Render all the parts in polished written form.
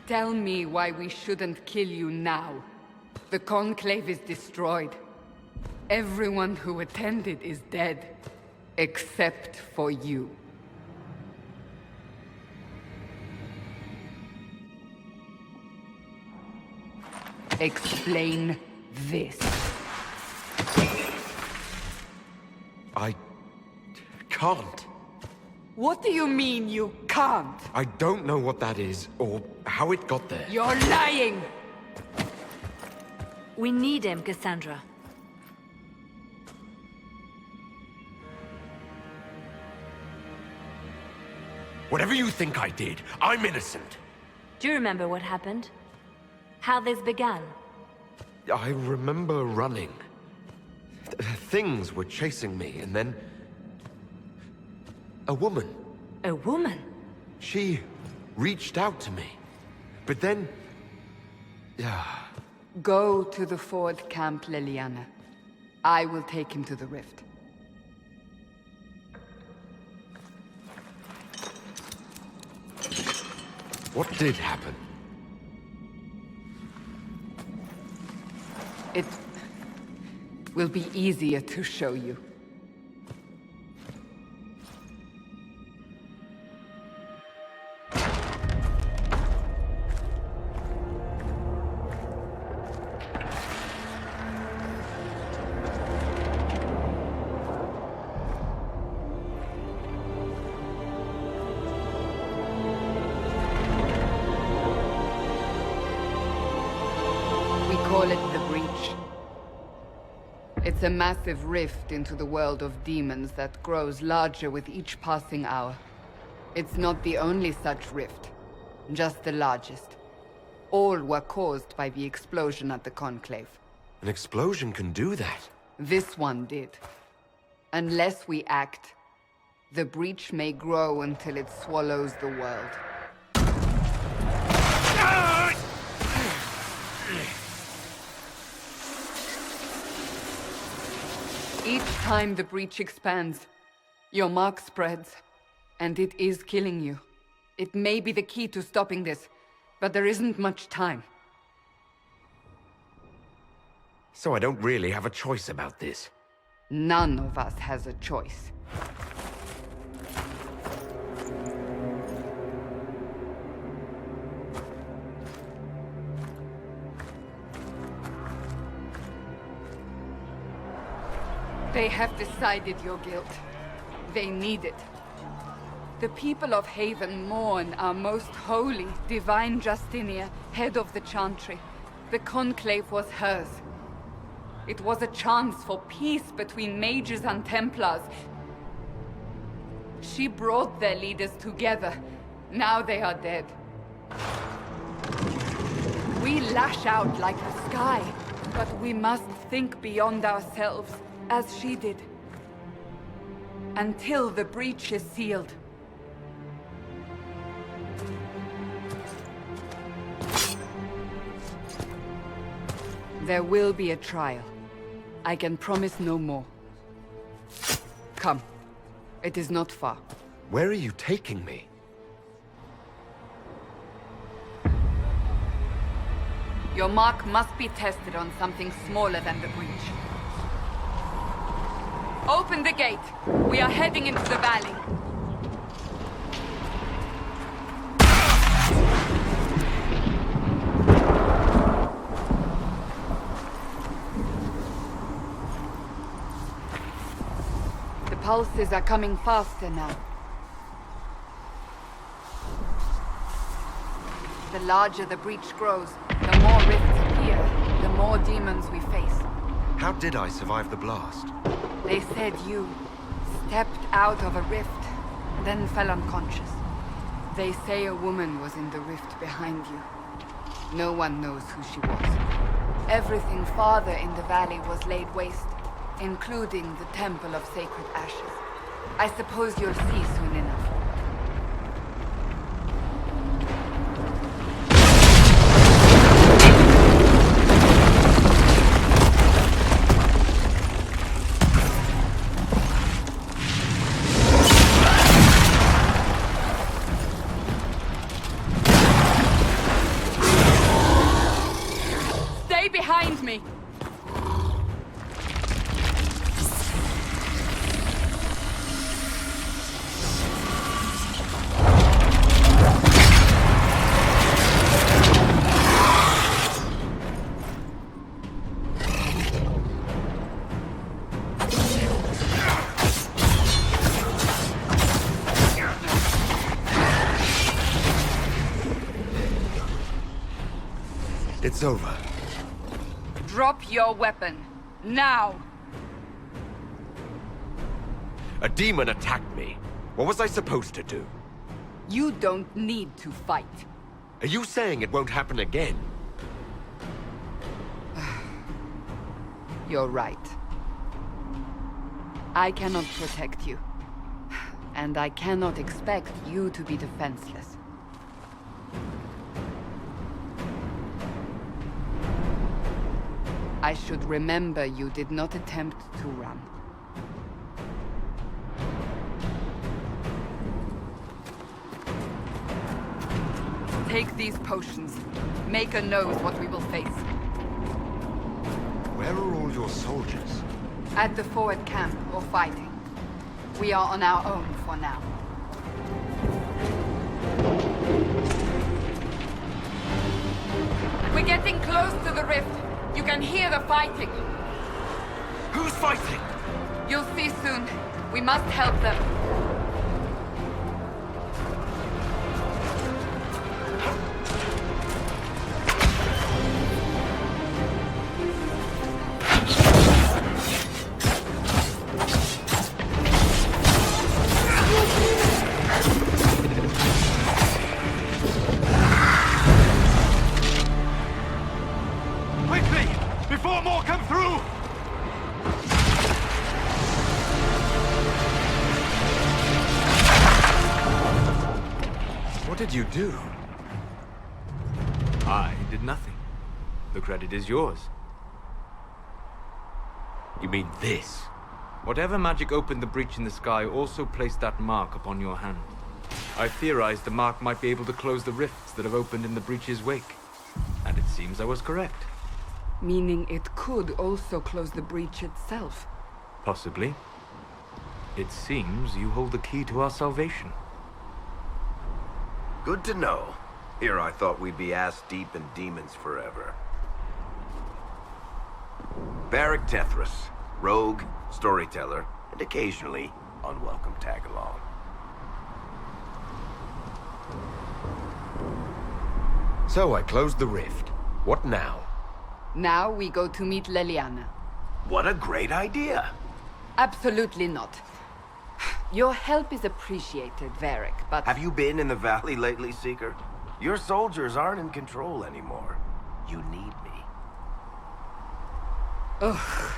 Tell me why we shouldn't kill you now. The Conclave is destroyed. Everyone who attended is dead. Except for you. Explain this. I can't. What do you mean you can't? I don't know what that is, or how it got there. You're lying! We need him, Cassandra. Whatever you think I did, I'm innocent. Do you remember what happened? How this began? I remember running. Things were chasing me, and then... a woman. A woman? She reached out to me. But then... Go to the Ford camp, Leliana. I will take him to the rift. What did happen? It will be easier to show you. Call it the Breach. It's a massive rift into the world of demons that grows larger with each passing hour. It's not the only such rift, just the largest. All were caused by the explosion at the Conclave. An explosion can do that? This one did. Unless we act, the Breach may grow until it swallows the world. Each time the Breach expands, your mark spreads, and it is killing you. It may be the key to stopping this, but there isn't much time. So I don't really have a choice about this. None of us has a choice. They have decided your guilt. They need it. The people of Haven mourn our most holy, divine Justinia, head of the Chantry. The Conclave was hers. It was a chance for peace between mages and Templars. She brought their leaders together. Now they are dead. We lash out like the sky, but we must think beyond ourselves. As she did. Until the breach is sealed. There will be a trial. I can promise no more. Come. It is not far. Where are you taking me? Your mark must be tested on something smaller than the breach. Open the gate. We are heading into the valley. The pulses are coming faster now. The larger the breach grows, the more rifts appear, the more demons we face. How did I survive the blast? They said you stepped out of a rift, then fell unconscious. They say a woman was in the rift behind you. No one knows who she was. Everything farther in the valley was laid waste, including the Temple of Sacred Ashes. I suppose you'll see soon enough. me! It's over. Drop your weapon. Now! A demon attacked me. What was I supposed to do? You don't need to fight. Are you saying it won't happen again? You're right. I cannot protect you. And I cannot expect you to be defenseless. I should remember you did not attempt to run. Take these potions. Maker knows what we will face. Where are all your soldiers? At the forward camp or fighting. We are on our own for now. We're getting close to the rift. You can hear the fighting. Who's fighting? You'll see soon. We must help them. Before more come through! What did you do? I did nothing. The credit is yours. You mean this? Whatever magic opened the breach in the sky also placed that mark upon your hand. I theorized the mark might be able to close the rifts that have opened in the breach's wake. And it seems I was correct. Meaning it could also close the breach itself. Possibly. It seems you hold the key to our salvation. Good to know. Here I thought we'd be ass-deep in demons forever. Varric Tethras, rogue, storyteller, and occasionally unwelcome tag-along. So I closed the rift. What now? Now we go to meet Leliana. What a great idea! Absolutely not. Your help is appreciated, Varric, but... Have you been in the valley lately, Seeker? Your soldiers aren't in control anymore. You need me. Ugh.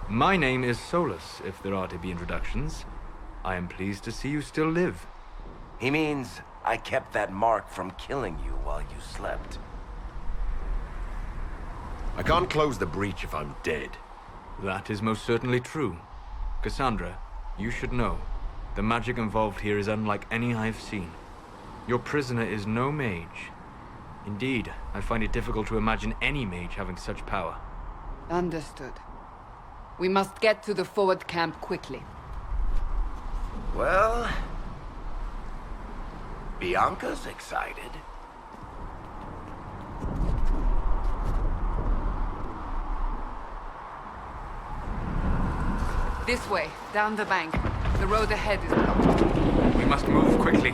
My name is Solus, if there are to be introductions. I am pleased to see you still live. He means I kept that mark from killing you while you slept. I can't close the breach if I'm dead. That is most certainly true. Cassandra, you should know. The magic involved here is unlike any I have seen. Your prisoner is no mage. Indeed, I find it difficult to imagine any mage having such power. Understood. We must get to the forward camp quickly. Well... Bianca's excited. This way, down the bank. The road ahead is blocked. We must move quickly.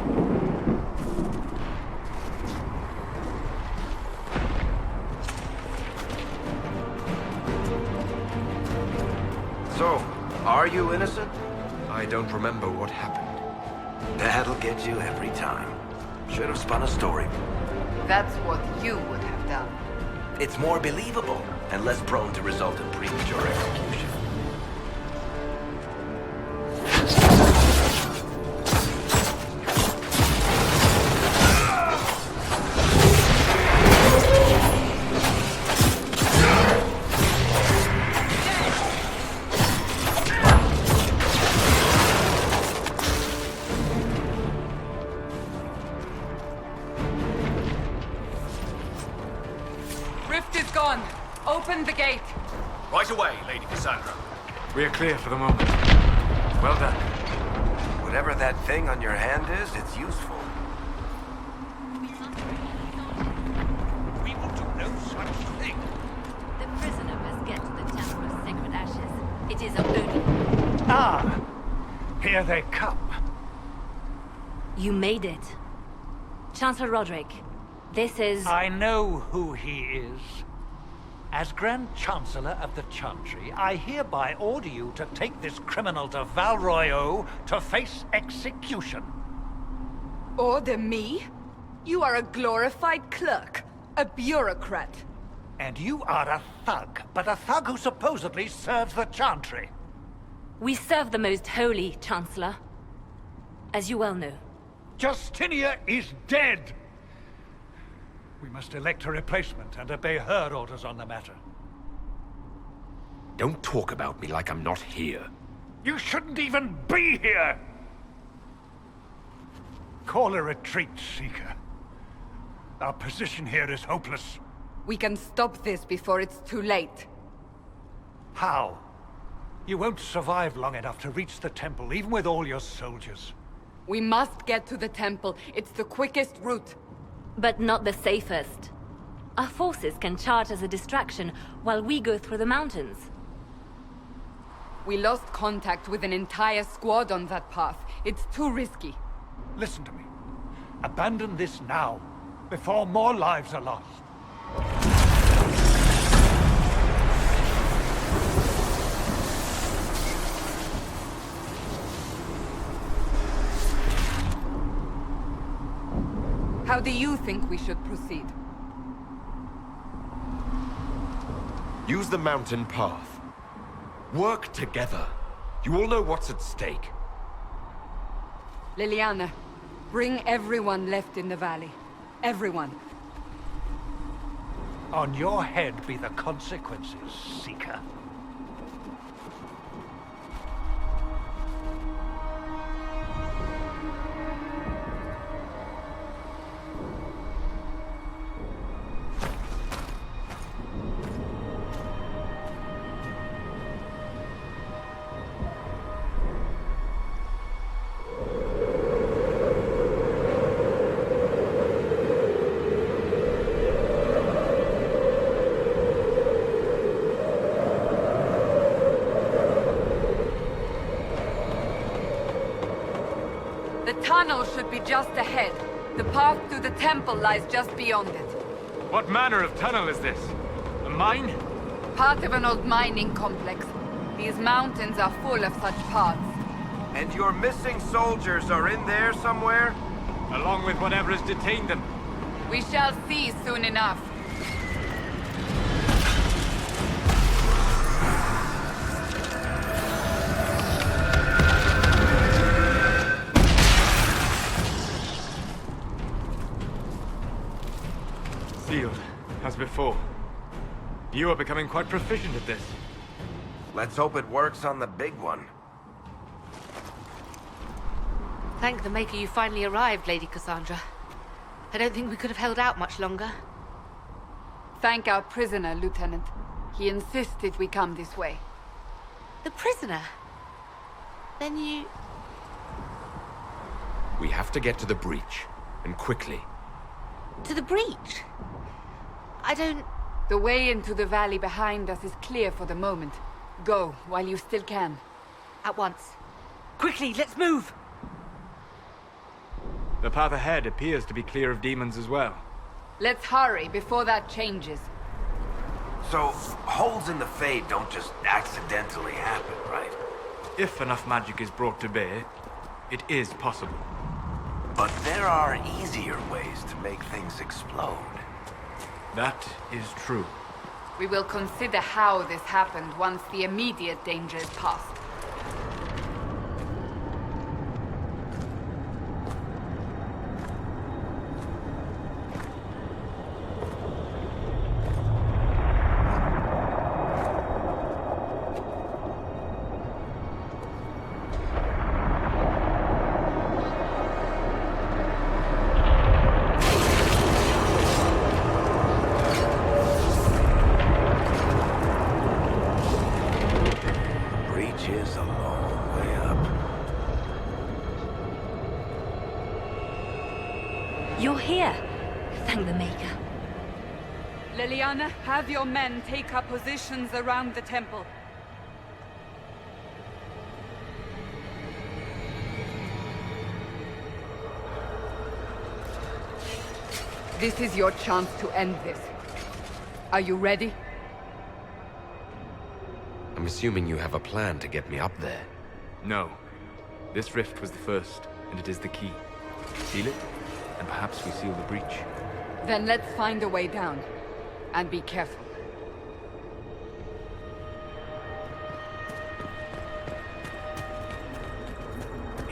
So, are you innocent? I don't remember what happened. That'll get you every time. Should have spun a story. That's what you would have done. It's more believable, and less prone to result in premature execution. Open the gate! Right away, Lady Cassandra. We are clear for the moment. Well done. Whatever that thing on your hand is, it's useful. We will do no such thing. The prisoner must get to the Temple of Sacred Ashes. It is only... Ah! Here they come. You made it. Chancellor Roderick, this is... I know who he is. As Grand Chancellor of the Chantry, I hereby order you to take this criminal to Val Royeaux to face execution. Order me? You are a glorified clerk, a bureaucrat. And you are a thug, but a thug who supposedly serves the Chantry. We serve the most holy, Chancellor. As you well know. Justinia is dead! We must elect a replacement and obey her orders on the matter. Don't talk about me like I'm not here. You shouldn't even be here! Call a retreat, Seeker. Our position here is hopeless. We can stop this before it's too late. How? You won't survive long enough to reach the temple, even with all your soldiers. We must get to the temple. It's the quickest route. But not the safest. Our forces can charge as a distraction while we go through the mountains. We lost contact with an entire squad on that path. It's too risky. Listen to me. Abandon this now, before more lives are lost. How do you think we should proceed? Use the mountain path. Work together. You all know what's at stake. Liliana, bring everyone left in the valley. Everyone. On your head be the consequences, Seeker. The tunnel should be just ahead. The path to the temple lies just beyond it. What manner of tunnel is this? A mine? Part of an old mining complex. These mountains are full of such paths. And your missing soldiers are in there somewhere? Along with whatever has detained them. We shall see soon enough. Sealed, as before. You are becoming quite proficient at this. Let's hope it works on the big one. Thank the Maker you finally arrived, Lady Cassandra. I don't think we could have held out much longer. Thank our prisoner, Lieutenant. He insisted we come this way. The prisoner? Then you... We have to get to the breach, and quickly. to the breach? I don't... The way into the valley behind us is clear for the moment. Go, while you still can. At once. Quickly, let's move! The path ahead appears to be clear of demons as well. Let's hurry before that changes. So, holes in the Fade don't just accidentally happen, right? If enough magic is brought to bear, it is possible. But there are easier ways to make things explode. That is true. We will consider how this happened once the immediate danger is past. Maker. Liliana, have your men take up positions around the temple. This is your chance to end this. Are you ready? I'm assuming you have a plan to get me up there. No. This rift was the first, and it is the key. Seal it, and perhaps we seal the breach. Then let's find a way down. And be careful.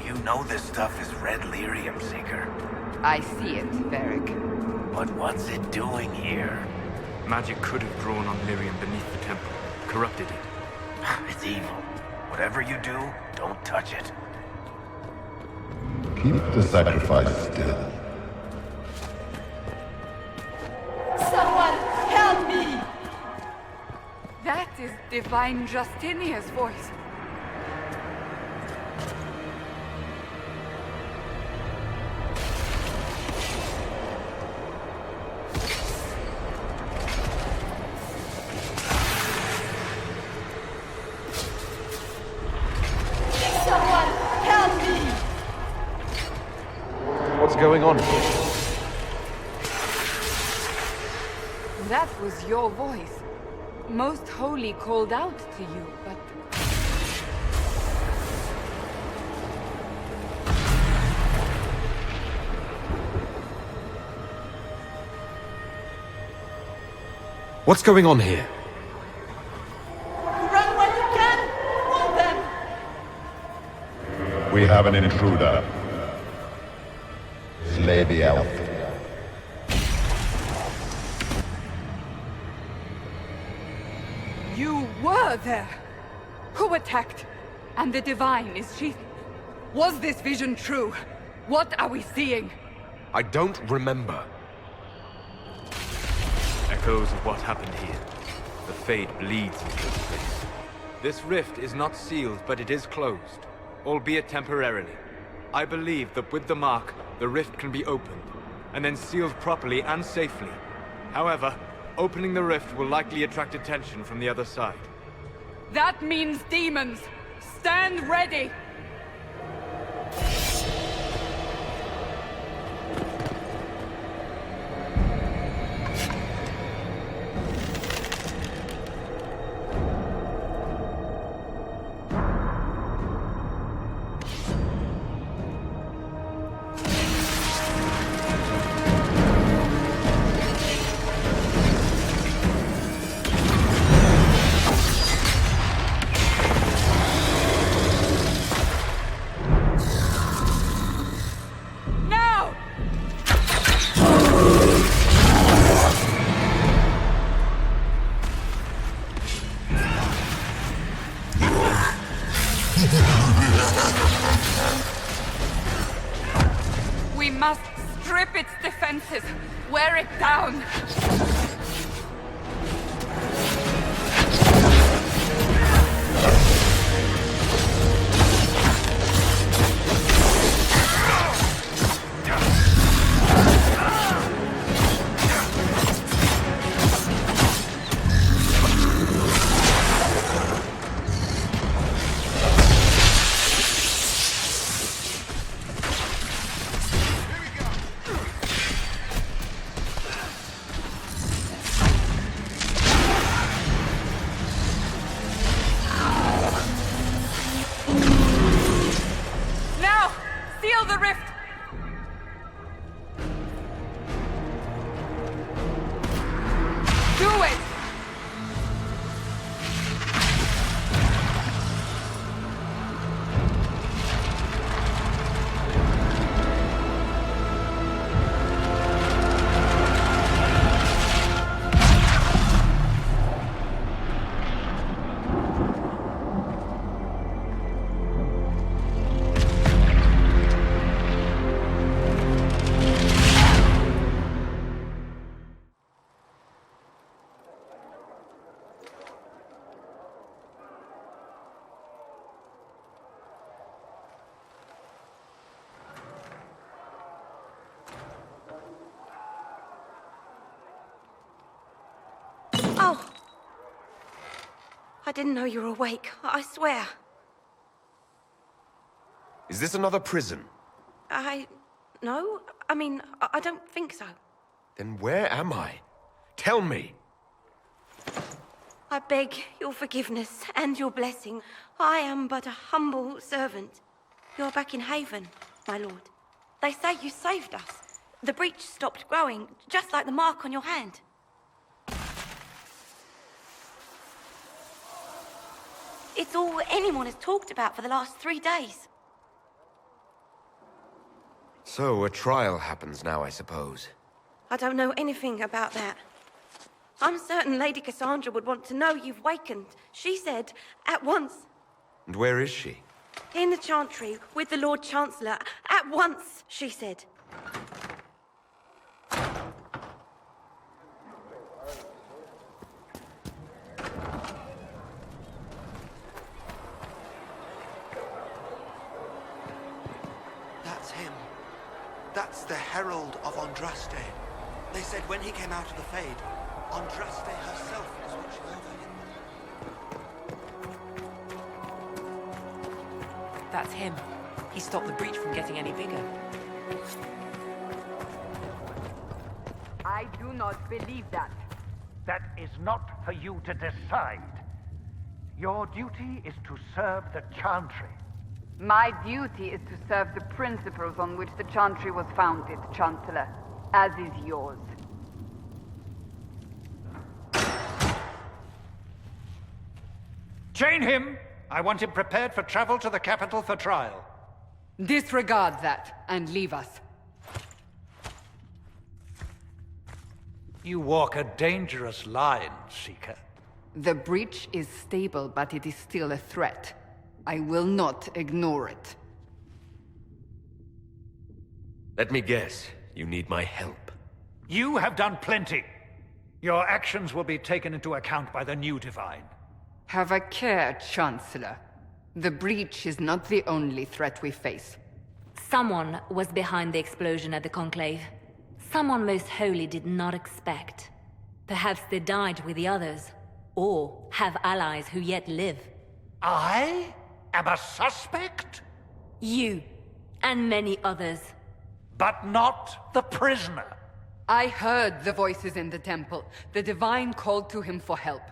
You know this stuff is red lyrium, Seeker. I see it, Varric. But what's it doing here? Magic could have drawn on lyrium beneath the temple, corrupted it. It's evil. Whatever you do, don't touch it. Keep the sacrifice still. Someone help me! That is Divine Justinia's voice. Someone help me! What's going on here? That was your voice. Most Holy called out to you, but... What's going on here? Run when you can! Hold them! We have an intruder. Slay the elf. You were there! Who attacked? And the Divine, is she... Was this vision true? What are we seeing? I don't remember. Echoes of what happened here. The fade bleeds into this place. This rift is not sealed, but it is closed, albeit temporarily. I believe that with the mark, the rift can be opened, and then sealed properly and safely. However, opening the rift will likely attract attention from the other side. That means demons! Stand ready! We must strip its defenses, wear it down. Seal the rift! Do it! Oh! I didn't know you were awake, I swear. Is this another prison? No. I mean, I don't think so. Then where am I? Tell me! I beg your forgiveness and your blessing. I am but a humble servant. You're back in Haven, my lord. They say you saved us. The breach stopped growing, just like the mark on your hand. It's all anyone has talked about for the last 3 days. So, a trial happens now, I suppose. I don't know anything about that. I'm certain Lady Cassandra would want to know you've wakened. She said, at once. And where is she? In the Chantry, with the Lord Chancellor. At once, she said. That's him. That's the Herald of Andraste. They said when he came out of the Fade, Andraste herself was watching over him. That's him. He stopped the breach from getting any bigger. I do not believe that. That is not for you to decide. Your duty is to serve the Chantry. My duty is to serve the principles on which the Chantry was founded, Chancellor, as is yours. Chain him! I want him prepared for travel to the capital for trial. Disregard that, and leave us. You walk a dangerous line, Seeker. The breach is stable, but it is still a threat. I will not ignore it. Let me guess. You need my help. You have done plenty. Your actions will be taken into account by the new Divine. Have a care, Chancellor. The breach is not the only threat we face. Someone was behind the explosion at the Conclave. Someone Most Holy did not expect. Perhaps they died with the others, or have allies who yet live. I am a suspect? You, and many others. But not the prisoner. I heard the voices in the temple. The Divine called to him for help.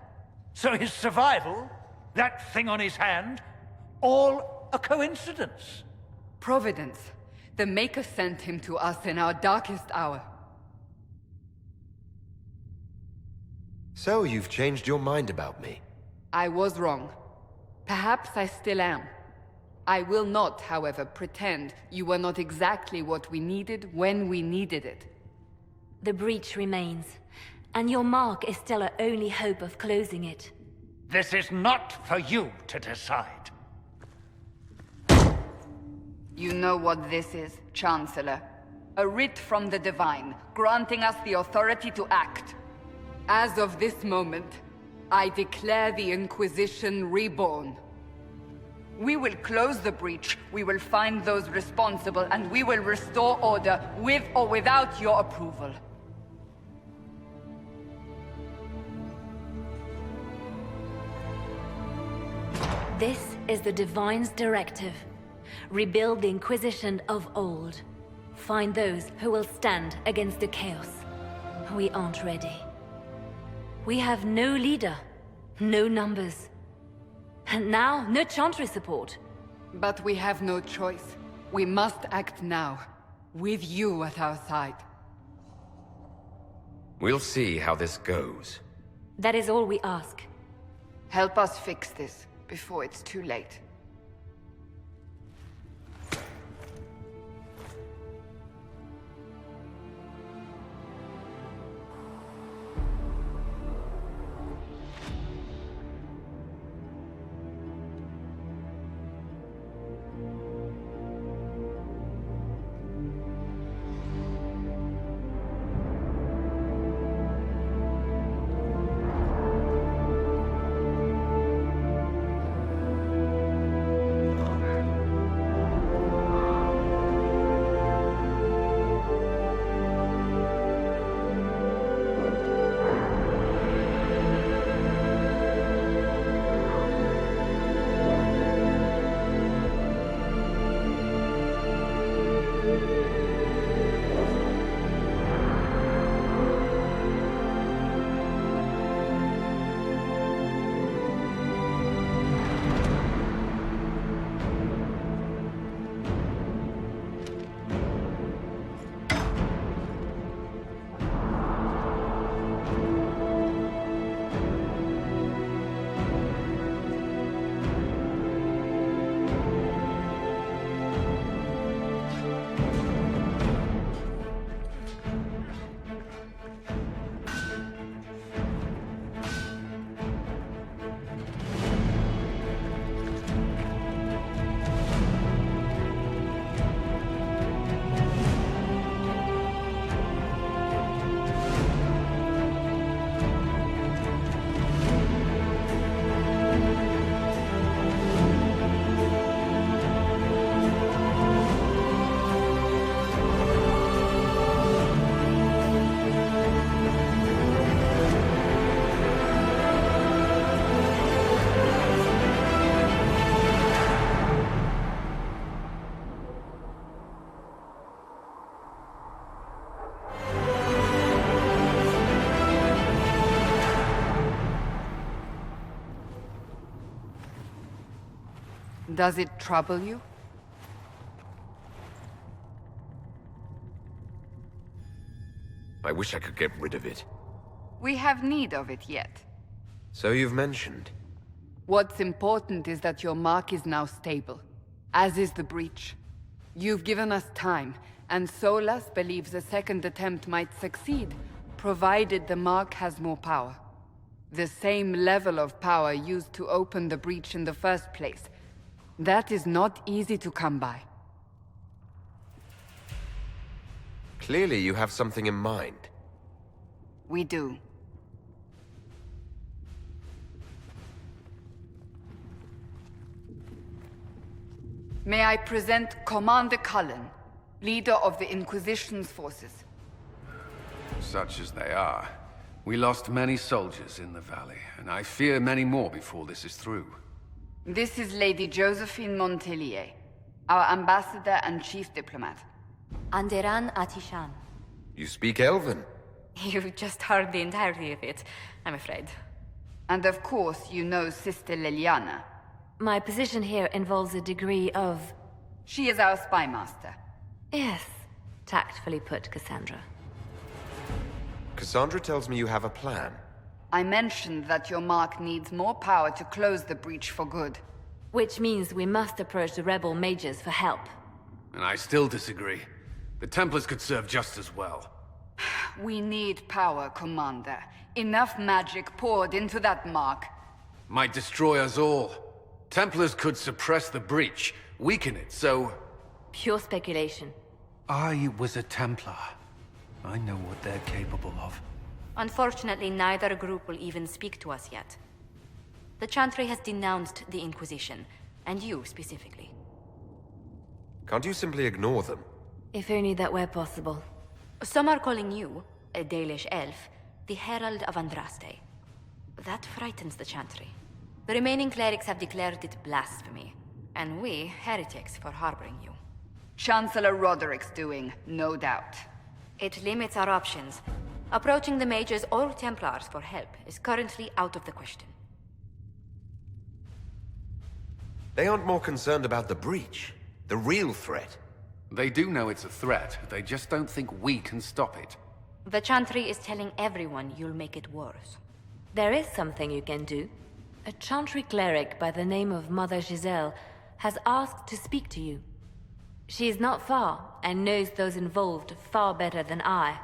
So his survival, that thing on his hand, all a coincidence? Providence. The Maker sent him to us in our darkest hour. So, you've changed your mind about me? I was wrong. Perhaps I still am. I will not, however, pretend you were not exactly what we needed when we needed it. The breach remains, and your mark is still our only hope of closing it. This is not for you to decide. You know what this is, Chancellor. A writ from the Divine, granting us the authority to act. As of this moment, I declare the Inquisition reborn. We will close the breach, we will find those responsible, and we will restore order, with or without your approval. This is the Divine's directive. Rebuild the Inquisition of old. Find those who will stand against the chaos. We aren't ready. We have no leader, no numbers. And now, no Chantry support. But we have no choice. We must act now, with you at our side. We'll see how this goes. That is all we ask. Help us fix this, before it's too late. Does it trouble you? I wish I could get rid of it. We have need of it yet. So you've mentioned. What's important is that your mark is now stable, as is the breach. You've given us time, and Solas believes a second attempt might succeed, provided the mark has more power. The same level of power used to open the breach in the first place. That is not easy to come by. Clearly you have something in mind. We do. May I present Commander Cullen, leader of the Inquisition's forces. Such as they are. We lost many soldiers in the valley, and I fear many more before this is through. This is Lady Josephine Montelier, our ambassador and chief diplomat. Anderan Atishan. You speak Elven. You just heard the entirety of it, I'm afraid. And of course, you know Sister Liliana. My position here involves a degree of... She is our spy master. Yes, tactfully put, Cassandra. Cassandra tells me you have a plan. I mentioned that your mark needs more power to close the breach for good. Which means we must approach the rebel mages for help. And I still disagree. The Templars could serve just as well. We need power, Commander. Enough magic poured into that mark. Might destroy us all. Templars could suppress the breach, weaken it, so... Pure speculation. I was a Templar. I know what they're capable of. Unfortunately, neither group will even speak to us yet. The Chantry has denounced the Inquisition, and you specifically. Can't you simply ignore them? If only that were possible. Some are calling you, a Dalish elf, the Herald of Andraste. That frightens the Chantry. The remaining clerics have declared it blasphemy, and we, heretics, for harboring you. Chancellor Roderick's doing, no doubt. It limits our options. Approaching the mages or Templars for help is currently out of the question. They aren't more concerned about the breach, the real threat. They do know it's a threat, they just don't think we can stop it. The Chantry is telling everyone you'll make it worse. There is something you can do. A Chantry cleric by the name of Mother Giselle has asked to speak to you. She is not far, and knows those involved far better than I.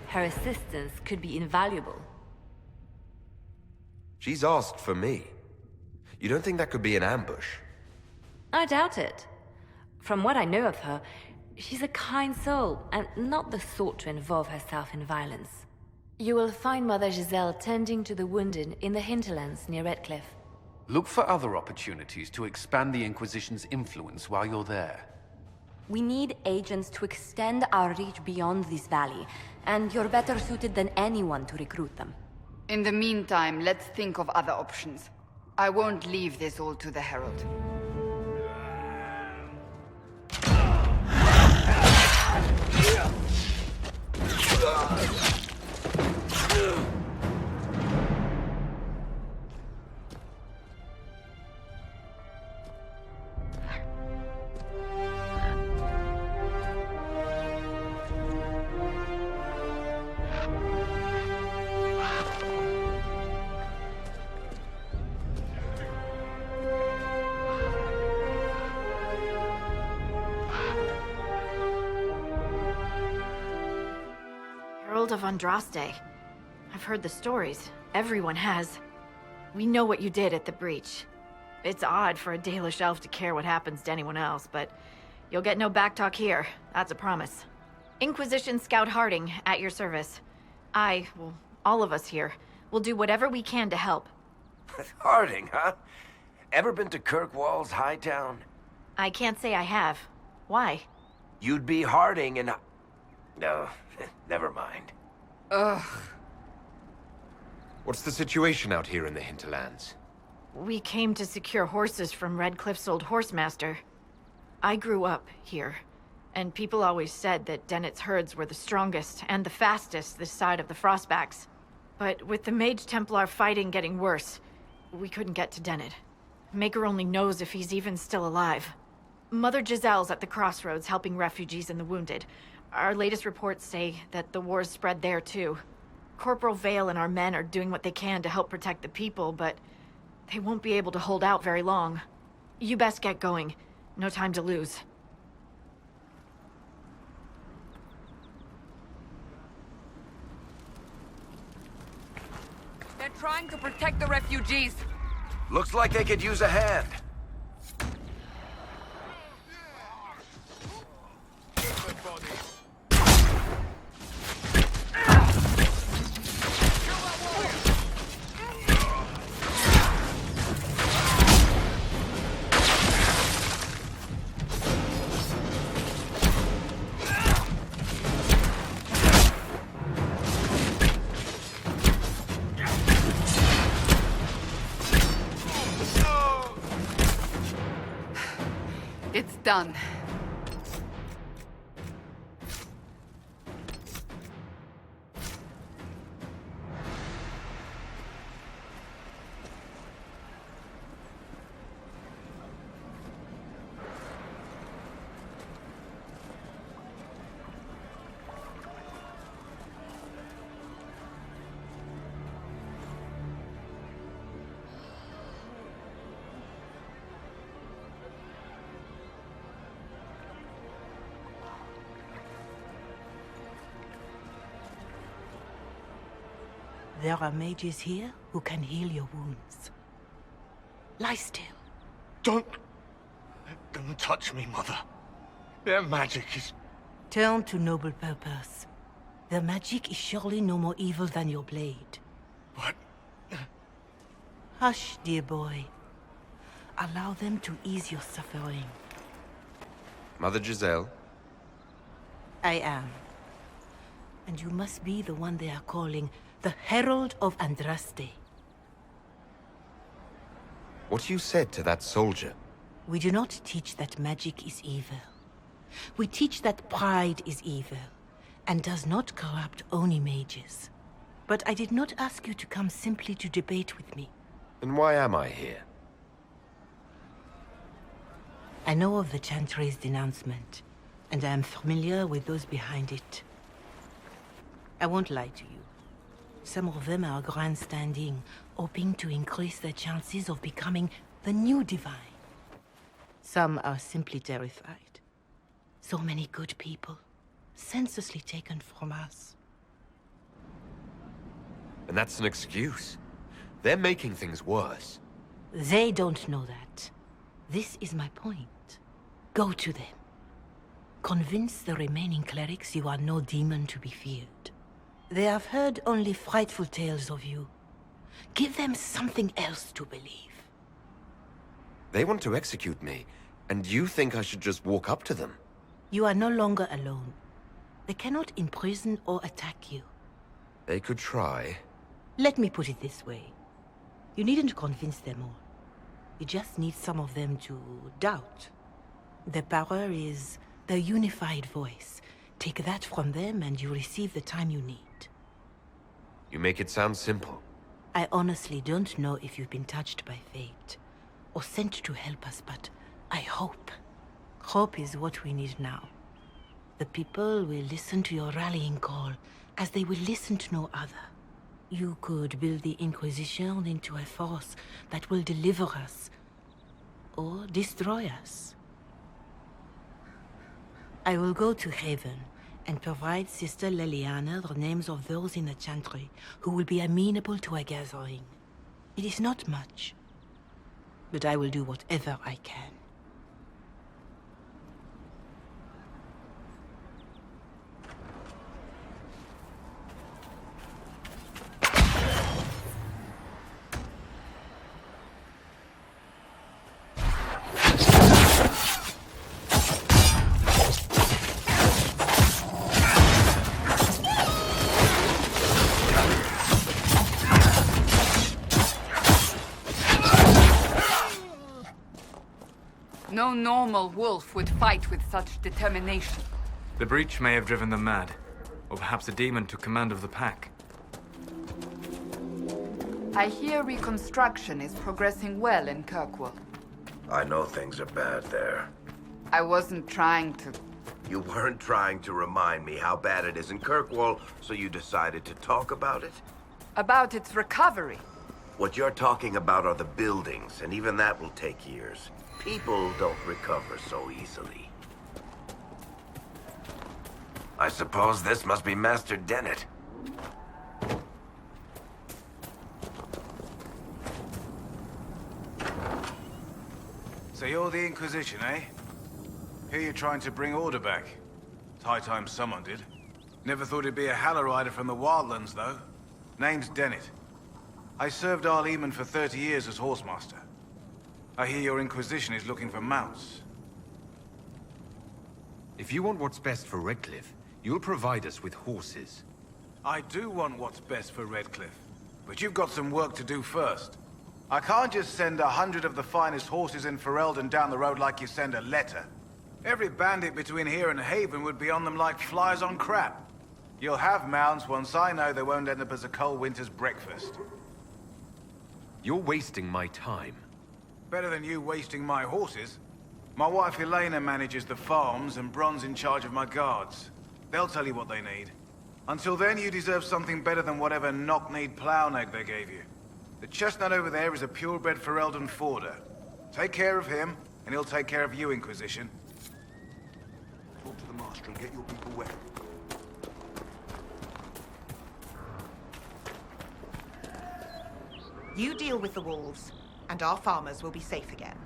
Her assistance could be invaluable. She's asked for me. You don't think that could be an ambush? I doubt it. From what I know of her, she's a kind soul, and not the sort to involve herself in violence. You will find Mother Giselle tending to the wounded in the hinterlands near Redcliffe. Look for other opportunities to expand the Inquisition's influence while you're there. We need agents to extend our reach beyond this valley, and you're better suited than anyone to recruit them. In the meantime, let's think of other options. I won't leave this all to the Herald. Of Andraste. I've heard the stories. Everyone has. We know what you did at the breach. It's odd for a Dalish elf to care what happens to anyone else, but you'll get no backtalk here. That's a promise. Inquisition Scout Harding, at your service. All of us here, will do whatever we can to help. Harding, huh? Ever been to Kirkwall's Hightown? I can't say I have. Why? You'd be Harding and... No, never mind. Ugh. What's the situation out here in the hinterlands? We came to secure horses from Redcliffe's old horsemaster. I grew up here, and people always said that Dennett's herds were the strongest and the fastest this side of the Frostbacks. But with the Mage Templar fighting getting worse, we couldn't get to Dennett. Maker only knows if he's even still alive. Mother Giselle's at the crossroads helping refugees and the wounded. Our latest reports say that the war's spread there too. Corporal Vale and our men are doing what they can to help protect the people, but they won't be able to hold out very long. You best get going. No time to lose. They're trying to protect the refugees. Looks like they could use a hand. It's done. There are mages here who can heal your wounds. Lie still. Don't touch me, Mother. Their magic is... Turn to noble purpose. Their magic is surely no more evil than your blade. What? Hush, dear boy. Allow them to ease your suffering. Mother Giselle? I am. And you must be the one they are calling the Herald of Andraste. What you said to that soldier? We do not teach that magic is evil. We teach that pride is evil, and does not corrupt only mages. But I did not ask you to come simply to debate with me. Then why am I here? I know of the Chantry's denouncement, and I am familiar with those behind it. I won't lie to you. Some of them are grandstanding, hoping to increase their chances of becoming the new divine. Some are simply terrified. So many good people, senselessly taken from us. And that's an excuse. They're making things worse. They don't know that. This is my point. Go to them. Convince the remaining clerics you are no demon to be feared. They have heard only frightful tales of you. Give them something else to believe. They want to execute me, and you think I should just walk up to them? You are no longer alone. They cannot imprison or attack you. They could try. Let me put it this way. You needn't convince them all. You just need some of them to doubt. Their power is their unified voice. Take that from them and you receive the time you need. You make it sound simple. I honestly don't know if you've been touched by fate, or sent to help us, but I hope. Hope is what we need now. The people will listen to your rallying call, as they will listen to no other. You could build the Inquisition into a force that will deliver us, or destroy us. I will go to Haven, and provide Sister Leliana the names of those in the Chantry who will be amenable to a gathering. It is not much, but I will do whatever I can. No normal wolf would fight with such determination. The breach may have driven them mad, or perhaps a demon took command of the pack. I hear reconstruction is progressing well in Kirkwall. I know things are bad there. I wasn't trying to... You weren't trying to remind me how bad it is in Kirkwall, so you decided to talk about it? About its recovery. What you're talking about are the buildings, and even that will take years. People don't recover so easily. I suppose this must be Master Dennett. So you're the Inquisition, eh? Here you're trying to bring order back. It's high time someone did. Never thought it'd be a Hallow-Rider from the Wildlands, though. Name's Dennett. I served Arleman for 30 years as Horsemaster. I hear your Inquisition is looking for mounts. If you want what's best for Redcliffe, you'll provide us with horses. I do want what's best for Redcliffe, but you've got some work to do first. I can't just send 100 of the finest horses in Ferelden down the road like you send a letter. Every bandit between here and Haven would be on them like flies on crap. You'll have mounts once I know they won't end up as a cold winter's breakfast. You're wasting my time. Better than you wasting my horses. My wife Elena manages the farms and Bron's in charge of my guards. They'll tell you what they need. Until then, you deserve something better than whatever knock-kneed plow-neck they gave you. The chestnut over there is a purebred Ferelden forder. Take care of him, and he'll take care of you, Inquisition. Talk to the Master and get your people wet. You deal with the wolves, and our farmers will be safe again.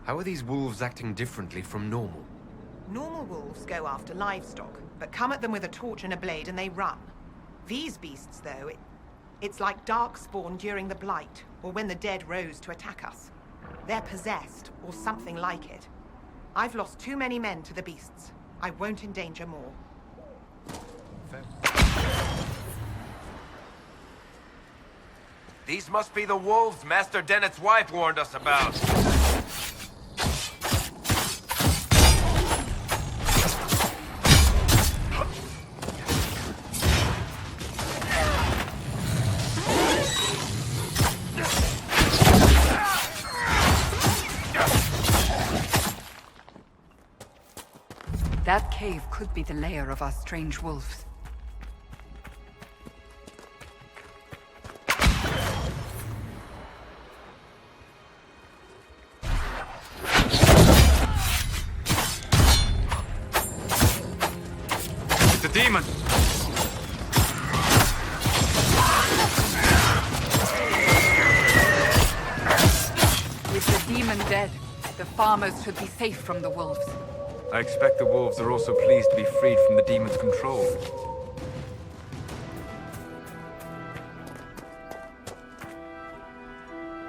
How are these wolves acting differently from normal? Normal wolves go after livestock, but come at them with a torch and a blade and they run. These beasts, though, it's like Darkspawn during the Blight, or when the dead rose to attack us. They're possessed, or something like it. I've lost too many men to the beasts. I won't endanger more. These must be the wolves Master Dennett's wife warned us about. That cave could be the lair of our strange wolves. It's a demon! With the demon dead, the farmers should be safe from the wolves. I expect the wolves are also pleased to be freed from the demon's control.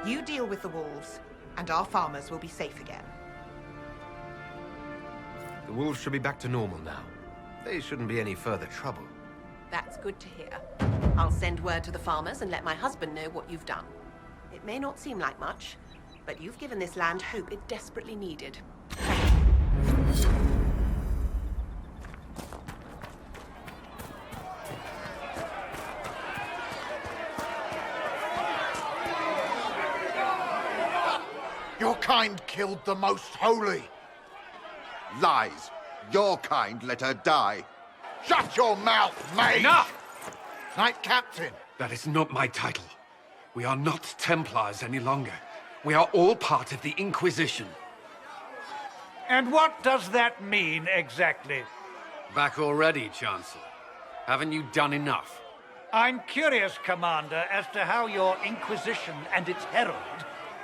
You deal with the wolves, and our farmers will be safe again. The wolves should be back to normal now. They shouldn't be any further trouble. That's good to hear. I'll send word to the farmers and let my husband know what you've done. It may not seem like much, but you've given this land hope it desperately needed. Your kind killed the most holy. Lies. Your kind let her die. Shut your mouth, mate! Enough! Knight Captain. That is not my title. We are not Templars any longer. We are all part of the Inquisition. And what does that mean, exactly? Back already, Chancellor. Haven't you done enough? I'm curious, Commander, as to how your Inquisition and its herald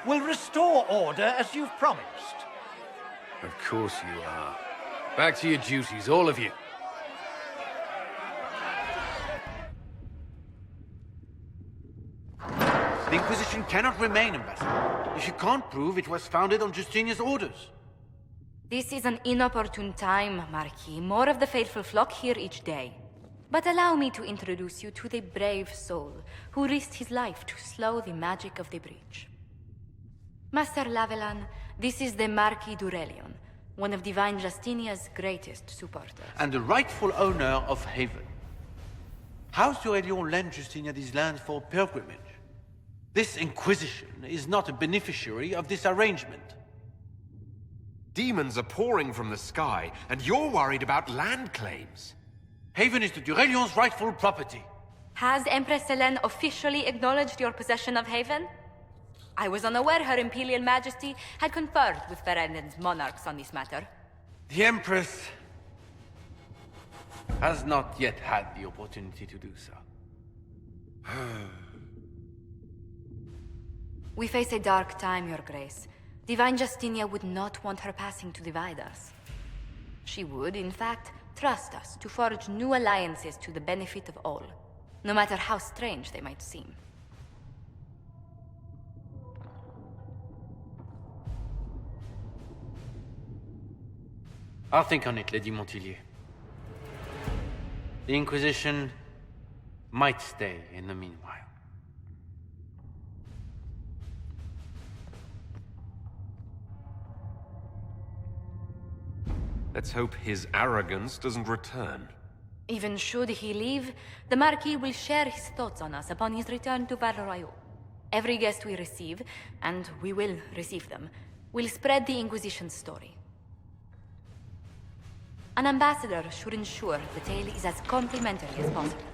will restore order as you've promised. Of course you are. Back to your duties, all of you. The Inquisition cannot remain, Ambassador, if you can't prove it was founded on Justinian's orders. This is an inopportune time, Marquis. More of the faithful flock here each day. But allow me to introduce you to the brave soul who risked his life to slow the magic of the breach. Master Lavelan, this is the Marquis d'Aurelion, one of Divine Justinia's greatest supporters. And the rightful owner of Haven. House d'Aurelion lent Justinia these lands for pilgrimage. This Inquisition is not a beneficiary of this arrangement. Demons are pouring from the sky, and you're worried about land claims. Haven is the Durelion's rightful property. Has Empress Selene officially acknowledged your possession of Haven? I was unaware Her Imperial Majesty had conferred with Ferenden's monarchs on this matter. The Empress has not yet had the opportunity to do so. We face a dark time, Your Grace. Divine Justinia would not want her passing to divide us. She would, in fact, trust us to forge new alliances to the benefit of all, no matter how strange they might seem. I'll think on it, Lady Montilyet. The Inquisition might stay in the meanwhile. Let's hope his arrogance doesn't return. Even should he leave, the Marquis will share his thoughts on us upon his return to Val Royeaux. Every guest we receive, and we will receive them, will spread the Inquisition's story. An ambassador should ensure the tale is as complimentary as possible.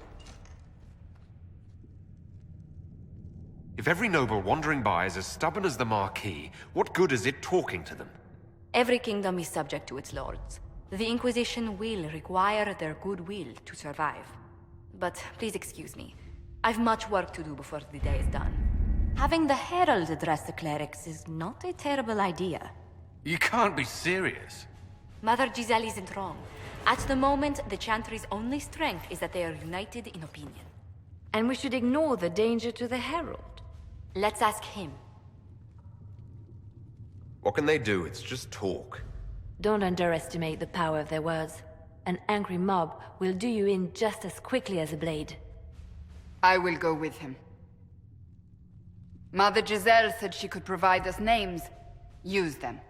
If every noble wandering by is as stubborn as the Marquis, what good is it talking to them? Every kingdom is subject to its lords. The Inquisition will require their goodwill to survive. But please excuse me. I've much work to do before the day is done. Having the Herald address the clerics is not a terrible idea. You can't be serious. Mother Giselle isn't wrong. At the moment, the Chantry's only strength is that they are united in opinion. And we should ignore the danger to the Herald. Let's ask him. What can they do? It's just talk. Don't underestimate the power of their words. An angry mob will do you in just as quickly as a blade. I will go with him. Mother Giselle said she could provide us names. Use them.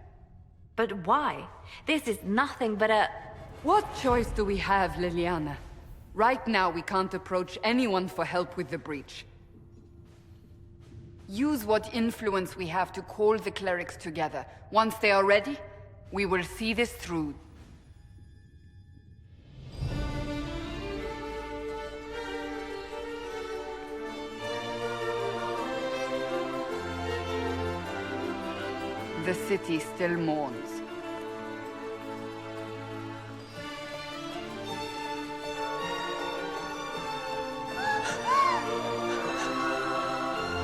But why? This is nothing but a... What choice do we have, Liliana? Right now, we can't approach anyone for help with the breach. Use what influence we have to call the clerics together. Once they are ready, we will see this through. The city still mourns.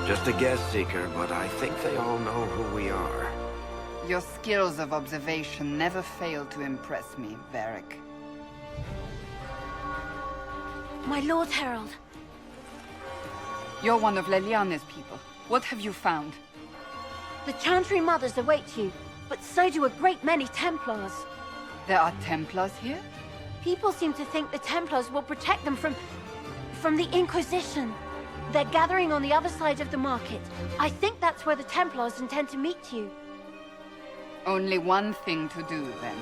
Just a guest seeker, but I think they all know who we are. Your skills of observation never fail to impress me, Varric. My Lord Herald. You're one of Leliana's people. What have you found? The Chantry Mothers await you, but so do a great many Templars. There are Templars here? People seem to think the Templars will protect them from the Inquisition. They're gathering on the other side of the market. I think that's where the Templars intend to meet you. Only one thing to do, then.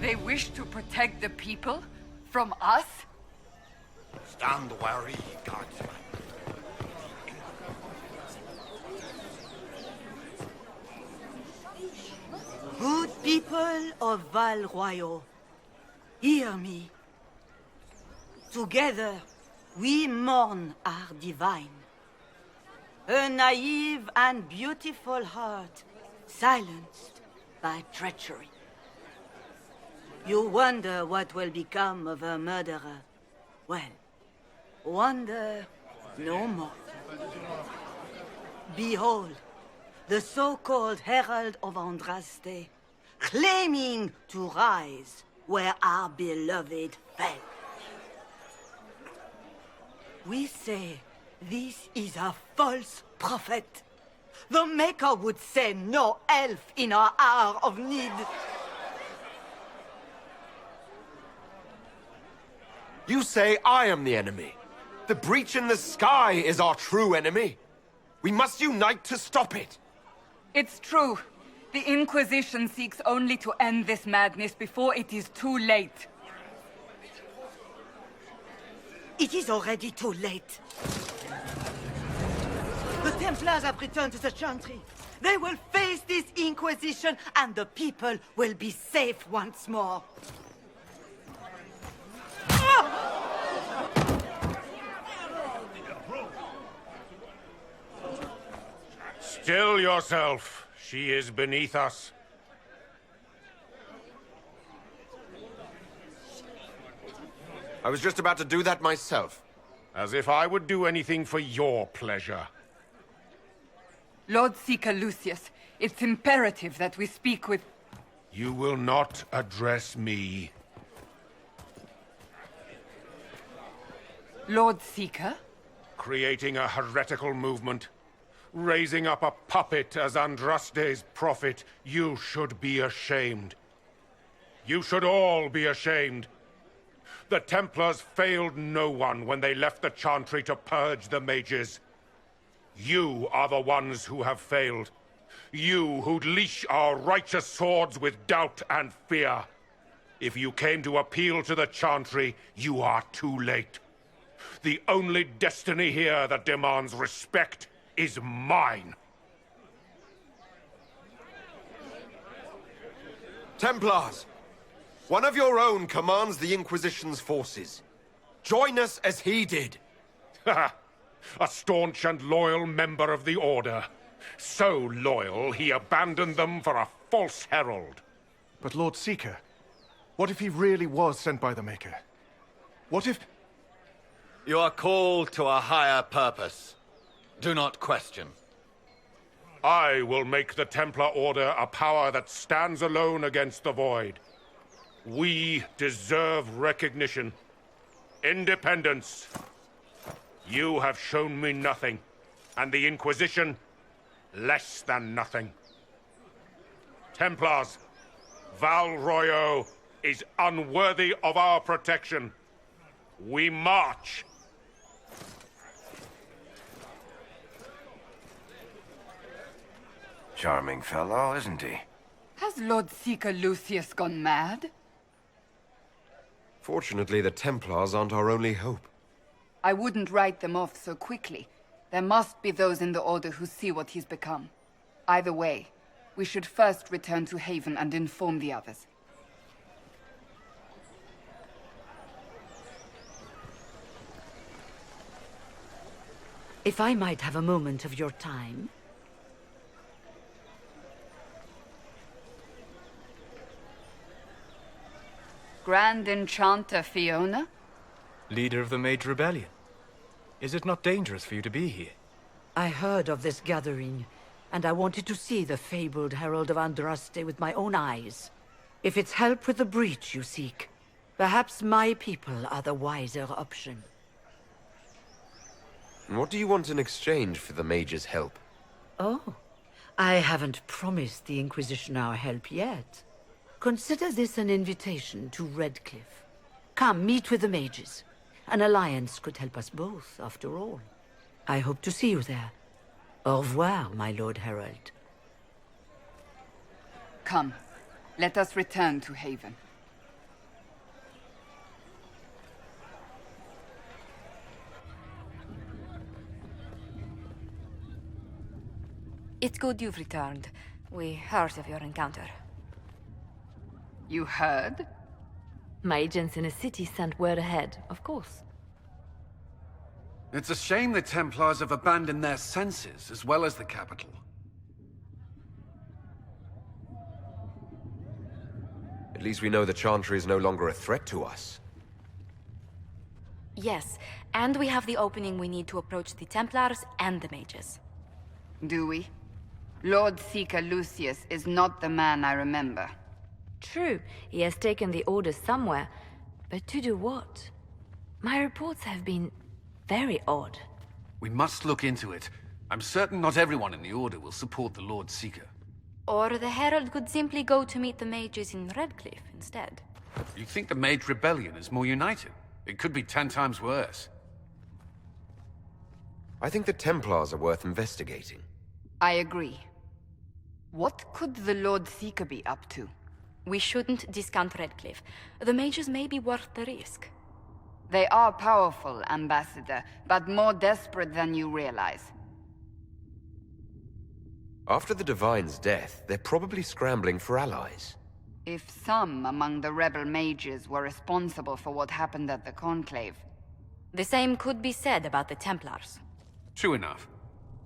They wish to protect the people? From us? Stand wary, guardsman. Good people of Val Royeaux, hear me. Together, we mourn our divine. A naive and beautiful heart, silenced by treachery. You wonder what will become of a murderer. Well, wonder no more. Behold, the so-called Herald of Andraste, claiming to rise where our beloved fell. We say this is a false prophet. The Maker would send no elf in our hour of need. You say I am the enemy. The breach in the sky is our true enemy. We must unite to stop it. It's true. The Inquisition seeks only to end this madness before it is too late. It is already too late. The Templars have returned to the Chantry. They will face this Inquisition, and the people will be safe once more. Still yourself. She is beneath us. I was just about to do that myself. As if I would do anything for your pleasure. Lord Seeker Lucius, it's imperative that we speak with... You will not address me. Lord Seeker? Creating a heretical movement. Raising up a puppet as Andraste's prophet. You should be ashamed. You should all be ashamed. The Templars failed no one when they left the Chantry to purge the mages. You are the ones who have failed. You who'd leash our righteous swords with doubt and fear. If you came to appeal to the Chantry, you are too late. The only destiny here that demands respect is mine. Templars! One of your own commands the Inquisition's forces. Join us as he did. A staunch and loyal member of the Order. So loyal, he abandoned them for a false herald. But Lord Seeker, what if he really was sent by the Maker? What if... You are called to a higher purpose. Do not question. I will make the Templar Order a power that stands alone against the Void. We deserve recognition. Independence. You have shown me nothing, and the Inquisition, less than nothing. Templars, Val Royo is unworthy of our protection. We march. Charming fellow, isn't he? Has Lord Seeker Lucius gone mad? Fortunately, the Templars aren't our only hope. I wouldn't write them off so quickly. There must be those in the Order who see what he's become. Either way, we should first return to Haven and inform the others. If I might have a moment of your time. Grand Enchanter Fiona? Leader of the Mage Rebellion. Is it not dangerous for you to be here? I heard of this gathering, and I wanted to see the fabled Herald of Andraste with my own eyes. If it's help with the breach you seek, perhaps my people are the wiser option. What do you want in exchange for the Mage's help? Oh, I haven't promised the Inquisition our help yet. Consider this an invitation to Redcliffe. Come, meet with the mages. An alliance could help us both, after all. I hope to see you there. Au revoir, my Lord Herald. Come, let us return to Haven. It's good you've returned. We heard of your encounter. You heard? My agents in the city sent word ahead, of course. It's a shame the Templars have abandoned their senses, as well as the capital. At least we know the Chantry is no longer a threat to us. Yes, and we have the opening we need to approach the Templars and the mages. Do we? Lord Seeker Lucius is not the man I remember. True, he has taken the Order somewhere, but to do what? My reports have been very odd. We must look into it. I'm certain not everyone in the Order will support the Lord Seeker. Or the Herald could simply go to meet the mages in Redcliffe instead. You think the Mage Rebellion is more united? It could be 10 times worse. I think the Templars are worth investigating. I agree. What could the Lord Seeker be up to? We shouldn't discount Redcliffe. The mages may be worth the risk. They are powerful, Ambassador, but more desperate than you realize. After the Divine's death, they're probably scrambling for allies. If some among the rebel mages were responsible for what happened at the Conclave... The same could be said about the Templars. True enough.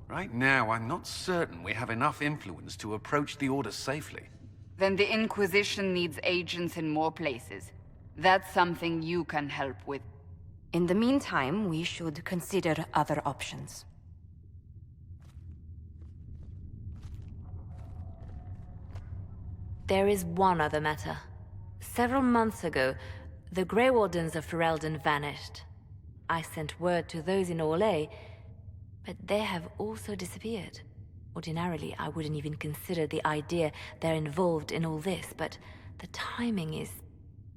Right now, I'm not certain we have enough influence to approach the Order safely. Then the Inquisition needs agents in more places. That's something you can help with. In the meantime, we should consider other options. There is one other matter. Several months ago, the Grey Wardens of Ferelden vanished. I sent word to those in Orlais, but they have also disappeared. Ordinarily, I wouldn't even consider the idea they're involved in all this, but the timing is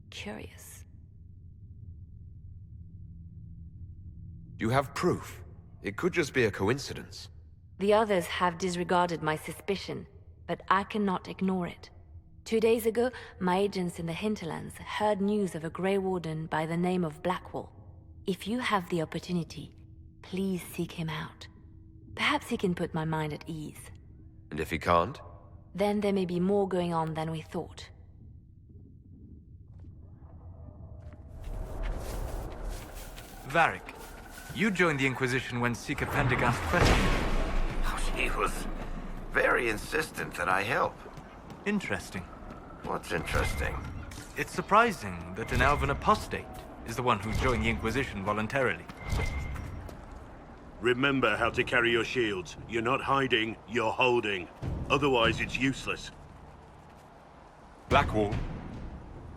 curious. You have proof. It could just be a coincidence. The others have disregarded my suspicion, but I cannot ignore it. 2 days ago, my agents in the hinterlands heard news of a Grey Warden by the name of Blackwall. If you have the opportunity, please seek him out. Perhaps he can put my mind at ease. And if he can't? Then there may be more going on than we thought. Varric, you joined the Inquisition when Seeker Pendergast questioned you. He was very insistent that I help. Interesting. What's interesting? It's surprising that an elven apostate is the one who joined the Inquisition voluntarily. Remember how to carry your shields. You're not hiding, you're holding. Otherwise, it's useless. Blackwall?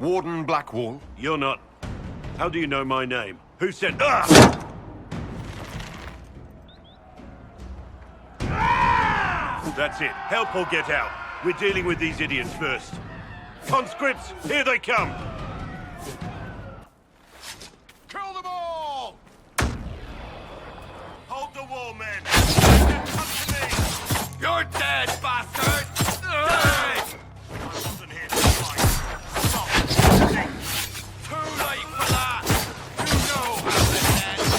Warden Blackwall? You're not. How do you know my name? Who sent... Ah! That's it. Help or get out. We're dealing with these idiots first. Conscripts, here they come! Kill them all! Hold the wall, men! Come to me! You're dead, bastard! I wasn't here to fight. Stop. Too late for that! You know how this ends!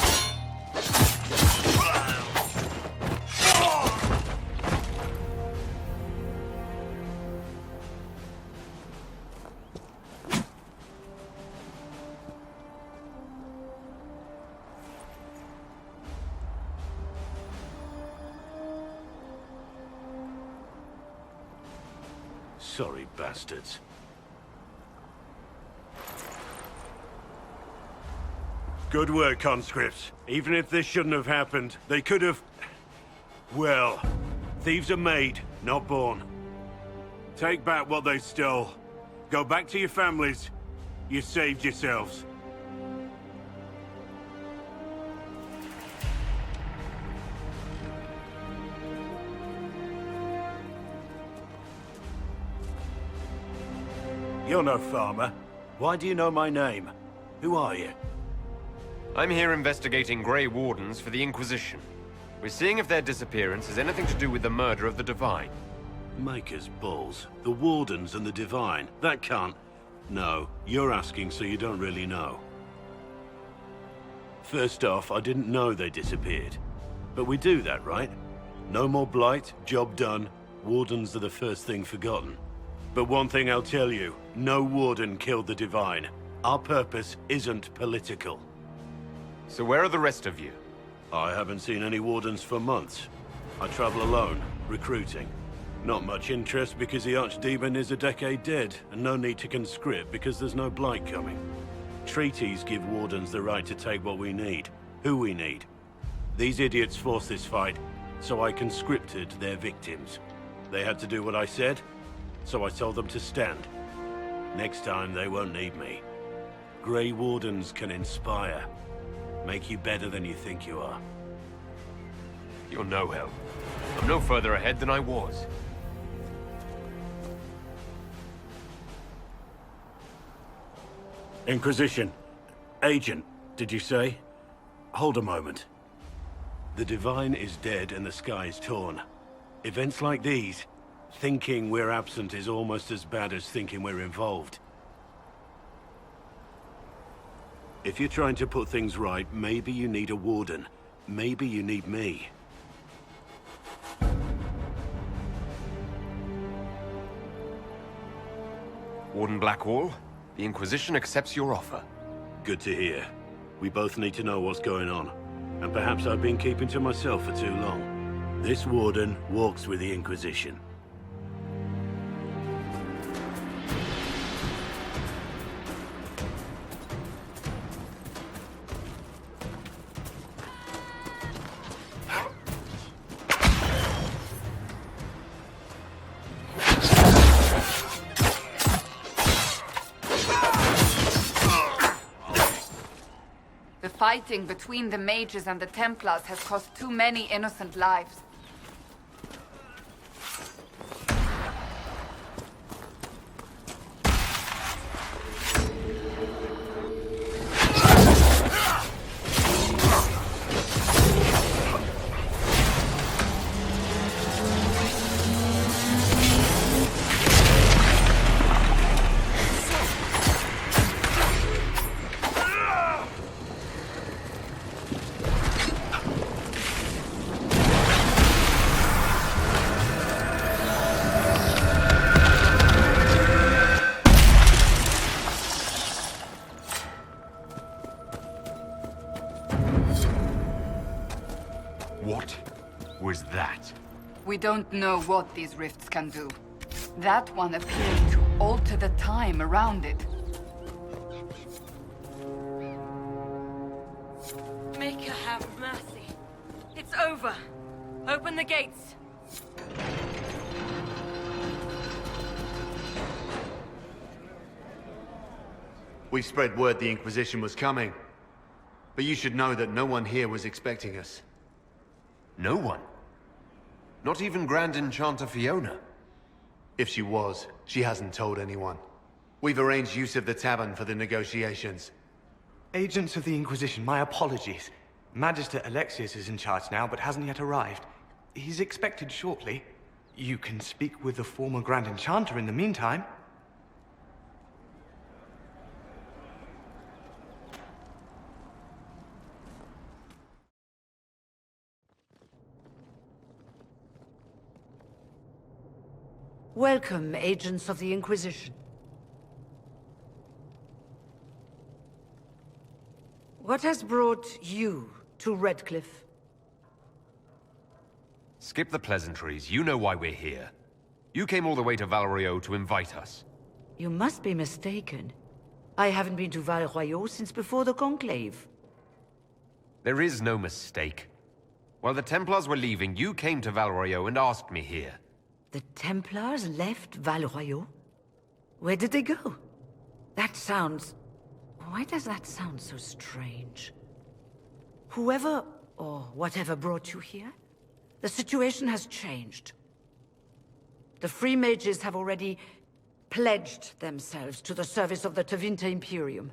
Sorry, bastards. Good work, conscripts. Even if this shouldn't have happened, they could have... Well, thieves are made, not born. Take back what they stole. Go back to your families. You saved yourselves. You're no farmer. Why do you know my name? Who are you? I'm here investigating Grey Wardens for the Inquisition. We're seeing if their disappearance has anything to do with the murder of the Divine. Maker's balls. The Wardens and the Divine. That can't... No, you're asking so you don't really know. First off, I didn't know they disappeared. But we do that, right? No more blight, job done. Wardens are the first thing forgotten. But one thing I'll tell you, no Warden killed the Divine. Our purpose isn't political. So where are the rest of you? I haven't seen any Wardens for months. I travel alone, recruiting. Not much interest because the Archdemon is a decade dead, and no need to conscript because there's no blight coming. Treaties give Wardens the right to take what we need, who we need. These idiots forced this fight, so I conscripted their victims. They had to do what I said, so I told them to stand. Next time, they won't need me. Grey Wardens can inspire. Make you better than you think you are. You're no help. I'm no further ahead than I was. Inquisition. Agent, did you say? Hold a moment. The Divine is dead and the sky is torn. Events like these, Thinking we're absent is almost as bad as thinking we're involved. If you're trying to put things right, maybe you need a warden. Maybe you need me. Warden Blackwall, the Inquisition accepts your offer. Good to hear. We both need to know what's going on. And perhaps I've been keeping to myself for too long. This warden walks with the Inquisition. The fighting between the mages and the Templars has cost too many innocent lives. What was that? We don't know what these rifts can do. That one appeared to alter the time around it. Maker, have mercy. It's over. Open the gates. We spread word the Inquisition was coming. But you should know that no one here was expecting us. No one? Not even Grand Enchanter Fiona? If she was, she hasn't told anyone. We've arranged use of the tavern for the negotiations. Agents of the Inquisition, my apologies. Magister Alexius is in charge now, but hasn't yet arrived. He's expected shortly. You can speak with the former Grand Enchanter in the meantime. Welcome, agents of the Inquisition. What has brought you to Redcliffe? Skip the pleasantries. You know why we're here. You came all the way to Valrio to invite us. You must be mistaken. I haven't been to Val Royeaux since before the Conclave. There is no mistake. While the Templars were leaving, you came to Valrio and asked me here. The Templars left Val Royeaux? Where did they go? That sounds... Why does that sound so strange? Whoever or whatever brought you here, the situation has changed. The Free Mages have already pledged themselves to the service of the Tevinter Imperium.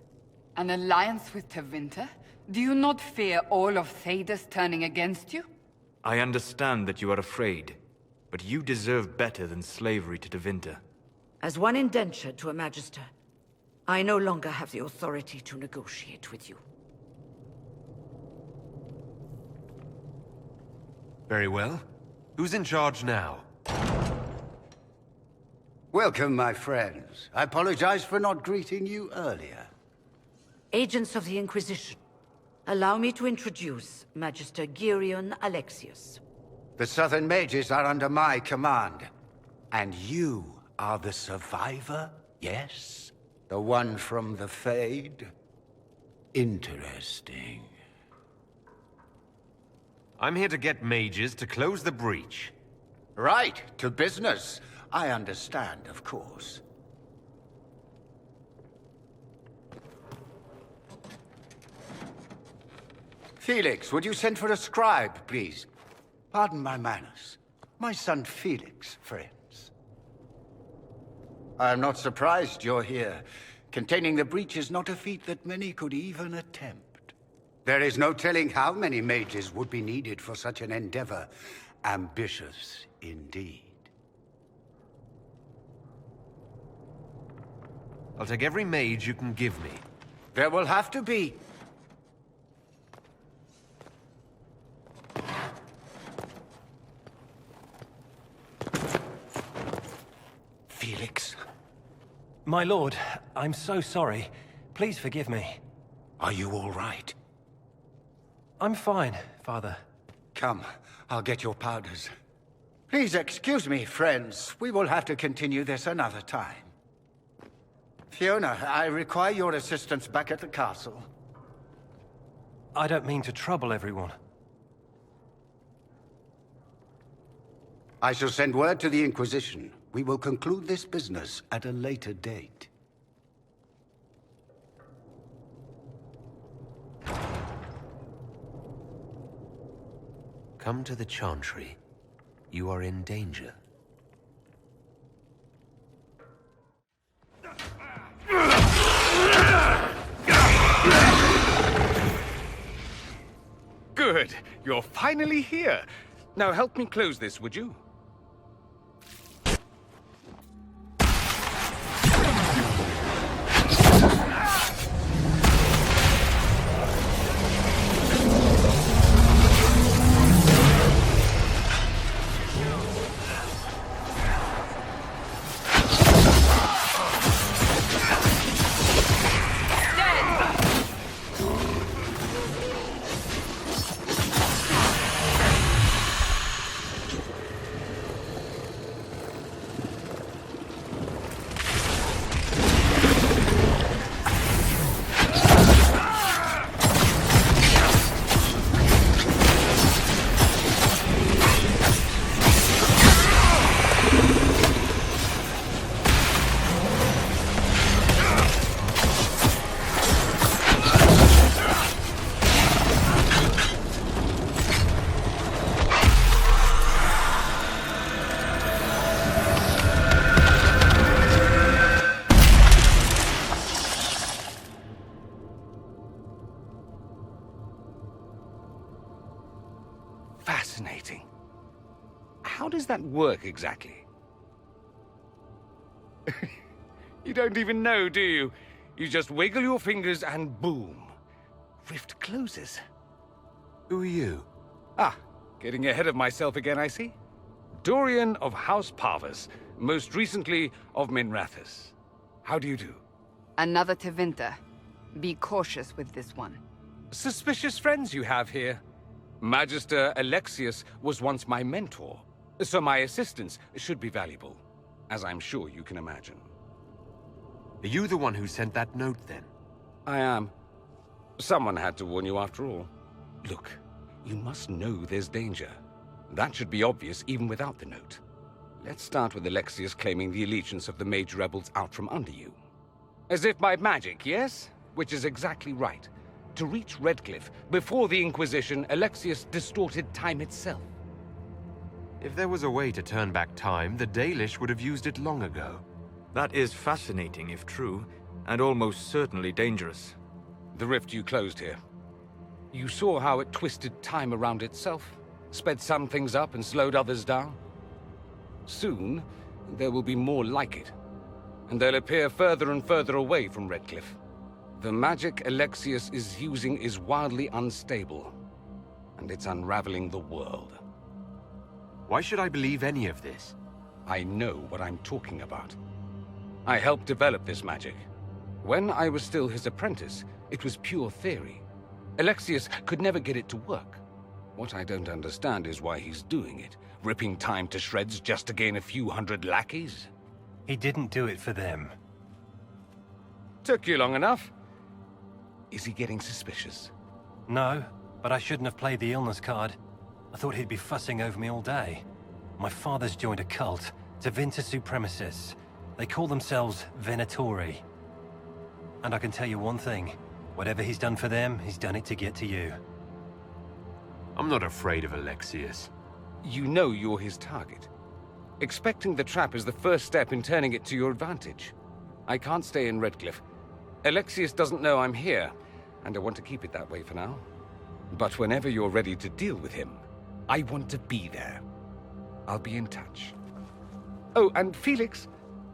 An alliance with Tevinter? Do you not fear all of Thedas turning against you? I understand that you are afraid, but you deserve better than slavery to Tevinter. As one indentured to a Magister, I no longer have the authority to negotiate with you. Very well. Who's in charge now? Welcome, my friends. I apologize for not greeting you earlier. Agents of the Inquisition, allow me to introduce Magister Girion Alexius. The Southern Mages are under my command. And you are the survivor, yes? The one from the Fade? Interesting. I'm here to get mages to close the breach. Right, to business. I understand, of course. Felix, would you send for a scribe, please? Pardon my manners. My son Felix, friends. I'm not surprised you're here. Containing the breach is not a feat that many could even attempt. There is no telling how many mages would be needed for such an endeavor. Ambitious, indeed. I'll take every mage you can give me. There will have to be. Felix. My lord, I'm so sorry. Please forgive me. Are you all right? I'm fine, Father. Come, I'll get your powders. Please excuse me, friends. We will have to continue this another time. Fiona, I require your assistance back at the castle. I don't mean to trouble everyone. I shall send word to the Inquisition. We will conclude this business at a later date. Come to the Chantry. You are in danger. Good. You're finally here. Now help me close this, would you? Fascinating. How does that work exactly? You don't even know, do you? You just wiggle your fingers and boom. Rift closes. Who are you? Ah, getting ahead of myself again, I see. Dorian of House Parvus, most recently of Minrathous. How do you do? Another Tevinter. Be cautious with this one. Suspicious friends you have here. Magister Alexius was once my mentor, so my assistance should be valuable, as I'm sure you can imagine. Are you the one who sent that note, then? I am. Someone had to warn you after all. Look, you must know there's danger. That should be obvious even without the note. Let's start with Alexius claiming the allegiance of the mage rebels out from under you. As if by magic, yes? Which is exactly right. To reach Redcliffe, before the Inquisition, Alexius distorted time itself. If there was a way to turn back time, the Dalish would have used it long ago. That is fascinating if true, and almost certainly dangerous. The rift you closed here. You saw how it twisted time around itself, sped some things up and slowed others down. Soon, there will be more like it, and they'll appear further and further away from Redcliffe. The magic Alexius is using is wildly unstable, and it's unraveling the world. Why should I believe any of this? I know what I'm talking about. I helped develop this magic. When I was still his apprentice, it was pure theory. Alexius could never get it to work. What I don't understand is why he's doing it, ripping time to shreds just to gain a few hundred lackeys. He didn't do it for them. Took you long enough. Is he getting suspicious? No, but I shouldn't have played the illness card. I thought he'd be fussing over me all day. My father's joined a cult, Tevinter Supremacists. They call themselves Venatori. And I can tell you one thing. Whatever he's done for them, he's done it to get to you. I'm not afraid of Alexius. You know you're his target. Expecting the trap is the first step in turning it to your advantage. I can't stay in Redcliffe. Alexius doesn't know I'm here, and I want to keep it that way for now. But whenever you're ready to deal with him, I want to be there. I'll be in touch. Oh, and Felix,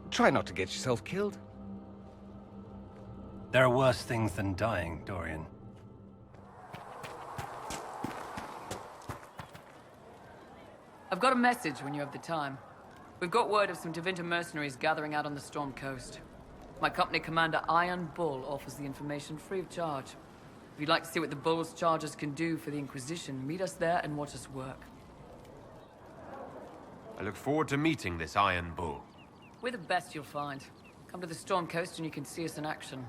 try not to get yourself killed. There are worse things than dying, Dorian. I've got a message when you have the time. We've got word of some Tevinter mercenaries gathering out on the Storm Coast. My company commander, Iron Bull, offers the information free of charge. If you'd like to see what the Bull's charges can do for the Inquisition, meet us there and watch us work. I look forward to meeting this Iron Bull. We're the best you'll find. Come to the Storm Coast and you can see us in action.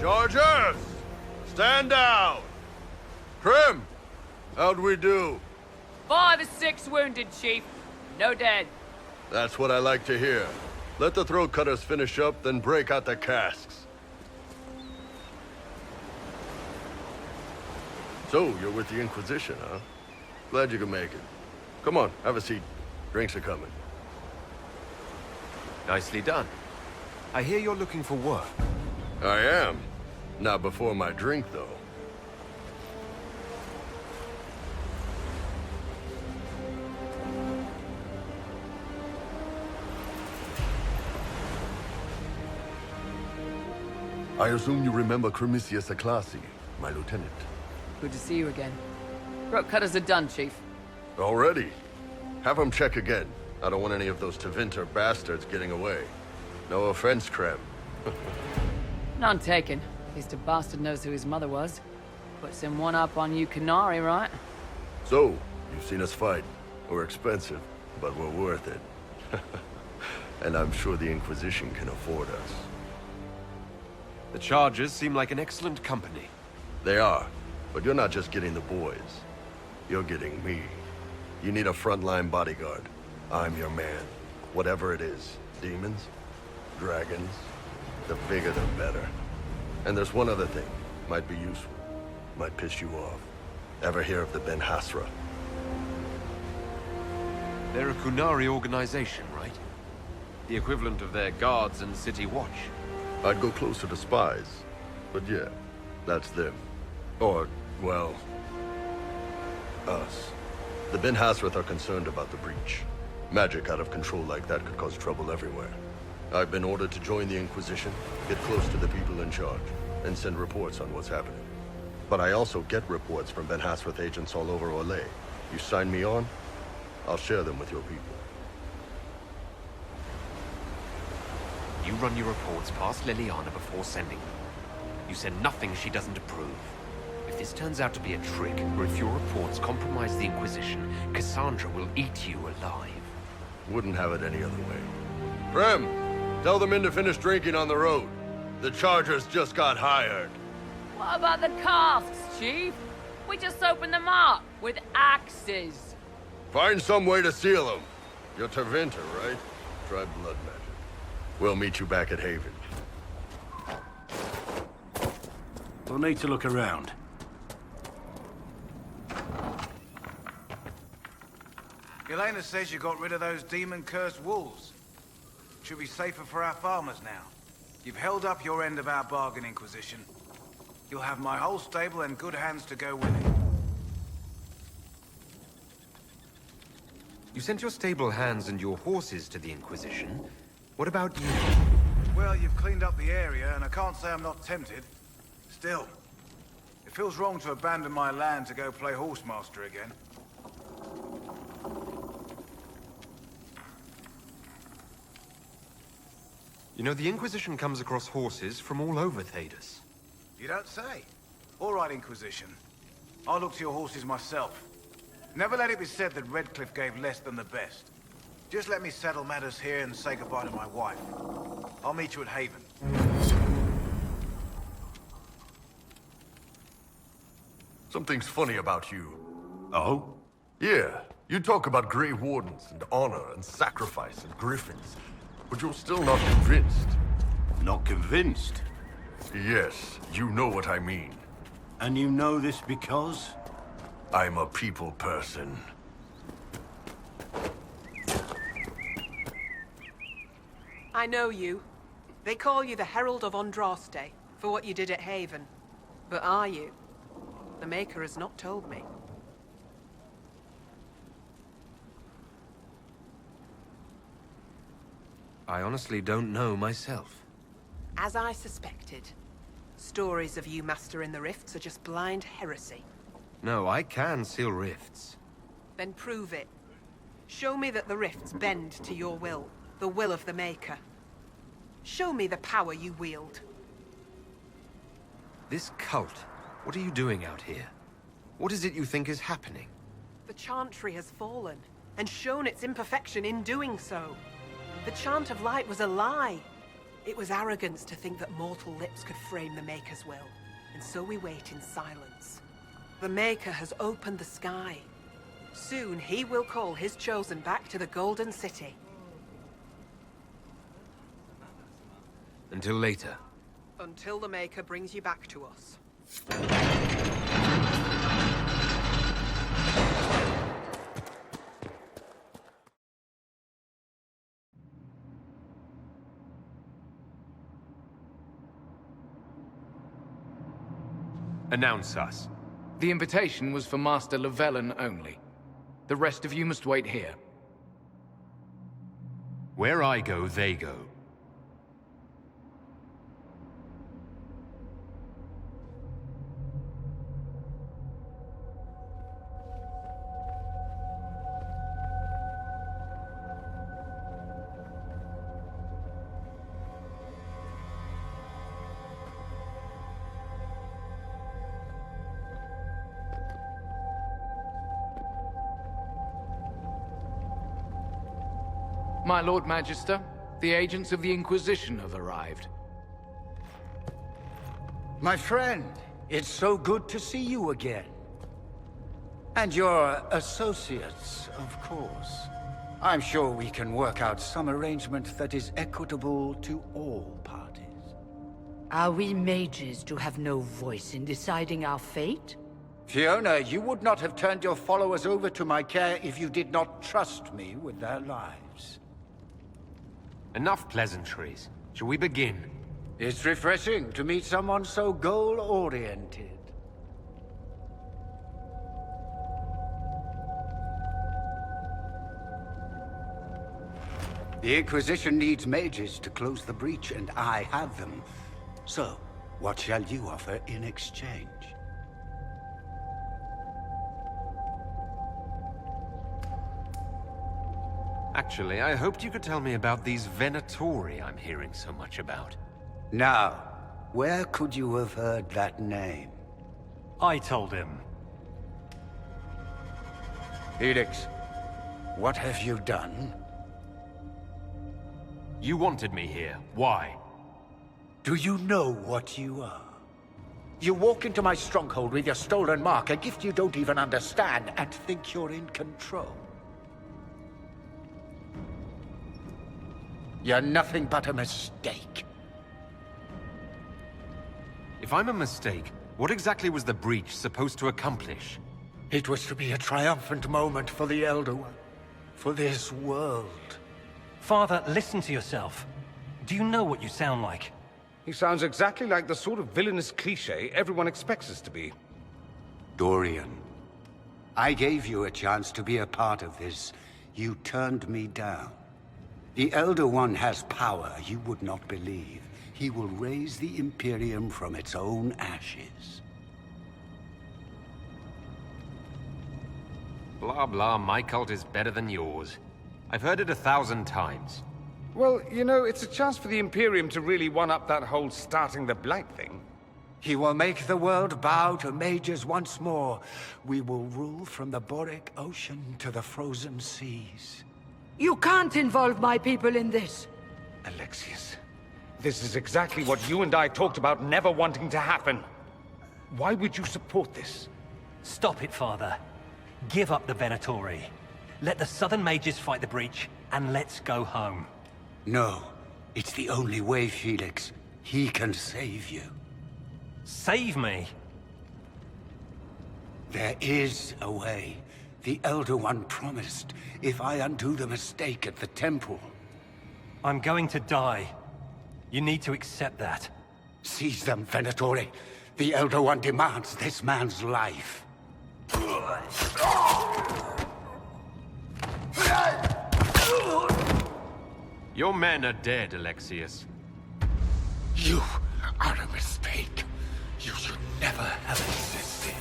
Chargers! Stand down! Krim! How'd we do? 5 or 6 wounded, Chief. No dead. That's what I like to hear. Let the throat cutters finish up, then break out the casks. So, you're with the Inquisition, huh? Glad you could make it. Come on, have a seat. Drinks are coming. Nicely done. I hear you're looking for work. I am. Not before my drink, though. I assume you remember Cremisius Aclassi, my lieutenant. Good to see you again. Throat cutters are done, Chief. Already? Have him check again. I don't want any of those Tevinter bastards getting away. No offense, Krem. None taken. At least a bastard knows who his mother was. Puts him one up on you Canary, right? So, you've seen us fight. We're expensive, but we're worth it. And I'm sure the Inquisition can afford us. The Chargers seem like an excellent company. They are, but you're not just getting the boys. You're getting me. You need a frontline bodyguard. I'm your man. Whatever it is. Demons? Dragons? The bigger the better. And there's one other thing. Might be useful. Might piss you off. Ever hear of the Ben Hasra? They're a Kunari organization, right? The equivalent of their guards and city watch. I'd go closer to spies. But yeah, that's them. Or, well, us. The Ben Hasrath are concerned about the breach. Magic out of control like that could cause trouble everywhere. I've been ordered to join the Inquisition, get close to the people in charge, and send reports on what's happening. But I also get reports from Ben Hasrath agents all over Orlais. You sign me on, I'll share them with your people. You run your reports past Liliana before sending them. You send nothing she doesn't approve. If this turns out to be a trick, or if your reports compromise the Inquisition, Cassandra will eat you alive. Wouldn't have it any other way. Prem, tell the men to finish drinking on the road. The Chargers just got hired. What about the casks, Chief? We just opened them up with axes. Find some way to seal them. You're Tevinter, right? Try blood magic. We'll meet you back at Haven. We'll need to look around. Elena says you got rid of those demon-cursed wolves. Should be safer for our farmers now. You've held up your end of our bargain, Inquisition. You'll have my whole stable and good hands to go with it. You sent your stable hands and your horses to the Inquisition. What about you? Well, you've cleaned up the area, and I can't say I'm not tempted. Still, it feels wrong to abandon my land to go play horsemaster again. You know, the Inquisition comes across horses from all over Thedas. You don't say. All right, Inquisition. I'll look to your horses myself. Never let it be said that Redcliffe gave less than the best. Just let me settle matters here and say goodbye to my wife. I'll meet you at Haven. Something's funny about you. Oh? Yeah, you talk about Grey Wardens and honor and sacrifice and griffins, but you're still not convinced. Not convinced? Yes, you know what I mean. And you know this because? I'm a people person. I know you. They call you the Herald of Andraste for what you did at Haven. But are you? The Maker has not told me. I honestly don't know myself. As I suspected, stories of you mastering the rifts are just blind heresy. No, I can seal rifts. Then prove it. Show me that the rifts bend to your will, the will of the Maker. Show me the power you wield. This cult, what are you doing out here? What is it you think is happening? The Chantry has fallen, and shown its imperfection in doing so. The Chant of Light was a lie. It was arrogance to think that mortal lips could frame the Maker's will, and so we wait in silence. The Maker has opened the sky. Soon he will call his chosen back to the Golden City. Until later. Until the Maker brings you back to us. Announce us. The invitation was for Master Llewellyn only. The rest of you must wait here. Where I go, they go. My Lord Magister, the agents of the Inquisition have arrived. My friend, it's so good to see you again. And your associates, of course. I'm sure we can work out some arrangement that is equitable to all parties. Are we mages to have no voice in deciding our fate? Fiona, you would not have turned your followers over to my care if you did not trust me with their lives. Enough pleasantries. Shall we begin? It's refreshing to meet someone so goal-oriented. The Inquisition needs mages to close the breach, and I have them. So, what shall you offer in exchange? Actually, I hoped you could tell me about these Venatori I'm hearing so much about. Now, where could you have heard that name? I told him. Felix, what have you done? You wanted me here. Why? Do you know what you are? You walk into my stronghold with your stolen mark, a gift you don't even understand, and think you're in control. You're nothing but a mistake. If I'm a mistake, what exactly was the breach supposed to accomplish? It was to be a triumphant moment for the Elder One. For this world. Father, listen to yourself. Do you know what you sound like? He sounds exactly like the sort of villainous cliché everyone expects us to be. Dorian, I gave you a chance to be a part of this. You turned me down. The Elder One has power you would not believe. He will raise the Imperium from its own ashes. Blah blah, my cult is better than yours. I've heard it 1,000 times. Well, you know, it's a chance for the Imperium to really one-up that whole starting the Blight thing. He will make the world bow to mages once more. We will rule from the Boric Ocean to the frozen seas. You can't involve my people in this. Alexius, this is exactly what you and I talked about never wanting to happen. Why would you support this? Stop it, Father. Give up the Venatori. Let the Southern Mages fight the breach, and let's go home. No. It's the only way, Felix. He can save you. Save me? There is a way. The Elder One promised, if I undo the mistake at the temple. I'm going to die. You need to accept that. Seize them, Venatori. The Elder One demands this man's life. Your men are dead, Alexius. You are a mistake. You should never have existed.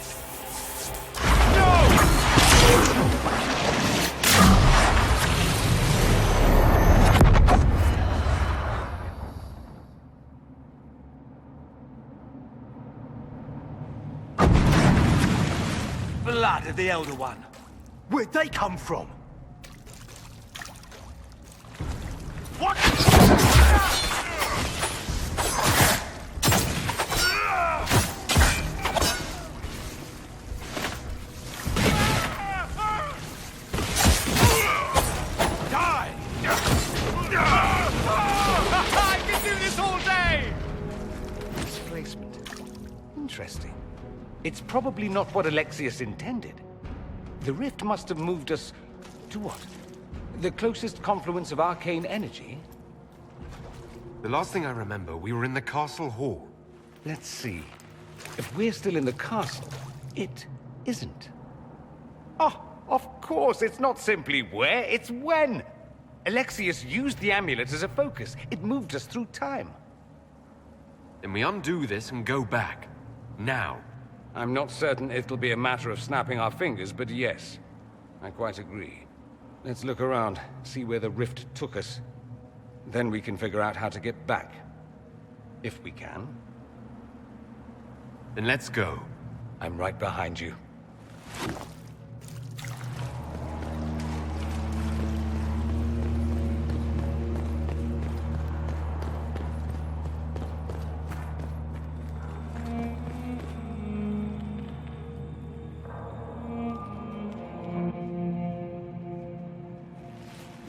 Blood of the Elder One. Where'd they come from? What? Die! I can do this all day! Displacement. Interesting. It's probably not what Alexius intended. The rift must have moved us to what? The closest confluence of arcane energy? The last thing I remember, we were in the castle hall. Let's see. If we're still in the castle, it isn't. Oh, of course, it's not simply where, it's when! Alexius used the amulet as a focus. It moved us through time. Then we undo this and go back. Now. I'm not certain it'll be a matter of snapping our fingers, but yes. I quite agree. Let's look around, see where the rift took us. Then we can figure out how to get back. If we can. Then let's go. I'm right behind you.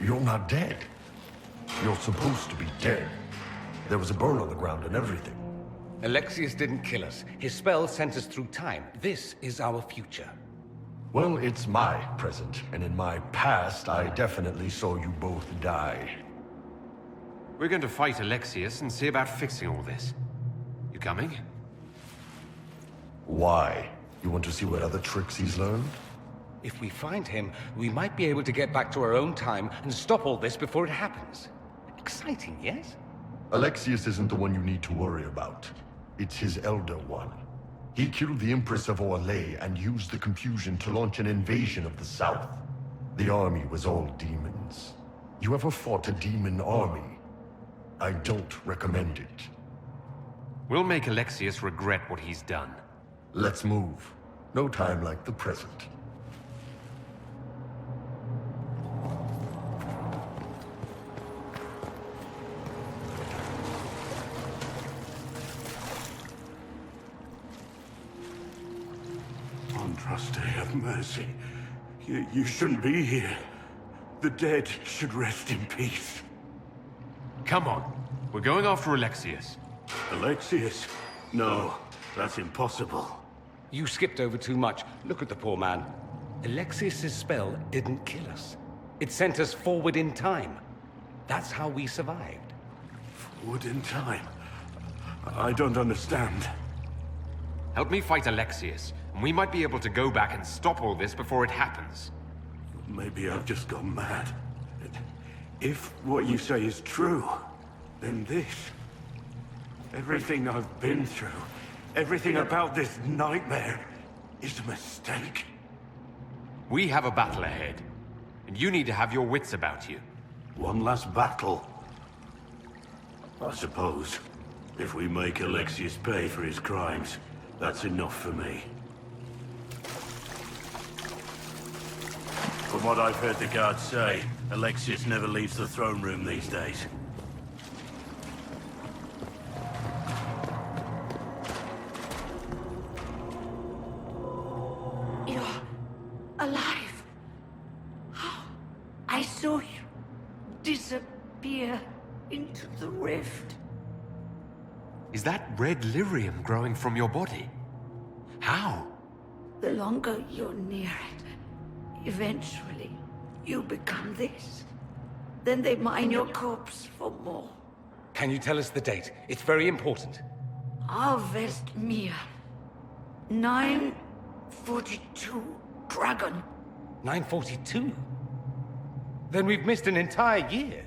You're not dead. You're supposed to be dead. There was a burn on the ground and everything. Alexius didn't kill us. His spell sent us through time. This is our future. Well, it's my present, and in my past, I definitely saw you both die. We're going to fight Alexius and see about fixing all this. You coming? Why? You want to see what other tricks he's learned? If we find him, we might be able to get back to our own time and stop all this before it happens. Exciting, yes? Alexius isn't the one you need to worry about. It's his Elder One. He killed the Empress of Orlais and used the confusion to launch an invasion of the South. The army was all demons. You ever fought a demon army? I don't recommend it. We'll make Alexius regret what he's done. Let's move. No time like the present. Andraste, have mercy. You shouldn't be here. The dead should rest in peace. Come on. We're going after Alexius. Alexius? No, that's impossible. You skipped over too much. Look at the poor man. Alexius's spell didn't kill us. It sent us forward in time. That's how we survived. Forward in time? I don't understand. Help me fight Alexius, and we might be able to go back and stop all this before it happens. Maybe I've just gone mad. If what you say is true, then this... everything I've been through, everything about this nightmare, is a mistake. We have a battle ahead, and you need to have your wits about you. One last battle? I suppose. If we make Alexius pay for his crimes, that's enough for me. From what I've heard the guards say, Alexius never leaves the throne room these days. You're alive. How? I saw you disappear into the rift. Is that red lyrium growing from your body? How? The longer you're near it, eventually you become this. Then they mine your corpse for more. Can you tell us the date? It's very important. Harvest Mir. 942 Dragon. 942? Then we've missed an entire year.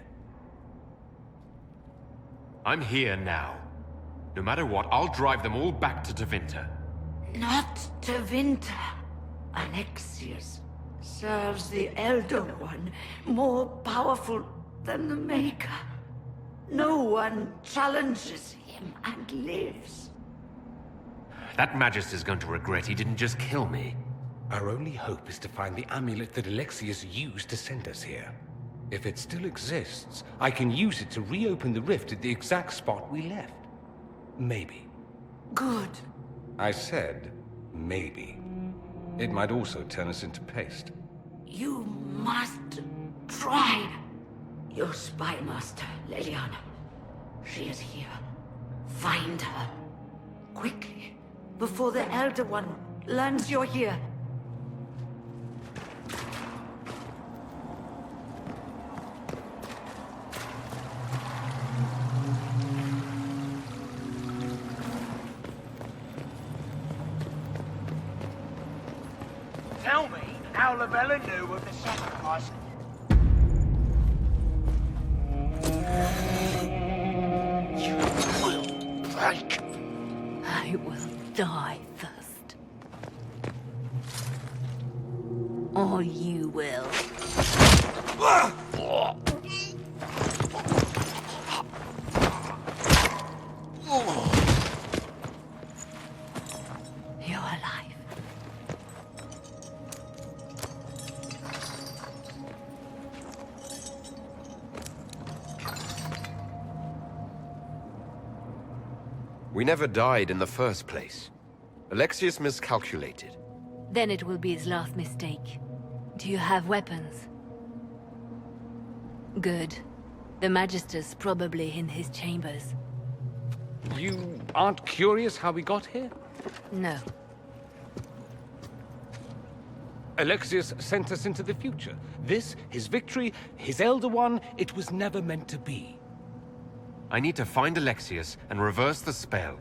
I'm here now. No matter what, I'll drive them all back to Tevinter. Not Tevinter. Alexius serves the Elder One, more powerful than the Maker. No one challenges him and lives. That Magister's going to regret he didn't just kill me. Our only hope is to find the amulet that Alexius used to send us here. If it still exists, I can use it to reopen the rift at the exact spot we left. Maybe. Good. I said, maybe. It might also turn us into paste. You must try. Your spy master, Leliana. She is here. Find her. Quickly. Before the Elder One learns you're here. Tell me how Lavella knew of the sacrifice. You will break. I will die first. Or you will. You're alive. We never died in the first place. Alexius miscalculated. Then it will be his last mistake. Do you have weapons? Good. The Magister's probably in his chambers. You aren't curious how we got here? No. Alexius sent us into the future. This, his victory, his Elder One, it was never meant to be. I need to find Alexius and reverse the spell.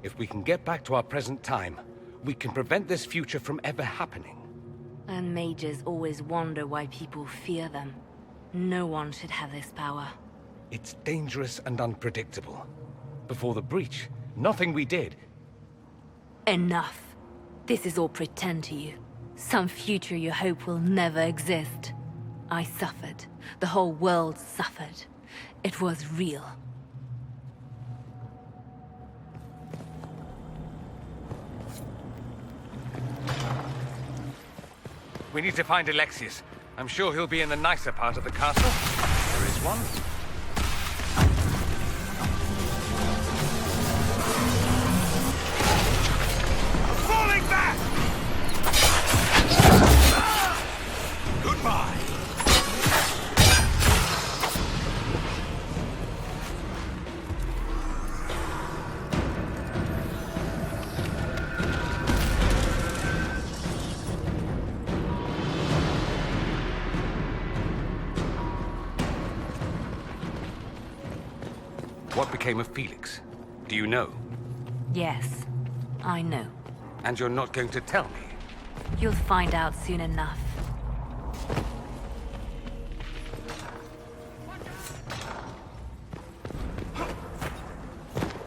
If we can get back to our present time, we can prevent this future from ever happening. And mages always wonder why people fear them. No one should have this power. It's dangerous and unpredictable. Before the breach, nothing we did. Enough. This is all pretend to you. Some future you hope will never exist. I suffered. The whole world suffered. It was real. We need to find Alexius. I'm sure he'll be in the nicer part of the castle. There is one. Falling back! Goodbye! What became of Felix? Do you know? Yes, I know. And you're not going to tell me? You'll find out soon enough.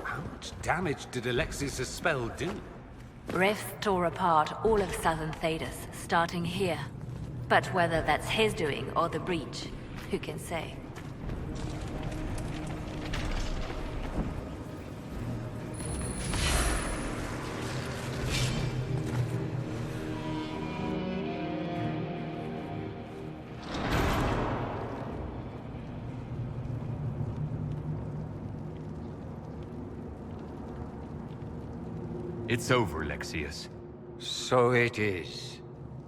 How much damage did Alexius' spell do? Rifts tore apart all of southern Thedas, starting here. But whether that's his doing or the breach, who can say? It's over, Alexius. So it is.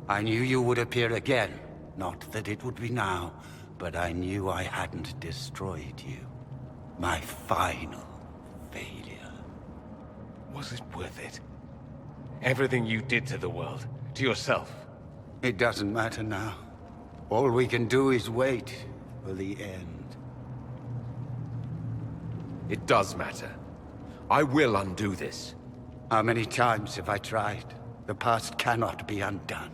I knew you would appear again. Not that it would be now, but I knew I hadn't destroyed you. My final failure. Was it worth it? Everything you did to the world, to yourself. It doesn't matter now. All we can do is wait for the end. It does matter. I will undo this. How many times have I tried? The past cannot be undone.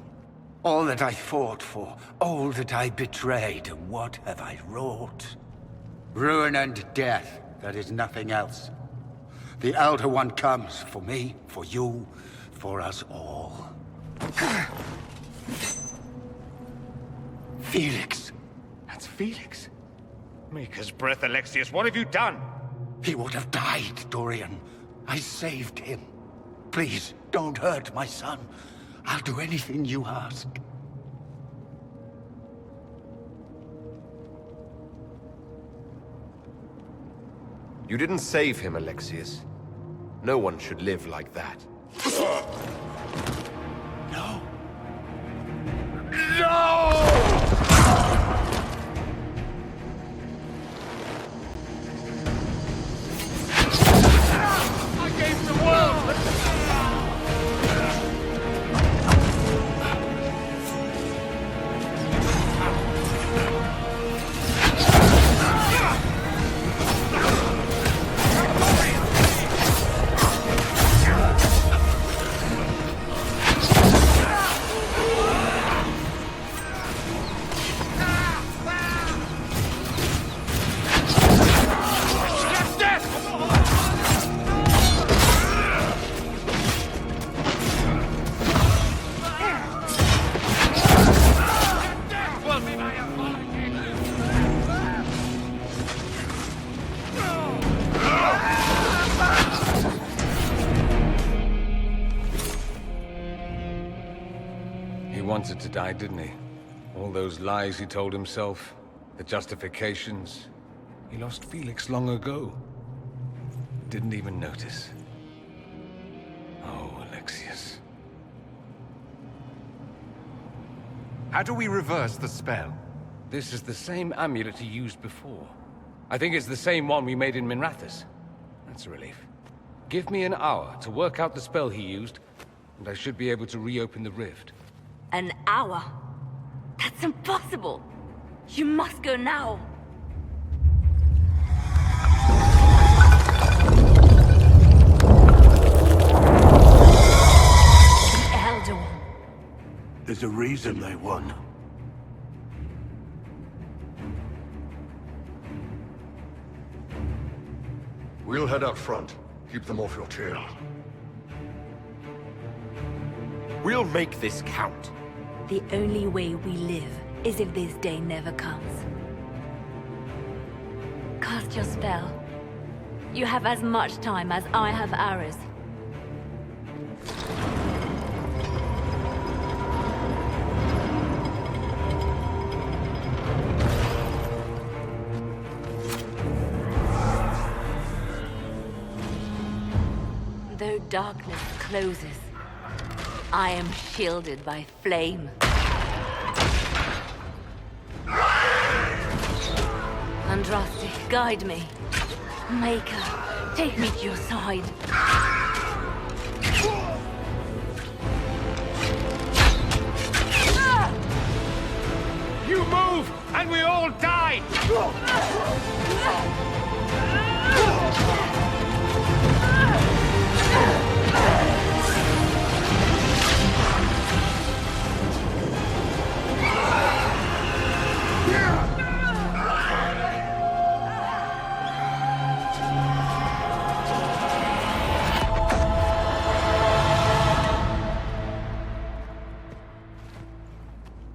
All that I fought for, all that I betrayed, what have I wrought? Ruin and death, that is nothing else. The Elder One comes for me, for you, for us all. Felix. That's Felix. Maker's breath, Alexius, what have you done? He would have died, Dorian. I saved him. Please, don't hurt my son. I'll do anything you ask. You didn't save him, Alexius. No one should live like that. No. No! Against the world! He wanted to die, didn't he? All those lies he told himself, the justifications. He lost Felix long ago. Didn't even notice. Oh, Alexius. How do we reverse the spell? This is the same amulet he used before. I think it's the same one we made in Minrathous. That's a relief. Give me an hour to work out the spell he used, and I should be able to reopen the rift. An hour? That's impossible! You must go now! The Elder One. There's a reason they won. We'll head out front. Keep them off your tail. We'll make this count. The only way we live is if this day never comes. Cast your spell. You have as much time as I have arrows. Though darkness closes, I am shielded by flame. Andraste, guide me. Maker, take me to your side. You move, and we all die!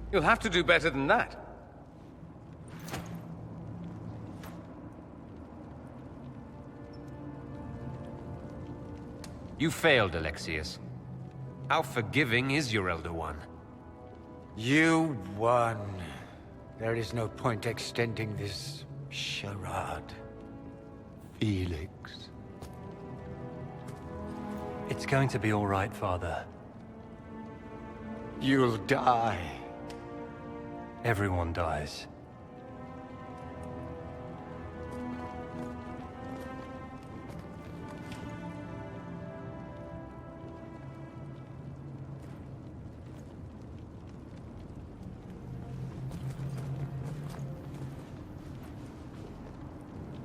You'll have to do better than that. You failed, Alexius. How forgiving is your Elder One? You won. There is no point extending this charade. Felix. It's going to be all right, Father. You'll die. Everyone dies.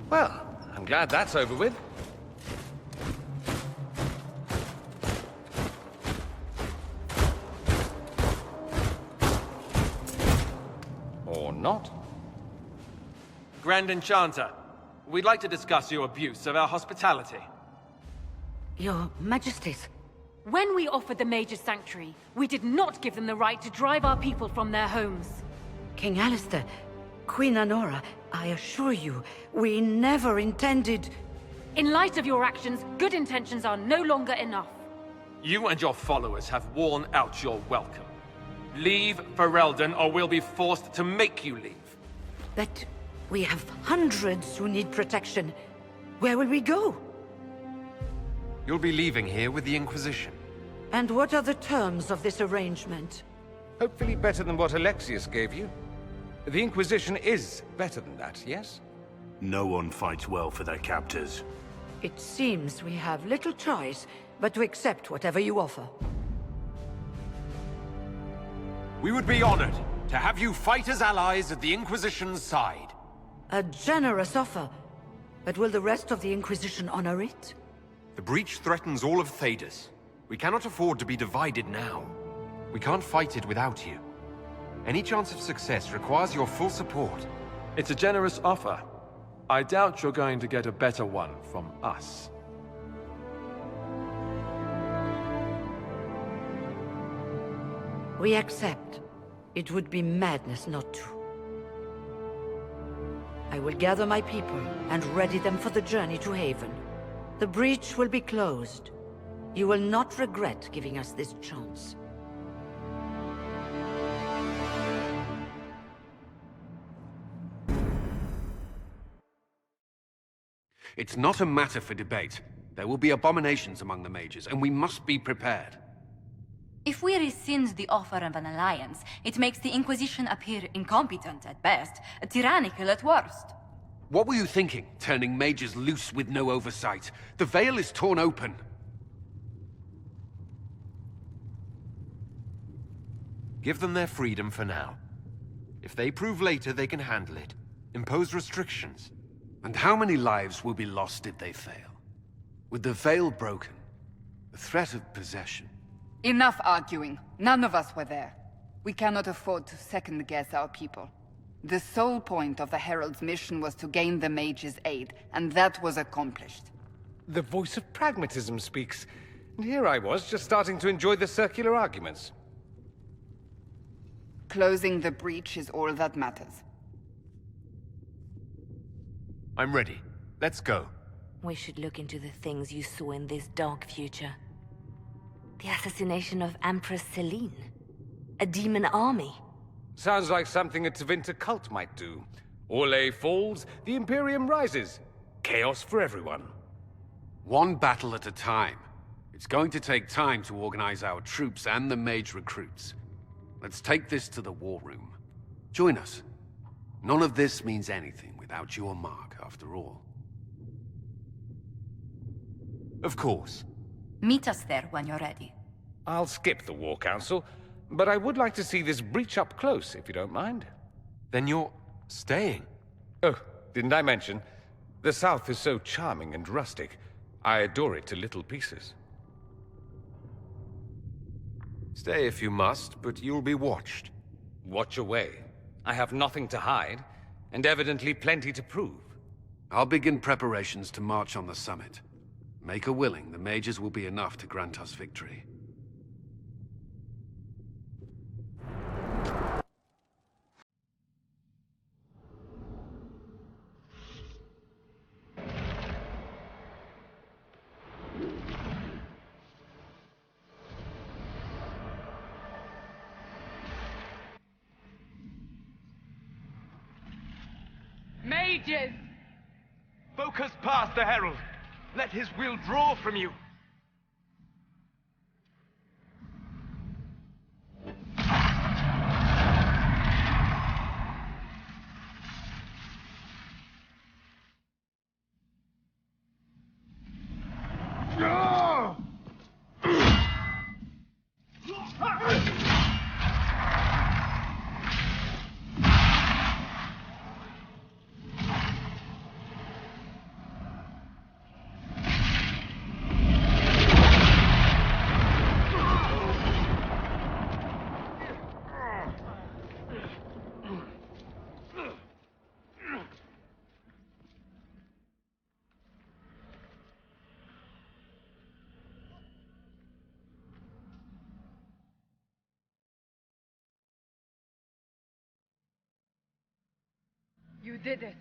Well, I'm glad that's over with. Or not. Grand Enchanter, we'd like to discuss your abuse of our hospitality. Your Majesties. When we offered the Mage's Sanctuary, we did not give them the right to drive our people from their homes. King Alistair, Queen Anora, I assure you, we never intended... In light of your actions, good intentions are no longer enough. You and your followers have worn out your welcome. Leave Ferelden, or we'll be forced to make you leave. But we have hundreds who need protection. Where will we go? You'll be leaving here with the Inquisition. And what are the terms of this arrangement? Hopefully better than what Alexius gave you. The Inquisition is better than that, yes? No one fights well for their captors. It seems we have little choice but to accept whatever you offer. We would be honored to have you fight as allies at the Inquisition's side. A generous offer. But will the rest of the Inquisition honor it? The breach threatens all of Thedas. We cannot afford to be divided now. We can't fight it without you. Any chance of success requires your full support. It's a generous offer. I doubt you're going to get a better one from us. We accept. It would be madness not to. I will gather my people and ready them for the journey to Haven. The breach will be closed. You will not regret giving us this chance. It's not a matter for debate. There will be abominations among the mages, and we must be prepared. If we rescind the offer of an alliance, it makes the Inquisition appear incompetent at best, tyrannical at worst. What were you thinking, turning mages loose with no oversight? The veil is torn open. Give them their freedom for now. If they prove later they can handle it, impose restrictions. And how many lives will be lost if they fail? With the veil broken, the threat of possession. Enough arguing. None of us were there. We cannot afford to second-guess our people. The sole point of the Herald's mission was to gain the mage's aid, and that was accomplished. The voice of pragmatism speaks. And here I was, just starting to enjoy the circular arguments. Closing the breach is all that matters. I'm ready. Let's go. We should look into the things you saw in this dark future. The assassination of Empress Celine. A demon army. Sounds like something a Tevinter cult might do. Orlais falls, the Imperium rises. Chaos for everyone. One battle at a time. It's going to take time to organize our troops and the mage recruits. Let's take this to the war room. Join us. None of this means anything without your mark, after all. Of course. Meet us there when you're ready. I'll skip the War Council, but I would like to see this breach up close, if you don't mind. Then you're staying? Oh, didn't I mention? The South is so charming and rustic. I adore it to little pieces. Stay if you must, but you'll be watched. Watch away. I have nothing to hide, and evidently plenty to prove. I'll begin preparations to march on the summit. Make a willing, the mages will be enough to grant us victory. Mages! Focus past the Herald. Let his will draw from you. did it.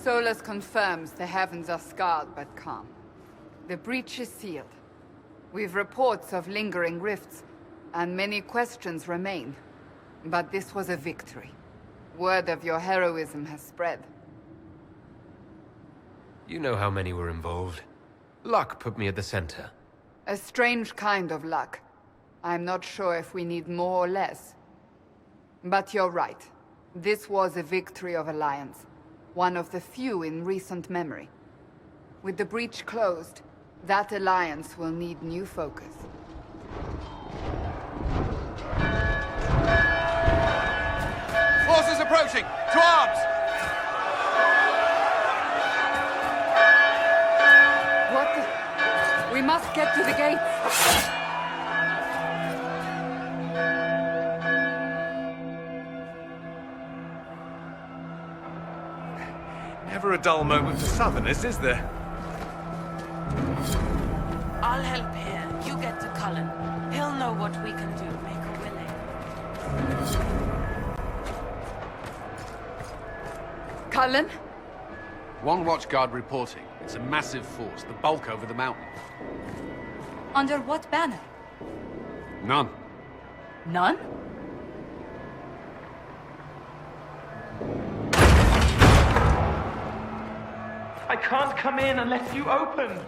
Solus confirms the heavens are scarred but calm. The breach is sealed. We've reports of lingering rifts, and many questions remain. But this was a victory. Word of your heroism has spread. You know how many were involved. Luck put me at the center. A strange kind of luck. I'm not sure if we need more or less. But you're right. This was a victory of Alliance. One of the few in recent memory. With the breach closed, that alliance will need new focus. Forces approaching! To arms! What the... We must get to the gates! Never a dull moment for Southerners, is there? I'll help here. You get to Cullen. He'll know what we can do, make a willing. Cullen? One watchguard reporting. It's a massive force, the bulk over the mountain. Under what banner? None. None? I can't come in unless you open.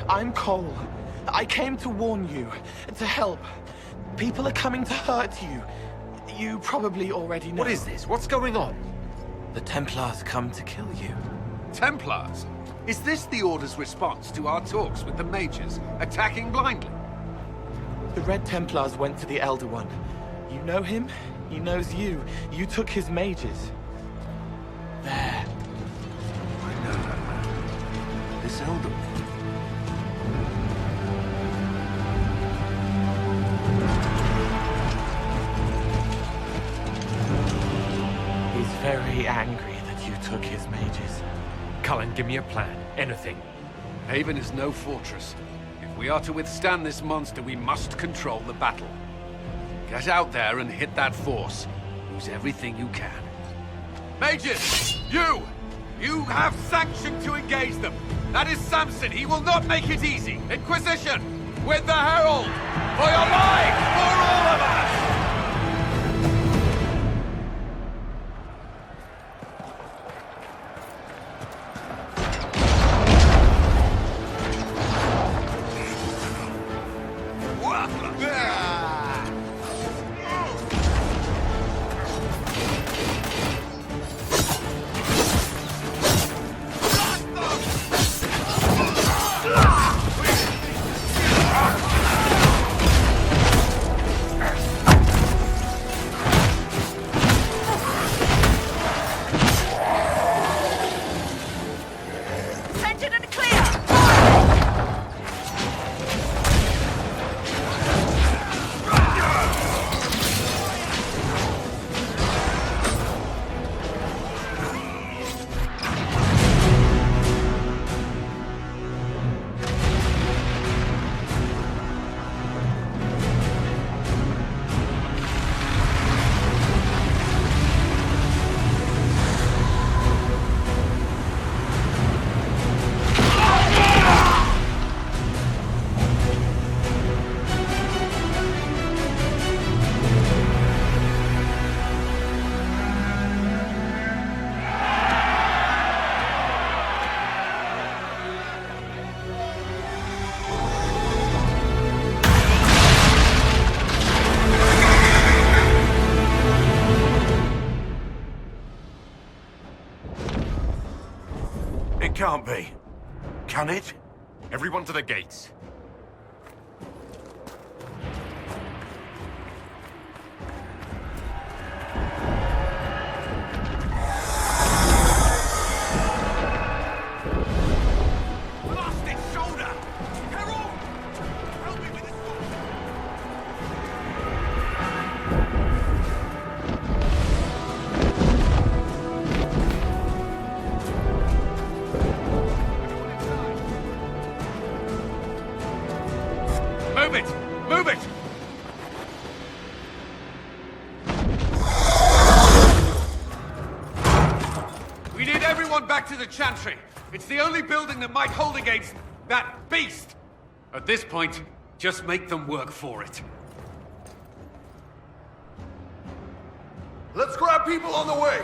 I'm Cole. I came to warn you, to help. People are coming to hurt you. You probably already know. What is this? What's going on? The Templars come to kill you. Templars? Is this the Order's response to our talks with the mages, attacking blindly? The Red Templars went to the Elder One. You know him? He knows you. You took his mages. There. I know that man. This Elder One. He's very angry that you took his mages. Cullen, give me a plan. Anything. Haven is no fortress. If we are to withstand this monster, we must control the battle. Get out there and hit that force. Use everything you can. Mages! You! You have sanction to engage them! That is Samson! He will not make it easy! Inquisition! With the Herald! For your lives! For all of us! can't be. Can it? Everyone to the gates. Move it! Move it! We need everyone back to the Chantry. It's the only building that might hold against that beast. At this point, just make them work for it. Let's grab people on the way!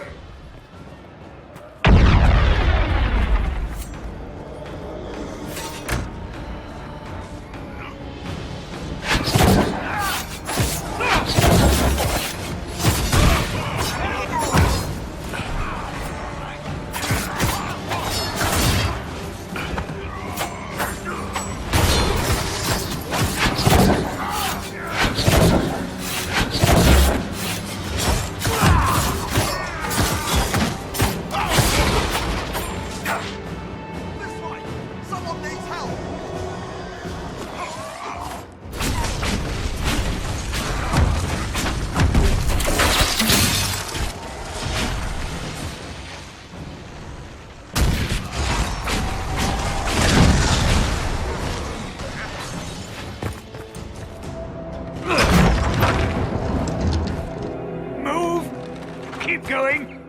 Keep going!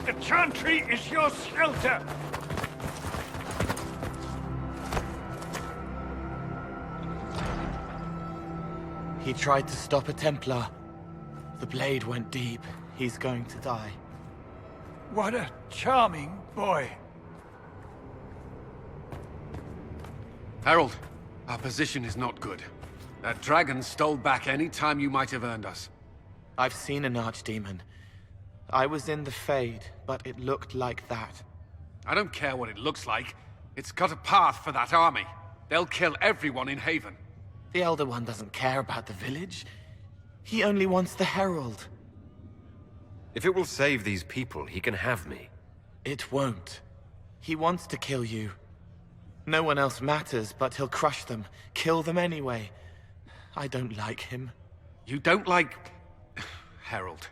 The Chantry is your shelter! He tried to stop a Templar. The blade went deep. He's going to die. What a charming boy. Harold, our position is not good. That dragon stole back any time you might have earned us. I've seen an archdemon. I was in the Fade, but it looked like that. I don't care what it looks like. It's got a path for that army. They'll kill everyone in Haven. The Elder One doesn't care about the village. He only wants the Herald. If it will save these people, he can have me. It won't. He wants to kill you. No one else matters, but he'll crush them, kill them anyway. I don't like him. You don't like... Herald.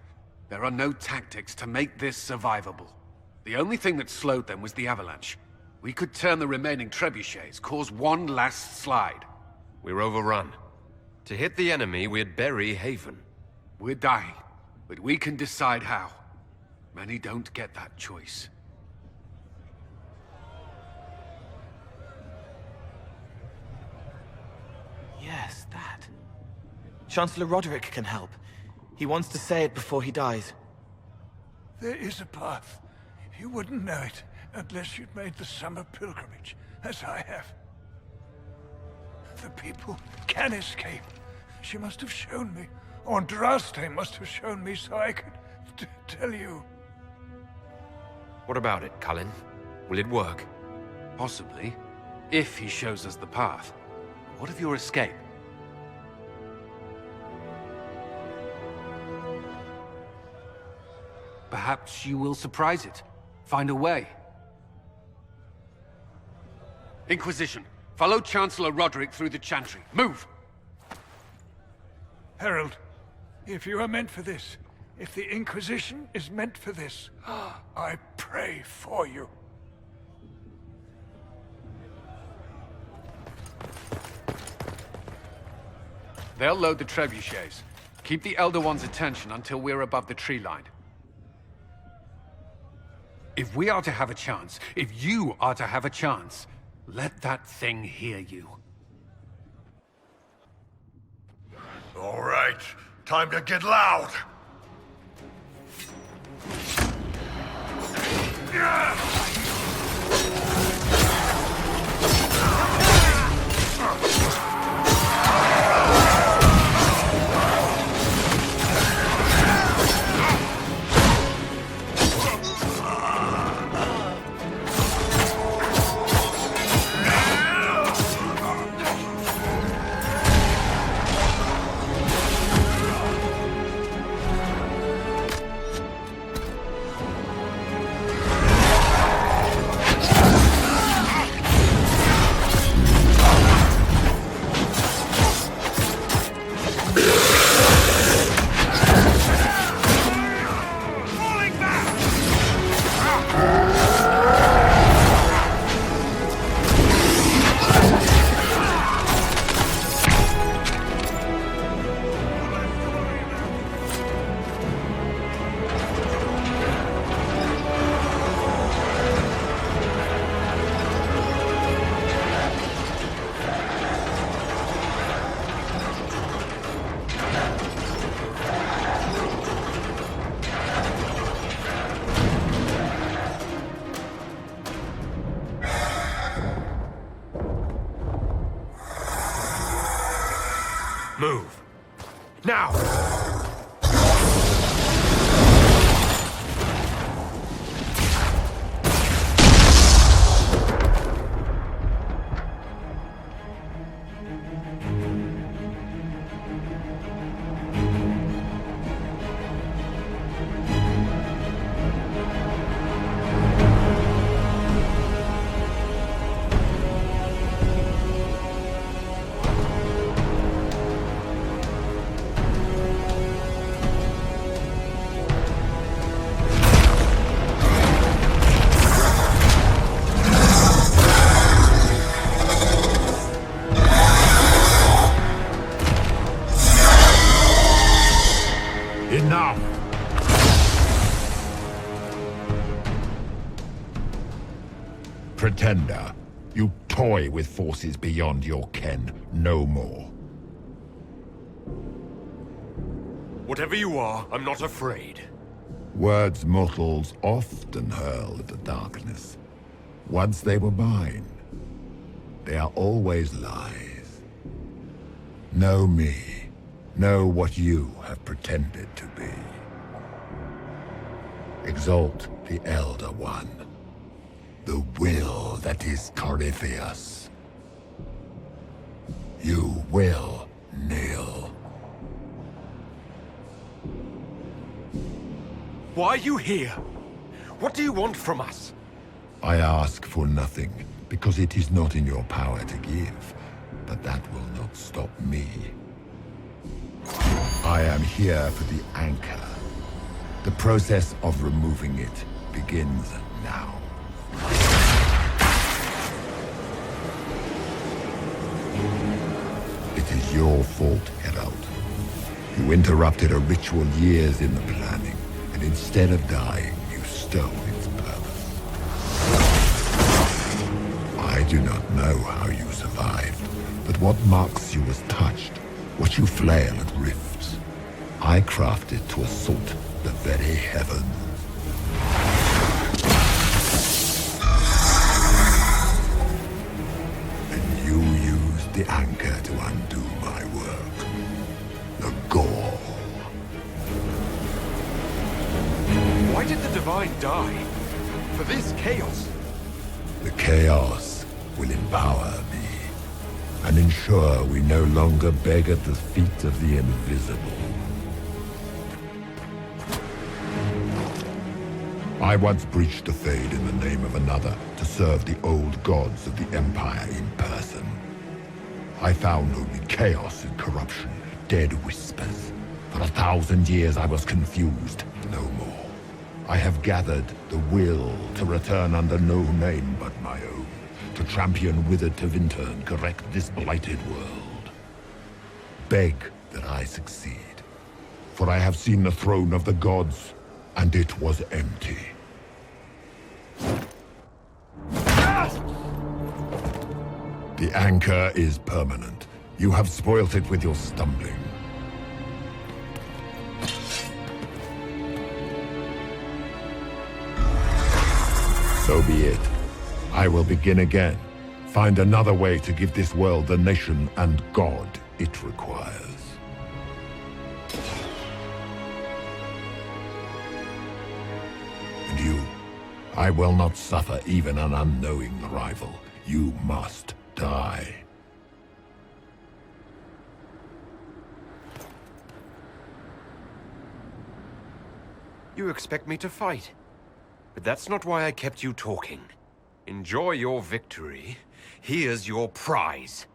There are no tactics to make this survivable. The only thing that slowed them was the avalanche. We could turn the remaining trebuchets, cause one last slide. We're overrun. To hit the enemy, we'd bury Haven. We're dying, but we can decide how. Many don't get that choice. Yes, that. Chancellor Roderick can help. He wants to say it before he dies. There is a path. You wouldn't know it unless you'd made the summer pilgrimage, as I have. The people can escape. She must have shown me. Or Andraste must have shown me so I could tell you. What about it, Cullen? Will it work? Possibly. If he shows us the path. What of your escape? Perhaps you will surprise it. Find a way. Inquisition, follow Chancellor Roderick through the Chantry. Move! Herald, if you are meant for this, if the Inquisition is meant for this, I pray for you. They'll load the trebuchets. Keep the Elder One's attention until we're above the tree line. If we are to have a chance, if you are to have a chance, let that thing hear you. All right, time to get loud! Enough! Pretender, you toy with forces beyond your ken. No more. Whatever you are, I'm not afraid. Words mortals often hurl at the darkness. Once they were mine, they are always lies. Know me. Know what you have pretended to be. Exalt the Elder One. The will that is Corypheus. You will kneel. Why are you here? What do you want from us? I ask for nothing, because it is not in your power to give. But that will not stop me. I am here for the anchor. The process of removing it begins now. It is your fault, Herald. You interrupted a ritual years in the planning, and instead of dying, you stole its purpose. I do not know how you survived, but what marks you as touched, what you flail at rifts, I crafted to assault the very heavens. And you used the anchor to undo my work. The gore. Why did the Divine die? For this chaos? The chaos will empower me, and ensure we no longer beg at the feet of the invisible. I once breached the Fade in the name of another to serve the old gods of the Empire in person. I found only chaos and corruption, dead whispers. For 1,000 years I was confused, no more. I have gathered the will to return under no name but my own, to champion withered Tevinter and correct this blighted world. Beg that I succeed, for I have seen the throne of the gods, and it was empty. The anchor is permanent. You have spoilt it with your stumbling. So be it. I will begin again. Find another way to give this world the nation and God it requires. And you, I will not suffer even an unknowing rival. You must die. You expect me to fight? But that's not why I kept you talking. Enjoy your victory. Here's your prize.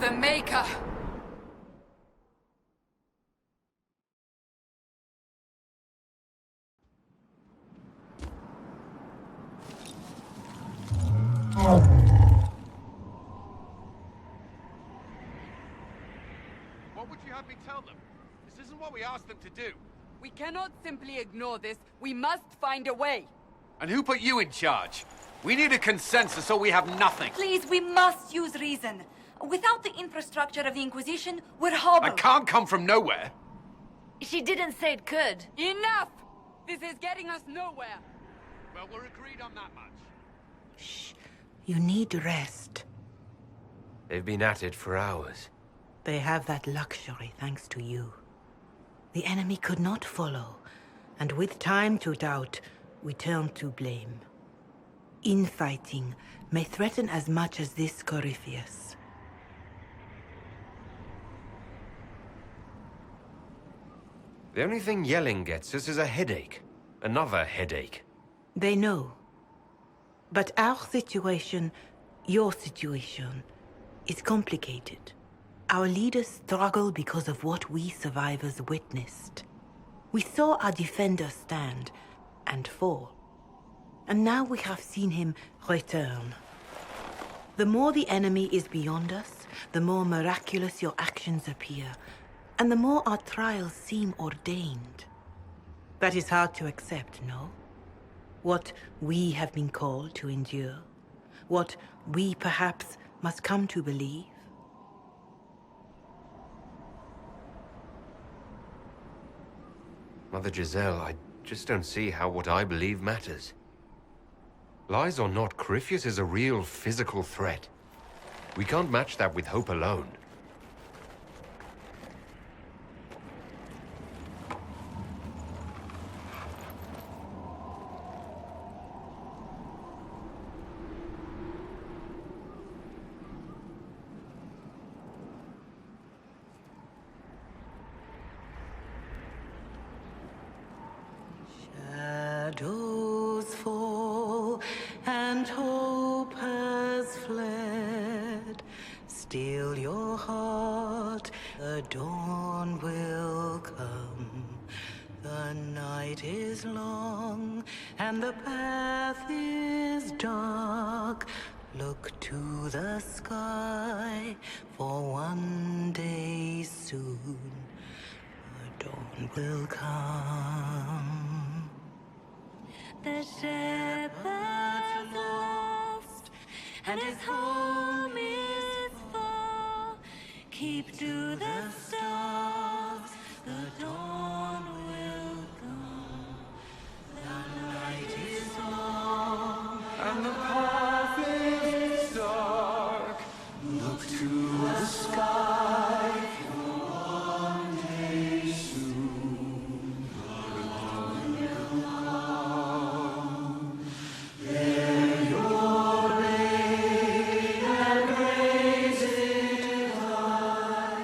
the Maker! What would you have me tell them? This isn't what we asked them to do. We cannot simply ignore this. We must find a way. And who put you in charge? We need a consensus or we have nothing. Please, we must use reason. Without the infrastructure of the Inquisition, we're hobbled. I can't come from nowhere. She didn't say it could. Enough! This is getting us nowhere. Well, we're agreed on that much. You need rest. They've been at it for hours. They have that luxury thanks to you. The enemy could not follow, and with time to doubt, we turn to blame. Infighting may threaten as much as this Corypheus. The only thing yelling gets us is a headache. Another headache. They know. But our situation, your situation, is complicated. Our leaders struggle because of what we survivors witnessed. We saw our defender stand and fall. And now we have seen him return. The more the enemy is beyond us, the more miraculous your actions appear, and the more our trials seem ordained. That is hard to accept, no? What we have been called to endure, what we perhaps must come to believe. Mother Giselle, I just don't see how what I believe matters. Lies or not, Corypheus is a real physical threat. We can't match that with hope alone. Shadows fall and hope has fled. Still your heart, the dawn will come. The night is long and the path is dark. Look to the sky, for one day soon the dawn will come. The shepherd's lost, and his home is far. Keep to the stars, the dawn will come. The night is long, And the path is dark. Look to the sky for one day soon. The dawn will come. Bear your blade and raise it high.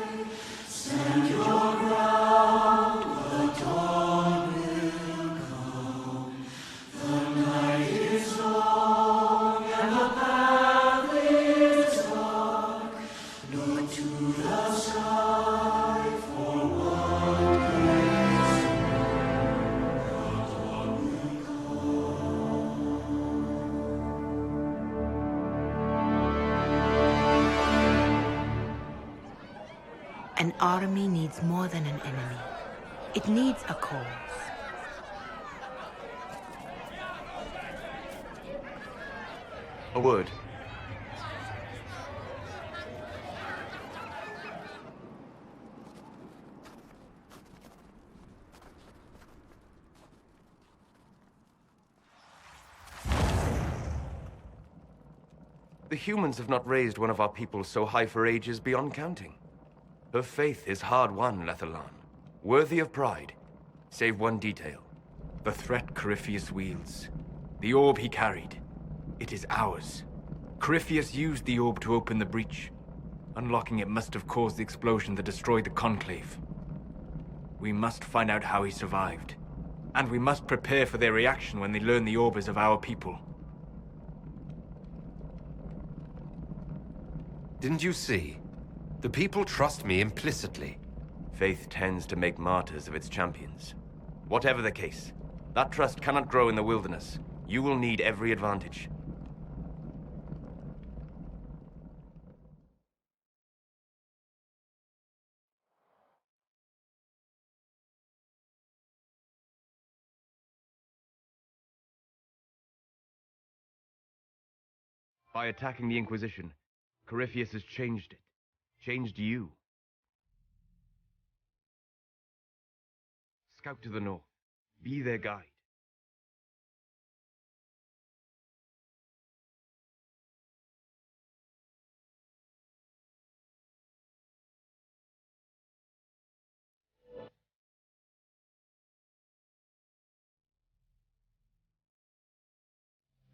Stand your ground. The dawn will come. The night is long and the path is dark. Look to the sky for one day soon. The dawn will An army needs more than an enemy. It needs a cause. A word. The humans have not raised one of our people so high for ages beyond counting. Her faith is hard-won, Lethalan. Worthy of pride. Save one detail. The threat Corypheus wields. The orb he carried. It is ours. Corypheus used the orb to open the breach. Unlocking it must have caused the explosion that destroyed the Conclave. We must find out how he survived. And we must prepare for their reaction when they learn the orb is of our people. Didn't you see? The people trust me implicitly. Faith tends to make martyrs of its champions. Whatever the case, that trust cannot grow in the wilderness. You will need every advantage. By attacking the Inquisition, Corypheus has changed it. Changed you. Scout to the north. Be their guide.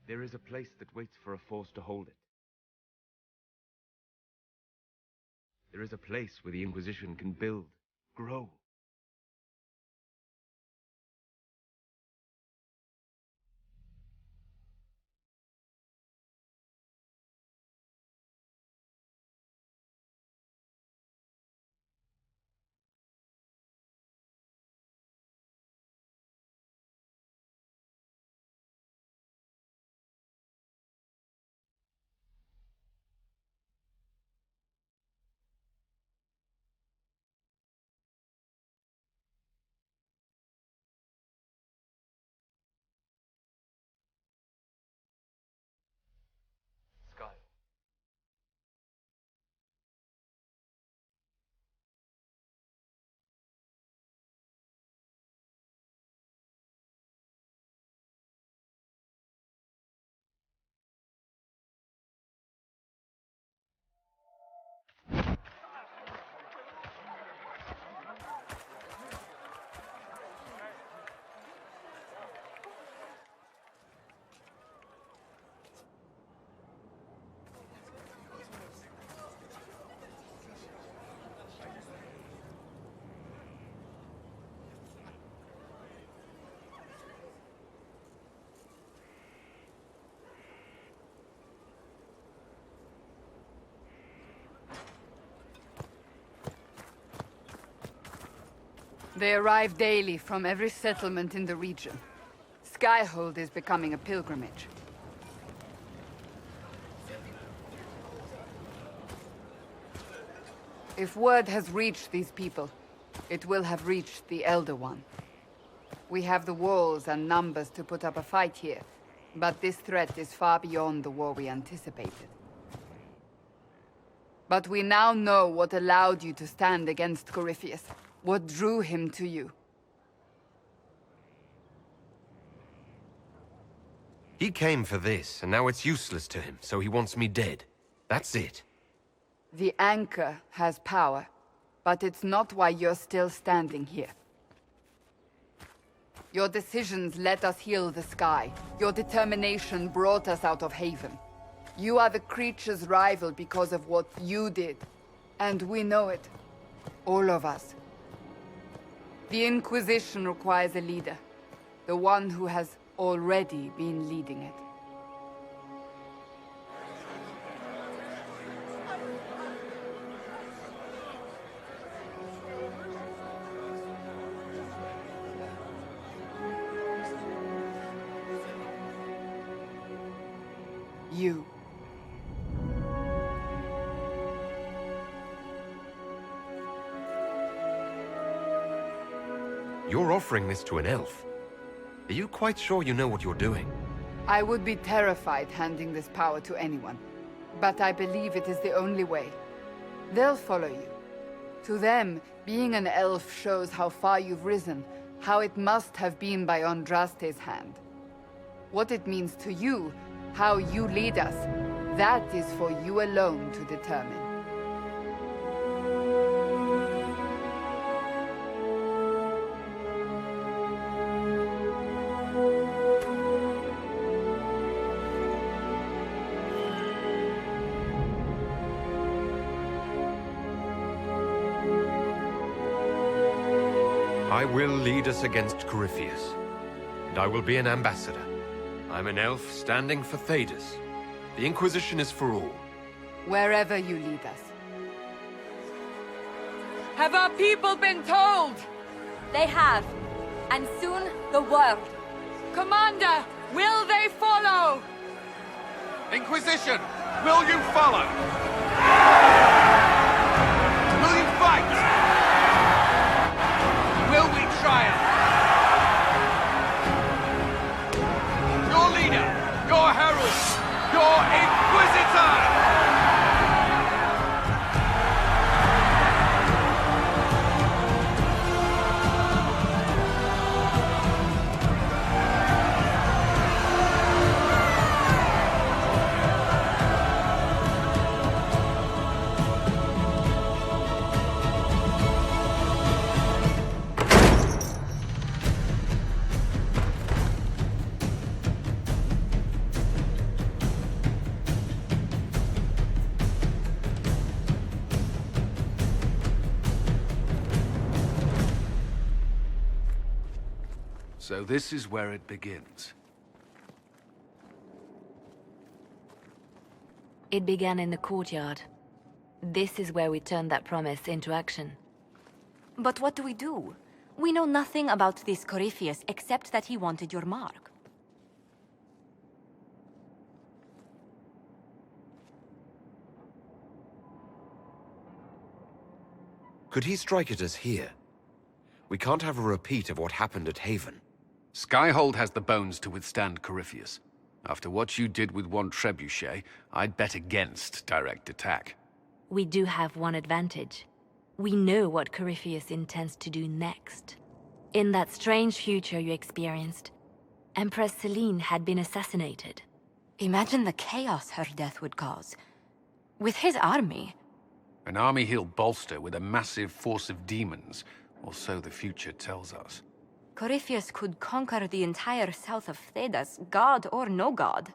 There is a place that waits for a force to hold it. There is a place where the Inquisition can build, grow. They arrive daily from every settlement in the region. Skyhold is becoming a pilgrimage. If word has reached these people, it will have reached the Elder One. We have the walls and numbers to put up a fight here, but this threat is far beyond the war we anticipated. But we now know what allowed you to stand against Corypheus. What drew him to you? He came for this, and now it's useless to him, so he wants me dead. That's it. The Anchor has power, but it's not why you're still standing here. Your decisions let us heal the sky. Your determination brought us out of Haven. You are the creature's rival because of what you did. And we know it. All of us. The Inquisition requires a leader. The one who has already been leading it. You. You're offering this to an elf. Are you quite sure you know what you're doing? I would be terrified handing this power to anyone. But I believe it is the only way. They'll follow you. To them, being an elf shows how far you've risen, how it must have been by Andraste's hand. What it means to you, how you lead us, that is for you alone to determine. I will lead us against Corypheus, and I will be an ambassador. I'm an elf standing for Thedas. The Inquisition is for all. Wherever you lead us. Have our people been told? They have. And soon, the world. Commander, will they follow? Inquisition, will you follow? Will you fight? Will we triumph? Your leader, your herald, your Inquisitor! So this is where it begins. It began in the courtyard. This is where we turned that promise into action. But what do we do? We know nothing about this Corypheus except that he wanted your mark. Could he strike at us here? We can't have a repeat of what happened at Haven. Skyhold has the bones to withstand Corypheus. After what you did with one trebuchet, I'd bet against direct attack. We do have one advantage. We know what Corypheus intends to do next. In that strange future you experienced, Empress Selene had been assassinated. Imagine the chaos her death would cause. With his army. An army he'll bolster with a massive force of demons, or so the future tells us. Corypheus could conquer the entire south of Thedas, god or no god.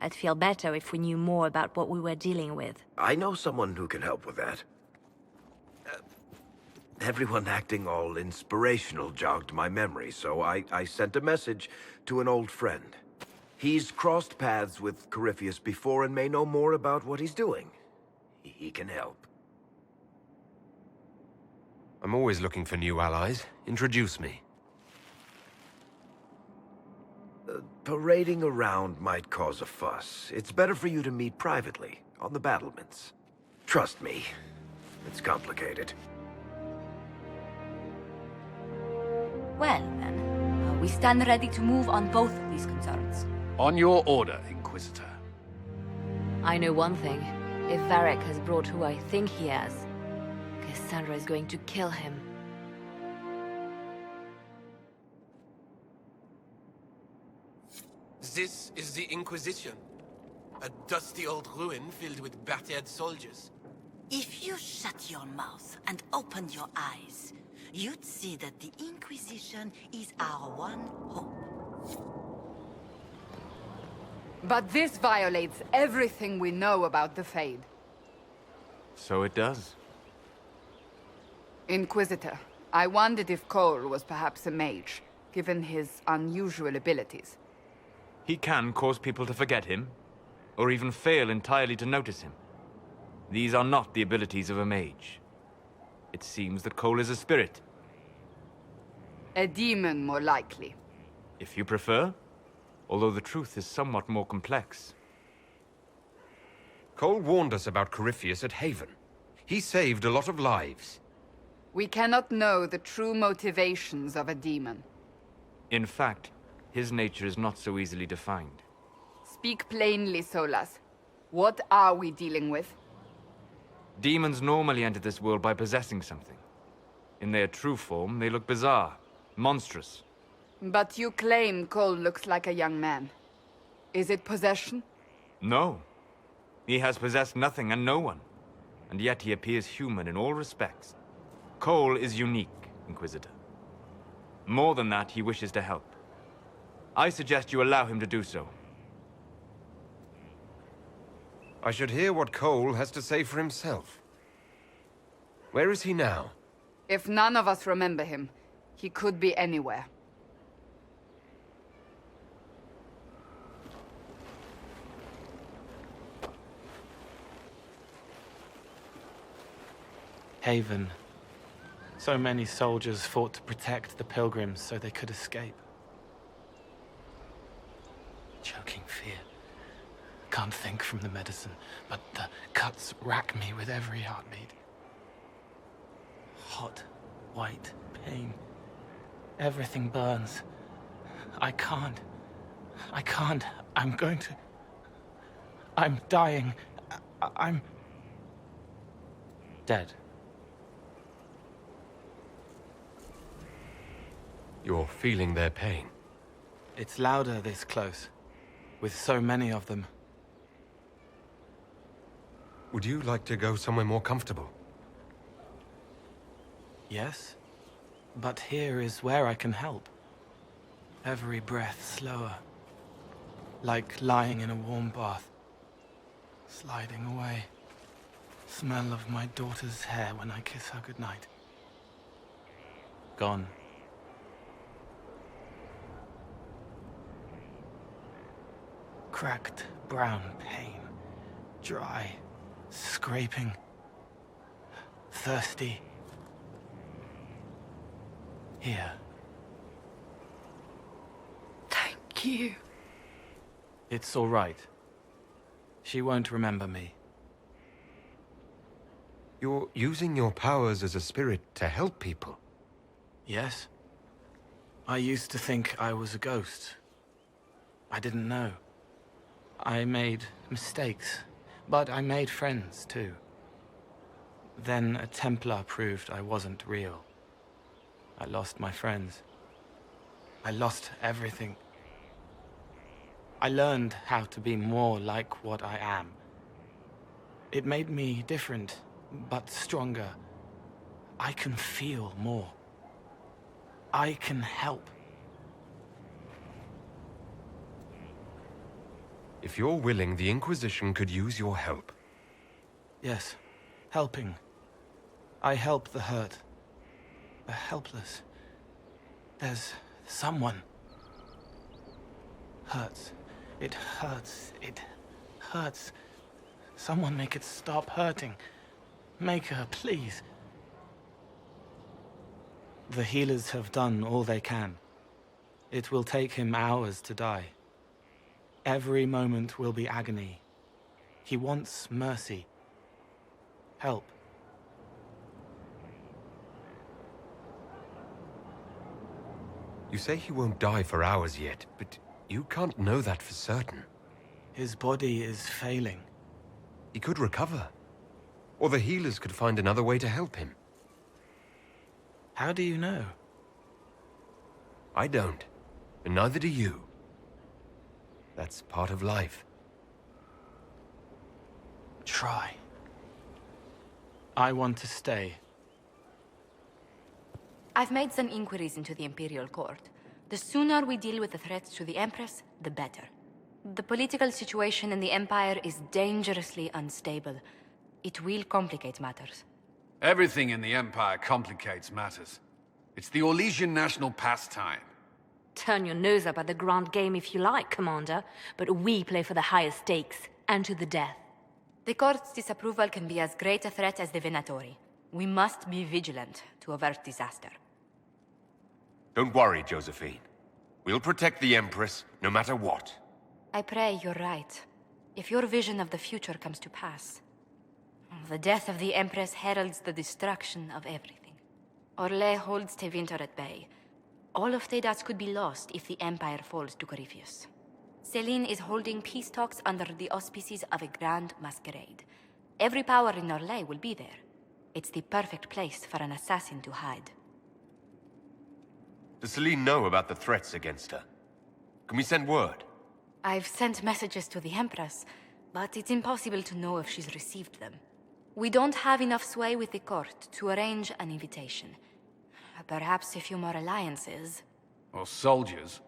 I'd feel better if we knew more about what we were dealing with. I know someone who can help with that. Everyone acting all inspirational jogged my memory, so I sent a message to an old friend. He's crossed paths with Corypheus before and may know more about what he's doing. He can help. I'm always looking for new allies. Introduce me. Parading around might cause a fuss. It's better for you to meet privately, on the battlements. Trust me, it's complicated. Well, then, we stand ready to move on both of these concerns. On your order, Inquisitor. I know one thing. If Varric has brought who I think he has, Cassandra is going to kill him. This is the Inquisition. A dusty old ruin filled with battered soldiers. If you shut your mouth and opened your eyes, you'd see that the Inquisition is our one hope. But this violates everything we know about the Fade. So it does. Inquisitor, I wondered if Cole was perhaps a mage, given his unusual abilities. He can cause people to forget him, or even fail entirely to notice him. These are not the abilities of a mage. It seems that Cole is a spirit. A demon, more likely. If you prefer, although the truth is somewhat more complex. Cole warned us about Corypheus at Haven. He saved a lot of lives. We cannot know the true motivations of a demon. In fact, his nature is not so easily defined. Speak plainly, Solas. What are we dealing with? Demons normally enter this world by possessing something. In their true form, they look bizarre, monstrous. But you claim Cole looks like a young man. Is it possession? No. He has possessed nothing and no one. And yet he appears human in all respects. Cole is unique, Inquisitor. More than that, he wishes to help. I suggest you allow him to do so. I should hear what Cole has to say for himself. Where is he now? If none of us remember him, he could be anywhere. Haven. So many soldiers fought to protect the pilgrims so they could escape. Choking fear. Can't think from the medicine, but the cuts rack me with every heartbeat. Hot, white pain. Everything burns. I can't. I'm going to... I'm dying. I'm... dead. You're feeling their pain. It's louder this close, with so many of them. Would you like to go somewhere more comfortable? Yes, but here is where I can help. Every breath slower, like lying in a warm bath, sliding away. Smell of my daughter's hair when I kiss her goodnight. Gone. Cracked brown pain, dry, scraping, thirsty. Here. Thank you. It's all right. She won't remember me. You're using your powers as a spirit to help people. Yes. I used to think I was a ghost. I didn't know. I made mistakes, but I made friends too. Then a Templar proved I wasn't real. I lost my friends. I lost everything. I learned how to be more like what I am. It made me different, but stronger. I can feel more. I can help. If you're willing, the Inquisition could use your help. Yes, helping. I help the hurt. The helpless. There's someone. Hurts. It hurts. It hurts. Someone make it stop hurting. Make her, please. The healers have done all they can. It will take him hours to die. Every moment will be agony. He wants mercy. Help. You say he won't die for hours yet, but you can't know that for certain. His body is failing. He could recover. Or the healers could find another way to help him. How do you know? I don't. And neither do you. That's part of life. Try. I want to stay. I've made some inquiries into the Imperial Court. The sooner we deal with the threats to the Empress, the better. The political situation in the Empire is dangerously unstable. It will complicate matters. Everything in the Empire complicates matters. It's the Orlesian national pastime. Turn your nose up at the grand game if you like, Commander, but we play for the highest stakes, and to the death. The Court's disapproval can be as great a threat as the Venatori. We must be vigilant to avert disaster. Don't worry, Josephine. We'll protect the Empress, no matter what. I pray you're right. If your vision of the future comes to pass, the death of the Empress heralds the destruction of everything. Orlais holds Tevinter at bay. All of Thedas could be lost if the Empire falls to Corypheus. Celine is holding peace talks under the auspices of a grand masquerade. Every power in Orlais will be there. It's the perfect place for an assassin to hide. Does Celine know about the threats against her? Can we send word? I've sent messages to the Empress, but it's impossible to know if she's received them. We don't have enough sway with the court to arrange an invitation. Perhaps a few more alliances. Or soldiers.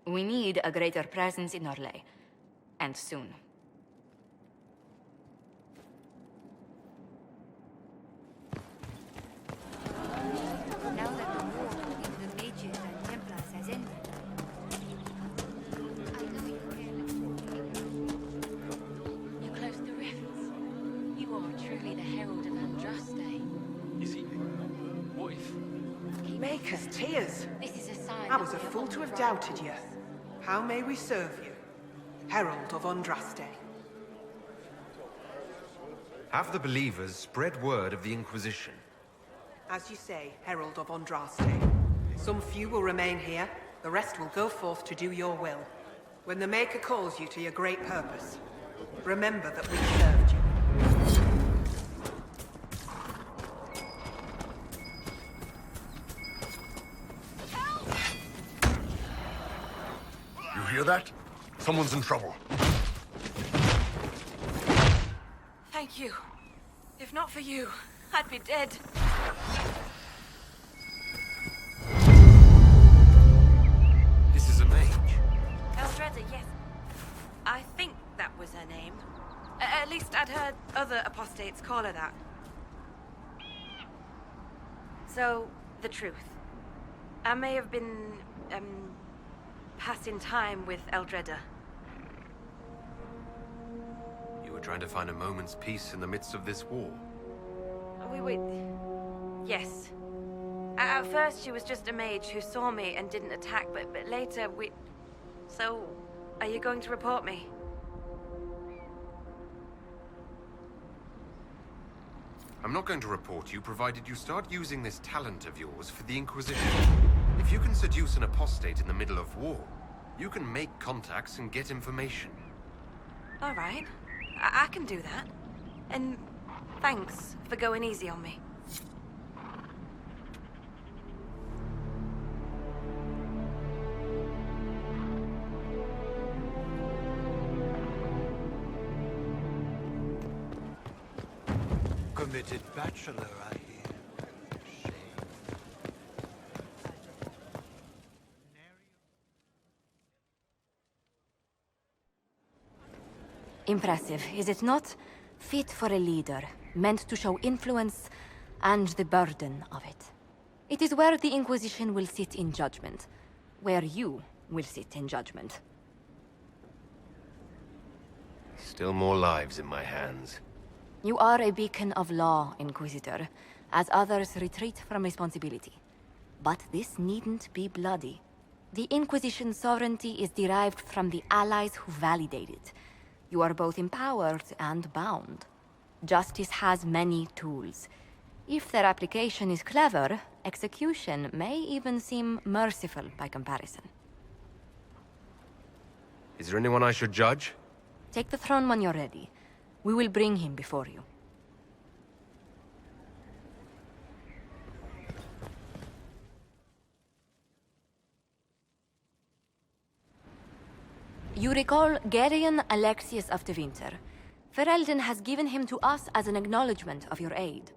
We need a greater presence in Orlais. And soon. Now that the war between the mages and Templars has ended, I know you You closed the rifts. You are truly the herald of Andraste. Is Maker's tears. This is a sign. I was a fool to have doubted you. How may we serve you? Herald of Andraste. Have the believers spread word of the Inquisition? As you say, Herald of Andraste. Some few will remain here, the rest will go forth to do your will. When the Maker calls you to your great purpose, remember that we served you. You hear that? Someone's in trouble. Thank you. If not for you, I'd be dead. This is a mage. Eldreda, yes. I think that was her name. At least I'd heard other apostates call her that. So, the truth. I may have been, passing time with Eldreda. You were trying to find a moment's peace in the midst of this war. Yes. At first, she was just a mage who saw me and didn't attack, but later So, are you going to report me? I'm not going to report you, provided you start using this talent of yours for the Inquisition. If you can seduce an apostate in the middle of war, you can make contacts and get information. All right. I can do that. And thanks for going easy on me. Committed bachelor, I hear. Impressive, is it not? Fit for a leader, meant to show influence and the burden of it. It is where the Inquisition will sit in judgment, where you will sit in judgment. Still more lives in my hands. You are a beacon of law, Inquisitor, as others retreat from responsibility. But this needn't be bloody. The Inquisition's sovereignty is derived from the allies who validate it. You are both empowered and bound. Justice has many tools. If their application is clever, execution may even seem merciful by comparison. Is there anyone I should judge? Take the throne when you're ready. We will bring him before you. You recall Gerion Alexius of the Winter. Ferelden has given him to us as an acknowledgement of your aid.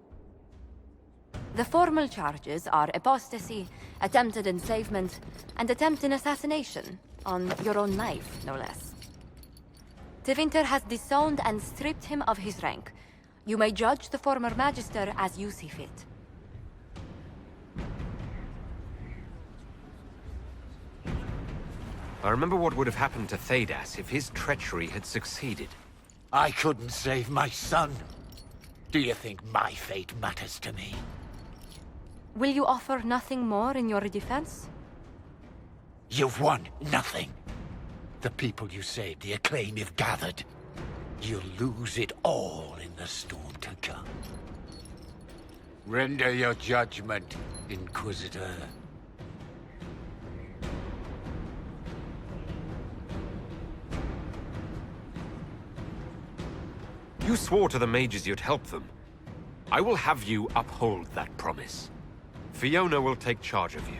The formal charges are apostasy, attempted enslavement, and attempted assassination, on your own knife, no less. Tevinter has disowned and stripped him of his rank. You may judge the former Magister as you see fit. I remember what would have happened to Thedas if his treachery had succeeded. I couldn't save my son. Do you think my fate matters to me? Will you offer nothing more in your defense? You've won nothing. The people you saved, the acclaim you've gathered. You'll lose it all in the storm to come. Render your judgment, Inquisitor. You swore to the mages you'd help them. I will have you uphold that promise. Fiona will take charge of you.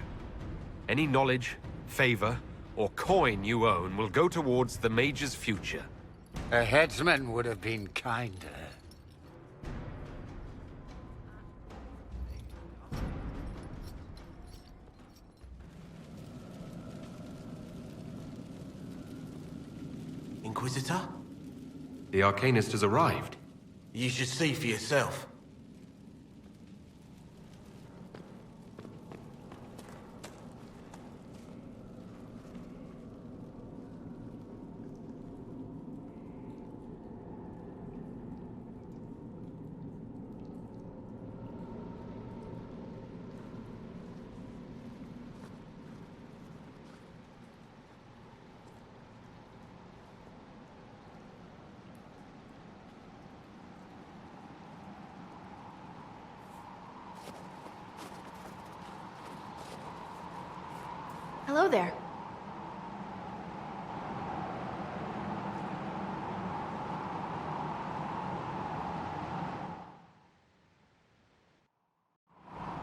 Any knowledge, favor, or coin you own will go towards the mage's future. A headsman would have been kinder. Inquisitor? The Arcanist has arrived. You should see for yourself. Hello there.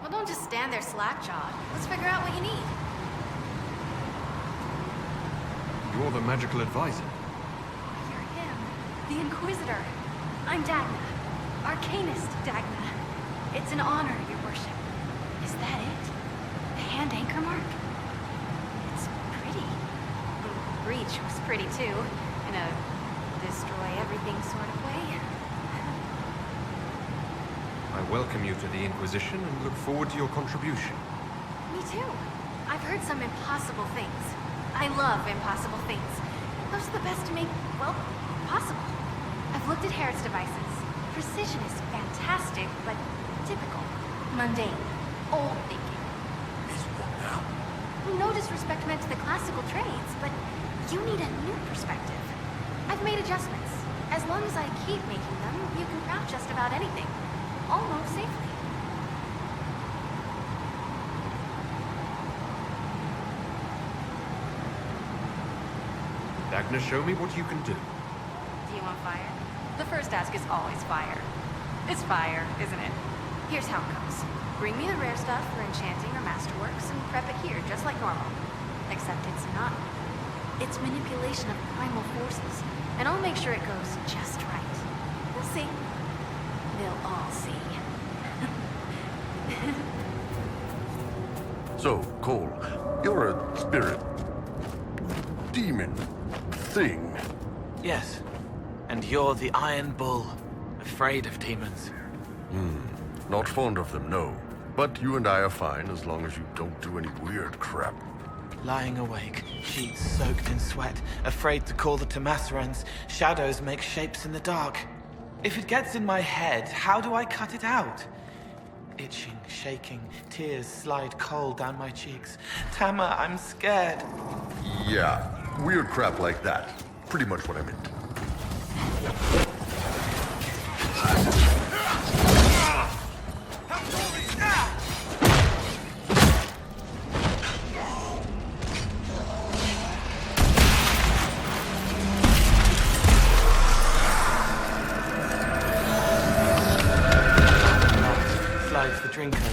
Well, don't just stand there slack-jawed. Let's figure out what you need. You're the magical advisor. You're him. The Inquisitor. I'm Dagna. Arcanist Dagna. It's an honor, your worship. Is that it? The hand anchor mark? It's pretty. The breach was pretty too. In a destroy everything sort of way. I welcome you to the Inquisition and look forward to your contribution. Me too. I've heard some impossible things. I love impossible things. Those are the best to make, well, possible. I've looked at Herod's devices. Precision is fantastic, but typical. Mundane. Old thinking. No disrespect meant to the classical trades, but you need a new perspective. I've made adjustments. As long as I keep making them, you can craft just about anything. Almost safely. Dagna, show me what you can do. Do you want fire? The first ask is always fire. It's fire, isn't it? Here's how it goes. Bring me the rare stuff for enchanting or masterworks and prep it here, just like normal. Except it's not. It's manipulation of primal forces, and I'll make sure it goes just right. We'll see. They'll all see. So, Cole, you're a spirit... demon... thing. Yes. And you're the Iron Bull, afraid of demons. Not fond of them, no. But you and I are fine as long as you don't do any weird crap. Lying awake, sheets soaked in sweat, afraid to call the Tomasserans, shadows make shapes in the dark. If it gets in my head, how do I cut it out? Itching, shaking, tears slide cold down my cheeks. Tama, I'm scared. Yeah, weird crap like that. Pretty much what I meant. Slides the drink over.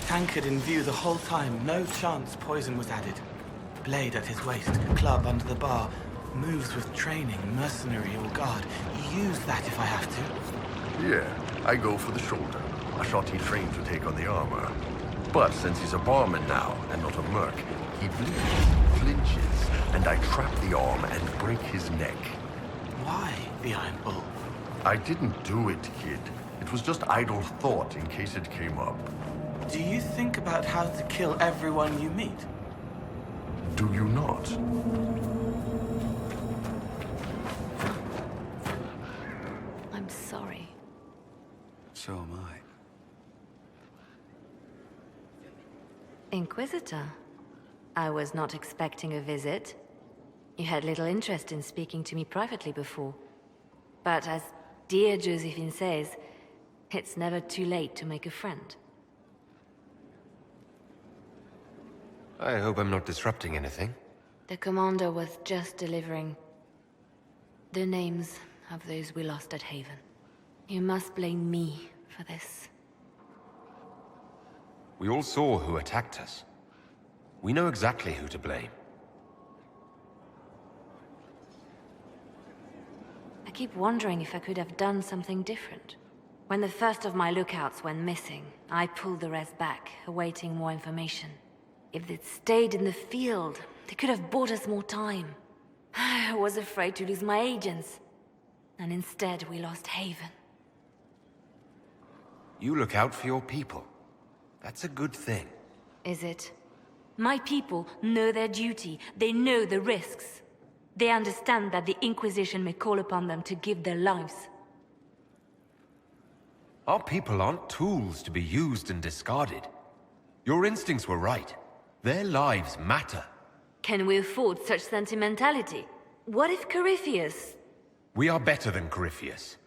Tankard in view the whole time, no chance poison was added. Blade at his waist, club under the bar. Moves with training, mercenary or guard. Use that if I have to. Yeah, I go for the shoulder. A shot he trained to take on the armor. But since he's a barman now, and not a merc, he bleeds, flinches, and I trap the arm and break his neck. Why the Iron Bull? I didn't do it, kid. It was just idle thought in case it came up. Do you think about how to kill everyone you meet? Do you not? I'm sorry. So am I. Inquisitor, I was not expecting a visit. You had little interest in speaking to me privately before. But as dear Josephine says, it's never too late to make a friend. I hope I'm not disrupting anything. The commander was just delivering the names of those we lost at Haven. You must blame me for this. We all saw who attacked us. We know exactly who to blame. I keep wondering if I could have done something different. When the first of my lookouts went missing, I pulled the rest back, awaiting more information. If they'd stayed in the field, they could have bought us more time. I was afraid to lose my agents. And instead, we lost Haven. You look out for your people. That's a good thing. Is it? My people know their duty. They know the risks. They understand that the Inquisition may call upon them to give their lives. Our people aren't tools to be used and discarded. Your instincts were right. Their lives matter. Can we afford such sentimentality? What if Corypheus... We are better than Corypheus.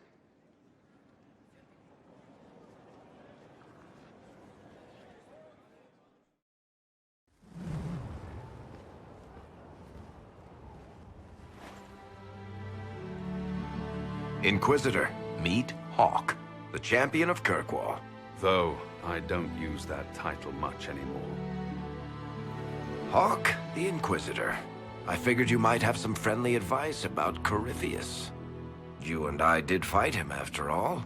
Inquisitor, meet Hawk, the champion of Kirkwall. Though I don't use that title much anymore. Hawk, the Inquisitor. I figured you might have some friendly advice about Corypheus. You and I did fight him, after all.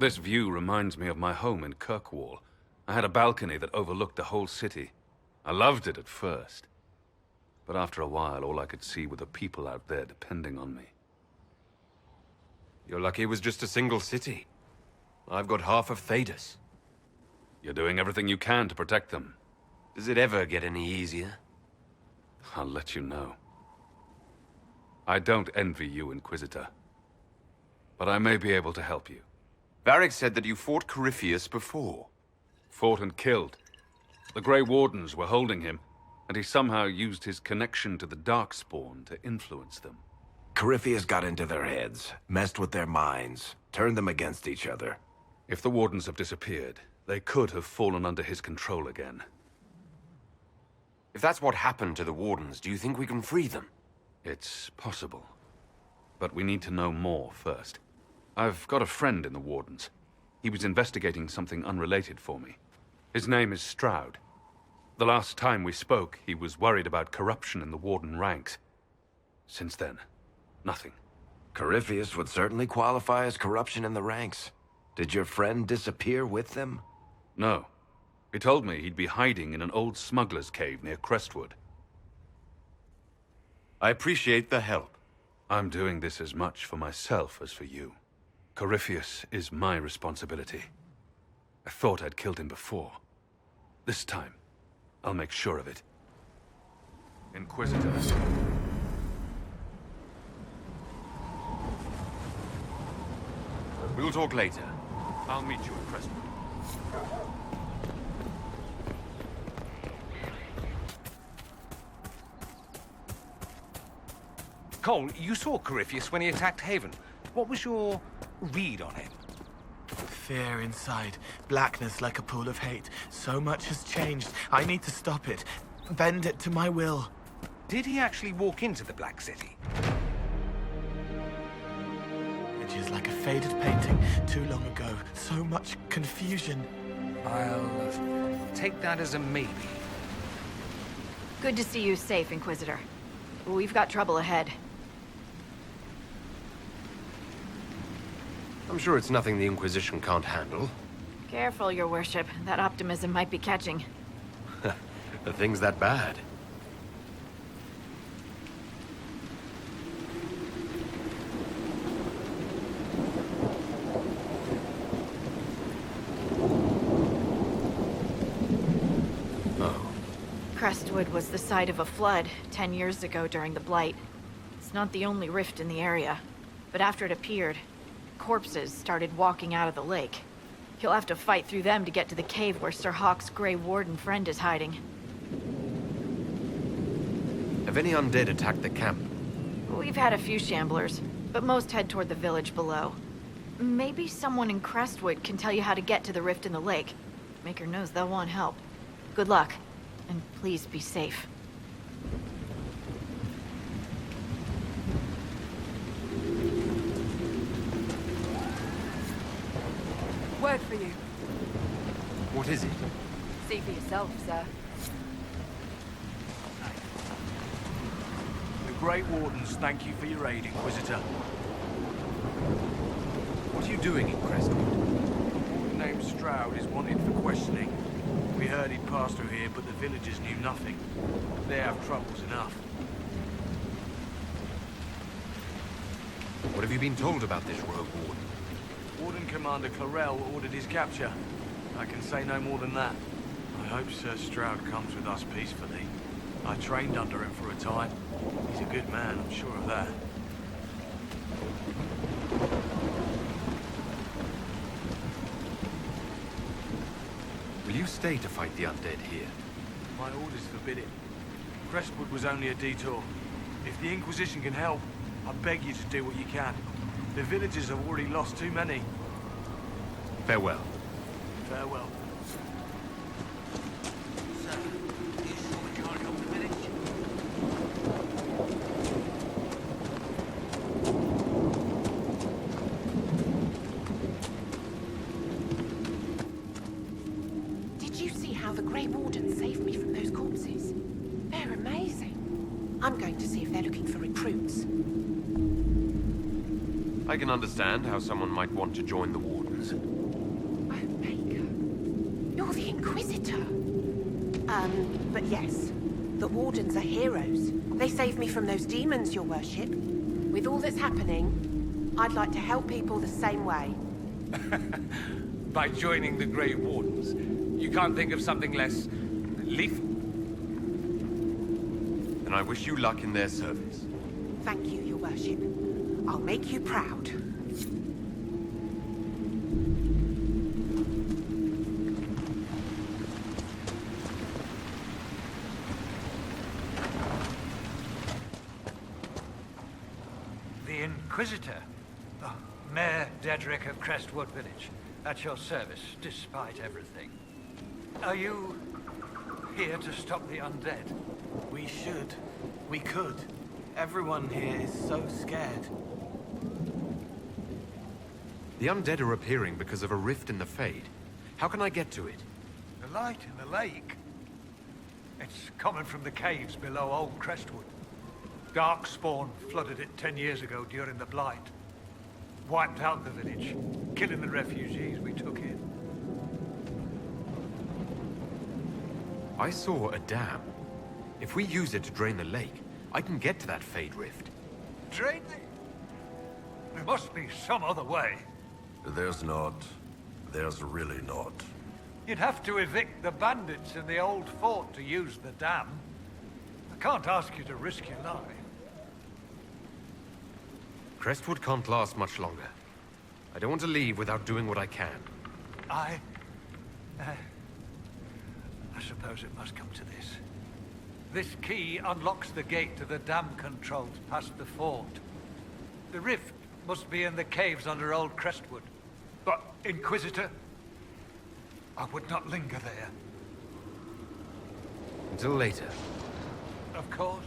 This view reminds me of my home in Kirkwall. I had a balcony that overlooked the whole city. I loved it at first. But after a while, all I could see were the people out there depending on me. You're lucky it was just a single city. I've got half of Thedas. You're doing everything you can to protect them. Does it ever get any easier? I'll let you know. I don't envy you, Inquisitor. But I may be able to help you. Varric said that you fought Corypheus before. Fought and killed. The Grey Wardens were holding him, and he somehow used his connection to the Darkspawn to influence them. Corypheus got into their heads, messed with their minds, turned them against each other. If the Wardens have disappeared, they could have fallen under his control again. If that's what happened to the Wardens, do you think we can free them? It's possible. But we need to know more first. I've got a friend in the Wardens. He was investigating something unrelated for me. His name is Stroud. The last time we spoke, he was worried about corruption in the Warden ranks. Since then, nothing. Corypheus would certainly qualify as corruption in the ranks. Did your friend disappear with them? No. He told me he'd be hiding in an old smuggler's cave near Crestwood. I appreciate the help. I'm doing this as much for myself as for you. Corypheus is my responsibility. I thought I'd killed him before. This time, I'll make sure of it. Inquisitor. We'll talk later. I'll meet you at Crestwood. Cole, you saw Corypheus when he attacked Haven. What was your read on him? Fear inside, blackness like a pool of hate. So much has changed. I need to stop it. Bend it to my will. Did he actually walk into the Black City? It is like a faded painting too long ago. So much confusion. I'll take that as a maybe. Good to see you safe, Inquisitor. We've got trouble ahead. I'm sure it's nothing the Inquisition can't handle. Careful, Your Worship. That optimism might be catching. The thing's that bad. Oh. Crestwood was the site of a flood 10 years ago during the Blight. It's not the only rift in the area, but after it appeared, corpses started walking out of the lake. You'll have to fight through them to get to the cave where Sir Hawk's Grey Warden friend is hiding. Have any undead attacked the camp? We've had a few shamblers, but most head toward the village below. Maybe someone in Crestwood can tell you how to get to the rift in the lake. Maker knows they'll want help. Good luck, and please be safe. Word for you. What is it? See for yourself, sir. The Grey Wardens thank you for your aid, Inquisitor. What are you doing in Crestwood? A warden named Stroud is wanted for questioning. We heard he'd passed through here, but the villagers knew nothing. They have troubles enough. What have you been told about this rogue warden? Warden Commander Clarel ordered his capture. I can say no more than that. I hope Sir Stroud comes with us peacefully. I trained under him for a time. He's a good man, I'm sure of that. Will you stay to fight the undead here? My orders forbid it. Crestwood was only a detour. If the Inquisition can help, I beg you to do what you can. The villagers have already lost too many. Farewell. Farewell. Sir, Wardens saved me from those corpses. They're amazing. I'm going to see if they're looking for recruits. I can understand how someone might want to join the Wardens. You're the Inquisitor. But yes, the Wardens are heroes. They saved me from those demons, your worship. With all that's happening, I'd like to help people the same way. By joining the Grey Wardens, you can't think of something less lethal? Then I wish you luck in their service. Thank you, your worship. I'll make you proud. The Inquisitor. Oh, Mayor Dedrick of Crestwood Village. At your service, despite everything. Are you here to stop the undead? We should. We could. Everyone here is so scared. The undead are appearing because of a rift in the Fade. How can I get to it? The light in the lake. It's coming from the caves below Old Crestwood. Darkspawn flooded it 10 years ago during the Blight. Wiped out the village, killing the refugees we took in. I saw a dam. If we use it to drain the lake, I can get to that Fade rift. Drain the... There must be some other way. There's not. There's really not. You'd have to evict the bandits in the old fort to use the dam. I can't ask you to risk your life. Crestwood can't last much longer. I don't want to leave without doing what I can. I suppose it must come to this. This key unlocks the gate to the dam controls past the fort. The rift must be in the caves under Old Crestwood. But, Inquisitor, I would not linger there. Until later. Of course.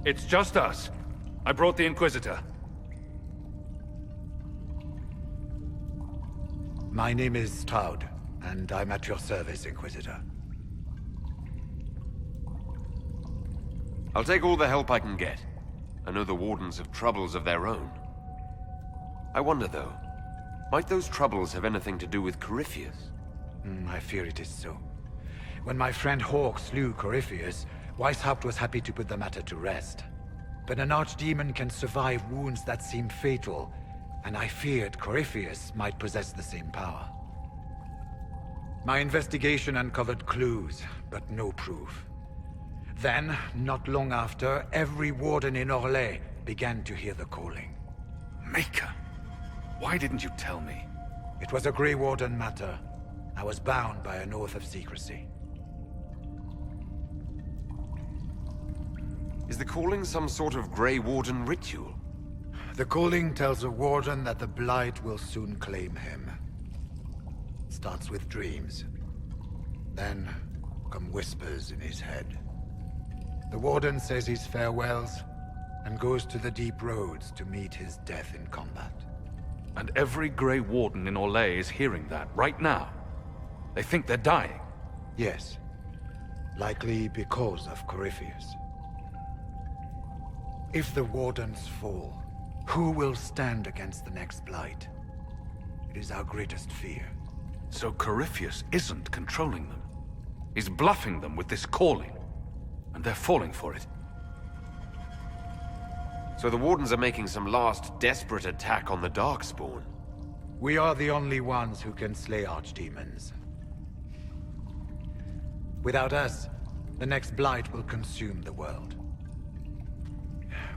It's just us. I brought the Inquisitor. My name is Stroud, and I'm at your service, Inquisitor. I'll take all the help I can get. I know the Wardens have troubles of their own. I wonder, though, might those troubles have anything to do with Corypheus? I fear it is so. When my friend Hawke slew Corypheus, Weishaupt was happy to put the matter to rest. But an archdemon can survive wounds that seem fatal, and I feared Corypheus might possess the same power. My investigation uncovered clues, but no proof. Then, not long after, every warden in Orlais began to hear the calling. Maker, why didn't you tell me? It was a Grey Warden matter. I was bound by an oath of secrecy. Is the calling some sort of Grey Warden ritual? The calling tells a warden that the Blight will soon claim him. It starts with dreams. Then come whispers in his head. The warden says his farewells and goes to the deep roads to meet his death in combat. And every Grey Warden in Orlais is hearing that right now. They think they're dying. Yes. Likely because of Corypheus. If the Wardens fall, who will stand against the next Blight? It is our greatest fear. So Corypheus isn't controlling them. He's bluffing them with this calling. And they're falling for it. So the Wardens are making some last desperate attack on the Darkspawn. We are the only ones who can slay archdemons. Without us, the next blight will consume the world.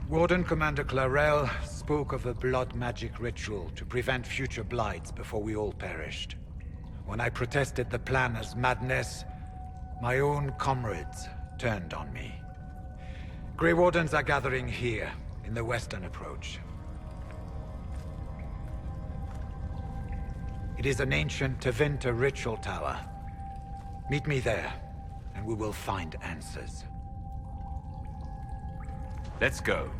Warden Commander Clarel spoke of a blood magic ritual to prevent future blights before we all perished. When I protested the plan as madness, my own comrades turned on me. Grey Wardens are gathering here, in the western approach. It is an ancient Tevinter ritual tower. Meet me there, and we will find answers. Let's go.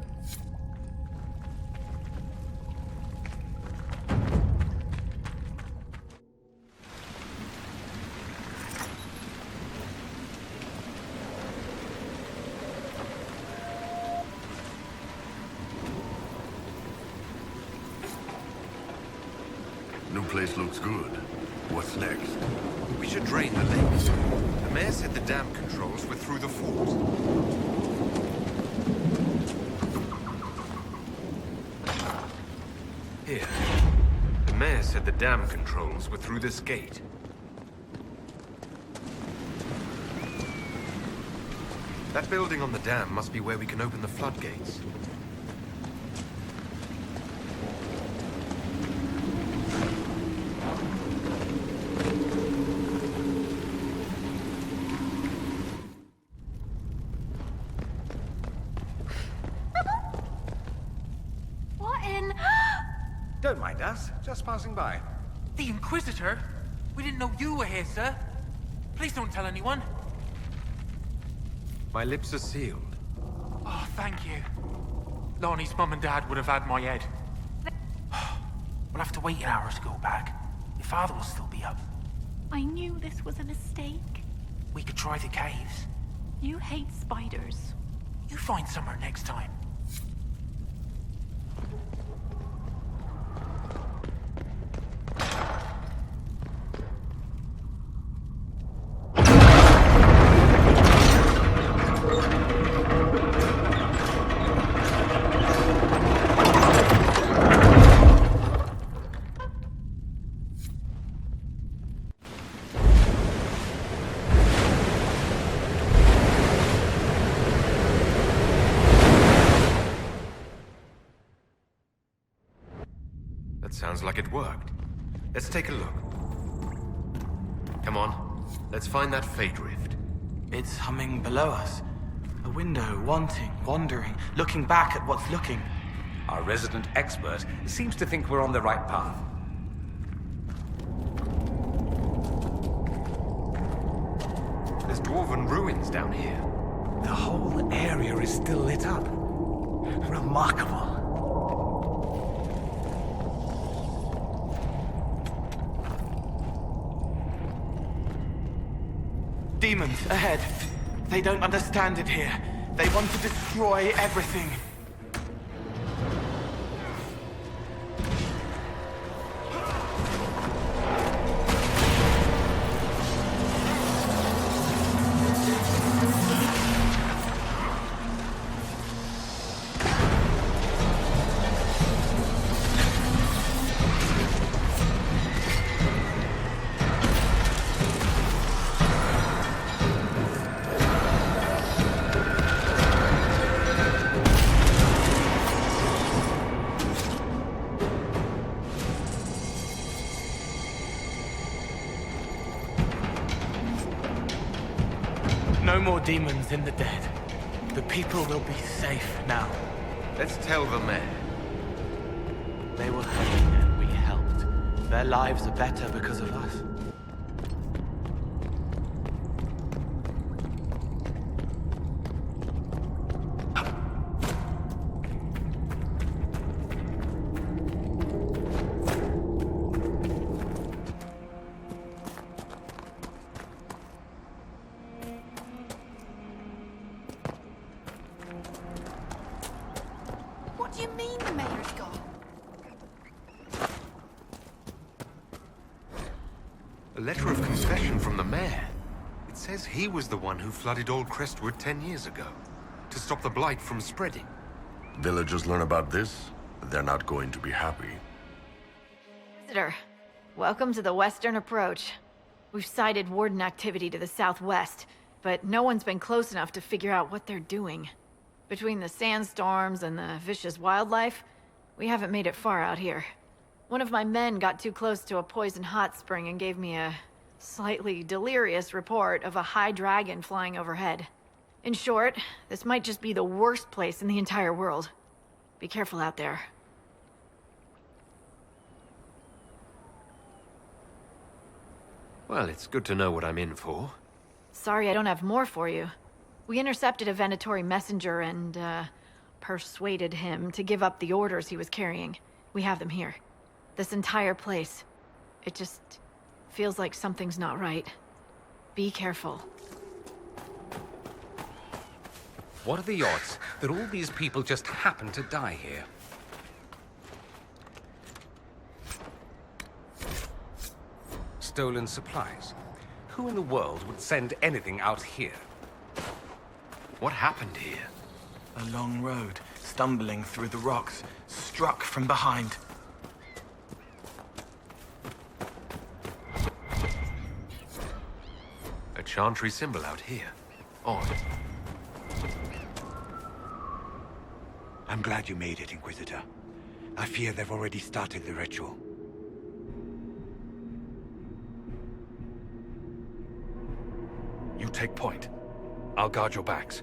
New place looks good. What's next? We should drain the lakes. The mayor said the dam controls were through the fort. Here. The mayor said the dam controls were through this gate. That building on the dam must be where we can open the floodgates. Don't mind us, just passing by. The Inquisitor? We didn't know you were here, sir. Please don't tell anyone. My lips are sealed. Oh, thank you. Lonnie's mum and dad would have had my head. We'll have to wait an hour to go back. Your father will still be up. I knew this was a mistake. We could try the caves. You hate spiders. You find somewhere next time. Sounds like it worked. Let's take a look. Come on, let's find that fate rift. It's humming below us. A window, wanting, wandering, looking back at what's looking. Our resident expert seems to think we're on the right path. There's dwarven ruins down here. The whole area is still lit up. Remarkable. Demons ahead. They don't understand it here. They want to destroy everything. No more demons in the dead. The people will be safe now. Let's tell the mayor. They were hurting and we helped. Their lives are better because of us. What do you mean the mayor's gone? A letter of confession from the mayor. It says he was the one who flooded Old Crestwood 10 years ago, to stop the blight from spreading. Villagers learn about this, they're not going to be happy. Visitor, welcome to the Western Approach. We've sighted Warden activity to the southwest, but no one's been close enough to figure out what they're doing. Between the sandstorms and the vicious wildlife, we haven't made it far out here. One of my men got too close to a poison hot spring and gave me a slightly delirious report of a high dragon flying overhead. In short, this might just be the worst place in the entire world. Be careful out there. Well, it's good to know what I'm in for. Sorry I don't have more for you. We intercepted a Venatori messenger and, persuaded him to give up the orders he was carrying. We have them here. This entire place. It just feels like something's not right. Be careful. What are the odds that all these people just happen to die here? Stolen supplies. Who in the world would send anything out here? What happened here? A long road, stumbling through the rocks, struck from behind. A chantry symbol out here. Odd. I'm glad you made it, Inquisitor. I fear they've already started the ritual. You take point. I'll guard your backs.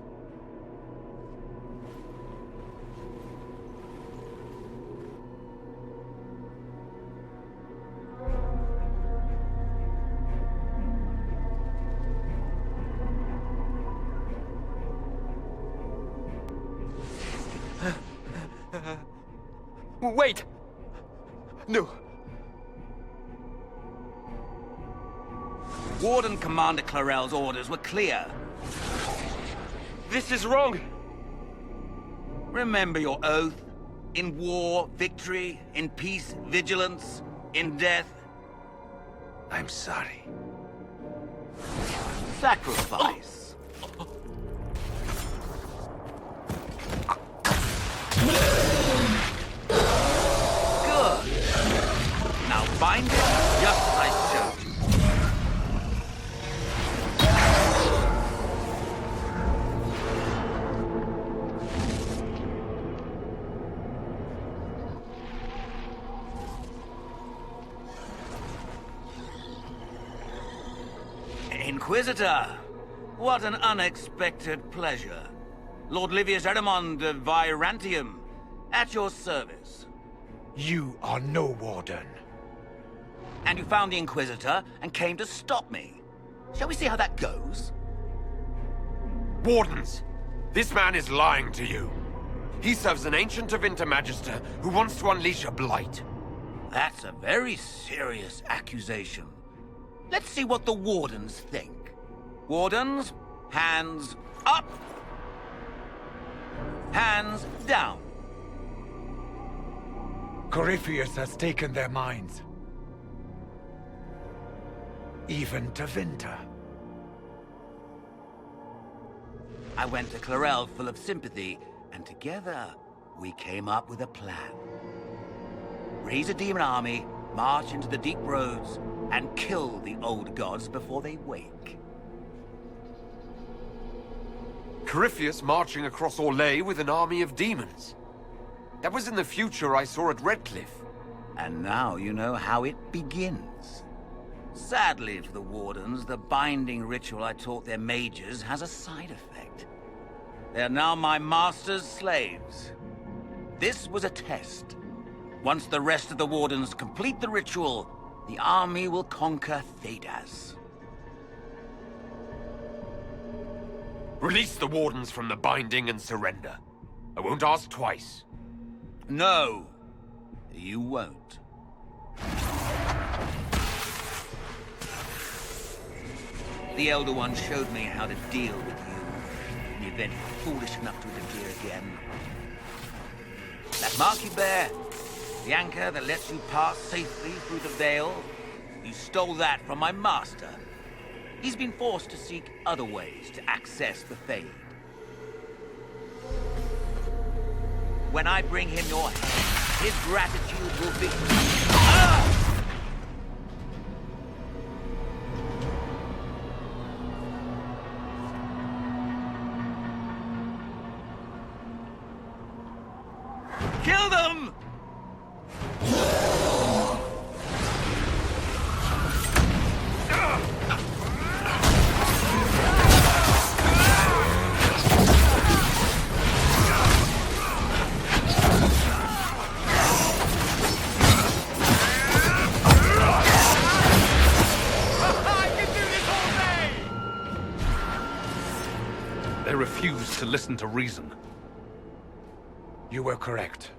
Wait! No. Warden Commander Clarel's orders were clear. This is wrong! Remember your oath. In war, victory. In peace, vigilance. In death... I'm sorry. Sacrifice. Good. Now bind it just as I showed you. Inquisitor, what an unexpected pleasure. Lord Livius Erimond of Virantium, at your service. You are no warden. And you found the Inquisitor and came to stop me. Shall we see how that goes? Wardens! This man is lying to you. He serves an ancient of Intermagister who wants to unleash a blight. That's a very serious accusation. Let's see what the Wardens think. Wardens, hands up. Hands down. Corypheus has taken their minds. Even to Vinter. I went to Clarel full of sympathy, and together we came up with a plan. Raise a demon army, march into the deep roads, and kill the old gods before they wake. Corypheus marching across Orlais with an army of demons. That was in the future I saw at Redcliffe. And now you know how it begins. Sadly for the Wardens, the binding ritual I taught their mages has a side effect. They are now my master's slaves. This was a test. Once the rest of the Wardens complete the ritual, the army will conquer Thedas. Release the Wardens from the binding and surrender. I won't ask twice. No, you won't. The Elder One showed me how to deal with you in the event you're foolish enough to interfere again. That mark you bear, the anchor that lets you pass safely through the veil, you stole that from my master. He's been forced to seek other ways to access the Fade. When I bring him your head, his gratitude will be... Ah! Kill them! They refuse to listen to reason. You were correct.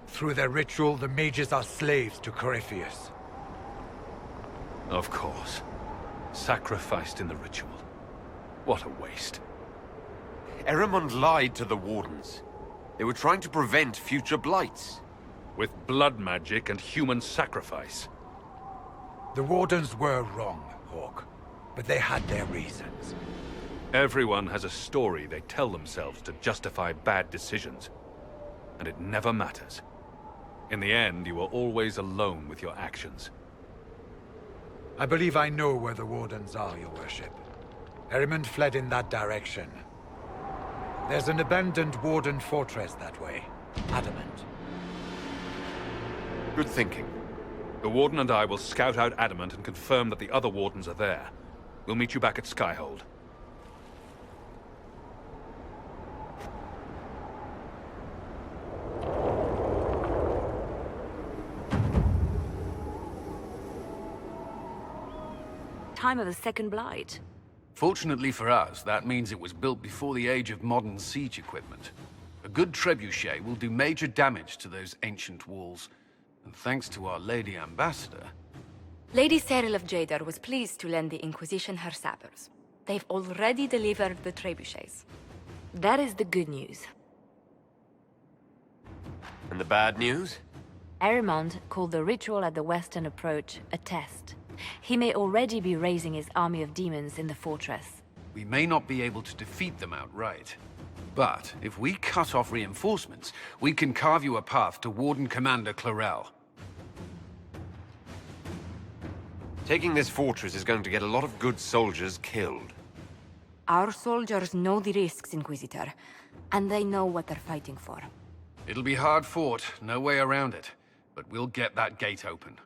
Through their ritual, the mages are slaves to Corypheus. Of course. Sacrificed in the ritual. What a waste. Erimond lied to the Wardens. They were trying to prevent future blights. With blood magic and human sacrifice. The Wardens were wrong, Hawk. But they had their reasons. Everyone has a story they tell themselves to justify bad decisions. And it never matters. In the end, you are always alone with your actions. I believe I know where the Wardens are, Your Worship. Erimond fled in that direction. There's an abandoned Warden fortress that way. Adamant. Good thinking. The Warden and I will scout out Adamant and confirm that the other Wardens are there. We'll meet you back at Skyhold. Time of the Second Blight. Fortunately for us, that means it was built before the age of modern siege equipment. A good trebuchet will do major damage to those ancient walls. And thanks to our Lady Ambassador... Lady Cyril of Jadar was pleased to lend the Inquisition her sabers. They've already delivered the trebuchets. That is the good news. And the bad news? Erimond called the ritual at the western approach a test. He may already be raising his army of demons in the fortress. We may not be able to defeat them outright. But if we cut off reinforcements, we can carve you a path to Warden Commander Clarel. Taking this fortress is going to get a lot of good soldiers killed. Our soldiers know the risks, Inquisitor, and they know what they're fighting for. It'll be hard fought, no way around it. But we'll get that gate open.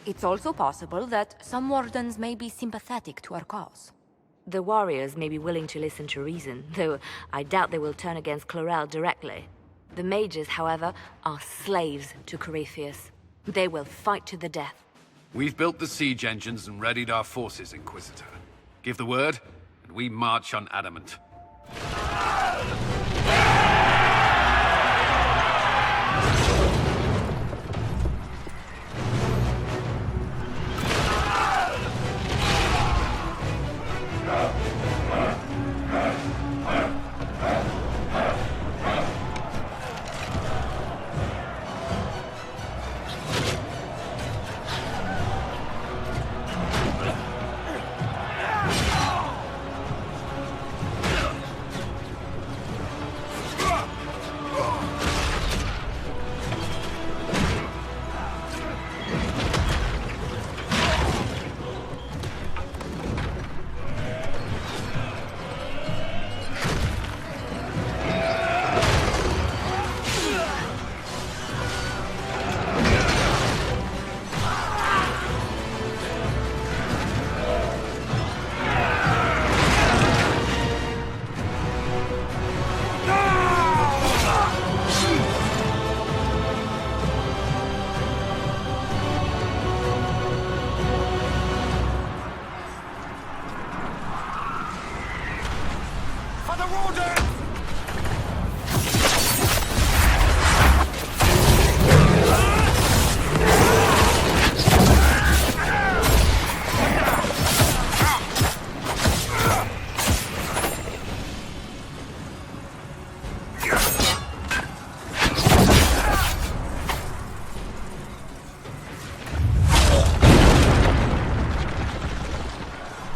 It's also possible that some Wardens may be sympathetic to our cause. The warriors may be willing to listen to reason, though I doubt they will turn against Clarel directly. The mages, however, are slaves to Corypheus. They will fight to the death. We've built the siege engines and readied our forces, Inquisitor. Give the word, and we march on Adamant.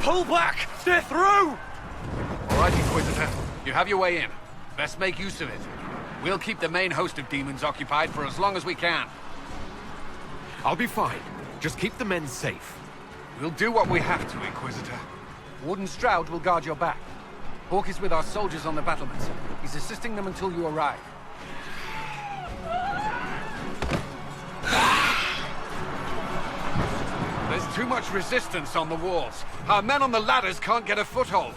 Pull back! They're through! All right, Inquisitor. You have your way in. Best make use of it. We'll keep the main host of demons occupied for as long as we can. I'll be fine. Just keep the men safe. We'll do what we have to, Inquisitor. Warden Stroud will guard your back. Hawk is with our soldiers on the battlements. He's assisting them until you arrive. too much resistance on the walls. Our men on the ladders can't get a foothold.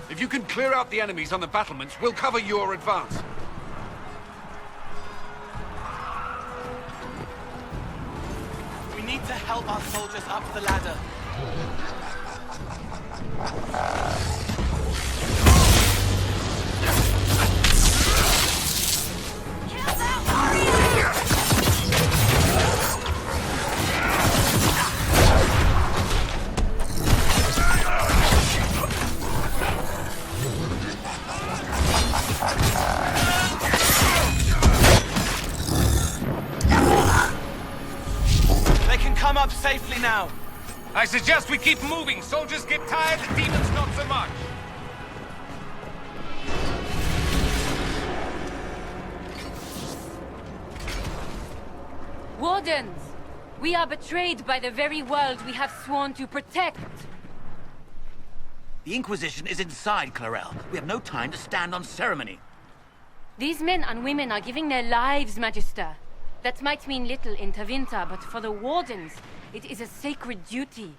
If you can clear out the enemies on the battlements, we'll cover your advance. We need to help our soldiers up the ladder. They can come up safely now. I suggest we keep moving. Soldiers get tired, the demons not so much. Wardens! We are betrayed by the very world we have sworn to protect. The Inquisition is inside, Clarel. We have no time to stand on ceremony. These men and women are giving their lives, Magister. That might mean little in Tavinta, but for the Wardens, it is a sacred duty.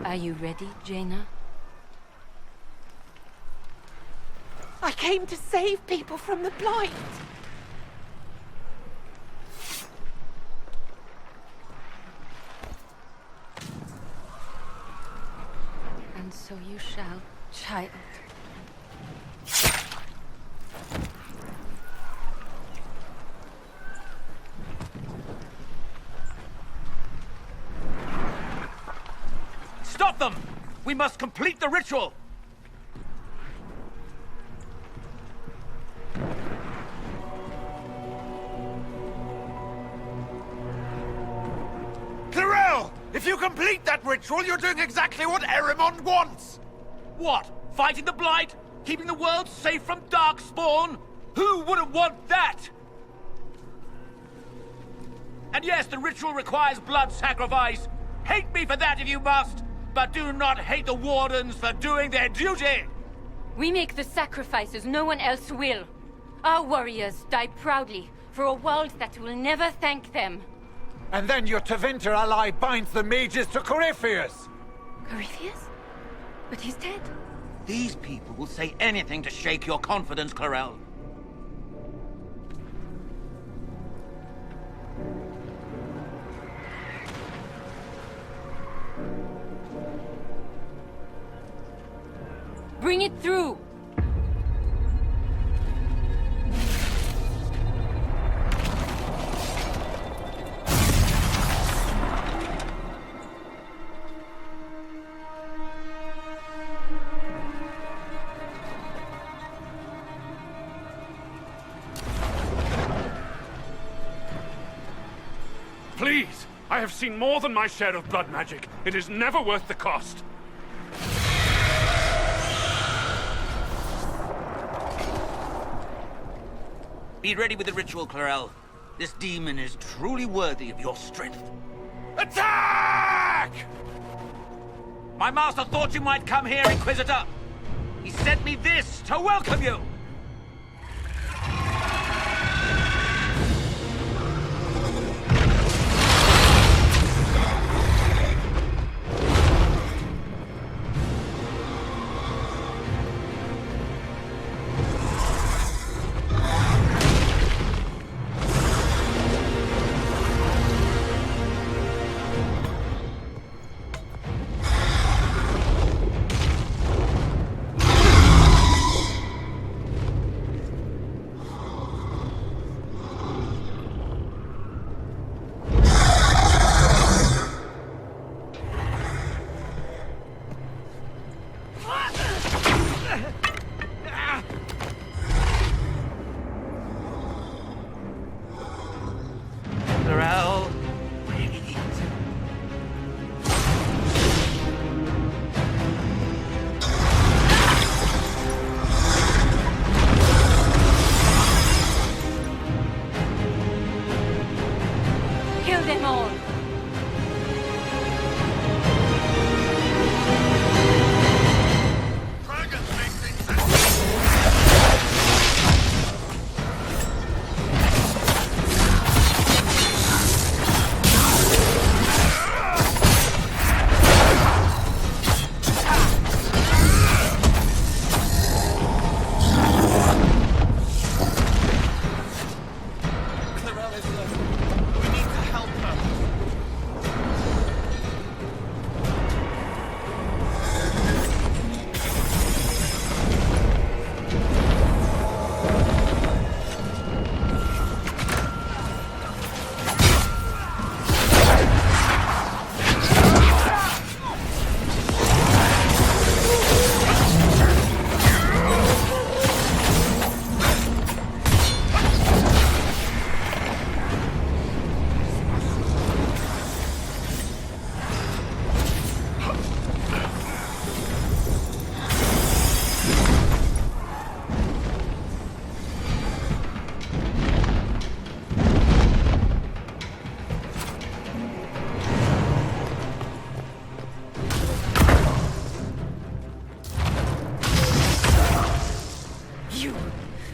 Are you ready, Jaina? I came to save people from the blight. And so you shall, child. Stop them! We must complete the ritual! Clarel! If you complete that ritual, you're doing exactly what Erimond wants! What? Fighting the Blight? Keeping the world safe from Darkspawn? Who wouldn't want that? And yes, the ritual requires blood sacrifice. Hate me for that if you must, but do not hate the Wardens for doing their duty! We make the sacrifices no one else will. Our warriors die proudly for a world that will never thank them. And then your Tavinta ally binds the mages to Corypheus! Corypheus? But he's dead. These people will say anything to shake your confidence, Clarel. Bring it through! Please! I have seen more than my share of blood magic. It is never worth the cost. Be ready with the ritual, Clarel. This demon is truly worthy of your strength. Attack! My master thought you might come here, Inquisitor. He sent me this to welcome you.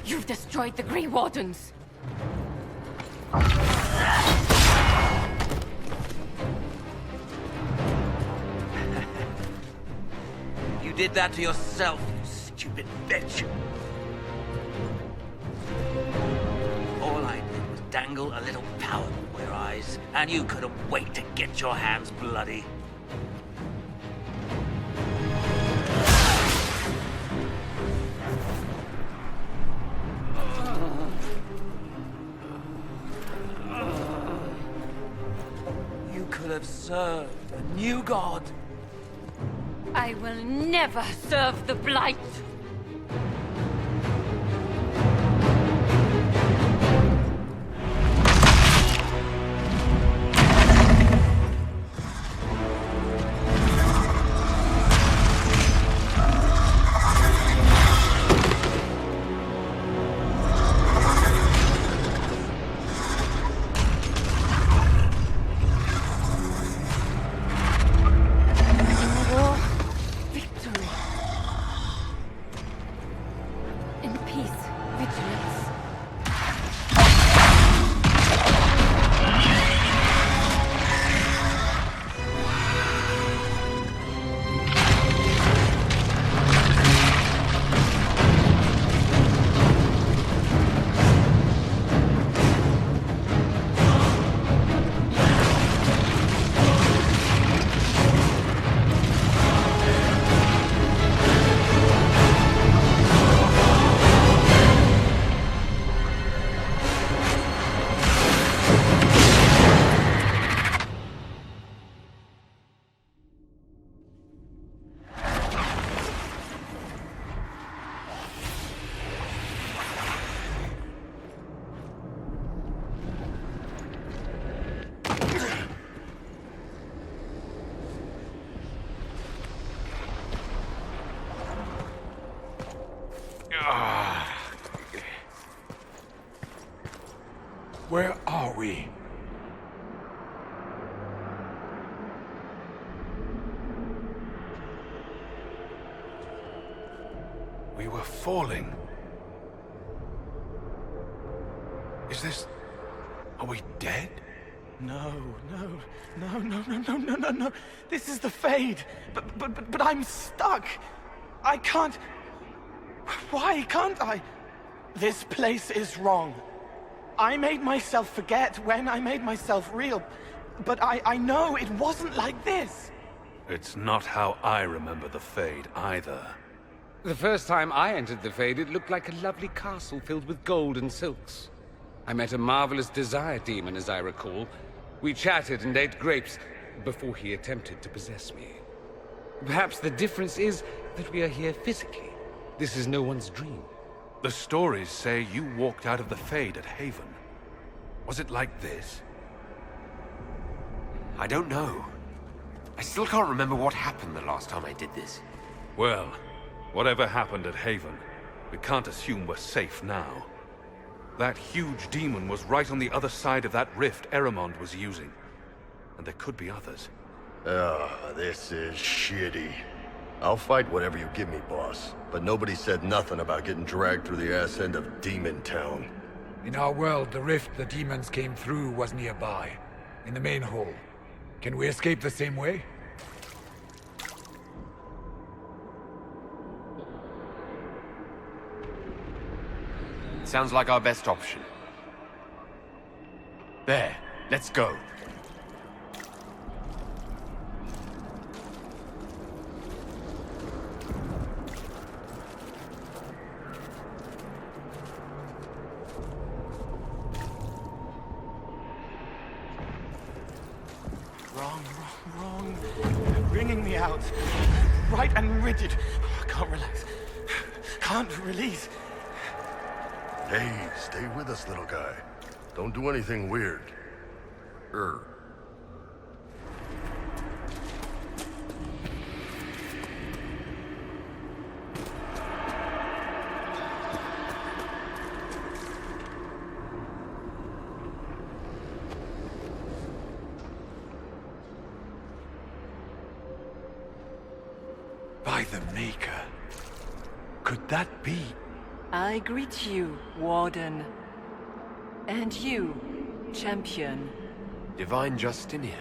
You've destroyed the Grey Wardens! You did that to yourself, you stupid bitch. All I did was dangle a little power before your eyes, and you couldn't wait to get your hands bloody. You could have served a new god. I will never serve the Blight! Where are we? We were falling. Is this... Are we dead? No. This is the Fade. But I'm stuck. I can't... Why can't I? This place is wrong. I made myself forget when I made myself real. But I know it wasn't like this. It's not how I remember the Fade, either. The first time I entered the Fade, it looked like a lovely castle filled with gold and silks. I met a marvelous desire demon, as I recall. We chatted and ate grapes before he attempted to possess me. Perhaps the difference is that we are here physically. This is no one's dream. The stories say you walked out of the Fade at Haven. Was it like this? I don't know. I still can't remember what happened the last time I did this. Well, whatever happened at Haven, we can't assume we're safe now. That huge demon was right on the other side of that rift Eramond was using. And there could be others. This is shitty. I'll fight whatever you give me, boss. But nobody said nothing about getting dragged through the ass end of Demon Town. In our world, the rift the demons came through was nearby, in the main hall. Can we escape the same way? Sounds like our best option. There, let's go. Wrong. Bringing me out. Right and rigid. I can't relax. Can't release. Hey, stay with us, little guy. Don't do anything weird. By the Maker. Could that be? I greet you, Warden. And you, Champion. Divine Justinian.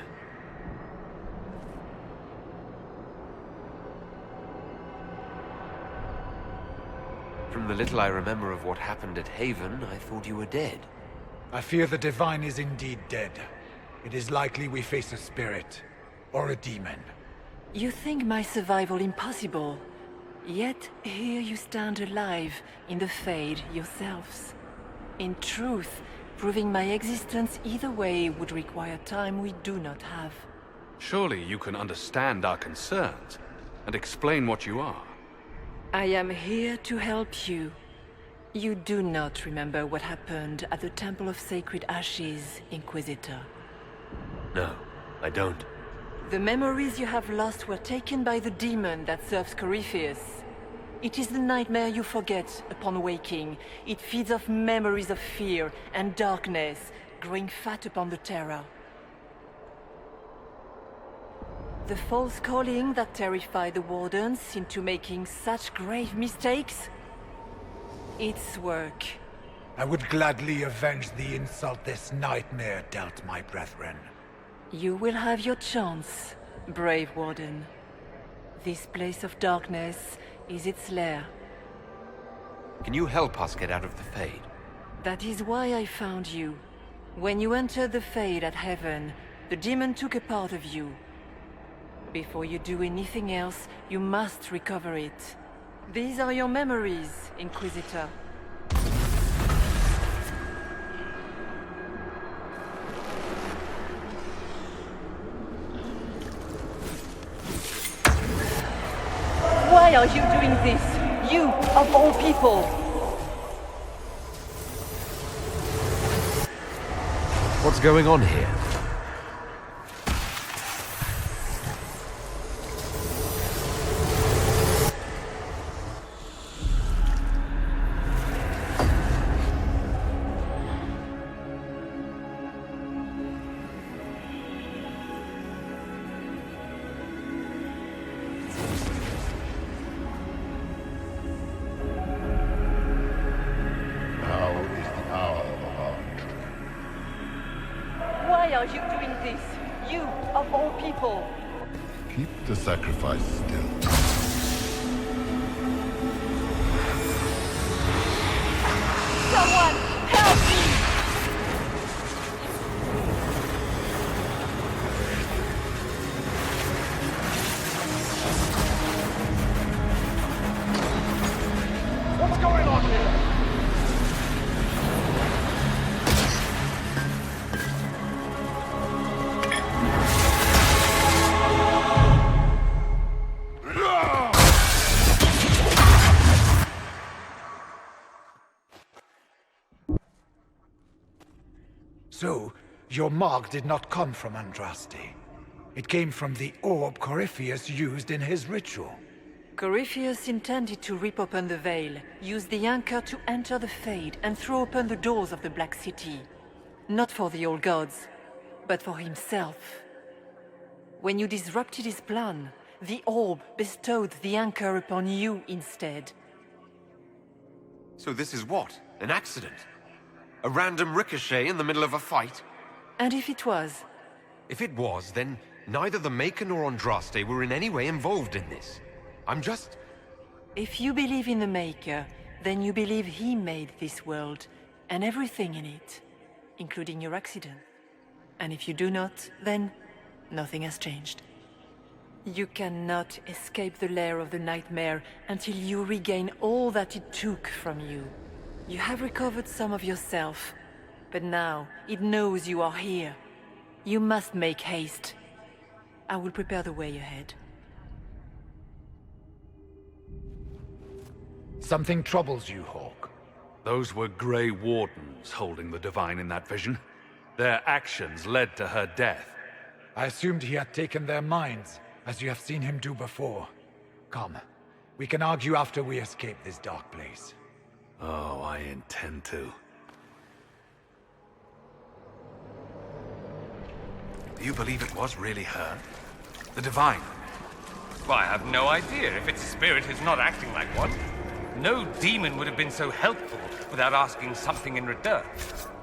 From the little I remember of what happened at Haven, I thought you were dead. I fear the Divine is indeed dead. It is likely we face a spirit, or a demon. You think my survival impossible, yet here you stand alive in the Fade yourselves. In truth, proving my existence either way would require time we do not have. Surely you can understand our concerns, and explain what you are. I am here to help you. You do not remember what happened at the Temple of Sacred Ashes, Inquisitor. No, I don't. The memories you have lost were taken by the demon that serves Corypheus. It is the nightmare you forget upon waking. It feeds off memories of fear and darkness, growing fat upon the terror. The false calling that terrified the Wardens into making such grave mistakes? Its work. I would gladly avenge the insult this nightmare dealt my brethren. You will have your chance, brave Warden. This place of darkness is its lair. Can you help us get out of the Fade? That is why I found you. When you entered the Fade at Heaven, the demon took a part of you. Before you do anything else, you must recover it. These are your memories, Inquisitor. Why are you doing this? You, of all people! What's going on here? Why are you doing this? You, of all people! Keep the sacrifice still. Someone, help me! What's going on here? So, your mark did not come from Andraste. It came from the orb Corypheus used in his ritual. Corypheus intended to rip open the veil, use the anchor to enter the Fade, and throw open the doors of the Black City. Not for the old gods, but for himself. When you disrupted his plan, the orb bestowed the anchor upon you instead. So this is what? An accident? A random ricochet in the middle of a fight? And if it was? If it was, then neither the Maker nor Andraste were in any way involved in this. I'm just... If you believe in the Maker, then you believe he made this world, and everything in it, including your accident. And if you do not, then nothing has changed. You cannot escape the lair of the nightmare until you regain all that it took from you. You have recovered some of yourself, but now it knows you are here. You must make haste. I will prepare the way ahead. Something troubles you, Hawk. Those were Grey Wardens holding the Divine in that vision. Their actions led to her death. I assumed he had taken their minds, as you have seen him do before. Come, we can argue after we escape this dark place. Oh, I intend to. Do you believe it was really her? The Divine? Well, I have no idea if its spirit is not acting like one. No demon would have been so helpful without asking something in return.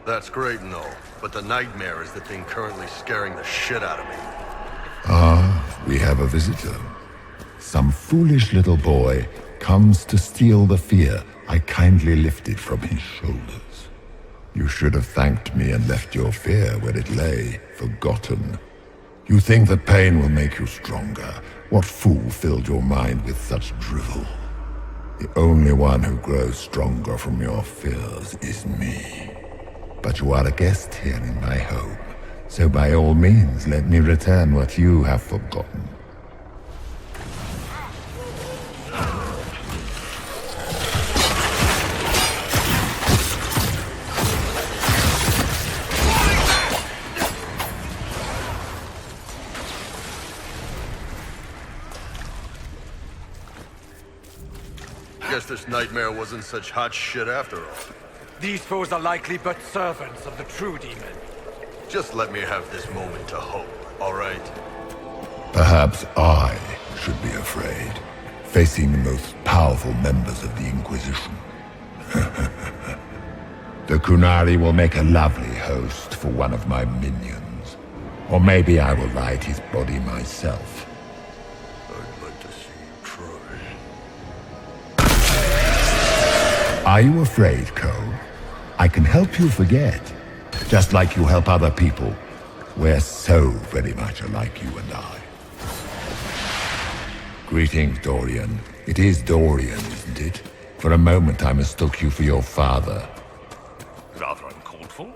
That's great and all, but the nightmare is the thing currently scaring the shit out of me. Ah, we have a visitor. Some foolish little boy comes to steal the fear I kindly lifted from his shoulders. You should have thanked me and left your fear where it lay, forgotten. You think that pain will make you stronger. What fool filled your mind with such drivel? The only one who grows stronger from your fears is me. But you are a guest here in my home, so by all means let me return what you have forgotten. Guess this nightmare wasn't such hot shit after all. These foes are likely but servants of the true demon. Just let me have this moment to hope, all right? Perhaps I should be afraid, facing the most powerful members of the Inquisition. The Kunari will make a lovely host for one of my minions. Or maybe I will ride his body myself. I'd like to see you try. Are you afraid, Cole? I can help you forget, just like you help other people. We're so very much alike, you and I. Greetings, Dorian. It is Dorian, isn't it? For a moment I mistook you for your father. Rather uncalled for.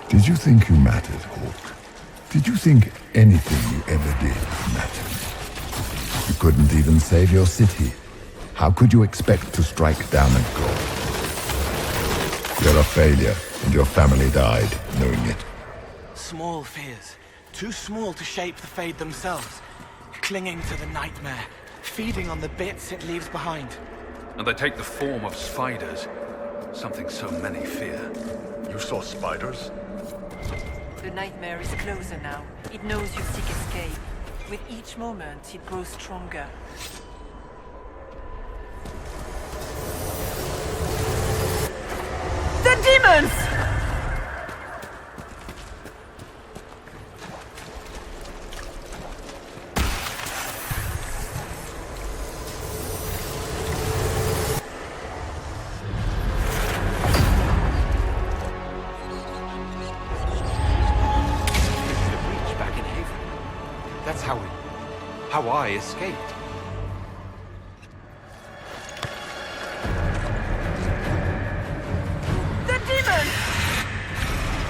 Did you think you mattered, Hawk? Did you think anything you ever did mattered? You couldn't even save your city. How could you expect to strike down a god? You're a failure, and your family died knowing it. Small fears. Too small to shape the Fade themselves. Clinging to the nightmare. Feeding on the bits it leaves behind. And they take the form of spiders. Something so many fear. You saw spiders? The nightmare is closer now. It knows you seek escape. With each moment, it grows stronger. The demons! That's how I escaped. The demons!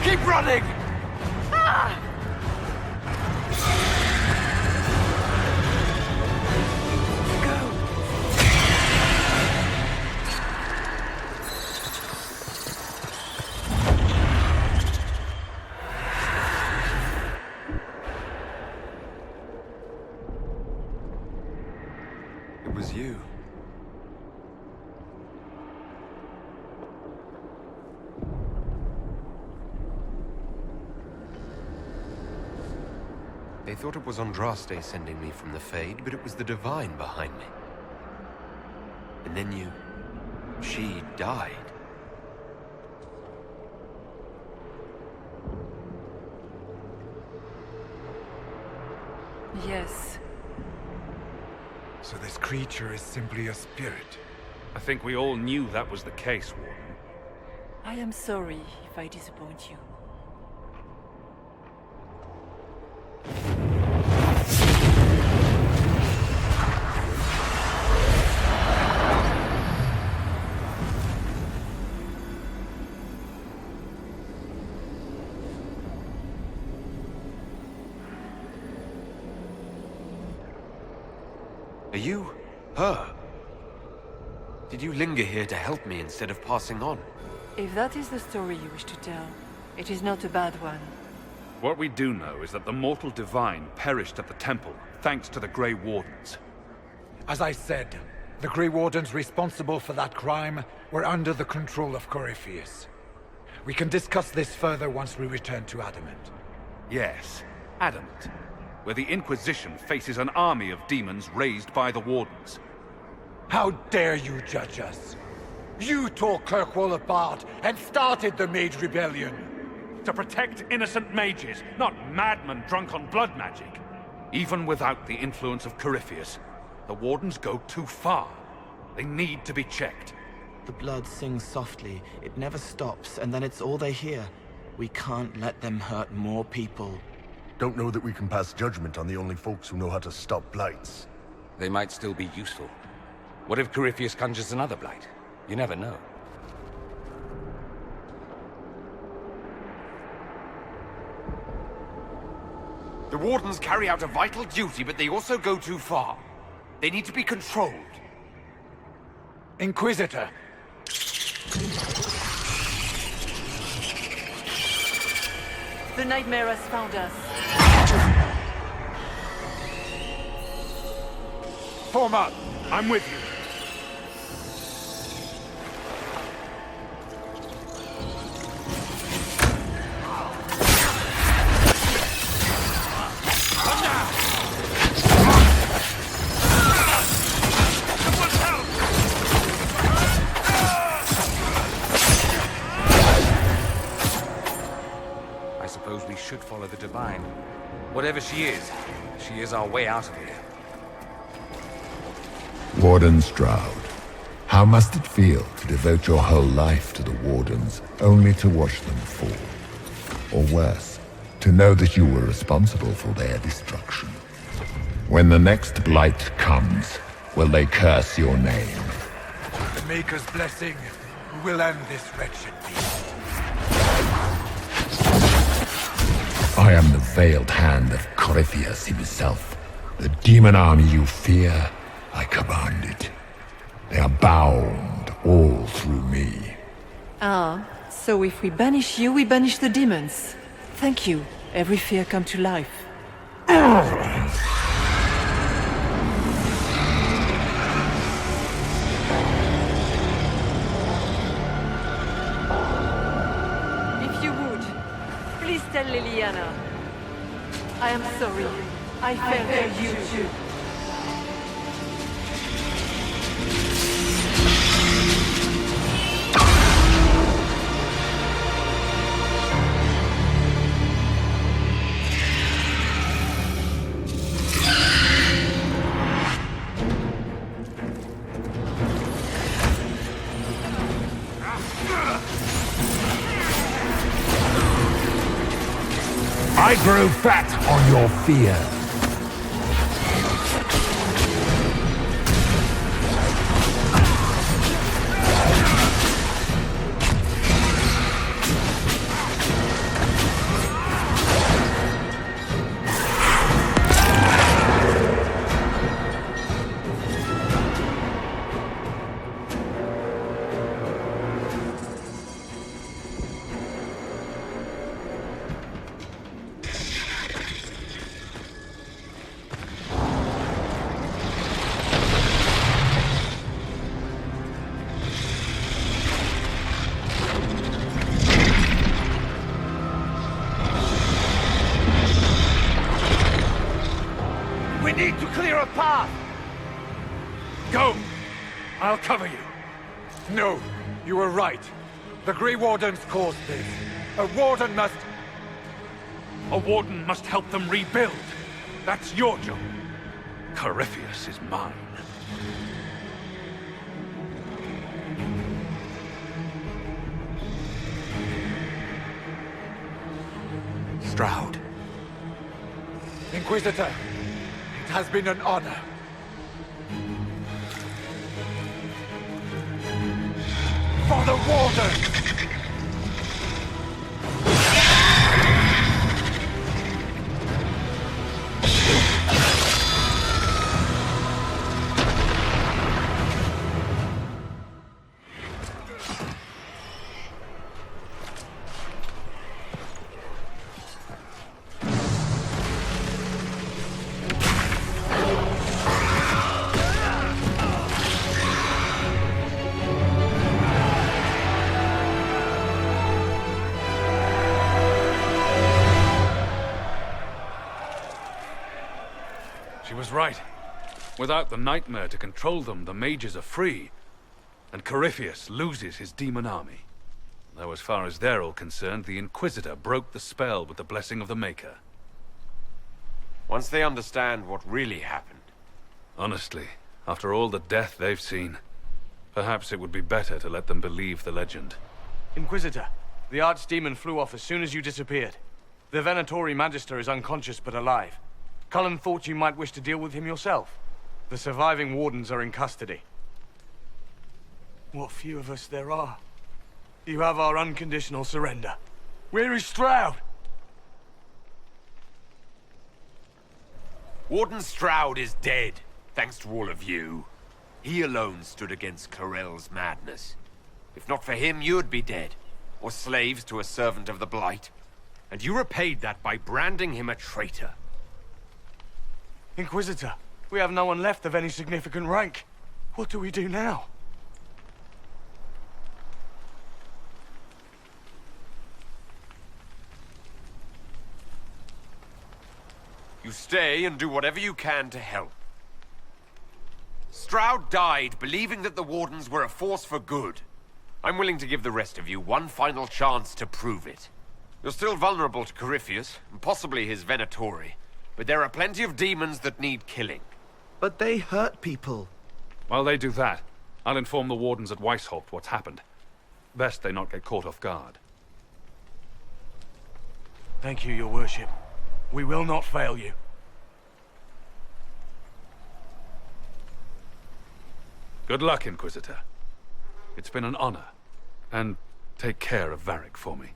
Keep running! Ah! It was you. They thought it was Andraste sending me from the Fade, but it was the Divine behind me. And then she died. Yes. So this creature is simply a spirit. I think we all knew that was the case, Warden. I am sorry if I disappoint you. Are you her? Did you linger here to help me instead of passing on? If that is the story you wish to tell, it is not a bad one. What we do know is that the mortal divine perished at the temple, thanks to the Grey Wardens. As I said, the Grey Wardens responsible for that crime were under the control of Corypheus. We can discuss this further once we return to Adamant. Yes, Adamant. where the Inquisition faces an army of demons raised by the Wardens. How dare you judge us? You tore Kirkwall apart and started the Mage Rebellion. To protect innocent mages, not madmen drunk on blood magic. Even without the influence of Corypheus, the Wardens go too far. They need to be checked. The blood sings softly, it never stops, and then it's all they hear. We can't let them hurt more people. Don't know that we can pass judgment on the only folks who know how to stop blights. They might still be useful. What if Corypheus conjures another blight? You never know. The Wardens carry out a vital duty, but they also go too far. They need to be controlled. Inquisitor! The nightmare has found us. Form up! I'm with you. I suppose we should follow the Divine. Whatever she is our way out of here. Warden Stroud, how must it feel to devote your whole life to the Wardens, only to watch them fall? Or worse, to know that you were responsible for their destruction? When the next blight comes, will they curse your name? The Maker's blessing will end this wretched beast. I am the veiled hand of Corypheus himself. The demon army you fear, I command it. They are bound all through me. Ah, so if we banish you, we banish the demons. Thank you. Every fear come to life. If you would, please tell Liliana. I am sorry. I fell for you too. I grow fat on your fear. We need to clear a path! Go! I'll cover you. No, you were right. The Grey Wardens caused this. A Warden must... A Warden must help them rebuild. That's your job. Corypheus is mine. Stroud. Inquisitor, it has been an honor. For the Warden! She was right. Without the nightmare to control them, the mages are free, and Corypheus loses his demon army. Though as far as they're all concerned, the Inquisitor broke the spell with the blessing of the Maker. Once they understand what really happened. Honestly, after all the death they've seen, perhaps it would be better to let them believe the legend. Inquisitor, the Archdemon flew off as soon as you disappeared. The Venatori Magister is unconscious but alive. Cullen thought you might wish to deal with him yourself. The surviving wardens are in custody. What few of us there are. You have our unconditional surrender. Where is Stroud? Warden Stroud is dead, thanks to all of you. He alone stood against Corell's madness. If not for him, you'd be dead, or slaves to a servant of the Blight. And you repaid that by branding him a traitor. Inquisitor, we have no one left of any significant rank. What do we do now? You stay and do whatever you can to help. Stroud died believing that the Wardens were a force for good. I'm willing to give the rest of you one final chance to prove it. You're still vulnerable to Corypheus, and possibly his Venatori, but there are plenty of demons that need killing. But they hurt people. While they do that, I'll inform the Wardens at Weishaupt what's happened. Best they not get caught off guard. Thank you, your worship. We will not fail you. Good luck, Inquisitor. It's been an honor. And take care of Varric for me.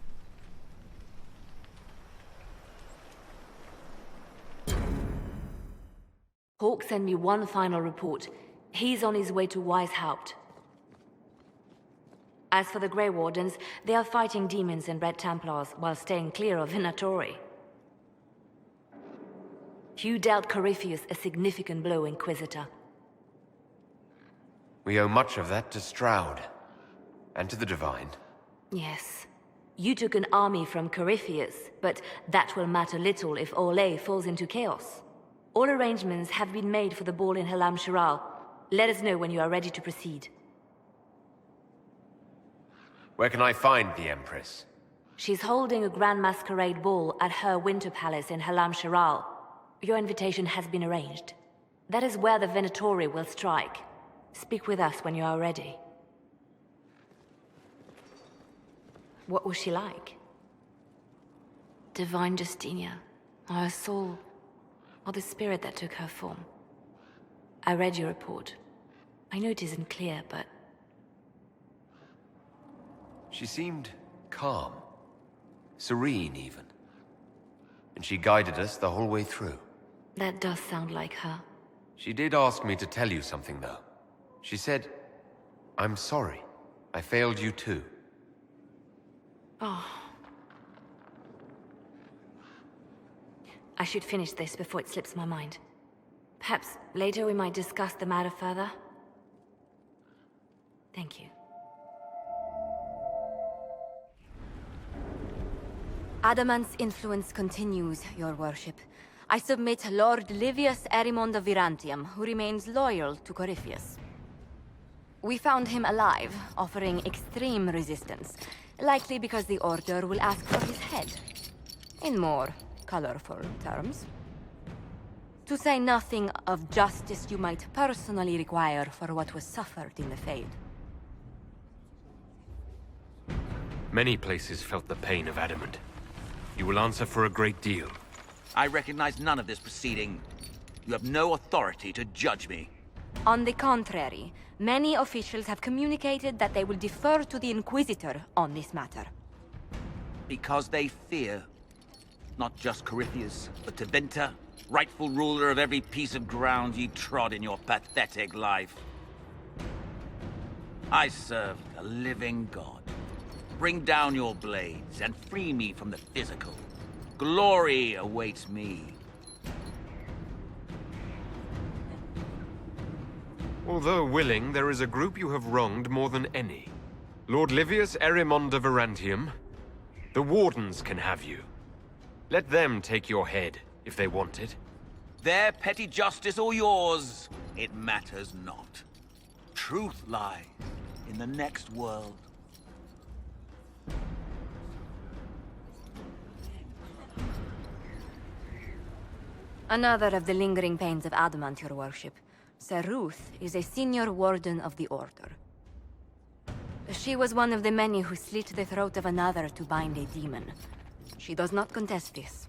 Hawk sent me one final report. He's on his way to Weishaupt. As for the Grey Wardens, they are fighting demons and Red Templars while staying clear of Venatori. You dealt Corypheus a significant blow, Inquisitor. We owe much of that to Stroud. And to the Divine. Yes. You took an army from Corypheus, but that will matter little if Orlais falls into chaos. All arrangements have been made for the ball in Halam Shiral. Let us know when you are ready to proceed. Where can I find the Empress? She's holding a grand masquerade ball at her winter palace in Halam Shiral. Your invitation has been arranged. That is where the Venatori will strike. Speak with us when you are ready. What was she like? Divine Justinia, or her soul, or the spirit that took her form. I read your report. I know it isn't clear, but... She seemed calm. Serene, even. And she guided us the whole way through. That does sound like her. She did ask me to tell you something, though. She said, "I'm sorry. I failed you too." Oh. I should finish this before it slips my mind. Perhaps later we might discuss the matter further. Thank you. Adamant's influence continues, your worship. I submit Lord Livius Erimond of Virantium, who remains loyal to Corypheus. We found him alive, offering extreme resistance, likely because the Order will ask for his head. In more colorful terms. To say nothing of justice you might personally require for what was suffered in the Fade. Many places felt the pain of Adamant. You will answer for a great deal. I recognize none of this proceeding. You have no authority to judge me. On the contrary, many officials have communicated that they will defer to the Inquisitor on this matter. Because they fear not just Corypheus, but Tevinter, rightful ruler of every piece of ground ye trod in your pathetic life. I serve a living god. Bring down your blades and free me from the physical. Glory awaits me. Although willing, there is a group you have wronged more than any. Lord Livius Erimond of Virantium. The Wardens can have you. Let them take your head, if they want it. Their petty justice or yours, it matters not. Truth lies in the next world. Another of the lingering pains of Adamant, your worship. Sir Ruth is a senior warden of the Order. She was one of the many who slit the throat of another to bind a demon. She does not contest this.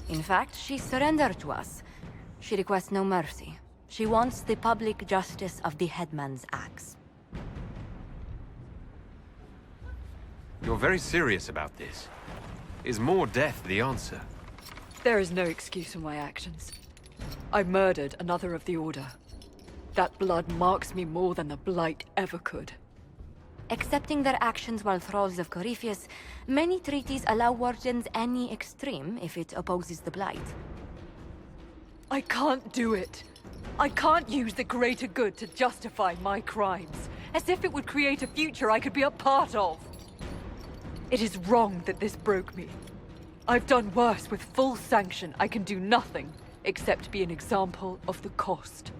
In fact, she surrendered to us. She requests no mercy. She wants the public justice of the headman's axe. You're very serious about this. Is more death the answer? There is no excuse for my actions. I murdered another of the Order. That blood marks me more than the Blight ever could. Accepting their actions while thralls of Corypheus, many treaties allow wardens any extreme if it opposes the Blight. I can't do it. I can't use the greater good to justify my crimes, as if it would create a future I could be a part of. It is wrong that this broke me. I've done worse. With full sanction, I can do nothing except be an example of the cost.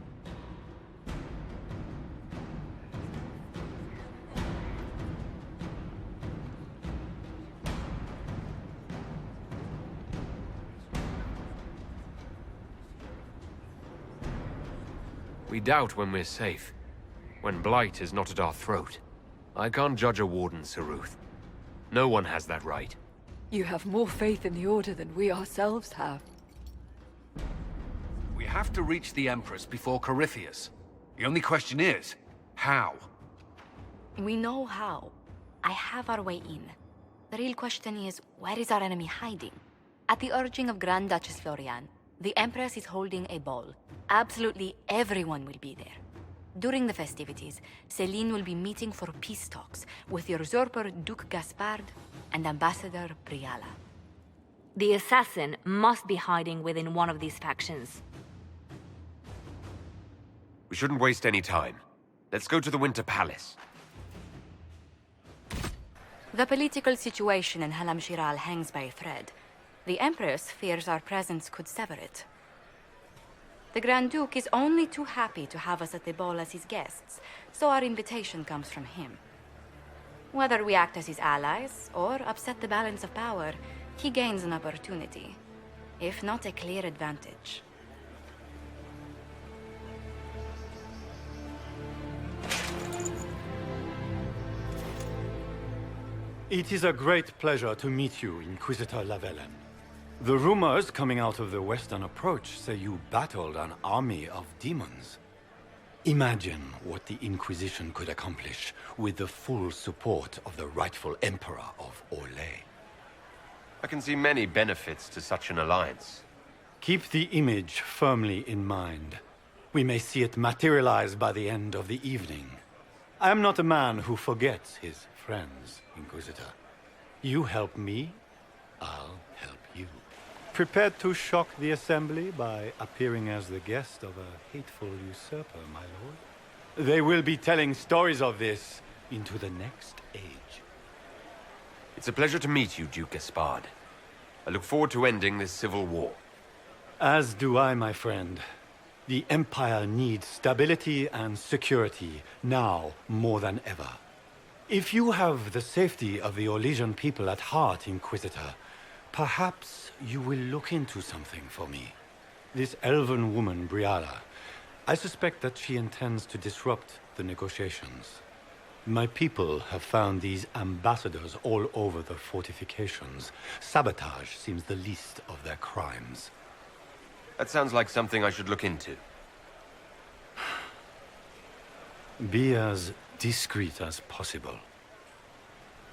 We doubt when we're safe. When Blight is not at our throat. I can't judge a warden, Sir Ruth. No one has that right. You have more faith in the Order than we ourselves have. We have to reach the Empress before Corypheus. The only question is, how? We know how. I have our way in. The real question is, where is our enemy hiding? At the urging of Grand Duchess Florian, the Empress is holding a ball. Absolutely everyone will be there. During the festivities, Céline will be meeting for peace talks with the usurper Duke Gaspard and Ambassador Briala. The assassin must be hiding within one of these factions. We shouldn't waste any time. Let's go to the Winter Palace. The political situation in Halam Shiral hangs by a thread. The Empress fears our presence could sever it. The Grand Duke is only too happy to have us at the ball as his guests, so our invitation comes from him. Whether we act as his allies, or upset the balance of power, he gains an opportunity, if not a clear advantage. It is a great pleasure to meet you, Inquisitor Lavellen. The rumors coming out of the Western Approach say you battled an army of demons. Imagine what the Inquisition could accomplish with the full support of the rightful Emperor of Orlais. I can see many benefits to such an alliance. Keep the image firmly in mind. We may see it materialize by the end of the evening. I am not a man who forgets his friends, Inquisitor. You help me, I'll help you. Prepared to shock the Assembly by appearing as the guest of a hateful usurper, my lord? They will be telling stories of this into the next age. It's a pleasure to meet you, Duke Gaspard. I look forward to ending this civil war. As do I, my friend. The Empire needs stability and security, now more than ever. If you have the safety of the Orlesian people at heart, Inquisitor, perhaps you will look into something for me. This elven woman, Briala, I suspect that she intends to disrupt the negotiations. My people have found these ambassadors all over the fortifications. Sabotage seems the least of their crimes. That sounds like something I should look into. Be as discreet as possible.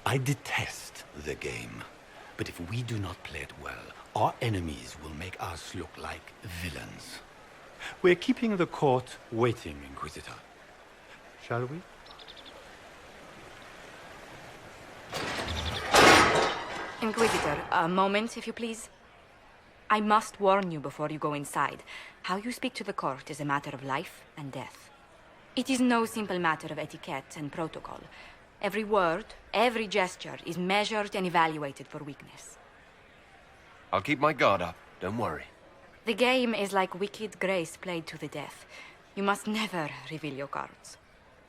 I detest the game. But if we do not play it well, our enemies will make us look like villains. We're keeping the court waiting, Inquisitor. Shall we? Inquisitor, a moment, if you please. I must warn you before you go inside. How you speak to the court is a matter of life and death. It is no simple matter of etiquette and protocol. Every word, every gesture is measured and evaluated for weakness. I'll keep my guard up, don't worry. The game is like Wicked Grace played to the death. You must never reveal your cards.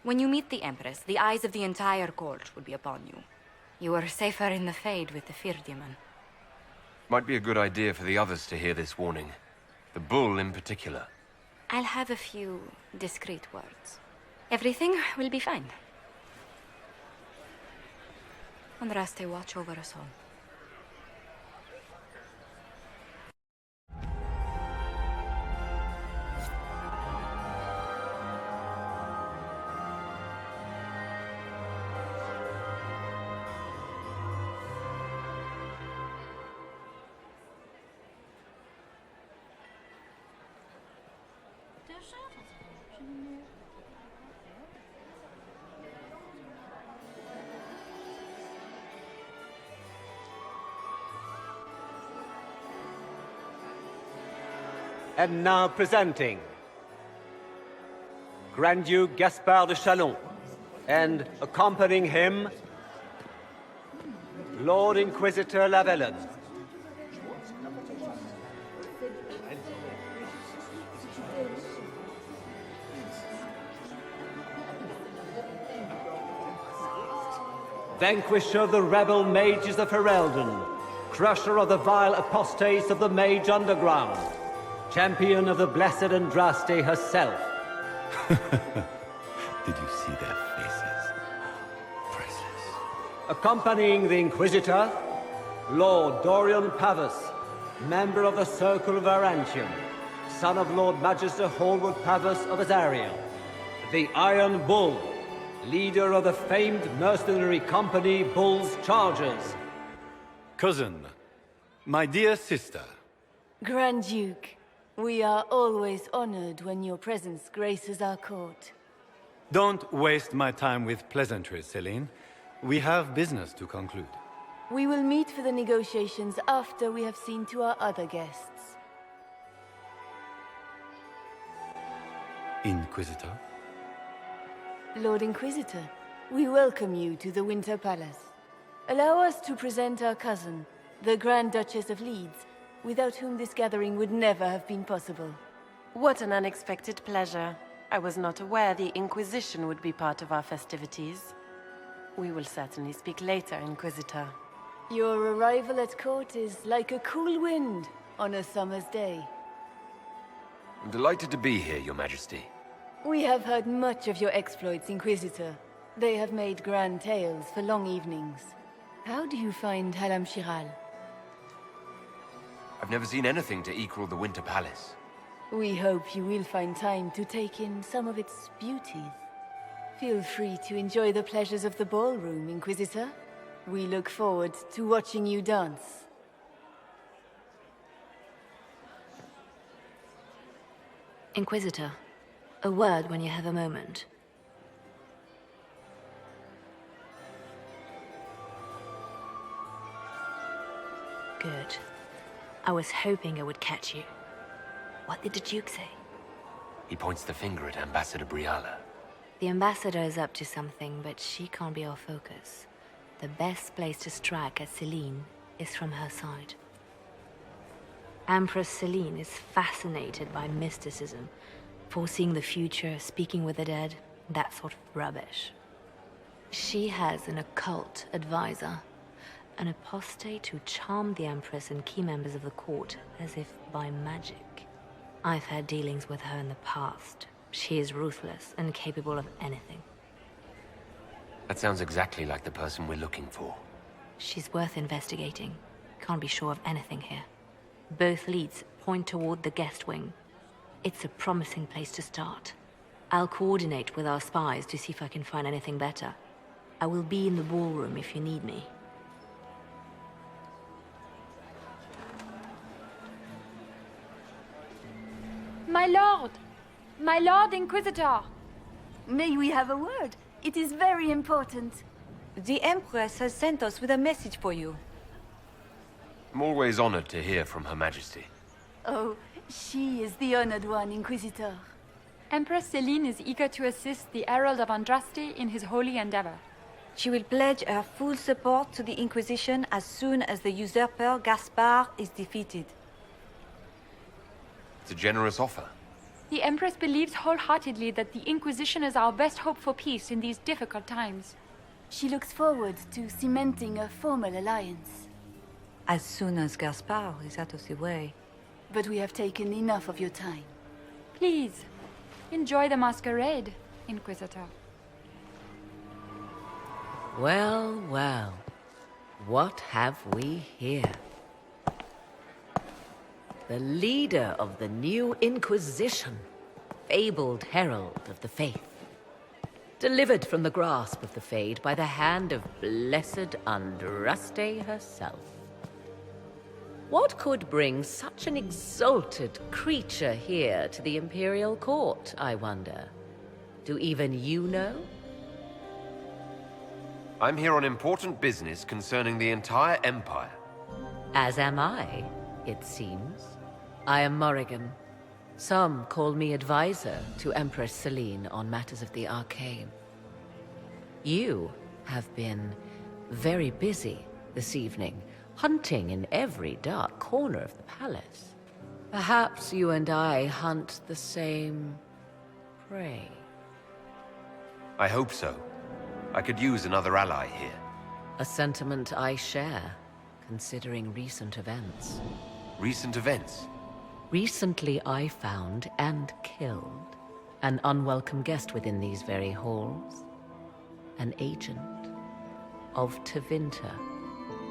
When you meet the Empress, the eyes of the entire court will be upon you. You are safer in the Fade with the Fear Demon. Might be a good idea for the others to hear this warning. The bull in particular. I'll have a few discreet words. Everything will be fine. Andraste, watch over us all. And now presenting Grand Duke Gaspard de Chalon, and accompanying him, Lord Inquisitor Lavellen. Vanquisher of the rebel mages of Ferelden, crusher of the vile apostates of the Mage Underground, champion of the blessed Andraste herself. Did you see their faces? Priceless. Accompanying the Inquisitor, Lord Dorian Pavus, member of the Circle of Varantium, son of Lord Magister Hallward Pavus of Azariel, the Iron Bull, leader of the famed mercenary company Bull's Chargers. Cousin, my dear sister. Grand Duke, we are always honored when your presence graces our court. Don't waste my time with pleasantries, Celine. We have business to conclude. We will meet for the negotiations after we have seen to our other guests. Inquisitor? Lord Inquisitor, we welcome you to the Winter Palace. Allow us to present our cousin, the Grand Duchess of Leeds, without whom this gathering would never have been possible. What an unexpected pleasure. I was not aware the Inquisition would be part of our festivities. We will certainly speak later, Inquisitor. Your arrival at court is like a cool wind on a summer's day. I'm delighted to be here, Your Majesty. We have heard much of your exploits, Inquisitor. They have made grand tales for long evenings. How do you find Halam Shiral? I've never seen anything to equal the Winter Palace. We hope you will find time to take in some of its beauties. Feel free to enjoy the pleasures of the ballroom, Inquisitor. We look forward to watching you dance. Inquisitor, a word when you have a moment. Good. I was hoping I would catch you. What did the Duke say? He points the finger at Ambassador Briala. The Ambassador is up to something, but she can't be our focus. The best place to strike at Celine is from her side. Empress Celine is fascinated by mysticism, foreseeing the future, speaking with the dead, that sort of rubbish. She has an occult advisor, an apostate who charmed the Empress and key members of the court as if by magic. I've had dealings with her in the past. She is ruthless and capable of anything. That sounds exactly like the person we're looking for. She's worth investigating. Can't be sure of anything here. Both leads point toward the guest wing. It's a promising place to start. I'll coordinate with our spies to see if I can find anything better. I will be in the ballroom if you need me. My lord! My lord Inquisitor! May we have a word? It is very important. The Empress has sent us with a message for you. I'm always honored to hear from Her Majesty. Oh, she is the honored one, Inquisitor. Empress Celine is eager to assist the Herald of Andraste in his holy endeavor. She will pledge her full support to the Inquisition as soon as the usurper Gaspard is defeated. It's a generous offer. The Empress believes wholeheartedly that the Inquisition is our best hope for peace in these difficult times. She looks forward to cementing a formal alliance. As soon as Gaspard is out of the way. But we have taken enough of your time. Please, enjoy the masquerade, Inquisitor. Well, well. What have we here? The leader of the new Inquisition, fabled herald of the faith. Delivered from the grasp of the Fade by the hand of blessed Andraste herself. What could bring such an exalted creature here to the Imperial Court, I wonder? Do even you know? I'm here on important business concerning the entire Empire. As am I, it seems. I am Morrigan. Some call me advisor to Empress Celine on matters of the arcane. You have been very busy this evening, hunting in every dark corner of the palace. Perhaps you and I hunt the same prey. I hope so. I could use another ally here. A sentiment I share, considering recent events. Recent events? Recently I found and killed an unwelcome guest within these very halls. An agent of Tevinter.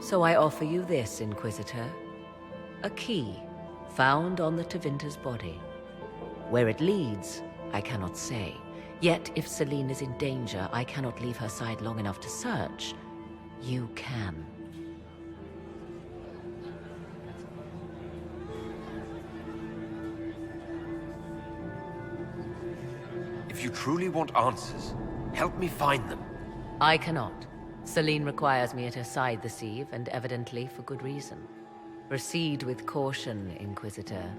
So I offer you this, Inquisitor. A key found on the Tevinter's body. Where it leads, I cannot say. Yet if Celine is in danger, I cannot leave her side long enough to search. You can. If you truly want answers, help me find them. I cannot. Celine requires me at her side this eve, and evidently for good reason. Proceed with caution, Inquisitor.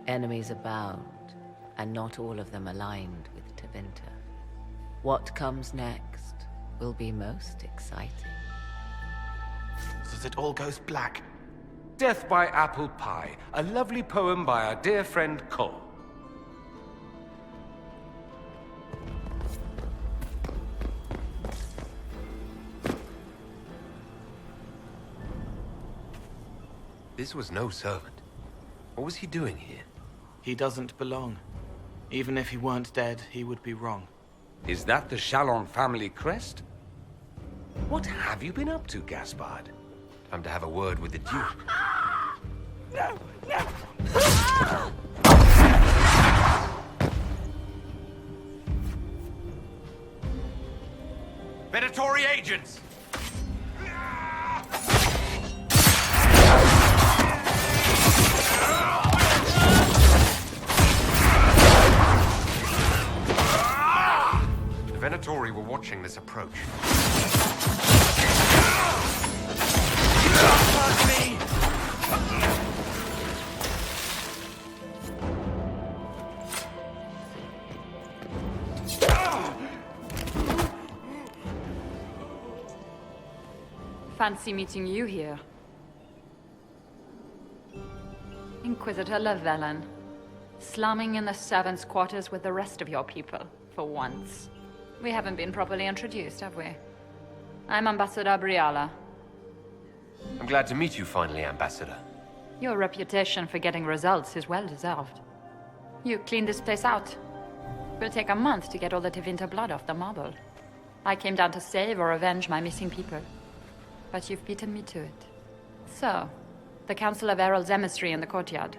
Enemies abound, and not all of them aligned with Tevinter. What comes next will be most exciting. So it all goes black. Death by Apple Pie, a lovely poem by our dear friend Cole. This was no servant. What was he doing here? He doesn't belong. Even if he weren't dead, he would be wrong. Is that the Chalon family crest? What have you been up to, Gaspard? Time to have a word with the Duke. No, no! Predatory agents! The Venatori were watching this approach. Fancy meeting you here. Inquisitor Llewellyn. Slumming in the servants' quarters with the rest of your people, for once. We haven't been properly introduced, have we? I'm Ambassador Briala. I'm glad to meet you finally, Ambassador. Your reputation for getting results is well deserved. You cleaned this place out. Will take a month to get all the Tevinter blood off the marble. I came down to save or avenge my missing people. But you've beaten me to it. So, the Council of Herald's emissary in the courtyard.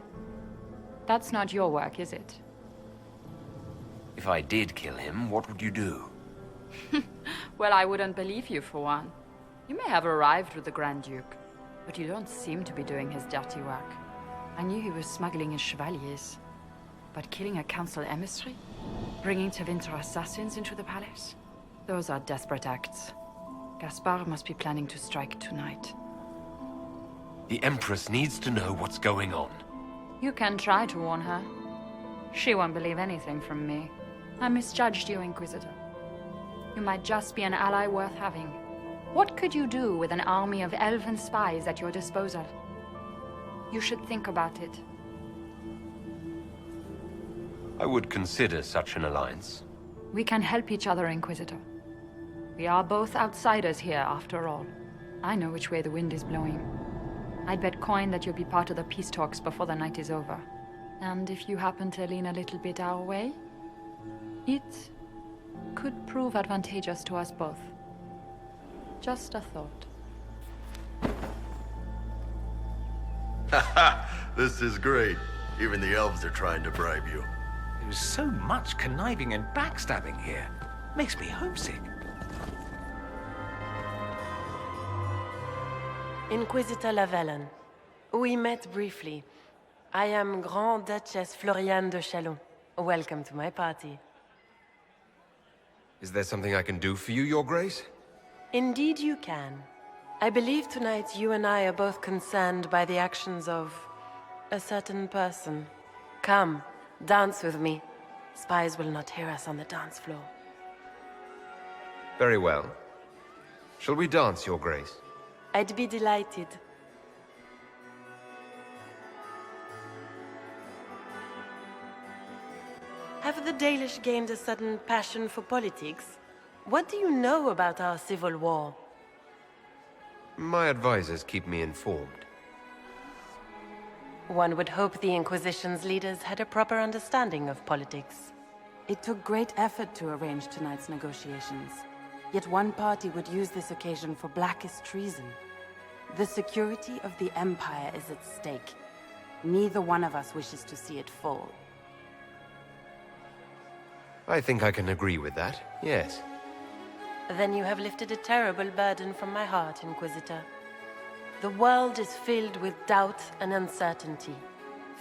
That's not your work, is it? If I did kill him, what would you do? Well, I wouldn't believe you, for one. You may have arrived with the Grand Duke, but you don't seem to be doing his dirty work. I knew he was smuggling his chevaliers. But killing a council emissary? Bringing Tevinter assassins into the palace? Those are desperate acts. Gaspard must be planning to strike tonight. The Empress needs to know what's going on. You can try to warn her. She won't believe anything from me. I misjudged you, Inquisitor. You might just be an ally worth having. What could you do with an army of elven spies at your disposal? You should think about it. I would consider such an alliance. We can help each other, Inquisitor. We are both outsiders here, after all. I know which way the wind is blowing. I'd bet coin that you'll be part of the peace talks before the night is over. And if you happen to lean a little bit our way, it could prove advantageous to us both. Just a thought. Haha, this is great. Even the elves are trying to bribe you. There's so much conniving and backstabbing here. Makes me homesick. Inquisitor Lavalin. We met briefly. I am Grand Duchess Floriane de Chalon. Welcome to my party. Is there something I can do for you, Your Grace? Indeed you can. I believe tonight you and I are both concerned by the actions of a certain person. Come, dance with me. Spies will not hear us on the dance floor. Very well. Shall we dance, Your Grace? I'd be delighted. Have the Dalish gained a sudden passion for politics? What do you know about our civil war? My advisors keep me informed. One would hope the Inquisition's leaders had a proper understanding of politics. It took great effort to arrange tonight's negotiations. Yet one party would use this occasion for blackest treason. The security of the Empire is at stake. Neither one of us wishes to see it fall. I think I can agree with that, yes. Then you have lifted a terrible burden from my heart, Inquisitor. The world is filled with doubt and uncertainty.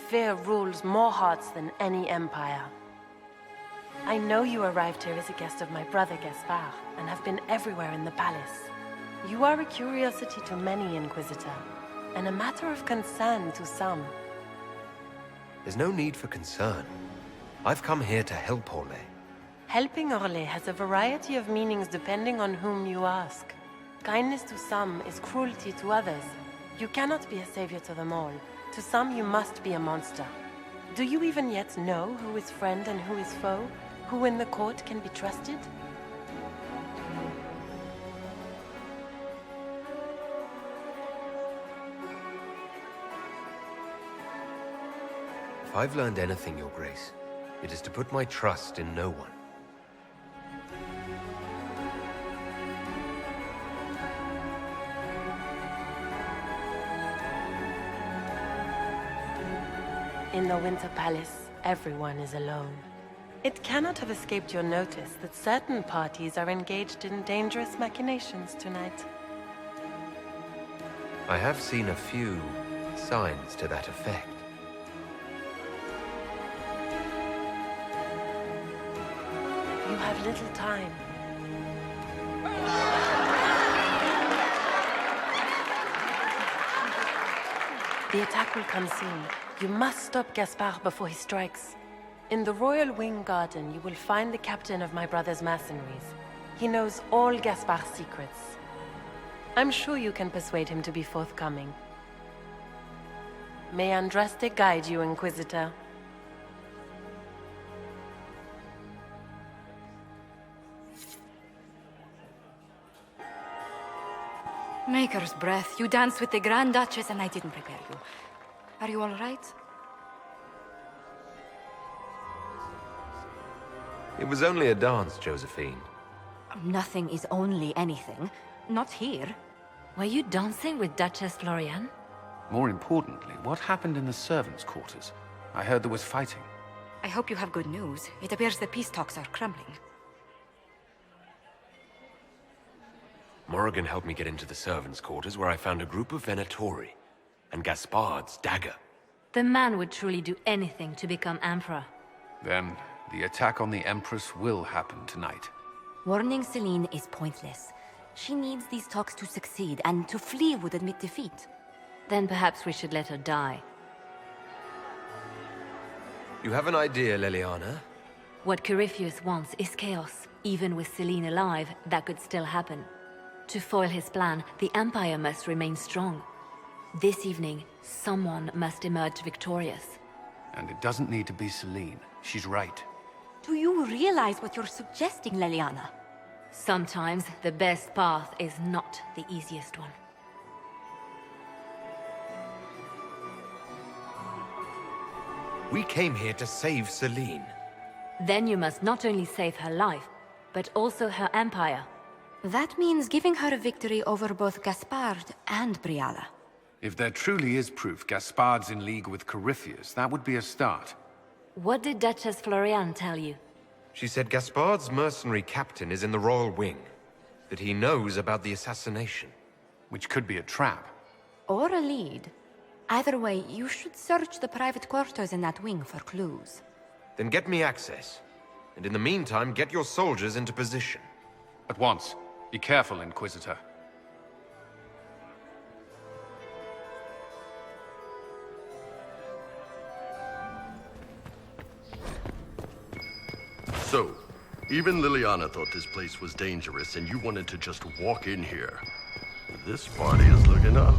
Fear rules more hearts than any empire. I know you arrived here as a guest of my brother Gaspard, and have been everywhere in the palace. You are a curiosity to many, Inquisitor, and a matter of concern to some. There's no need for concern. I've come here to help Orle. Helping Orle has a variety of meanings depending on whom you ask. Kindness to some is cruelty to others. You cannot be a savior to them all. To some you must be a monster. Do you even yet know who is friend and who is foe? Who in the court can be trusted? If I've learned anything, Your Grace, it is to put my trust in no one. In the Winter Palace, everyone is alone. It cannot have escaped your notice that certain parties are engaged in dangerous machinations tonight. I have seen a few signs to that effect. You have little time. The attack will come soon. You must stop Gaspard before he strikes. In the Royal Wing Garden, you will find the captain of my brother's mercenaries. He knows all Gaspard's secrets. I'm sure you can persuade him to be forthcoming. May Andraste guide you, Inquisitor. Maker's breath. You danced with the Grand Duchess and I didn't prepare you. Are you all right? It was only a dance, Josephine. Nothing is only anything. Not here. Were you dancing with Duchess Floriane? More importantly, what happened in the servants' quarters? I heard there was fighting. I hope you have good news. It appears the peace talks are crumbling. Morrigan helped me get into the servants' quarters where I found a group of Venatori and Gaspard's dagger. The man would truly do anything to become Emperor. Then, the attack on the Empress will happen tonight. Warning Celine is pointless. She needs these talks to succeed, and to flee would admit defeat. Then perhaps we should let her die. You have an idea, Leliana? What Corypheus wants is chaos. Even with Celine alive, that could still happen. To foil his plan, the Empire must remain strong. This evening, someone must emerge victorious. And it doesn't need to be Celine. She's right. Do you realize what you're suggesting, Leliana? Sometimes the best path is not the easiest one. We came here to save Celine. Then you must not only save her life, but also her empire. That means giving her a victory over both Gaspard and Briala. If there truly is proof Gaspard's in league with Corypheus, that would be a start. What did Duchess Floriane tell you? She said Gaspard's mercenary captain is in the royal wing. That he knows about the assassination. Which could be a trap. Or a lead. Either way, you should search the private quarters in that wing for clues. Then get me access. And in the meantime, get your soldiers into position. At once. Be careful, Inquisitor. So, even Liliana thought this place was dangerous and you wanted to just walk in here. This party is looking up.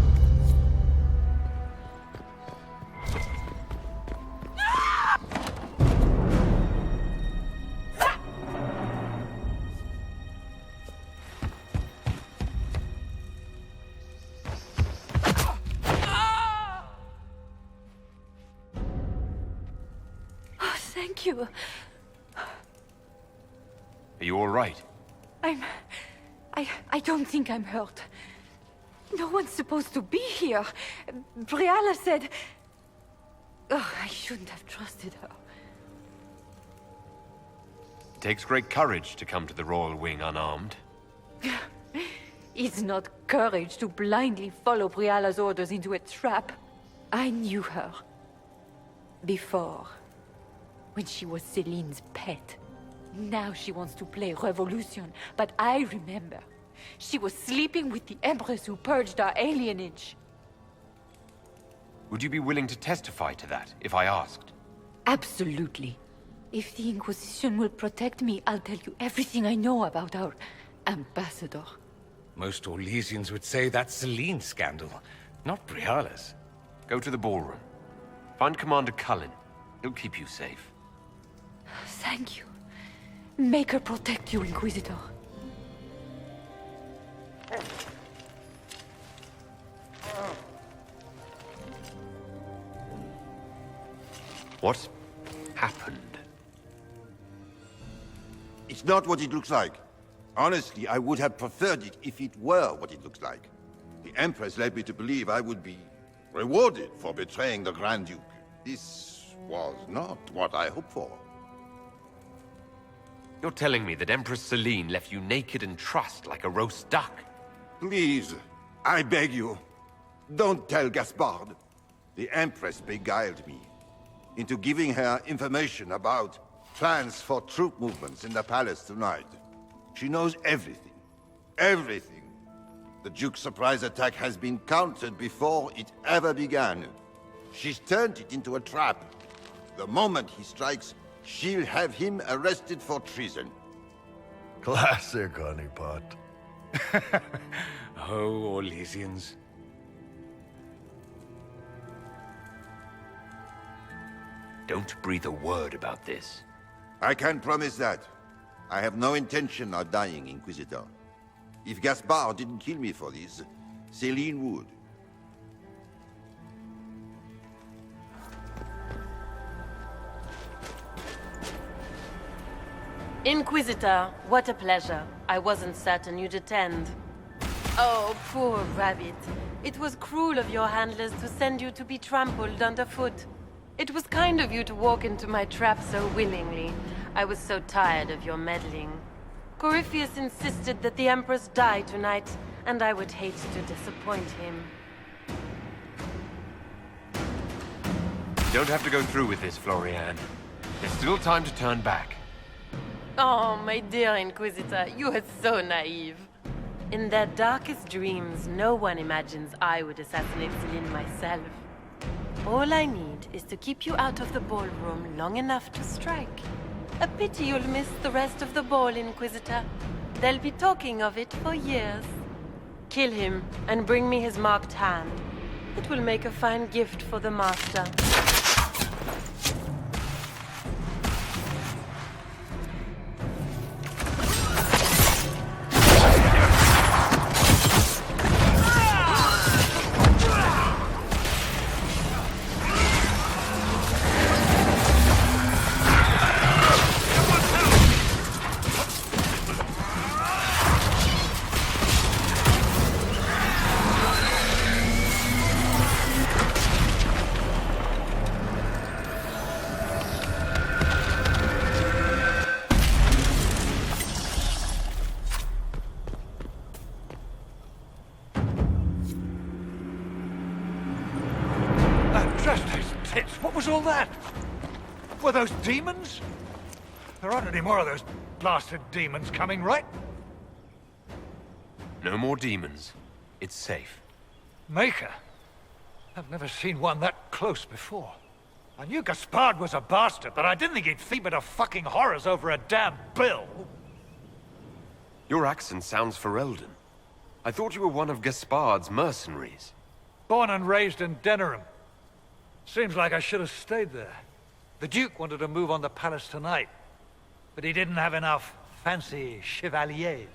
Thank you. Are you all right? I don't think I'm hurt. No one's supposed to be here. Briala said... Oh, I shouldn't have trusted her. It takes great courage to come to the royal wing unarmed. It's not courage to blindly follow Briala's orders into a trap. I knew her. Before. When she was Celine's pet. Now she wants to play revolution, but I remember. She was sleeping with the Empress who purged our alienage. Would you be willing to testify to that, if I asked? Absolutely. If the Inquisition will protect me, I'll tell you everything I know about our ambassador. Most Orlesians would say that's Celine's scandal, not Briala's. Go to the ballroom. Find Commander Cullen. He'll keep you safe. Thank you. Make her protect you, Inquisitor. What happened? It's not what it looks like. Honestly, I would have preferred it if it were what it looks like. The Empress led me to believe I would be rewarded for betraying the Grand Duke. This was not what I hoped for. You're telling me that Empress Celine left you naked and trussed like a roast duck? Please, I beg you, don't tell Gaspard. The Empress beguiled me into giving her information about plans for troop movements in the palace tonight. She knows everything. Everything. The Duke's surprise attack has been countered before it ever began. She's turned it into a trap. The moment he strikes, she'll have him arrested for treason. Classic, honeypot. Oh, Orlesians. Don't breathe a word about this. I can promise that. I have no intention of dying, Inquisitor. If Gaspard didn't kill me for this, Celine would. Inquisitor, what a pleasure. I wasn't certain you'd attend. Oh, poor rabbit. It was cruel of your handlers to send you to be trampled underfoot. It was kind of you to walk into my trap so willingly. I was so tired of your meddling. Corypheus insisted that the Empress die tonight, and I would hate to disappoint him. You don't have to go through with this, Floriane. There's still time to turn back. Oh, my dear Inquisitor, you are so naive. In their darkest dreams, no one imagines I would assassinate Celine myself. All I need is to keep you out of the ballroom long enough to strike. A pity you'll miss the rest of the ball, Inquisitor. They'll be talking of it for years. Kill him, and bring me his marked hand. It will make a fine gift for the Master. What was all that? Were those demons? There aren't any more of those blasted demons coming, right? No more demons. It's safe. Maker? I've never seen one that close before. I knew Gaspard was a bastard, but I didn't think he'd feed me to fucking horrors over a damn bill. Your accent sounds Ferelden. I thought you were one of Gaspard's mercenaries. Born and raised in Denerim. Seems like I should have stayed there. The Duke wanted to move on the palace tonight, but he didn't have enough fancy chevaliers.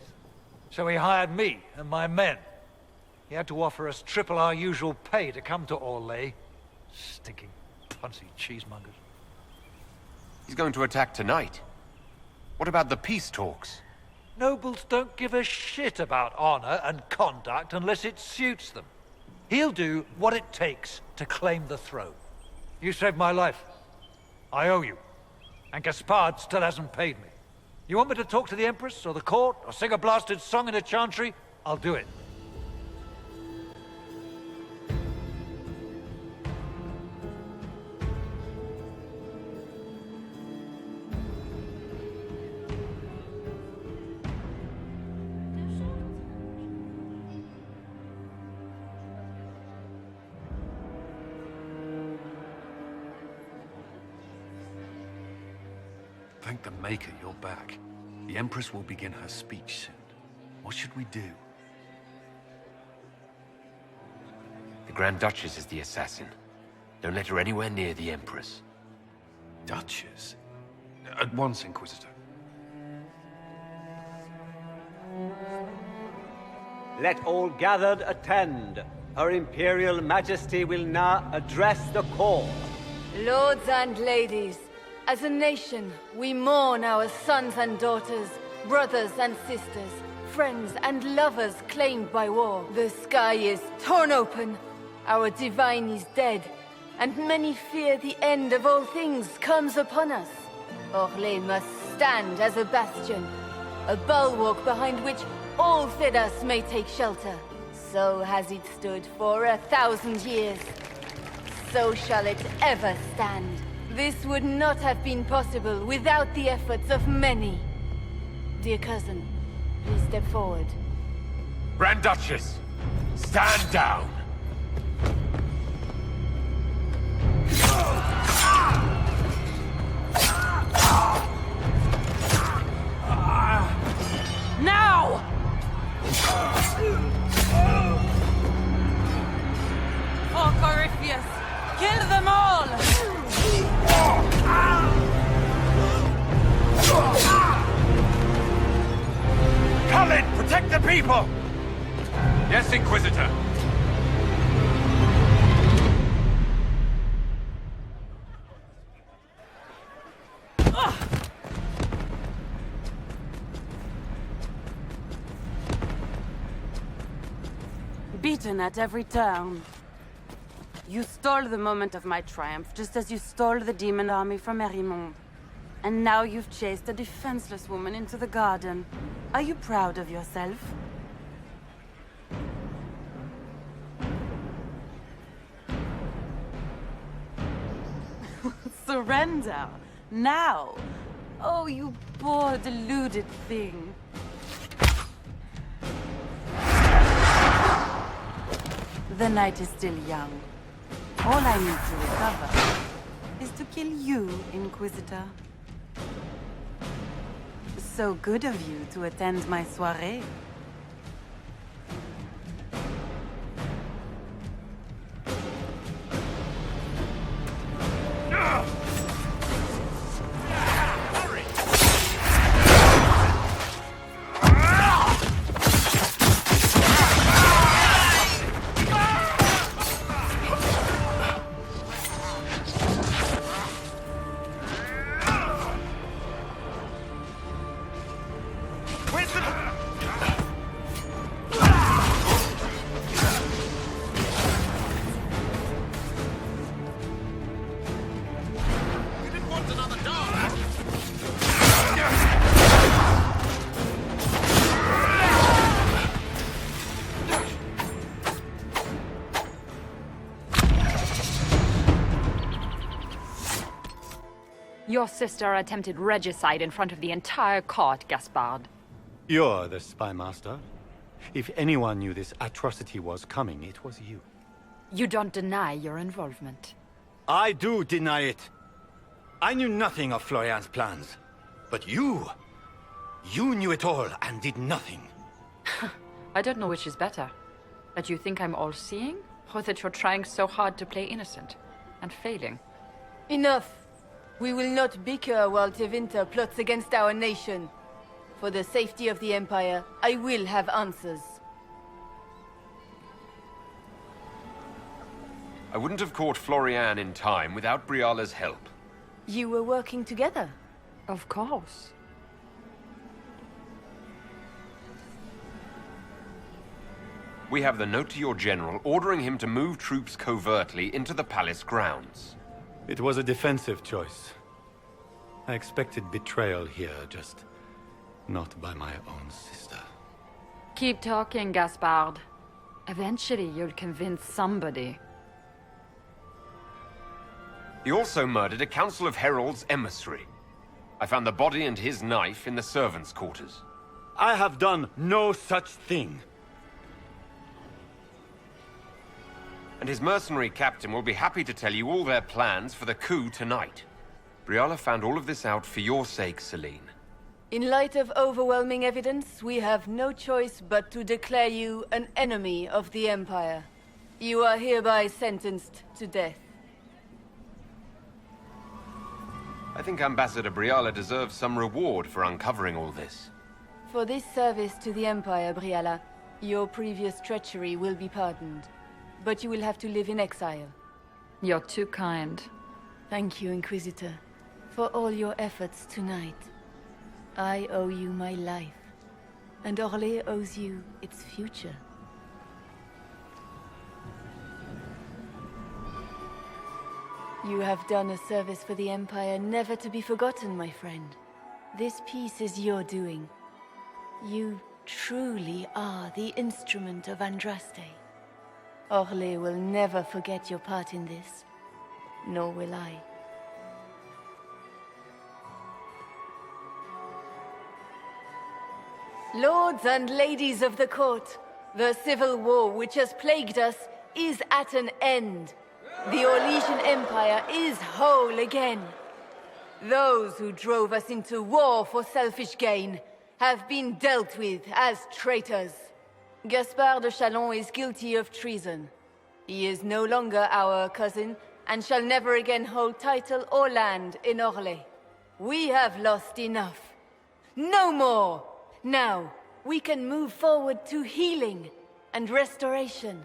So he hired me and my men. He had to offer us triple our usual pay to come to Orlais. Stinking punsy cheesemongers. He's going to attack tonight. What about the peace talks? Nobles don't give a shit about honor and conduct unless it suits them. He'll do what it takes to claim the throne. You saved my life. I owe you. And Gaspard still hasn't paid me. You want me to talk to the Empress, or the court, or sing a blasted song in a chantry? I'll do it. Thank the Maker you're back. The Empress will begin her speech soon. What should we do? The Grand Duchess is the assassin. Don't let her anywhere near the Empress. Duchess? At once, Inquisitor. Let all gathered attend. Her Imperial Majesty will now address the court. Lords and ladies, as a nation, we mourn our sons and daughters, brothers and sisters, friends and lovers claimed by war. The sky is torn open, our divine is dead, and many fear the end of all things comes upon us. Orlais must stand as a bastion, a bulwark behind which all Thedas may take shelter. So has it stood for 1,000 years. So shall it ever stand. This would not have been possible without the efforts of many. Dear cousin, please step forward. Grand Duchess, stand down! Now! For Corypheus, kill them all! Cullen, protect the people! Yes, Inquisitor. Beaten at every turn. You stole the moment of my triumph, just as you stole the demon army from Merimond. And now you've chased a defenseless woman into the garden. Are you proud of yourself? Surrender! Now! Oh, you poor, deluded thing. The night is still young. All I need to recover is to kill you, Inquisitor. so good of you to attend my soirée. Your sister attempted regicide in front of the entire court, Gaspard. You're the spy master. If anyone knew this atrocity was coming, it was you. You don't deny your involvement. I do deny it. I knew nothing of Florian's plans. But you knew it all and did nothing. I don't know which is better. That you think I'm all-seeing, or that you're trying so hard to play innocent, and failing. Enough! We will not bicker while Tevinter plots against our nation. For the safety of the Empire, I will have answers. I wouldn't have caught Florian in time without Briala's help. You were working together? Of course. We have the note to your general ordering him to move troops covertly into the palace grounds. It was a defensive choice. I expected betrayal here, just not by my own sister. Keep talking, Gaspard. Eventually, you'll convince somebody. He also murdered a Council of Heralds emissary. I found the body and his knife in the servants' quarters. I have done no such thing. And his mercenary captain will be happy to tell you all their plans for the coup tonight. Briala found all of this out for your sake, Celine. In light of overwhelming evidence, we have no choice but to declare you an enemy of the Empire. You are hereby sentenced to death. I think Ambassador Briala deserves some reward for uncovering all this. For this service to the Empire, Briala, your previous treachery will be pardoned. But you will have to live in exile. You're too kind. Thank you, Inquisitor, for all your efforts tonight. I owe you my life, and Orlais owes you its future. You have done a service for the Empire never to be forgotten, my friend. This piece is your doing. You truly are the instrument of Andraste. Orlais will never forget your part in this, nor will I. Lords and ladies of the court, the civil war which has plagued us is at an end. The Orlesian Empire is whole again. Those who drove us into war for selfish gain have been dealt with as traitors. Gaspard de Chalon is guilty of treason. He is no longer our cousin, and shall never again hold title or land in Orlais. We have lost enough. No more! Now, we can move forward to healing and restoration.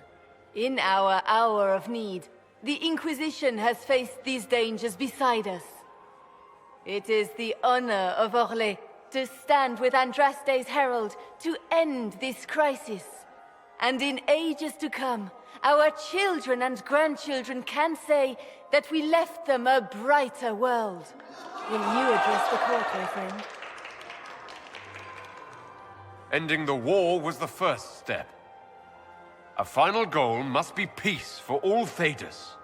In our hour of need, the Inquisition has faced these dangers beside us. It is the honor of Orlais to stand with Andraste's herald to end this crisis. And in ages to come, our children and grandchildren can say that we left them a brighter world. Will you address the court, my friend? Ending the war was the first step. A final goal must be peace for all Thedas.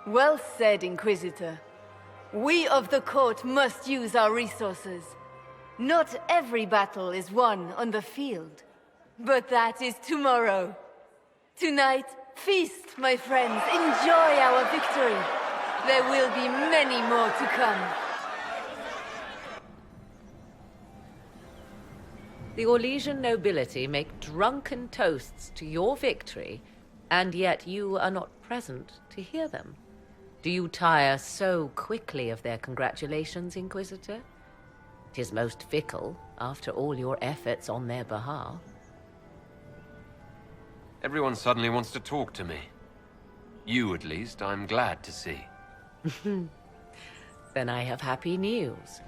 Well said, Inquisitor. We of the court must use our resources. Not every battle is won on the field. But that is tomorrow. Tonight, feast, my friends. Enjoy our victory. There will be many more to come. The Orlesian nobility make drunken toasts to your victory, and yet you are not present to hear them. Do you tire so quickly of their congratulations, Inquisitor? 'Tis most fickle, after all your efforts on their behalf. Everyone suddenly wants to talk to me. You, at least, I'm glad to see. Then I have happy news,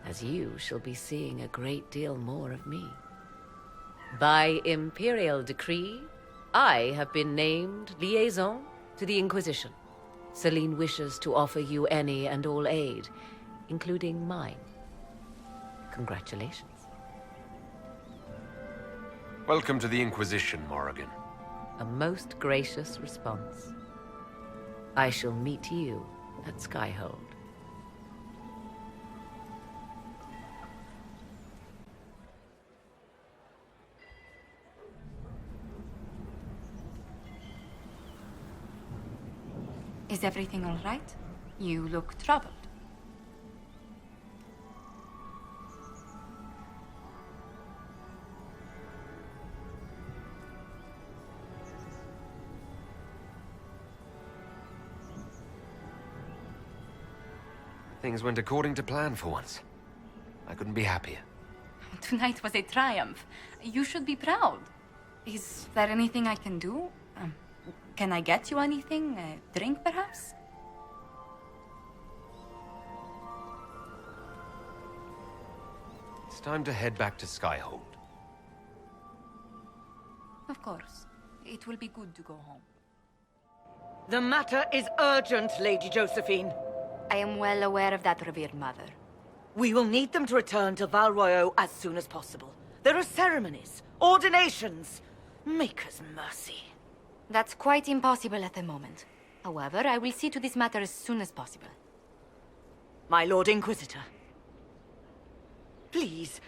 as you shall be seeing a great deal more of me. By imperial decree, I have been named liaison to the Inquisition. Celine wishes to offer you any and all aid, including mine. Congratulations. Welcome to the Inquisition, Morrigan. A most gracious response. I shall meet you at Skyhold. Is everything all right? You look troubled. Things went according to plan for once. I couldn't be happier. Tonight was a triumph. You should be proud. Is there anything I can do? Can I get you anything? A drink, perhaps? It's time to head back to Skyhold. Of course. It will be good to go home. The matter is urgent, Lady Josephine. I am well aware of that, revered mother. We will need them to return to Val Royeaux as soon as possible. There are ceremonies, ordinations. Maker's mercy. That's quite impossible at the moment. However, I will see to this matter as soon as possible. My Lord Inquisitor. Please,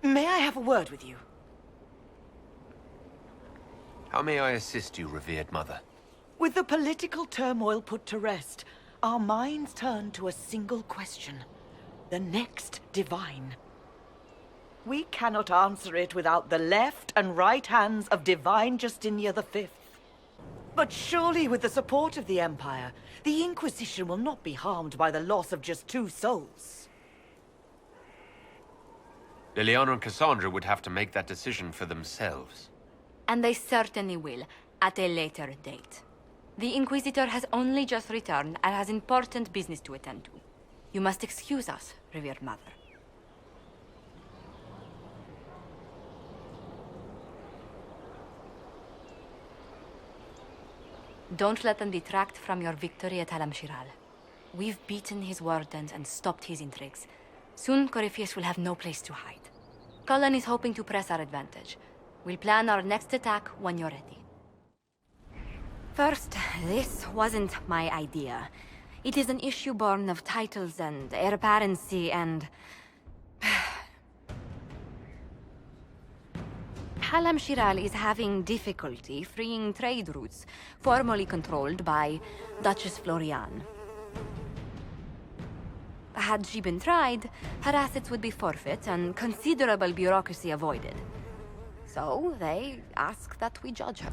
may I have a word with you? How may I assist you, revered mother? With the political turmoil put to rest, our minds turn to a single question. The next divine. We cannot answer it without the left and right hands of Divine Justinia V. But surely with the support of the Empire, the Inquisition will not be harmed by the loss of just 2 souls. Liliana and Cassandra would have to make that decision for themselves. And they certainly will, at a later date. The Inquisitor has only just returned and has important business to attend to. You must excuse us, revered mother. Don't let them detract from your victory at Alam-Shiral. We've beaten his wardens and stopped his intrigues. Soon, Corypheus will have no place to hide. Cullen is hoping to press our advantage. We'll plan our next attack when you're ready. First, this wasn't my idea. It is an issue born of titles and heir apparency and... Alam-Shiral is having difficulty freeing trade routes formerly controlled by Duchess Florian. Had she been tried, her assets would be forfeit and considerable bureaucracy avoided. So they ask that we judge her.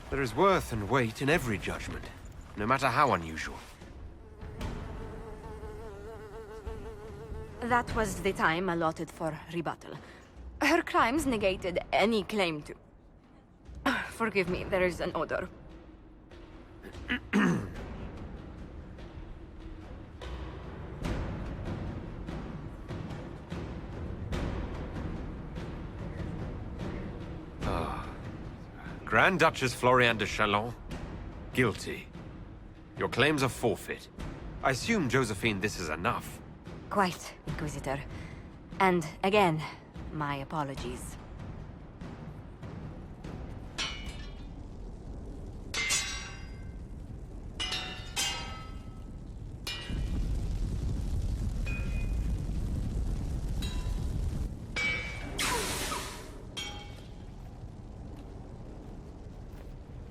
There is worth and weight in every judgment, no matter how unusual. That was the time allotted for rebuttal. Her crimes negated any claim to... Forgive me, there is an odor. Grand Duchess Florian de Chalon, guilty. Your claims are forfeit. I assume, Josephine, this is enough. Quite, Inquisitor. And again, my apologies.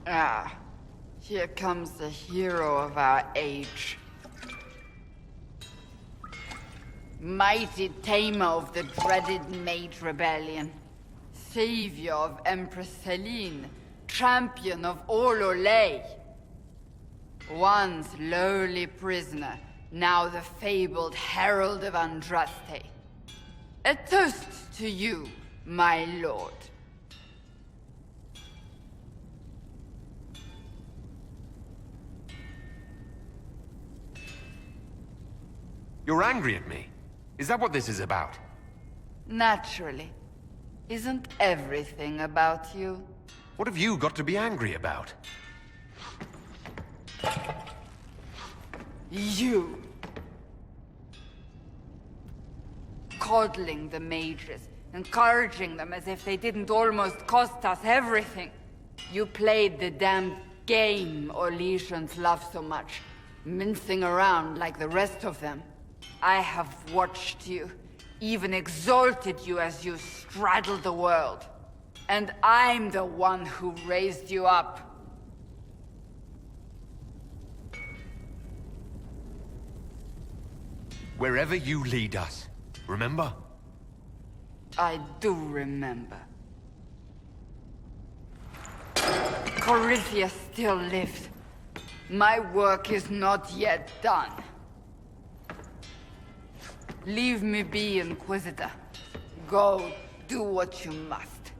Ah, here comes the hero of our age. Mighty tamer of the dreaded Mage Rebellion. Savior of Empress Celine. Champion of all Olay. Once lowly prisoner, now the fabled Herald of Andraste. A toast to you, my lord. You're angry at me? Is that what this is about? Naturally. Isn't everything about you? What have you got to be angry about? You! Coddling the mages, encouraging them as if they didn't almost cost us everything. You played the damned game Orlesians love so much, mincing around like the rest of them. I have watched you, even exalted you as you straddled the world. And I'm the one who raised you up. Wherever you lead us, remember? I do remember. Corythia still lives. My work is not yet done. Leave me be, Inquisitor. Go, do what you must.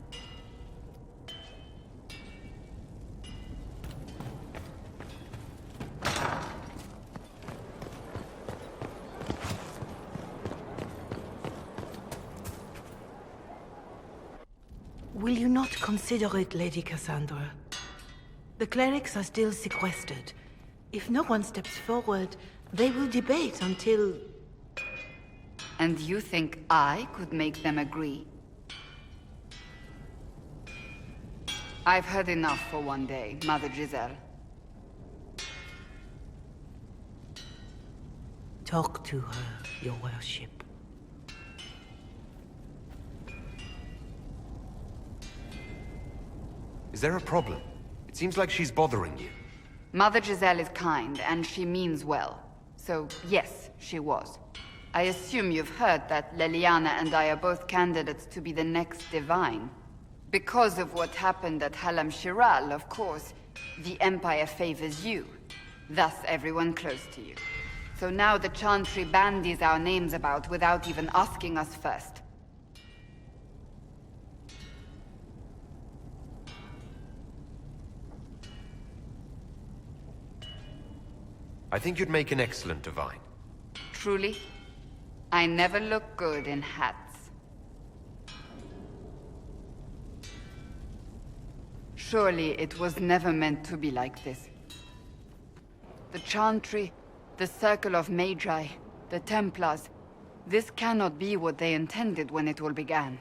Will you not consider it, Lady Cassandra? The clerics are still sequestered. If no one steps forward, they will debate until... And you think I could make them agree? I've heard enough for one day, Mother Giselle. Talk to her, your worship. Is there a problem? It seems like she's bothering you. Mother Giselle is kind, and she means well. So, yes, she was. I assume you've heard that Leliana and I are both candidates to be the next Divine. Because of what happened at Halam Shiral, of course, the Empire favors you. Thus, everyone close to you. So now the Chantry bandies our names about without even asking us first. I think you'd make an excellent Divine. Truly? I never look good in hats. Surely it was never meant to be like this. The Chantry, the Circle of Magi, the Templars, this cannot be what they intended when it all began.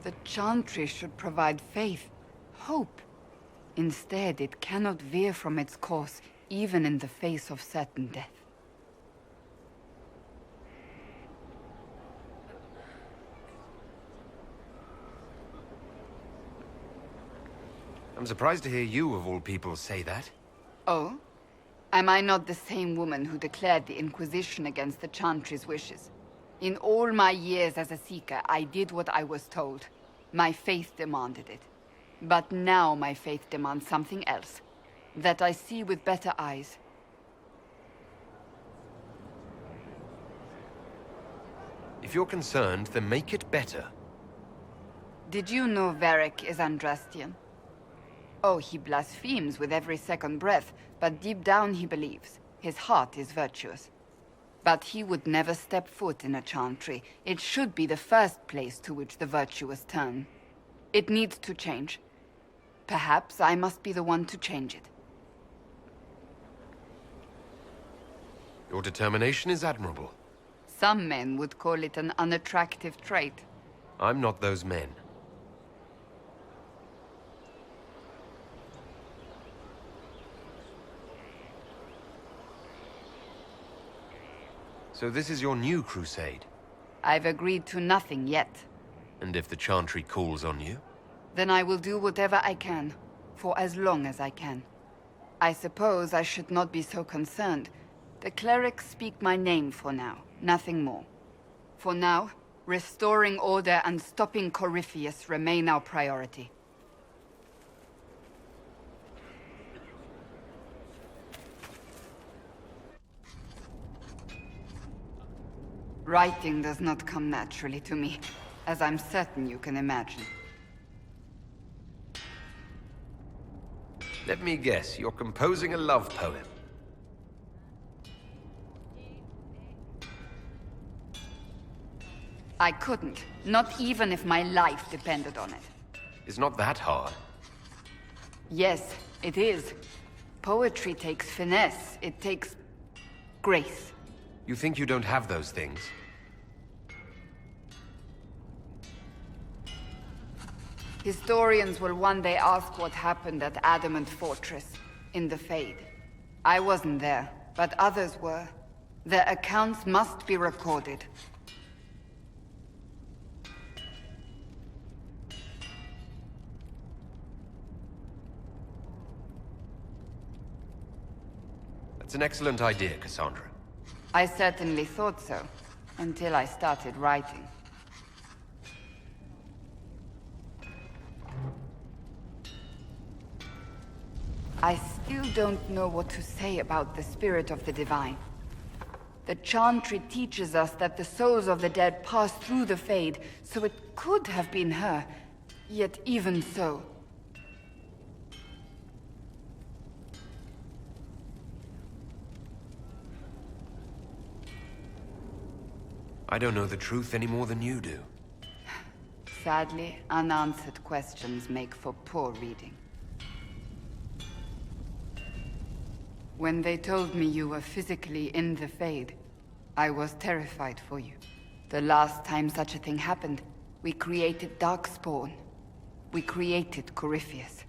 The Chantry should provide faith, hope. Instead, it cannot veer from its course, even in the face of certain death. I'm surprised to hear you, of all people, say that. Oh? Am I not the same woman who declared the Inquisition against the Chantry's wishes? In all my years as a Seeker, I did what I was told. My faith demanded it. But now my faith demands something else. That I see with better eyes. If you're concerned, then make it better. Did you know Varric is Andrastian? Oh, he blasphemes with every second breath, but deep down he believes. His heart is virtuous. But he would never step foot in a Chantry. It should be the first place to which the virtuous turn. It needs to change. Perhaps I must be the one to change it. Your determination is admirable. Some men would call it an unattractive trait. I'm not those men. So this is your new crusade? I've agreed to nothing yet. And if the Chantry calls on you? Then I will do whatever I can, for as long as I can. I suppose I should not be so concerned. The clerics speak my name for now, nothing more. For now, restoring order and stopping Corypheus remain our priority. Writing does not come naturally to me, as I'm certain you can imagine. Let me guess, you're composing a love poem. I couldn't, not even if my life depended on it. It's not that hard. Yes, it is. Poetry takes finesse, it takes grace. You think you don't have those things? Historians will one day ask what happened at Adamant Fortress, in the Fade. I wasn't there, but others were. Their accounts must be recorded. That's an excellent idea, Cassandra. I certainly thought so, until I started writing. I still don't know what to say about the spirit of the divine. The Chantry teaches us that the souls of the dead pass through the Fade, so it could have been her. Yet even so... I don't know the truth any more than you do. Sadly, unanswered questions make for poor reading. When they told me you were physically in the Fade, I was terrified for you. The last time such a thing happened, we created Darkspawn. We created Corypheus.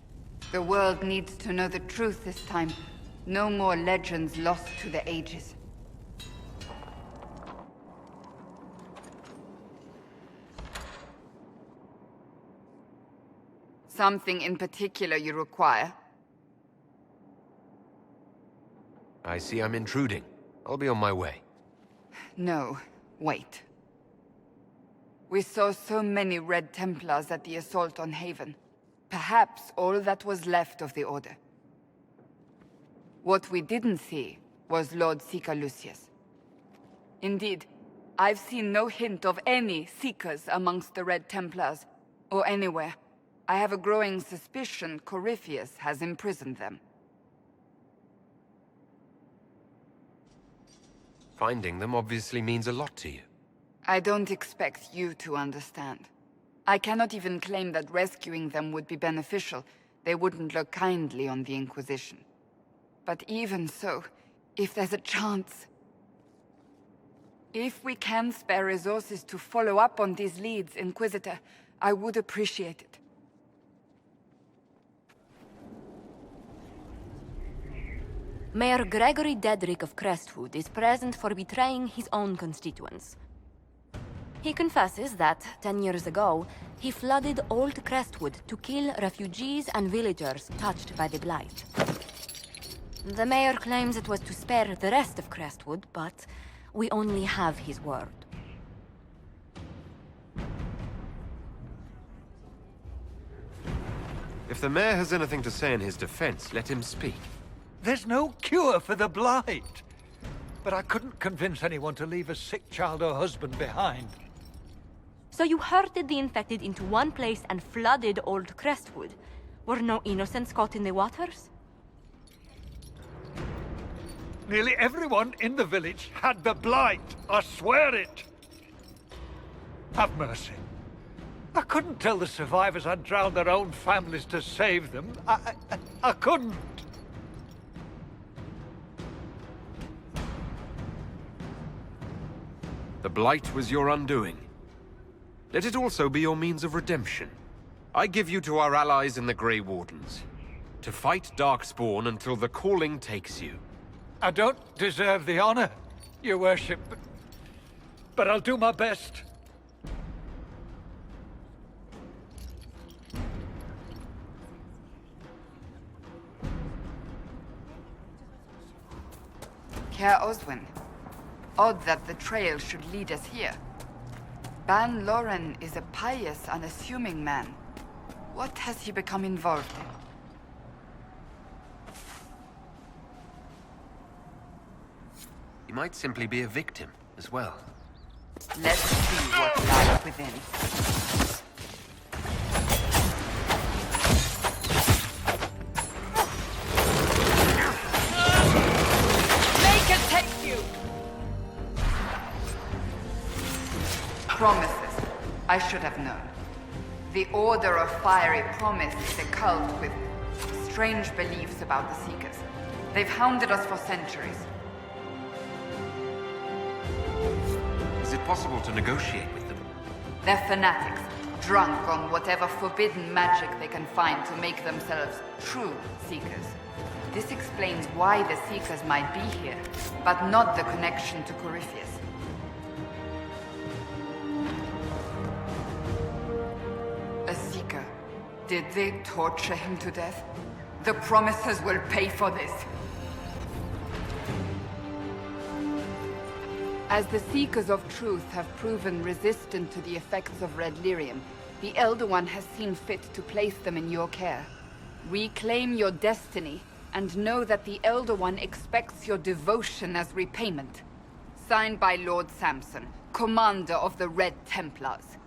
The world needs to know the truth this time. No more legends lost to the ages. Something in particular you require? I see I'm intruding. I'll be on my way. No, wait. We saw so many Red Templars at the assault on Haven. Perhaps all that was left of the Order. What we didn't see was Lord Seeker Lucius. Indeed, I've seen no hint of any Seekers amongst the Red Templars, or anywhere. I have a growing suspicion Corypheus has imprisoned them. Finding them obviously means a lot to you. I don't expect you to understand. I cannot even claim that rescuing them would be beneficial. They wouldn't look kindly on the Inquisition. But even so, if there's a chance... If we can spare resources to follow up on these leads, Inquisitor, I would appreciate it. Mayor Gregory Dedrick of Crestwood is present for betraying his own constituents. He confesses that, 10 years ago, he flooded Old Crestwood to kill refugees and villagers touched by the Blight. The mayor claims it was to spare the rest of Crestwood, but we only have his word. If the mayor has anything to say in his defense, let him speak. There's no cure for the Blight. But I couldn't convince anyone to leave a sick child or husband behind. So you herded the infected into one place and flooded Old Crestwood? Were no innocents caught in the waters? Nearly everyone in the village had the Blight. I swear it. Have mercy. I couldn't tell the survivors I'd drowned their own families to save them. I couldn't. The Blight was your undoing. Let it also be your means of redemption. I give you to our allies in the Grey Wardens, to fight Darkspawn until the calling takes you. I don't deserve the honor, Your Worship, but I'll do my best. Care Oswin. Odd that the trail should lead us here. Ban Loren is a pious, unassuming man. What has he become involved in? He might simply be a victim as well. Let's see what lies within. Make it take you! Promises. I should have known. The Order of Fiery Promise is a cult with strange beliefs about the Seekers. They've hounded us for centuries. Is it possible to negotiate with them? They're fanatics, drunk on whatever forbidden magic they can find to make themselves true Seekers. This explains why the Seekers might be here, but not the connection to Corypheus. A Seeker. Did they torture him to death? The Promises will pay for this. As the Seekers of Truth have proven resistant to the effects of red lyrium, the Elder One has seen fit to place them in your care. Reclaim your destiny, and know that the Elder One expects your devotion as repayment. Signed by Lord Samson, Commander of the Red Templars.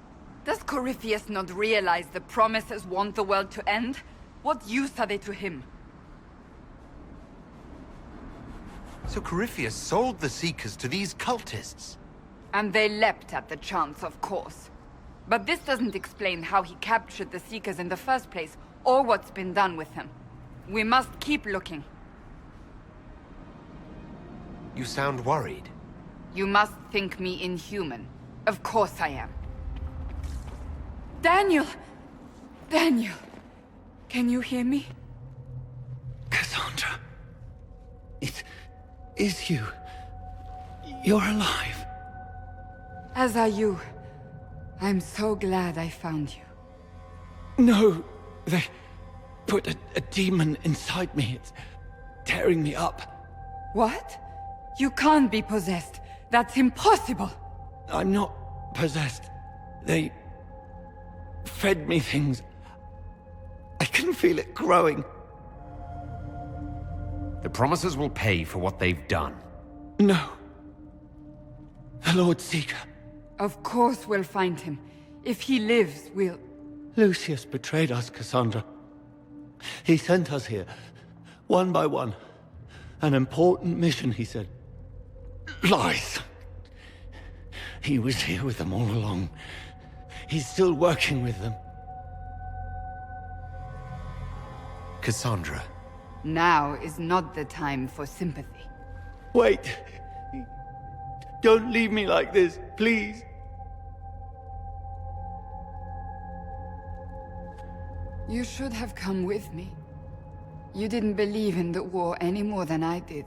Does Corypheus not realize the Promises want the world to end? What use are they to him? So Corypheus sold the Seekers to these cultists? And they leapt at the chance, of course. But this doesn't explain how he captured the Seekers in the first place, or what's been done with them. We must keep looking. You sound worried. You must think me inhuman. Of course I am. Daniel! Daniel! Can you hear me? Cassandra. It is you. You're alive. As are you. I'm so glad I found you. No, they put a demon inside me. It's tearing me up. What? You can't be possessed. That's impossible. I'm not possessed. They fed me things. I can feel it growing. The Promises will pay for what they've done. No. The Lord Seeker. Of course we'll find him. If he lives, we'll... Lucius betrayed us, Cassandra. He sent us here, one by one. An important mission, he said. Lies. He was here with them all along. He's still working with them. Cassandra. Now is not the time for sympathy. Wait. Don't leave me like this, please. You should have come with me. You didn't believe in the war any more than I did.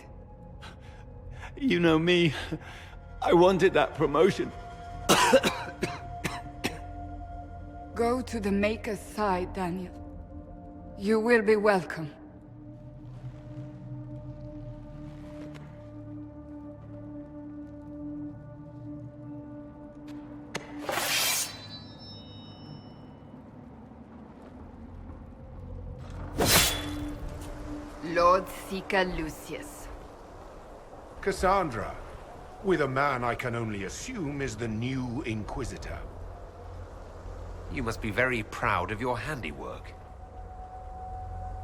You know me. I wanted that promotion. Go to the Maker's side, Daniel. You will be welcome. Lord Seeker Lucius. Cassandra, with a man I can only assume is the new Inquisitor. You must be very proud of your handiwork.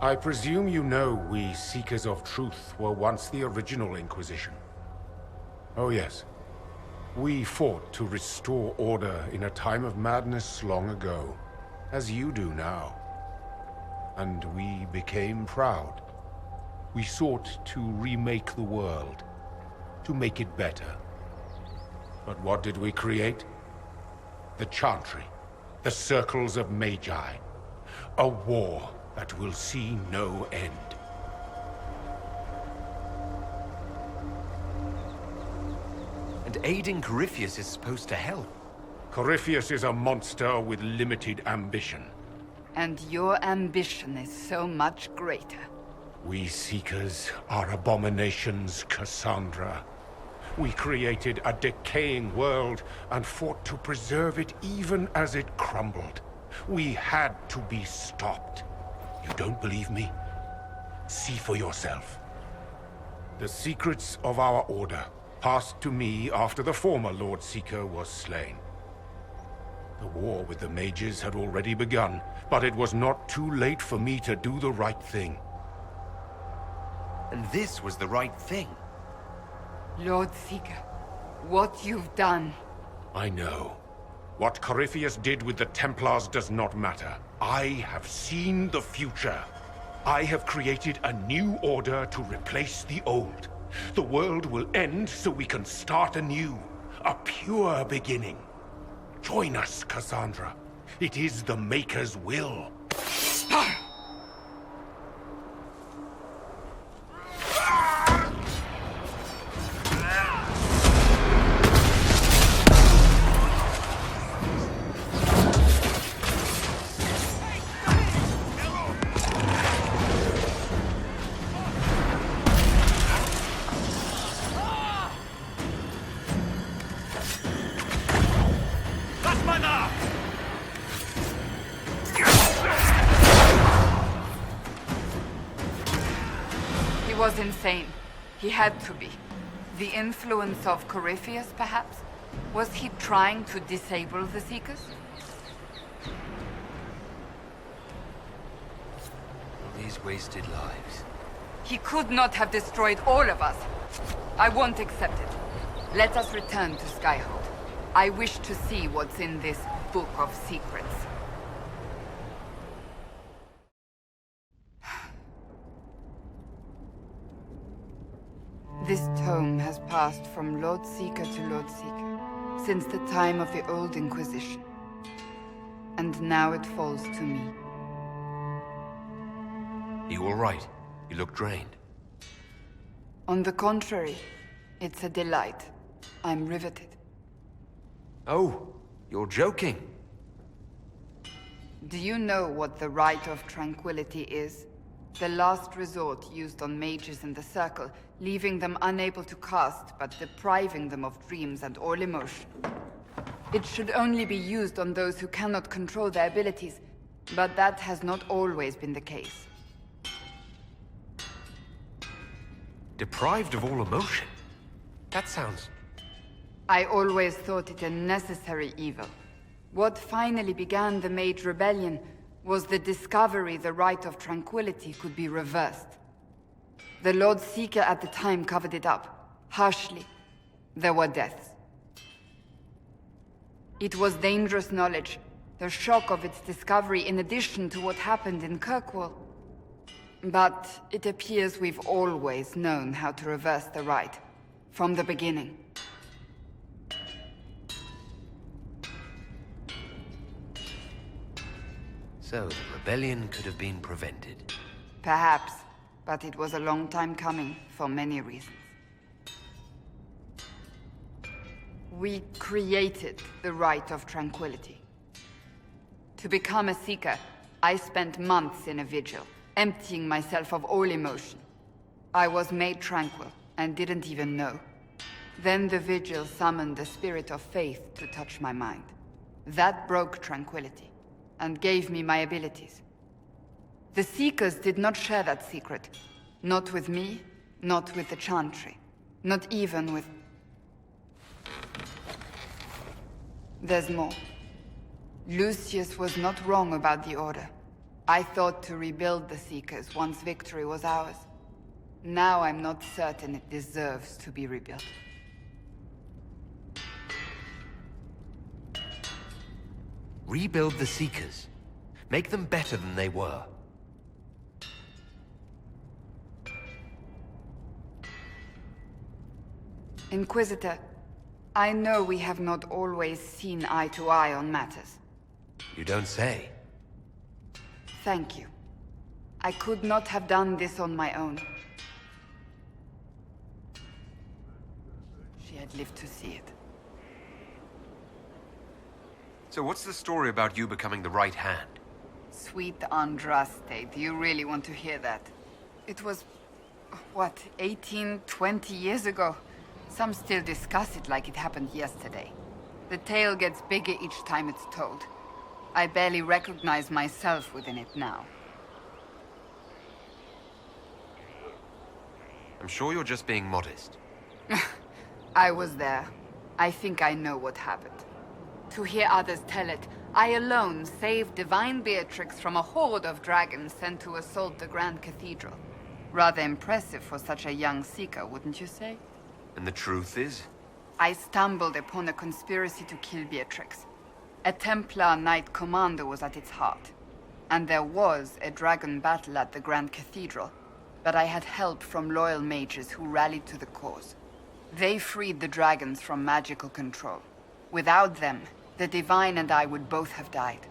I presume you know we Seekers of Truth were once the original Inquisition. Oh yes. We fought to restore order in a time of madness long ago, as you do now. And we became proud. We sought to remake the world, to make it better. But what did we create? The Chantry, the Circles of Magi. A war that will see no end. And aiding Corypheus is supposed to help. Corypheus is a monster with limited ambition. And your ambition is so much greater. We Seekers are abominations, Cassandra. We created a decaying world and fought to preserve it even as it crumbled. We had to be stopped. You don't believe me? See for yourself. The secrets of our order passed to me after the former Lord Seeker was slain. The war with the mages had already begun, but it was not too late for me to do the right thing. And this was the right thing. Lord Seeker, what you've done... I know. What Corypheus did with the Templars does not matter. I have seen the future. I have created a new order to replace the old. The world will end so we can start anew. A pure beginning. Join us, Cassandra. It is the Maker's will. He was insane. He had to be. The influence of Corypheus, perhaps? Was he trying to disable the Seekers? These wasted lives. He could not have destroyed all of us. I won't accept it. Let us return to Skyhold. I wish to see what's in this book of secrets. This tome has passed from Lord Seeker to Lord Seeker since the time of the old Inquisition. And now it falls to me. You all right? You look drained. On the contrary, it's a delight. I'm riveted. Oh, you're joking. Do you know what the Rite of Tranquility is? The last resort used on mages in the Circle, leaving them unable to cast, but depriving them of dreams and all emotion. It should only be used on those who cannot control their abilities, but that has not always been the case. Deprived of all emotion? That sounds... I always thought it a necessary evil. What finally began the Mage Rebellion was the discovery the Rite of Tranquility could be reversed. The Lord Seeker at the time covered it up, harshly. There were deaths. It was dangerous knowledge, the shock of its discovery in addition to what happened in Kirkwall. But it appears we've always known how to reverse the Rite, from the beginning. So, the rebellion could have been prevented. Perhaps, but it was a long time coming, for many reasons. We created the Rite of Tranquility. To become a Seeker, I spent months in a vigil, emptying myself of all emotion. I was made tranquil, and didn't even know. Then the vigil summoned the spirit of faith to touch my mind. That broke tranquility, and gave me my abilities. The Seekers did not share that secret. Not with me, not with the Chantry, not even with... There's more. Lucius was not wrong about the Order. I thought to rebuild the Seekers once victory was ours. Now I'm not certain it deserves to be rebuilt. Rebuild the Seekers. Make them better than they were. Inquisitor, I know we have not always seen eye to eye on matters. You don't say. Thank you. I could not have done this on my own. She had lived to see it. So what's the story about you becoming the right hand? Sweet Andraste, do you really want to hear that? It was, what, 18, 20 years ago? Some still discuss it like it happened yesterday. The tale gets bigger each time it's told. I barely recognize myself within it now. I'm sure you're just being modest. I was there. I think I know what happened. To hear others tell it, I alone saved Divine Beatrix from a horde of dragons sent to assault the Grand Cathedral. Rather impressive for such a young seeker, wouldn't you say? And the truth is? I stumbled upon a conspiracy to kill Beatrix. A Templar Knight Commander was at its heart. And there was a dragon battle at the Grand Cathedral. But I had help from loyal mages who rallied to the cause. They freed the dragons from magical control. Without them, the Divine and I would both have died.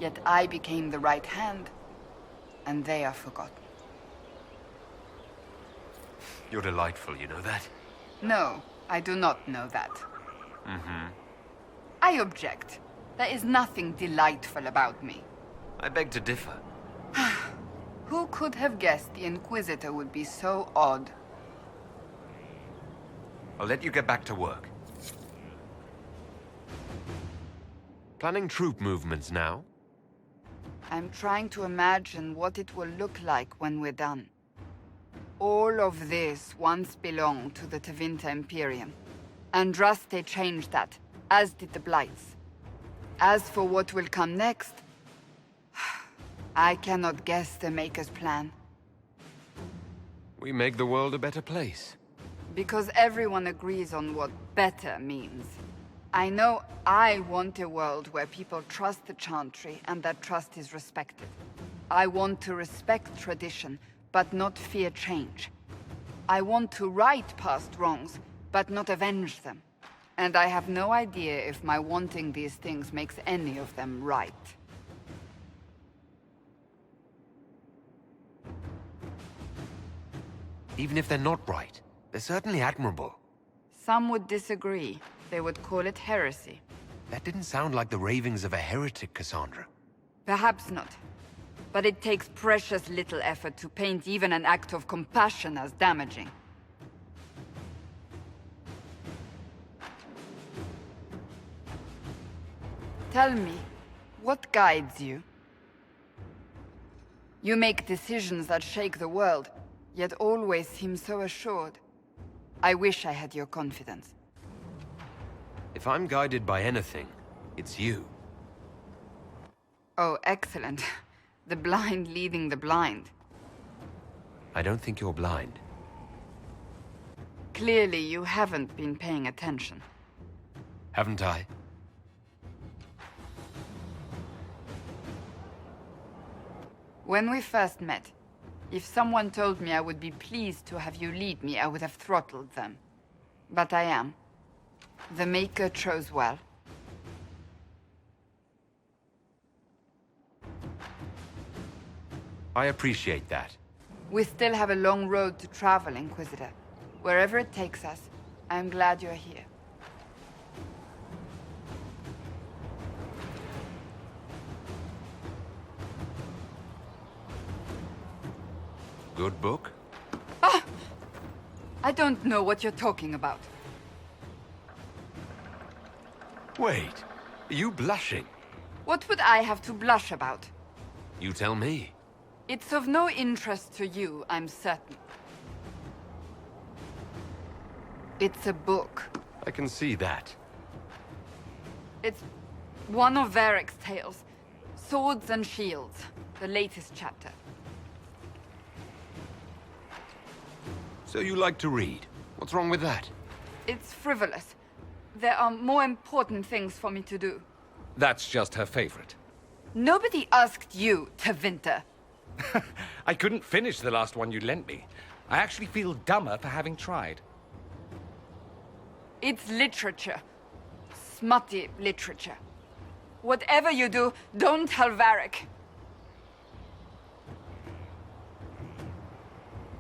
Yet I became the right hand, and they are forgotten. You're delightful, you know that? No, I do not know that. Mm-hmm. I object. There is nothing delightful about me. I beg to differ. Who could have guessed the Inquisitor would be so odd? I'll let you get back to work. Planning troop movements now? I'm trying to imagine what it will look like when we're done. All of this once belonged to the Tevinter Imperium. Andraste changed that, as did the Blights. As for what will come next, I cannot guess the Maker's plan. We make the world a better place. Because everyone agrees on what better means. I know I want a world where people trust the Chantry and that trust is respected. I want to respect tradition, but not fear change. I want to right past wrongs, but not avenge them. And I have no idea if my wanting these things makes any of them right. Even if they're not right, they're certainly admirable. Some would disagree. They would call it heresy. That didn't sound like the ravings of a heretic, Cassandra. Perhaps not. But it takes precious little effort to paint even an act of compassion as damaging. Tell me, what guides you? You make decisions that shake the world, yet always seem so assured. I wish I had your confidence. If I'm guided by anything, it's you. Oh, excellent. The blind leading the blind. I don't think you're blind. Clearly, you haven't been paying attention. Haven't I? When we first met, if someone told me I would be pleased to have you lead me, I would have throttled them. But I am. The Maker chose well. I appreciate that. We still have a long road to travel, Inquisitor. Wherever it takes us, I'm glad you're here. Good book? Ah! I don't know what you're talking about. Wait, are you blushing? What would I have to blush about? You tell me. It's of no interest to you, I'm certain. It's a book. I can see that. It's one of Varric's tales. Swords and Shields, the latest chapter. So you like to read. What's wrong with that? It's frivolous. There are more important things for me to do. That's just her favorite. Nobody asked you, Tevinter. I couldn't finish the last one you lent me. I actually feel dumber for having tried. It's literature. Smutty literature. Whatever you do, don't tell Varric.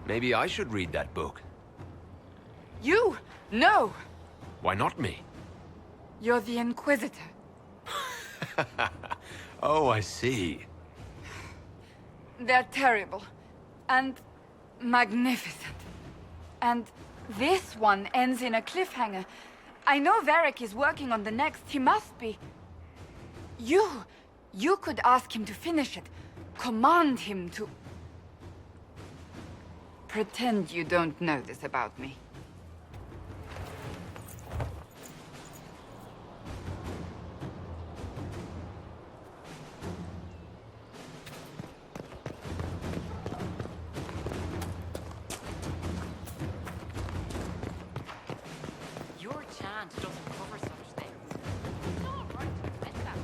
Maybe I should read that book. You? No! Why not me? You're the Inquisitor. Oh, I see. They're terrible. And Magnificent. And this one ends in a cliffhanger. I know Varric is working on the next. He must be. You could ask him to finish it. Command him to... Pretend you don't know this about me. Your chant doesn't cover such things. It's all right to admit that.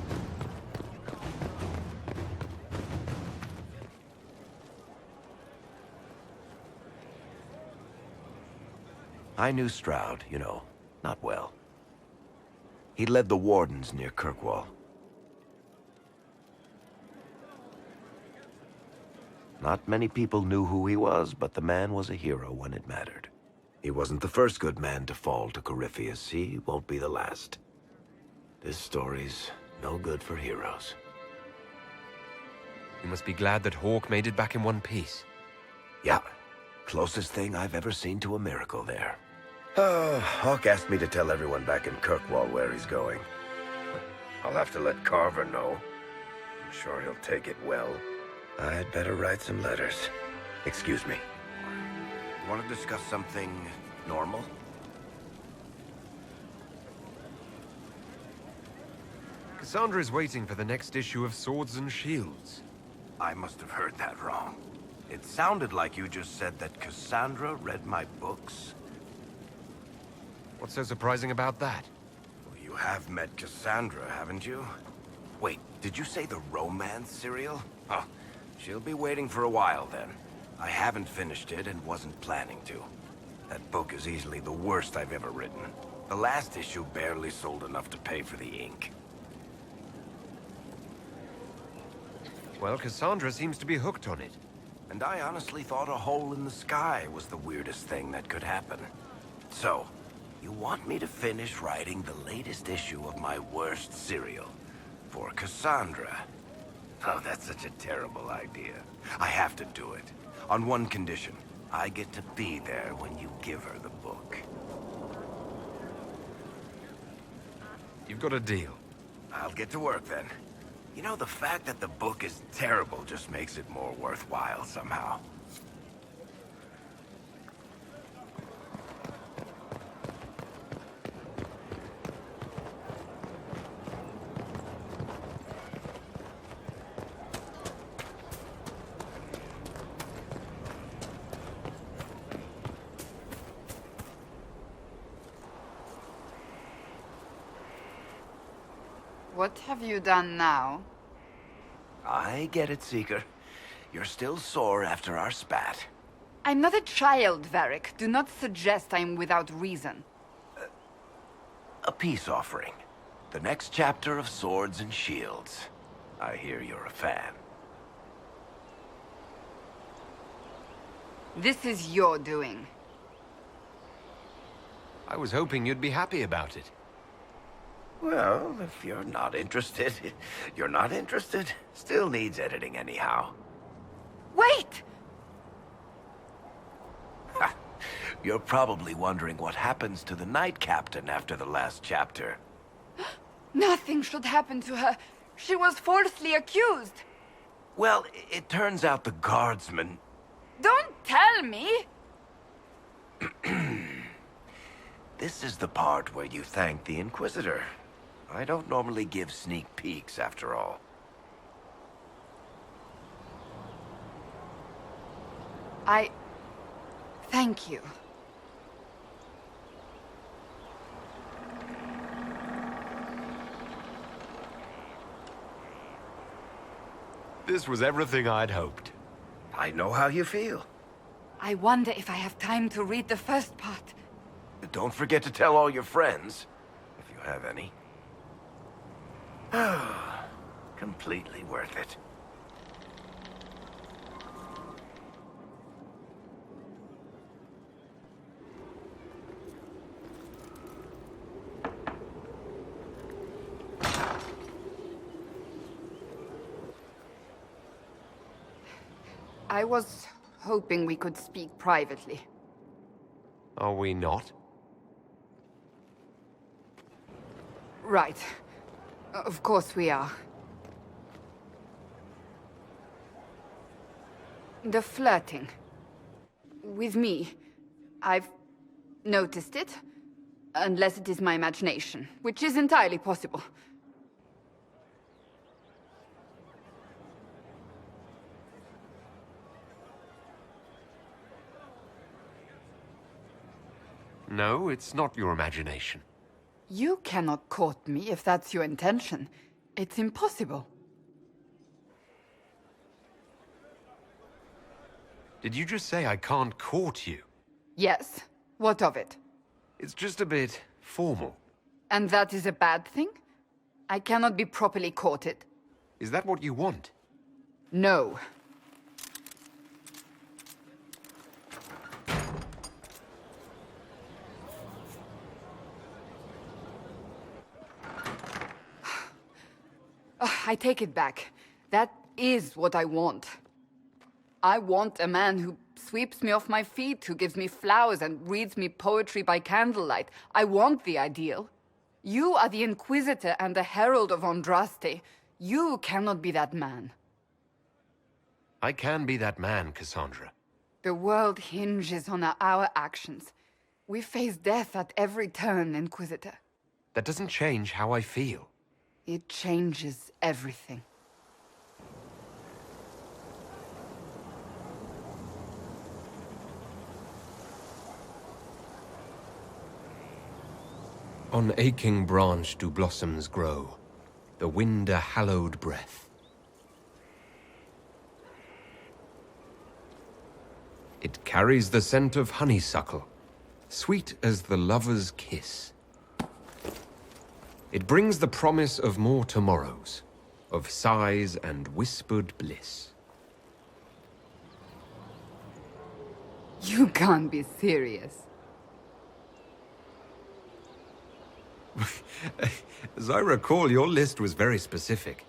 I knew Stroud, you know, not well. He led the Wardens near Kirkwall. Not many people knew who he was, but the man was a hero when it mattered. He wasn't the first good man to fall to Corypheus. He won't be the last. This story's no good for heroes. You must be glad that Hawk made it back in one piece. Yeah, closest thing I've ever seen to a miracle there. Hawk asked me to tell everyone back in Kirkwall where he's going. I'll have to let Carver know. I'm sure he'll take it well. I'd better write some letters. Excuse me. You want to discuss something normal? Cassandra is waiting for the next issue of Swords and Shields. I must have heard that wrong. It sounded like you just said that Cassandra read my books. What's so surprising about that? Well, you have met Cassandra, haven't you? Wait, did you say the romance serial? Huh. She'll be waiting for a while then. I haven't finished it and wasn't planning to. That book is easily the worst I've ever written. The last issue barely sold enough to pay for the ink. Well, Cassandra seems to be hooked on it. And I honestly thought a hole in the sky was the weirdest thing that could happen. So, you want me to finish writing the latest issue of my worst serial for Cassandra? Oh, that's such a terrible idea. I have to do it. On one condition. I get to be there when you give her the book. You've got a deal. I'll get to work then. You know, the fact that the book is terrible just makes it more worthwhile somehow. What have you done now? I get it, Seeker. You're still sore after our spat. I'm not a child, Varric. Do not suggest I'm without reason. A peace offering. The next chapter of Swords and Shields. I hear you're a fan. This is your doing. I was hoping you'd be happy about it. Well, if you're not interested, you're not interested. Still needs editing anyhow. Wait! You're probably wondering what happens to the Knight Captain after the last chapter. Nothing should happen to her. She was falsely accused. Well, it turns out the guardsman... Don't tell me! This is the part where you thank the Inquisitor. I don't normally give sneak peeks, after all. Thank you. This was everything I'd hoped. I know how you feel. I wonder if I have time to read the first part. Don't forget to tell all your friends, if you have any. Completely worth it. I was hoping we could speak privately. Are we not? Right. Of course we are. The flirting. With me. I've noticed it. Unless it is my imagination, which is entirely possible. No, it's not your imagination. You cannot court me if that's your intention. It's impossible. Did you just say I can't court you? Yes. What of it? It's just a bit formal. And that is a bad thing? I cannot be properly courted. Is that what you want? No. I take it back. That is what I want. I want a man who sweeps me off my feet, who gives me flowers and reads me poetry by candlelight. I want the ideal. You are the Inquisitor and the Herald of Andraste. You cannot be that man. I can be that man, Cassandra. The world hinges on our actions. We face death at every turn, Inquisitor. That doesn't change how I feel. It changes everything. On aching branch do blossoms grow, the wind a hallowed breath. It carries the scent of honeysuckle, sweet as the lover's kiss. It brings the promise of more tomorrows, of sighs and whispered bliss. You can't be serious. As I recall, your list was very specific.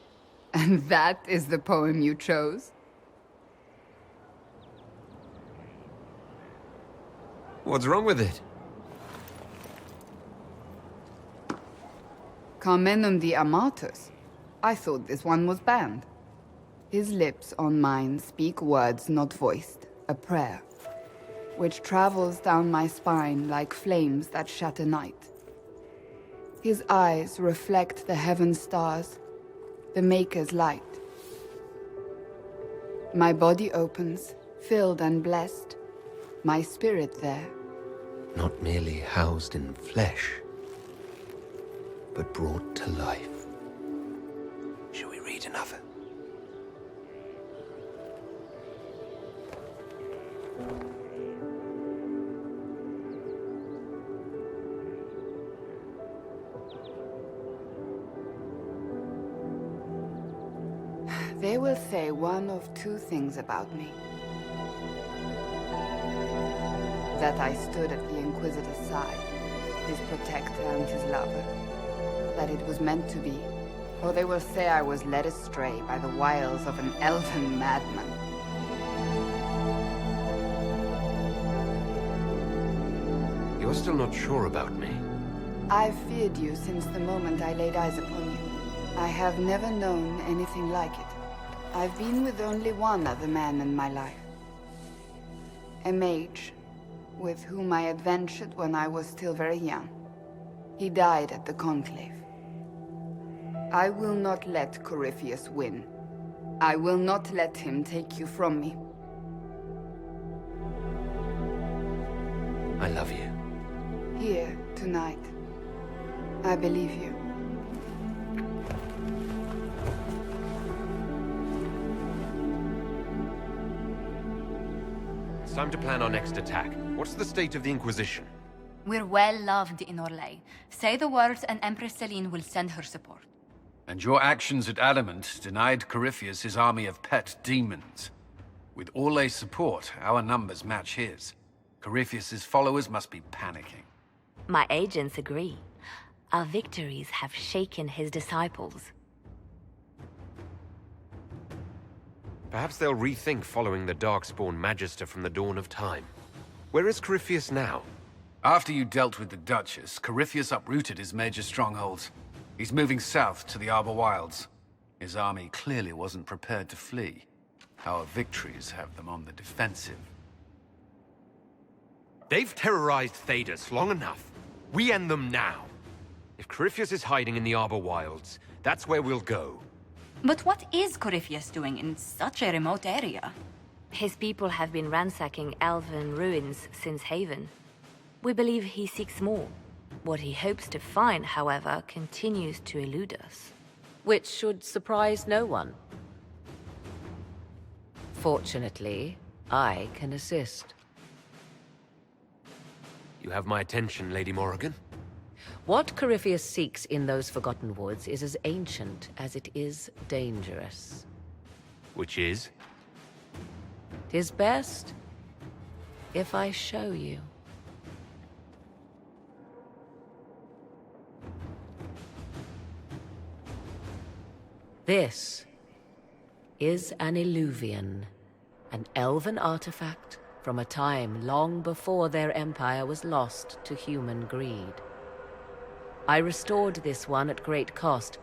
And that is the poem you chose? What's wrong with it? Carmenum the Amatus. I thought this one was banned. His lips on mine speak words not voiced, a prayer, which travels down my spine like flames that shatter night. His eyes reflect the heaven stars, the Maker's light. My body opens, filled and blessed, my spirit there. Not merely housed in flesh, but brought to life. Shall we read another? They will say one of two things about me. That I stood at the Inquisitor's side, his protector and his lover. That it was meant to be. Or they will say I was led astray by the wiles of an elven madman. You're still not sure about me. I've feared you since the moment I laid eyes upon you. I have never known anything like it. I've been with only one other man in my life. A mage, with whom I adventured when I was still very young. He died at the Conclave. I will not let Corypheus win. I will not let him take you from me. I love you. Here, tonight. I believe you. It's time to plan our next attack. What's the state of the Inquisition? We're well loved in Orlais. Say the words and Empress Celine will send her support. And your actions at Adamant denied Corypheus his army of pet demons. With Orlais' support, our numbers match his. Corypheus' followers must be panicking. My agents agree. Our victories have shaken his disciples. Perhaps they'll rethink following the Darkspawn Magister from the dawn of time. Where is Corypheus now? After you dealt with the Duchess, Corypheus uprooted his major strongholds. He's moving south to the Arbor Wilds. His army clearly wasn't prepared to flee. Our victories have them on the defensive. They've terrorized Thedas long enough. We end them now. If Corypheus is hiding in the Arbor Wilds, that's where we'll go. But what is Corypheus doing in such a remote area? His people have been ransacking elven ruins since Haven. We believe he seeks more. What he hopes to find, however, continues to elude us. Which should surprise no one. Fortunately, I can assist. You have my attention, Lady Morrigan. What Corypheus seeks in those Forgotten Woods is as ancient as it is dangerous. Which is? 'Tis best if I show you. This is an Illuvian, an elven artifact from a time long before their empire was lost to human greed. I restored this one at great cost,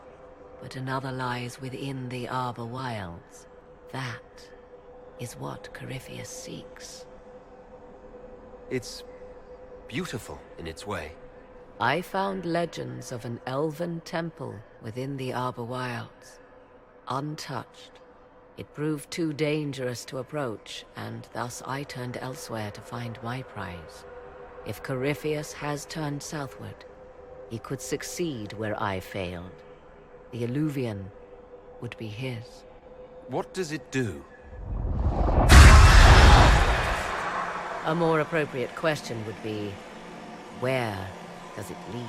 but another lies within the Arbor Wilds. That is what Corypheus seeks. It's beautiful in its way. I found legends of an elven temple within the Arbor Wilds, untouched. It proved too dangerous to approach, and thus I turned elsewhere to find my prize. If Corypheus has turned southward, he could succeed where I failed. The Illuvian would be his. What does it do? A more appropriate question would be, where does it lead?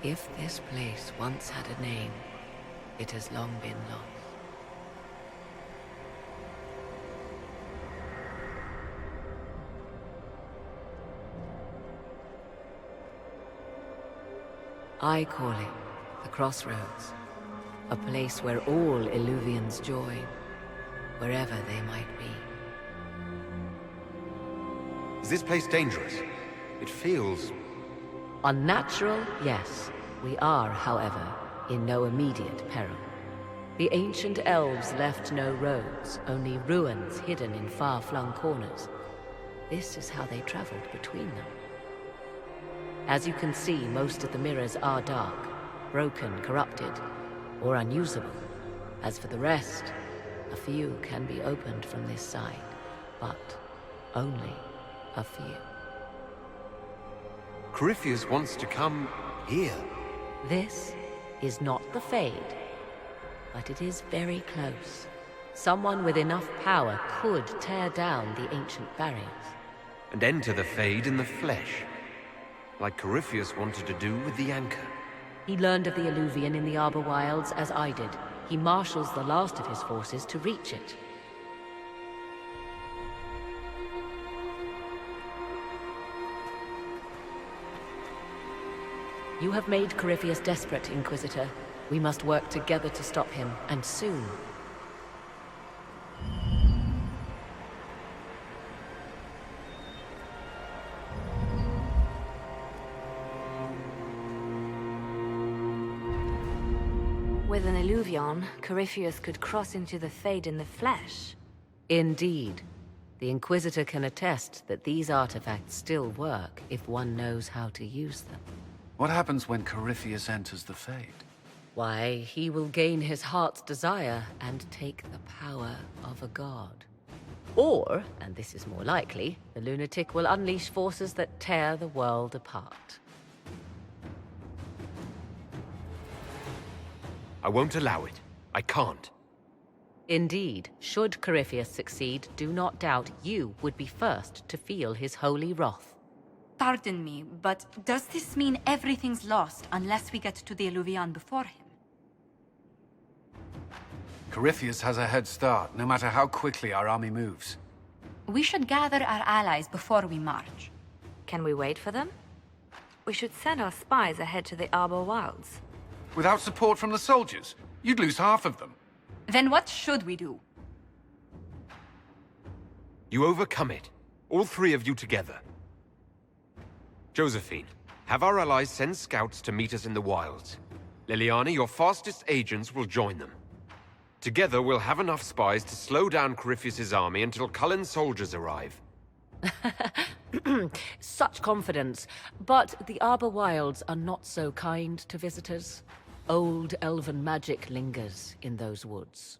If this place once had a name, it has long been lost. I call it the Crossroads, a place where all Illuvians join, wherever they might be. Is this place dangerous? It feels... Unnatural, yes. We are, however, in no immediate peril. The ancient elves left no roads, only ruins hidden in far-flung corners. This is how they traveled between them. As you can see, most of the mirrors are dark, broken, corrupted, or unusable. As for the rest, a few can be opened from this side, but only a few. Corypheus wants to come here. This is not the Fade, but it is very close. Someone with enough power could tear down the ancient barriers. And enter the Fade in the flesh, like Corypheus wanted to do with the Anchor. He learned of the Illuvian in the Arbor Wilds as I did. He marshals the last of his forces to reach it. You have made Corypheus desperate, Inquisitor. We must work together to stop him, and soon. With an Illuvian, Corypheus could cross into the Fade in the flesh. Indeed. The Inquisitor can attest that these artifacts still work if one knows how to use them. What happens when Corypheus enters the Fade? Why, he will gain his heart's desire and take the power of a god. Or, and this is more likely, the lunatic will unleash forces that tear the world apart. I won't allow it. I can't. Indeed, should Corypheus succeed, do not doubt you would be first to feel his holy wrath. Pardon me, but does this mean everything's lost unless we get to the Illuvian before him? Corypheus has a head start, no matter how quickly our army moves. We should gather our allies before we march. Can we wait for them? We should send our spies ahead to the Arbor Wilds. Without support from the soldiers, you'd lose half of them. Then what should we do? You overcome it. All three of you together. Josephine, have our allies send scouts to meet us in the wilds. Liliana, your fastest agents will join them. Together, we'll have enough spies to slow down Corypheus' army until Cullen's soldiers arrive. Such confidence. But the Arbor Wilds are not so kind to visitors. Old elven magic lingers in those woods.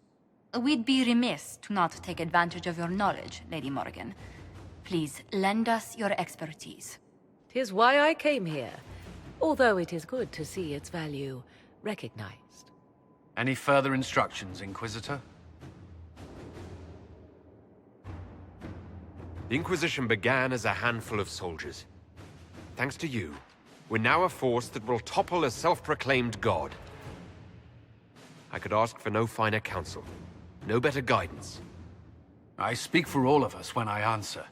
We'd be remiss to not take advantage of your knowledge, Lady Morgan. Please, lend us your expertise. 'Tis why I came here, although it is good to see its value recognized. Any further instructions, Inquisitor? The Inquisition began as a handful of soldiers. Thanks to you, we're now a force that will topple a self-proclaimed god. I could ask for no finer counsel, no better guidance. I speak for all of us when I answer.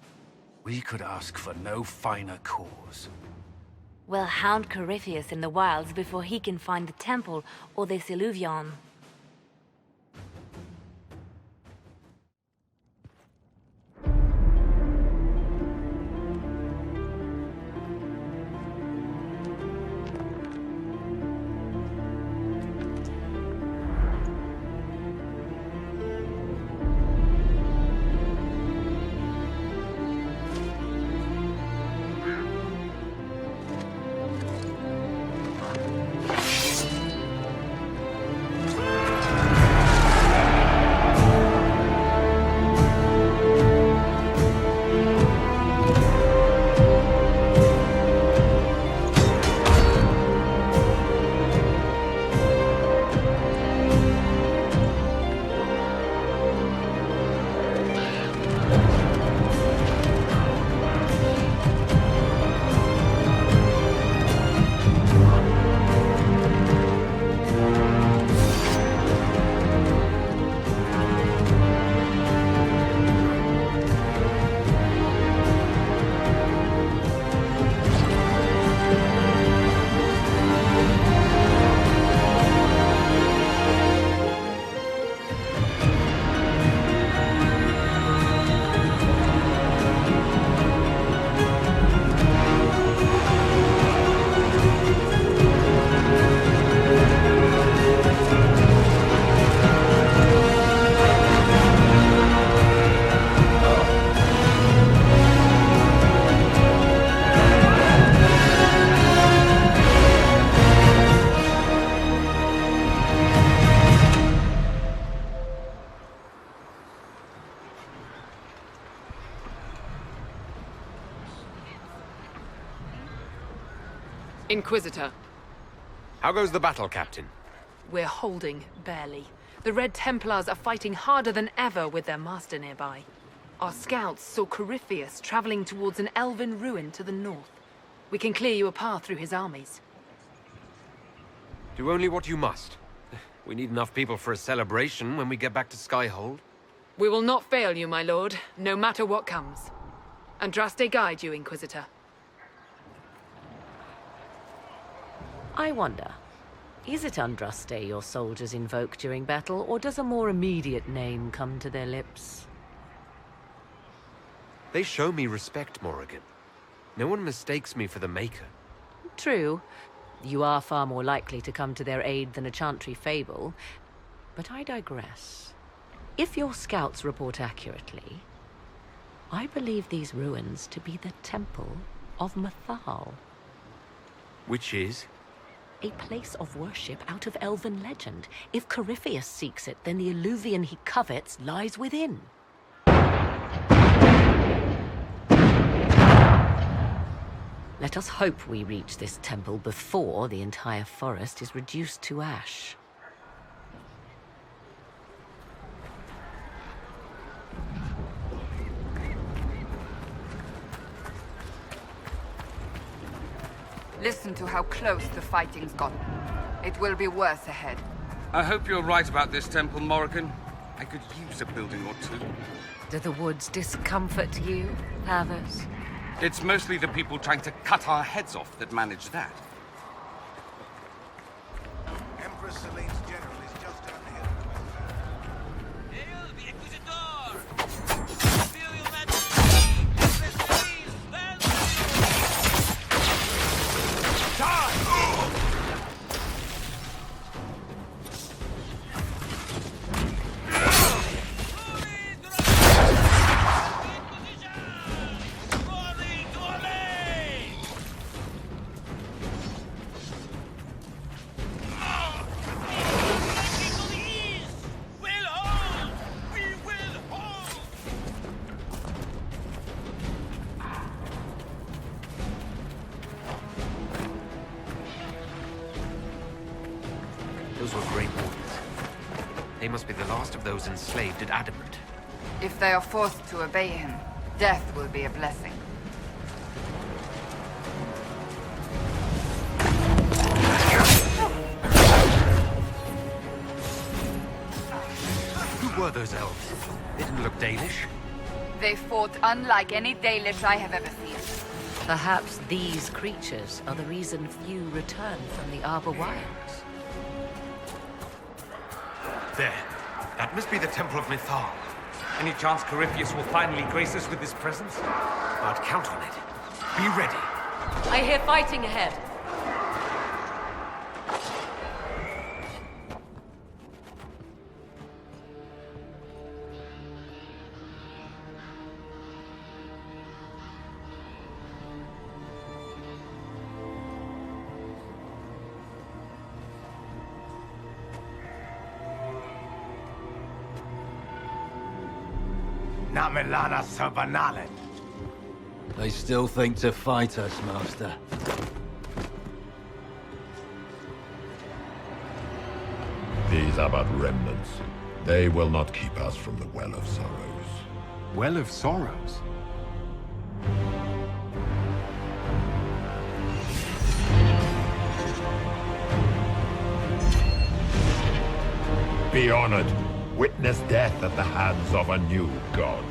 We could ask for no finer cause. We'll hound Corypheus in the wilds before he can find the temple or this Illuvian. Inquisitor. How goes the battle, Captain? We're holding, barely. The Red Templars are fighting harder than ever with their master nearby. Our scouts saw Corypheus traveling towards an elven ruin to the north. We can clear you a path through his armies. Do only what you must. We need enough people for a celebration when we get back to Skyhold. We will not fail you, my lord, no matter what comes. Andraste guide you, Inquisitor. I wonder, is it Andraste your soldiers invoke during battle, or does a more immediate name come to their lips? They show me respect, Morrigan. No one mistakes me for the Maker. True. You are far more likely to come to their aid than a chantry fable. But I digress. If your scouts report accurately, I believe these ruins to be the Temple of Mathal. Which is? A place of worship out of elven legend. If Corypheus seeks it, then the Illuvian he covets lies within. Let us hope we reach this temple before the entire forest is reduced to ash. Listen to how close the fighting's gotten. It will be worse ahead. I hope you're right about this temple, Morrigan. I could use a building or two. Do the woods discomfort you, Thedas? It's mostly the people trying to cut our heads off that manage that. Empress Celine's general is just down here. Hail the Inquisitor! Imperial Majesty! Empress Celine, stand Those were Grey Wardens. They must be the last of those enslaved at Adamant. If they are forced to obey him, death will be a blessing. Who were those elves? They didn't look Dalish. They fought unlike any Dalish I have ever seen. Perhaps these creatures are the reason few return from the Arbor Wilds. There. That must be the Temple of Mythal. Any chance Corypheus will finally grace us with his presence? I'd count on it. Be ready. I hear fighting ahead. Namelana Sabanalen. They still think to fight us, Master. These are but remnants. They will not keep us from the Well of Sorrows. Well of Sorrows? Be honored. Witness death at the hands of a new god.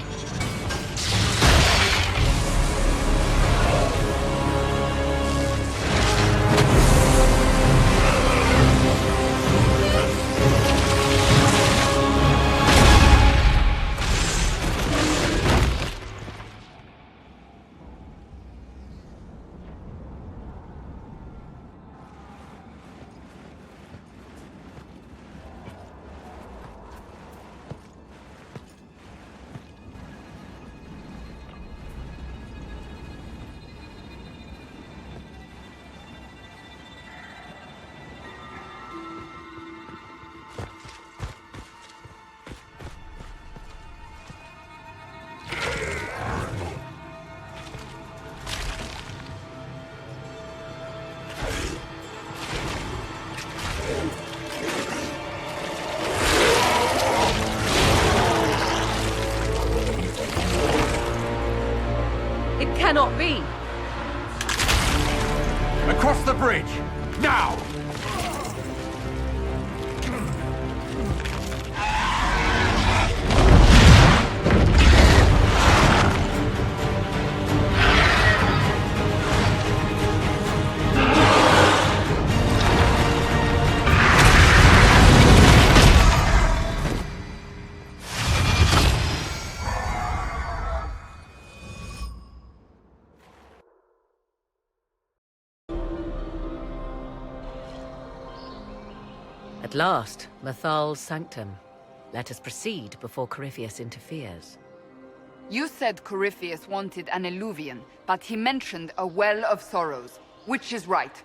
Cannot be! Across the bridge! Now! At last, Mythal's sanctum. Let us proceed before Corypheus interferes. You said Corypheus wanted an Eluvian, but he mentioned a Well of Sorrows. Which is right?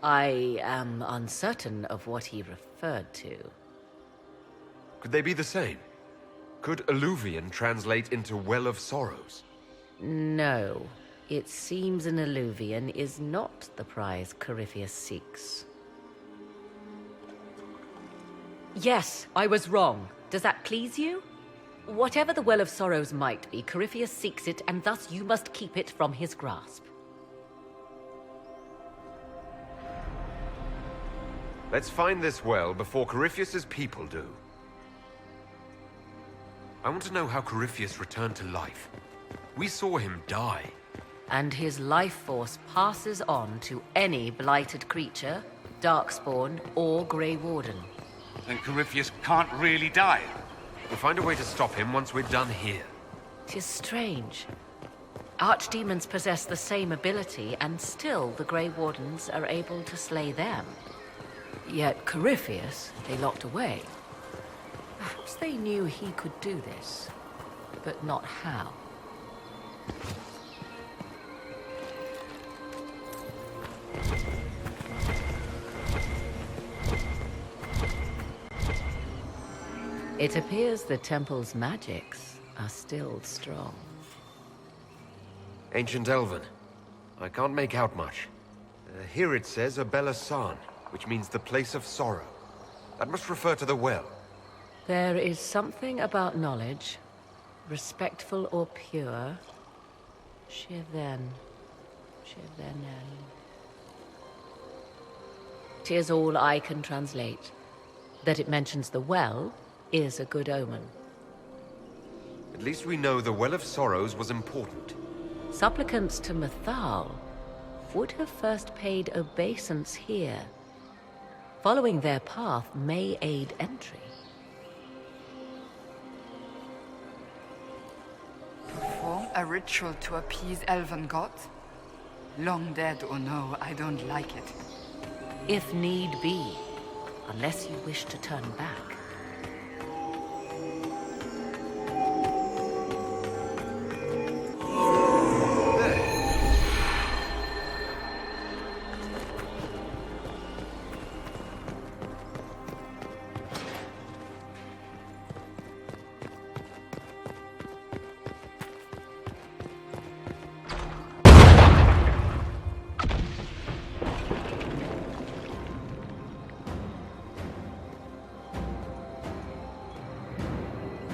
I am uncertain of what he referred to. Could they be the same? Could Alluvian translate into Well of Sorrows? No. It seems an Alluvian is not the prize Corypheus seeks. Yes, I was wrong. Does that please you? Whatever the Well of Sorrows might be, Corypheus seeks it, and thus you must keep it from his grasp. Let's find this well before Corypheus's people do. I want to know how Corypheus returned to life. We saw him die. And his life force passes on to any blighted creature, Darkspawn, or Grey Warden. Then Corypheus can't really die. We'll find a way to stop him once we're done here. 'Tis strange. Archdemons possess the same ability, and still the Grey Wardens are able to slay them. Yet Corypheus, they locked away. Perhaps they knew he could do this, but not how. It appears the temple's magics are still strong. Ancient Elven. I can't make out much. Here it says Abella San, which means the place of sorrow. That must refer to the well. There is something about knowledge, respectful or pure. Shiven. 'Tis all I can translate. That it mentions the well is a good omen. At least we know the Well of Sorrows was important. Supplicants to Mythal would have first paid obeisance here. Following their path may aid entry. Perform a ritual to appease elven gods? Long dead or no, I don't like it. If need be, unless you wish to turn back.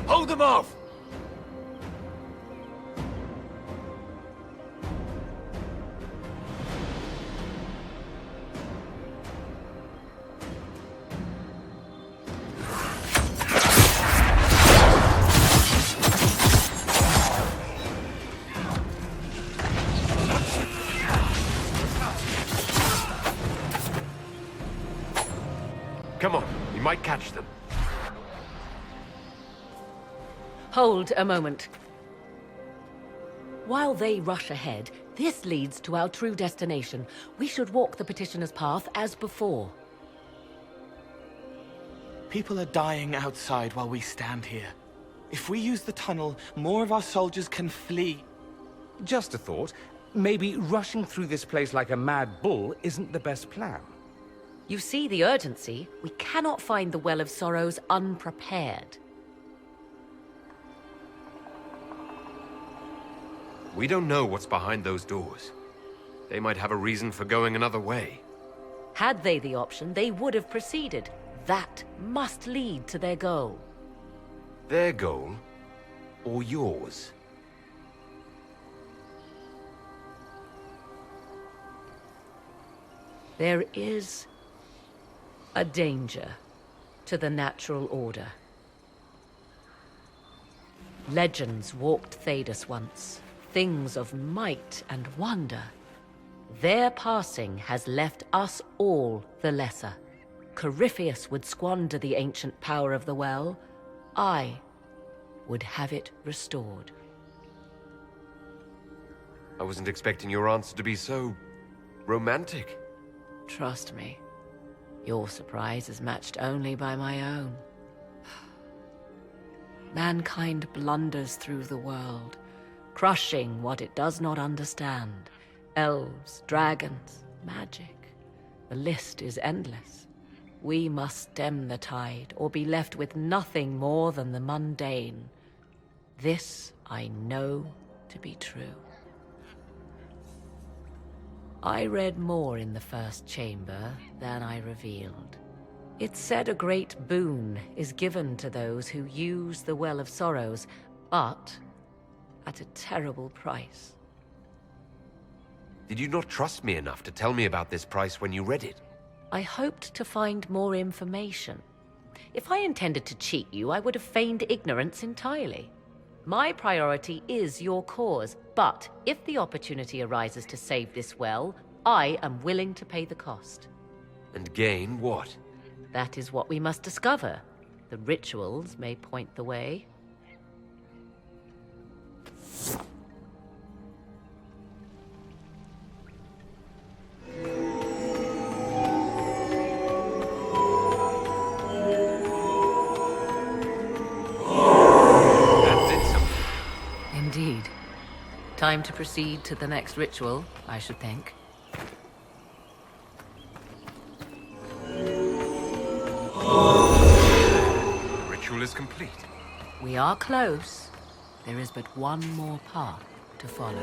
Hold them off! Come on, we might catch them. Hold a moment. While they rush ahead, this leads to our true destination. We should walk the petitioner's path as before. People are dying outside while we stand here. If we use the tunnel, more of our soldiers can flee. Just a thought. Maybe rushing through this place like a mad bull isn't the best plan. You see the urgency? We cannot find the Well of Sorrows unprepared. We don't know what's behind those doors. They might have a reason for going another way. Had they the option, they would have proceeded. That must lead to their goal. Their goal? Or yours? There is a danger to the natural order. Legends walked Thedas once. Things of might and wonder. Their passing has left us all the lesser. Corypheus would squander the ancient power of the well. I would have it restored. I wasn't expecting your answer to be so romantic. Trust me, your surprise is matched only by my own. Mankind blunders through the world, crushing what it does not understand. Elves, dragons, magic. The list is endless. We must stem the tide, or be left with nothing more than the mundane. This I know to be true. I read more in the first chamber than I revealed. It said a great boon is given to those who use the Well of Sorrows, but at a terrible price. Did you not trust me enough to tell me about this price when you read it? I hoped to find more information. If I intended to cheat you, I would have feigned ignorance entirely. My priority is your cause, but if the opportunity arises to save this well, I am willing to pay the cost. And gain what? That is what we must discover. The rituals may point the way. Indeed. Time to proceed to the next ritual, I should think. The ritual is complete. We are close. There is but one more path to follow.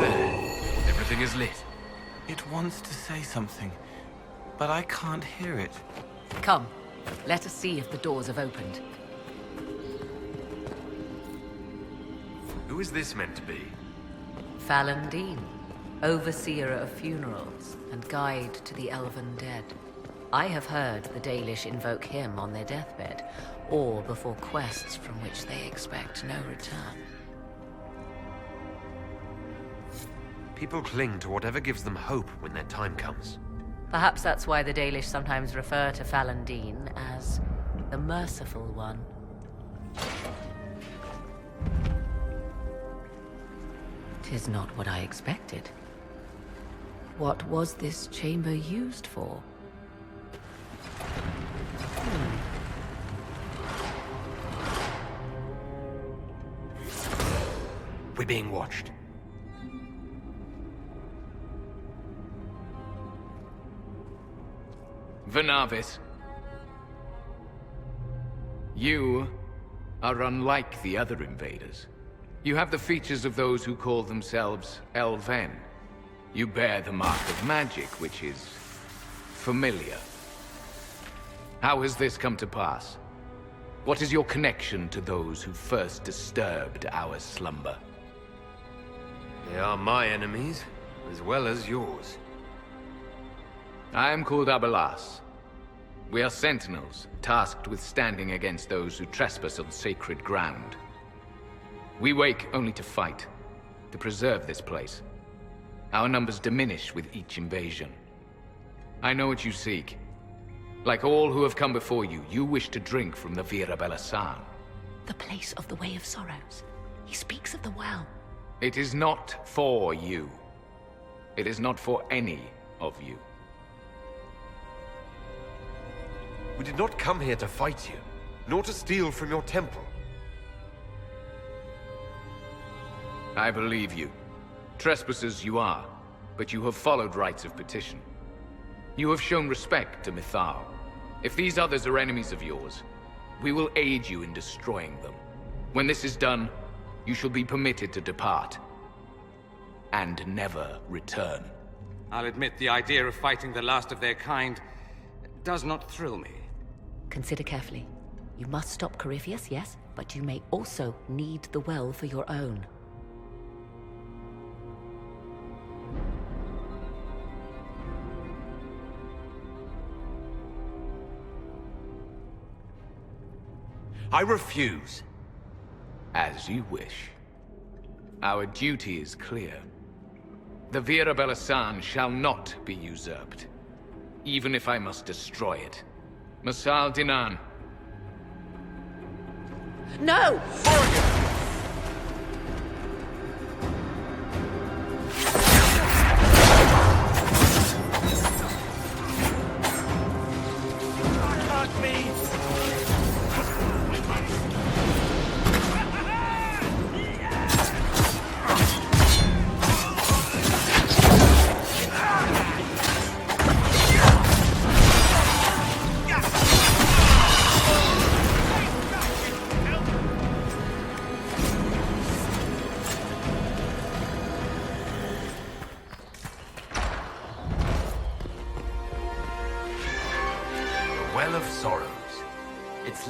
There. Everything is lit. It wants to say something, but I can't hear it. Come, let us see if the doors have opened. Who is this meant to be? Fallon Dean, overseer of funerals and guide to the elven dead. I have heard the Dalish invoke him on their deathbed, or before quests from which they expect no return. People cling to whatever gives them hope when their time comes. Perhaps that's why the Dalish sometimes refer to Fallon Dean as the Merciful One. Tis not what I expected. What was this chamber used for? We're being watched. Venavis, you are unlike the other invaders. You have the features of those who call themselves Elven. You bear the mark of magic, which is familiar. How has this come to pass? What is your connection to those who first disturbed our slumber? They are my enemies, as well as yours. I am called Abelas. We are sentinels, tasked with standing against those who trespass on sacred ground. We wake only to fight, to preserve this place. Our numbers diminish with each invasion. I know what you seek. Like all who have come before you, you wish to drink from the Vira Belasan. The place of the Way of Sorrows. He speaks of the well. It is not for you. It is not for any of you. We did not come here to fight you, nor to steal from your temple. I believe you. Trespassers you are, but you have followed rites of petition. You have shown respect to Mythal. If these others are enemies of yours, we will aid you in destroying them. When this is done, you shall be permitted to depart. And never return. I'll admit the idea of fighting the last of their kind does not thrill me. Consider carefully. You must stop Corypheus, yes, but you may also need the well for your own. I refuse. As you wish. Our duty is clear. The Vira Belasan shall not be usurped, even if I must destroy it. Masal Dinan. No!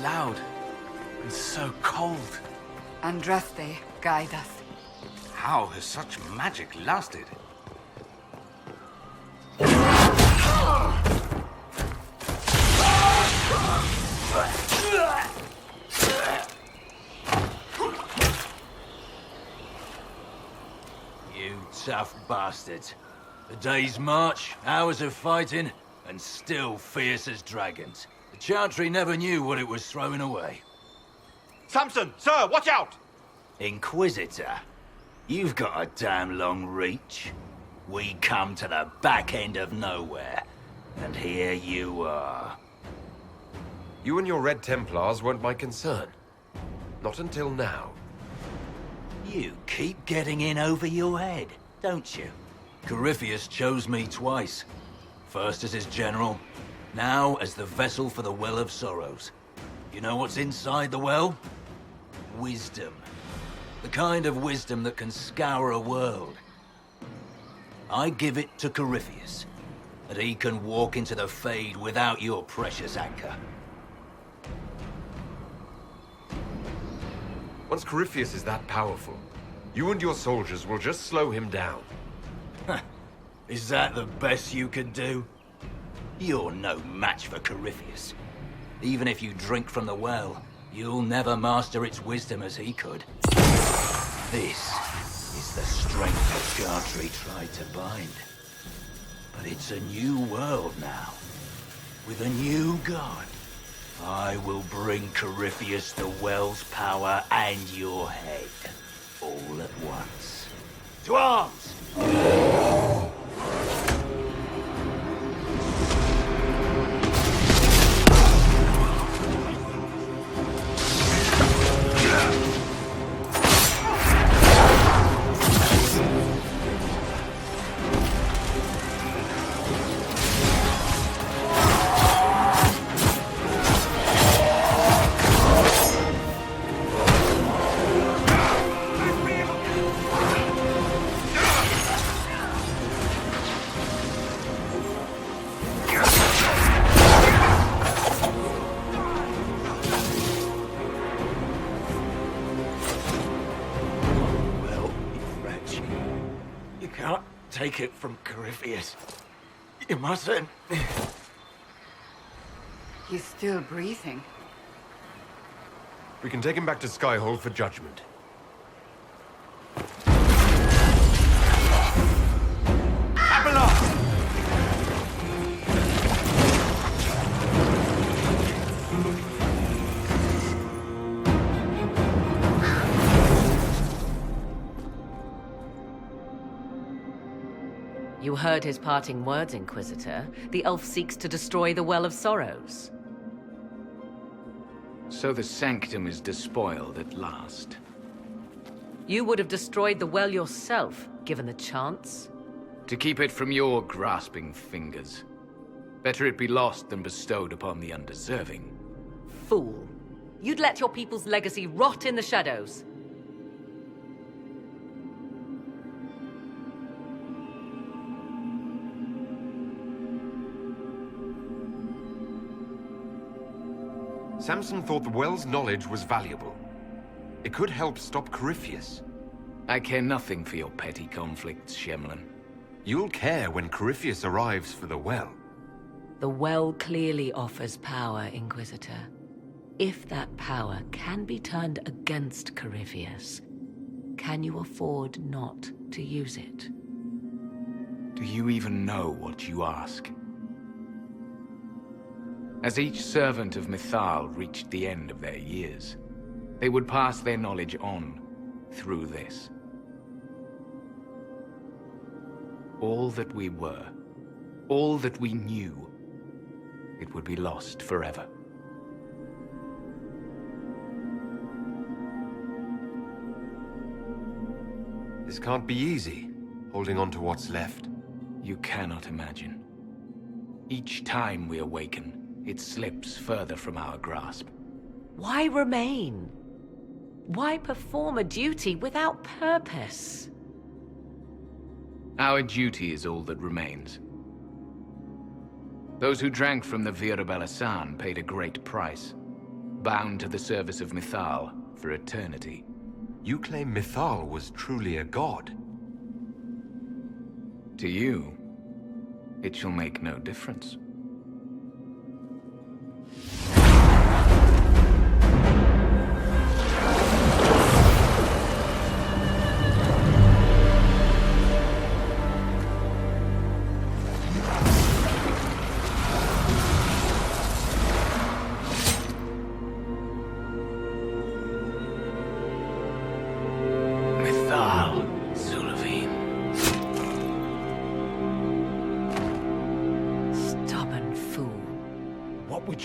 Loud and so cold. Andraste, guide us. How has such magic lasted? You tough bastards. A day's march, hours of fighting, and still fierce as dragons. The Chantry never knew what it was throwing away. Samson, sir, watch out! Inquisitor, you've got a damn long reach. We come to the back end of nowhere, and here you are. You and your Red Templars weren't my concern. Not until now. You keep getting in over your head, don't you? Corypheus chose me twice. First as his general, now as the vessel for the Well of Sorrows. You know what's inside the well? Wisdom. The kind of wisdom that can scour a world. I give it to Corypheus, that he can walk into the Fade without your precious anchor. Once Corypheus is that powerful, you and your soldiers will just slow him down. Is that the best you could do? You're no match for Corypheus. Even if you drink from the well, you'll never master its wisdom as he could. This is the strength the Chantry tried to bind. But it's a new world now, with a new god. I will bring Corypheus the well's power and your head, all at once. To arms! Take it from Corypheus. You mustn't. He's still breathing. We can take him back to Skyhold for judgment. You heard his parting words, Inquisitor. The elf seeks to destroy the Well of Sorrows. So the Sanctum is despoiled at last. You would have destroyed the well yourself, given the chance. To keep it from your grasping fingers. Better it be lost than bestowed upon the undeserving. Fool. You'd let your people's legacy rot in the shadows. Samson thought the well's knowledge was valuable. It could help stop Corypheus. I care nothing for your petty conflicts, Shemlin. You'll care when Corypheus arrives for the well. The well clearly offers power, Inquisitor. If that power can be turned against Corypheus, can you afford not to use it? Do you even know what you ask? As each servant of Mythal reached the end of their years, they would pass their knowledge on through this. All that we were, all that we knew, it would be lost forever. This can't be easy, holding on to what's left. You cannot imagine. Each time we awaken, it slips further from our grasp. Why remain? Why perform a duty without purpose? Our duty is all that remains. Those who drank from the Vira Belasan paid a great price, bound to the service of Mythal for eternity. You claim Mythal was truly a god. To you, it shall make no difference.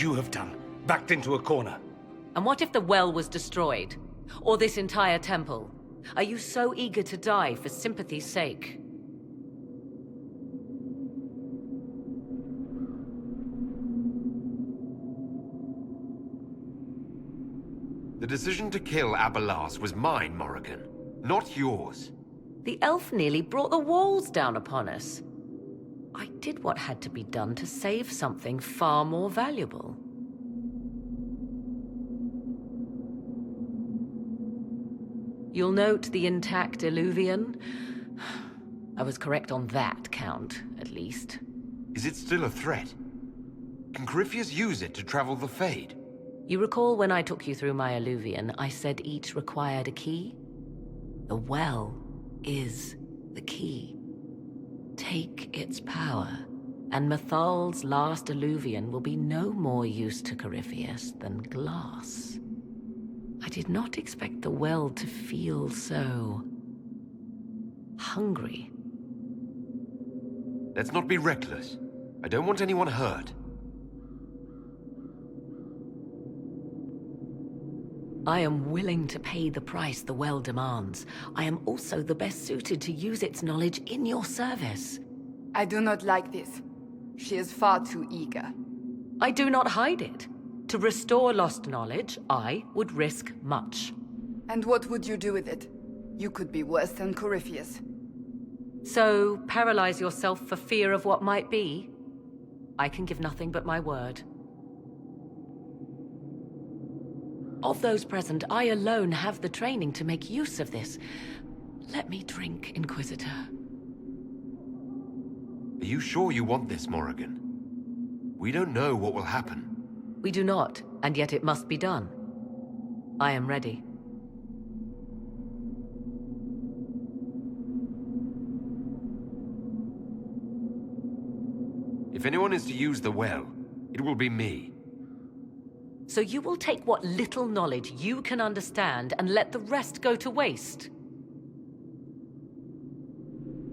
You have done, backed into a corner. And what if the well was destroyed? Or this entire temple? Are you so eager to die for sympathy's sake? The decision to kill Abelas was mine, Morrigan, not yours. The elf nearly brought the walls down upon us. I did what had to be done to save something far more valuable. You'll note the intact Illuvian. I was correct on that count, at least. Is it still a threat? Can Corypheus use it to travel the Fade? You recall when I took you through my Illuvian, I said each required a key? The well is the key. Take its power, and Mythal's last Illuvian will be no more use to Corypheus than glass. I did not expect the well to feel so hungry. Let's not be reckless. I don't want anyone hurt. I am willing to pay the price the well demands. I am also the best suited to use its knowledge in your service. I do not like this. She is far too eager. I do not hide it. To restore lost knowledge, I would risk much. And what would you do with it? You could be worse than Corypheus. So, paralyze yourself for fear of what might be? I can give nothing but my word. Of those present, I alone have the training to make use of this. Let me drink, Inquisitor. Are you sure you want this, Morrigan? We don't know what will happen. We do not, and yet it must be done. I am ready. If anyone is to use the well, it will be me. So you will take what little knowledge you can understand and let the rest go to waste?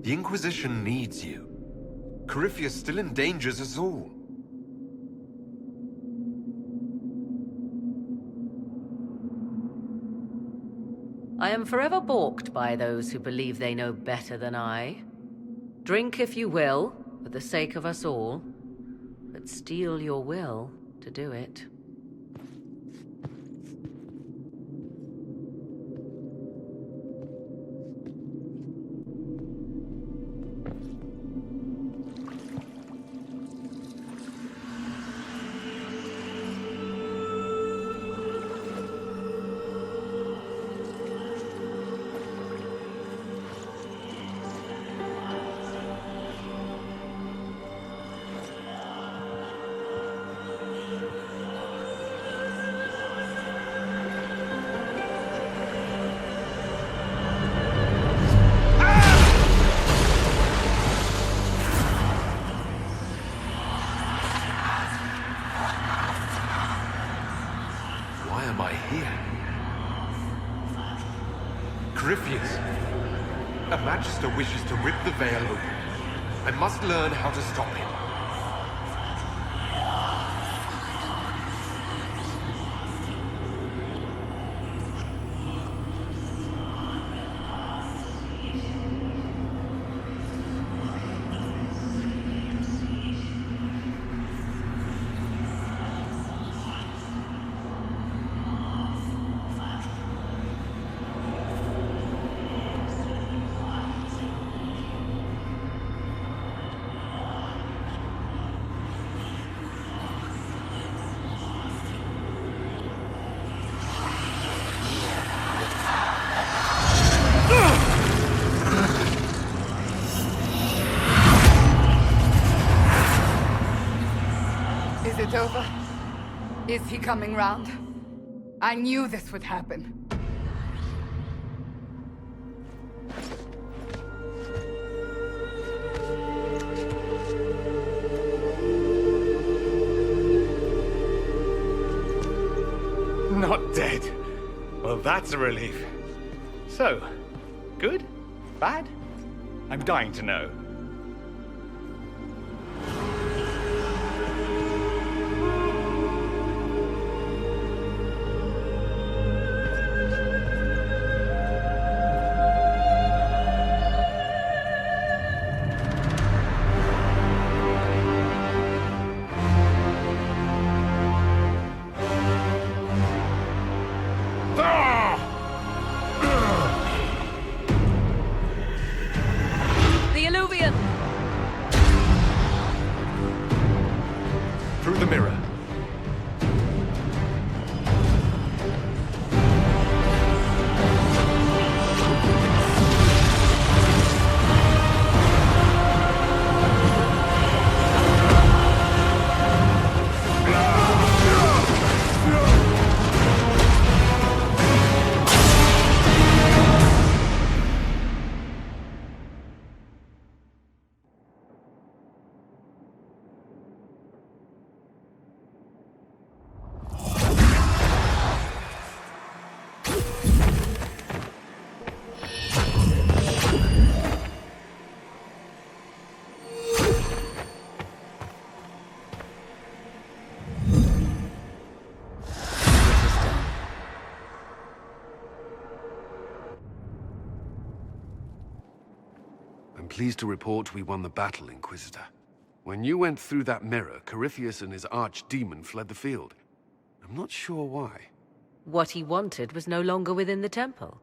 The Inquisition needs you. Corypheus still endangers us all. I am forever balked by those who believe they know better than I. Drink if you will, for the sake of us all, but steel your will to do it. Corypheus, a Magister wishes to rip the veil open. I must learn how to stop him. it over? Is he coming round? I knew this would happen. Not dead. Well, that's a relief. So, good? Bad? I'm dying to know. The Illuvian! Through the mirror. I'm pleased to report we won the battle, Inquisitor. When you went through that mirror, Corypheus and his archdemon fled the field. I'm not sure why. What he wanted was no longer within the temple.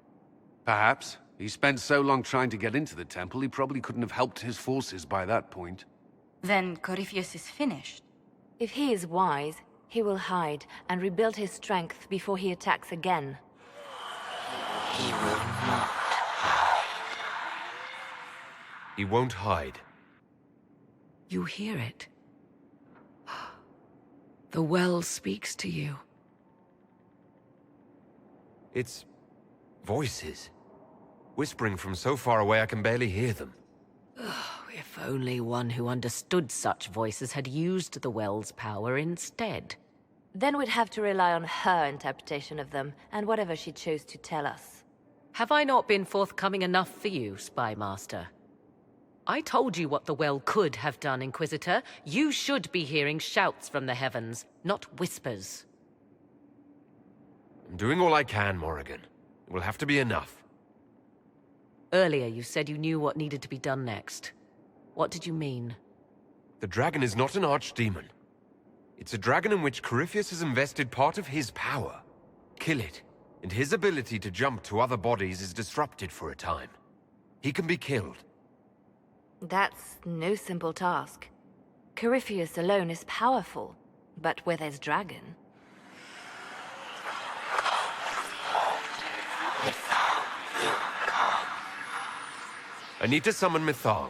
Perhaps. He spent so long trying to get into the temple, he probably couldn't have helped his forces by that point. Then Corypheus is finished. If he is wise, he will hide and rebuild his strength before he attacks again. He will not. He won't hide. You hear it. The well speaks to you. It's voices. Whispering from so far away I can barely hear them. If only one who understood such voices had used the well's power instead. Then we'd have to rely on her interpretation of them, and whatever she chose to tell us. Have I not been forthcoming enough for you, Spy Master? I told you what the well could have done, Inquisitor. You should be hearing shouts from the heavens, not whispers. I'm doing all I can, Morrigan. It will have to be enough. Earlier you said you knew what needed to be done next. What did you mean? The dragon is not an archdemon. It's a dragon in which Corypheus has invested part of his power. Kill it, and his ability to jump to other bodies is disrupted for a time. He can be killed. That's no simple task. Corypheus alone is powerful, but with his dragon... I need to summon Mythal.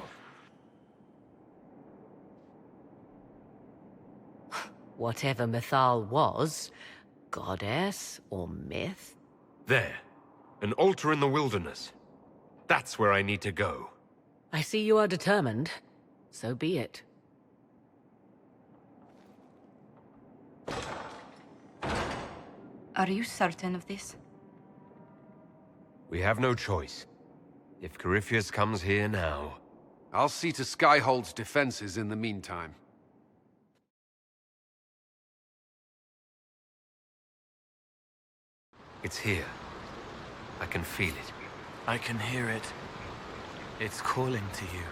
Whatever Mythal was, goddess or myth? There. An altar in the wilderness. That's where I need to go. I see you are determined. So be it. Are you certain of this? We have no choice. If Corypheus comes here now... I'll see to Skyhold's defenses in the meantime. It's here. I can feel it. I can hear it. It's calling to you.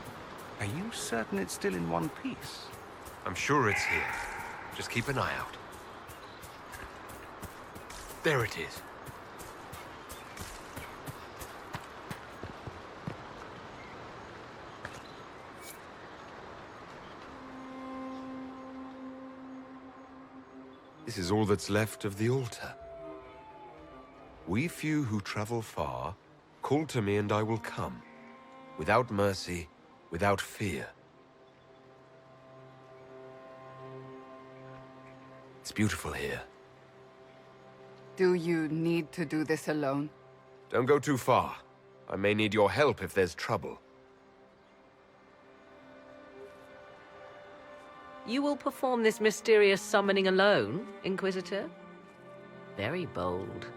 Are you certain it's still in one piece? I'm sure it's here. Just keep an eye out. There it is. This is all that's left of the altar. We few who travel far, call to me and I will come. Without mercy, without fear. It's beautiful here. Do you need to do this alone? Don't go too far. I may need your help if there's trouble. You will perform this mysterious summoning alone, Inquisitor? Very bold.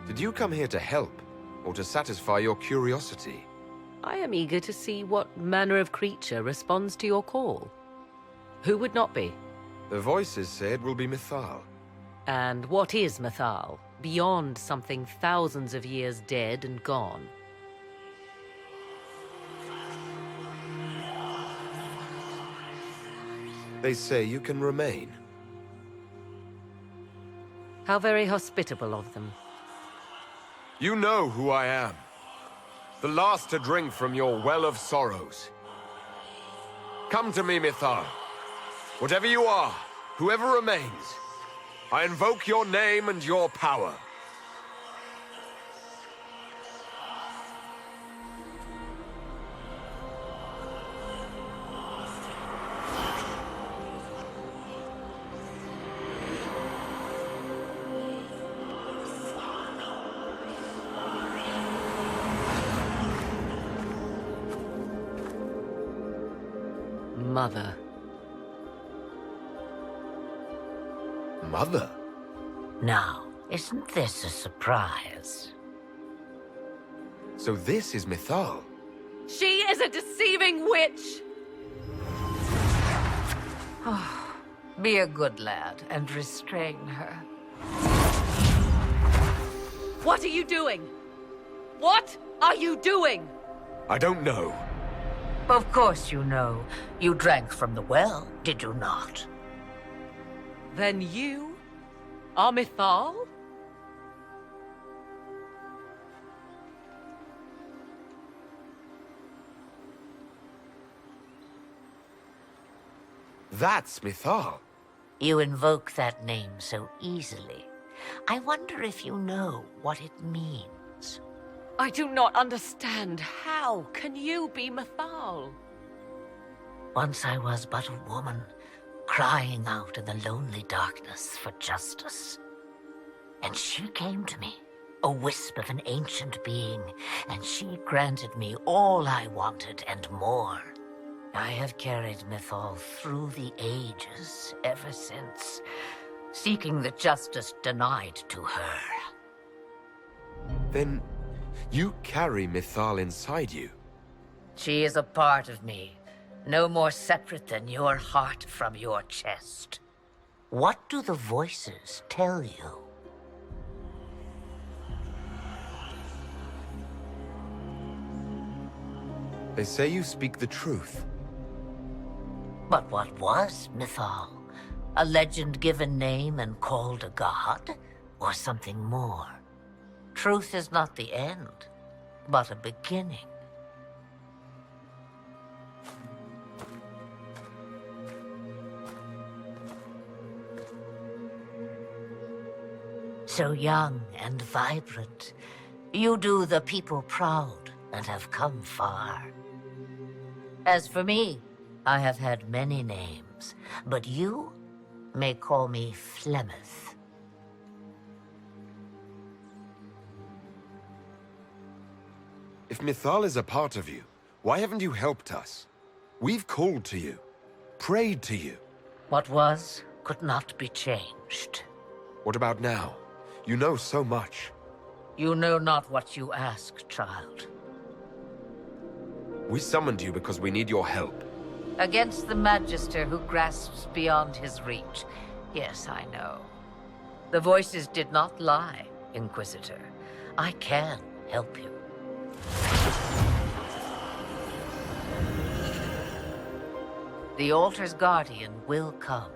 Did you come here to help, or to satisfy your curiosity? I am eager to see what manner of creature responds to your call. Who would not be? The voices say it will be Mythal. And what is Mythal, beyond something thousands of years dead and gone? They say you can remain. How very hospitable of them. You know who I am. The last to drink from your well of sorrows. Come to me, Mythal. Whatever you are, whoever remains, I invoke your name and your power. Mother. Mother? Now, isn't this a surprise? So this is Mythal? She is a deceiving witch! Oh, be a good lad and restrain her. What are you doing? What are you doing? I don't know. Of course you know. You drank from the well, did you not? Then you are Mythal? That's Mythal. You invoke that name so easily. I wonder if you know what it means. I do not understand. How can you be Mythal? Once I was but a woman, crying out in the lonely darkness for justice. And she came to me, a wisp of an ancient being, and she granted me all I wanted and more. I have carried Mythal through the ages ever since, seeking the justice denied to her. Then you carry Mythal inside you? She is a part of me, no more separate than your heart from your chest. What do the voices tell you? They say you speak the truth. But what was Mythal? A legend given name and called a god? Or something more? Truth is not the end, but a beginning. So young and vibrant, you do the people proud and have come far. As for me, I have had many names, but you may call me Flemeth. If Mythal is a part of you, why haven't you helped us? We've called to you, prayed to you. What was could not be changed. What about now? You know so much. You know not what you ask, child. We summoned you because we need your help. Against the Magister who grasps beyond his reach. Yes, I know. The voices did not lie, Inquisitor. I can help you. The Altar's Guardian will come.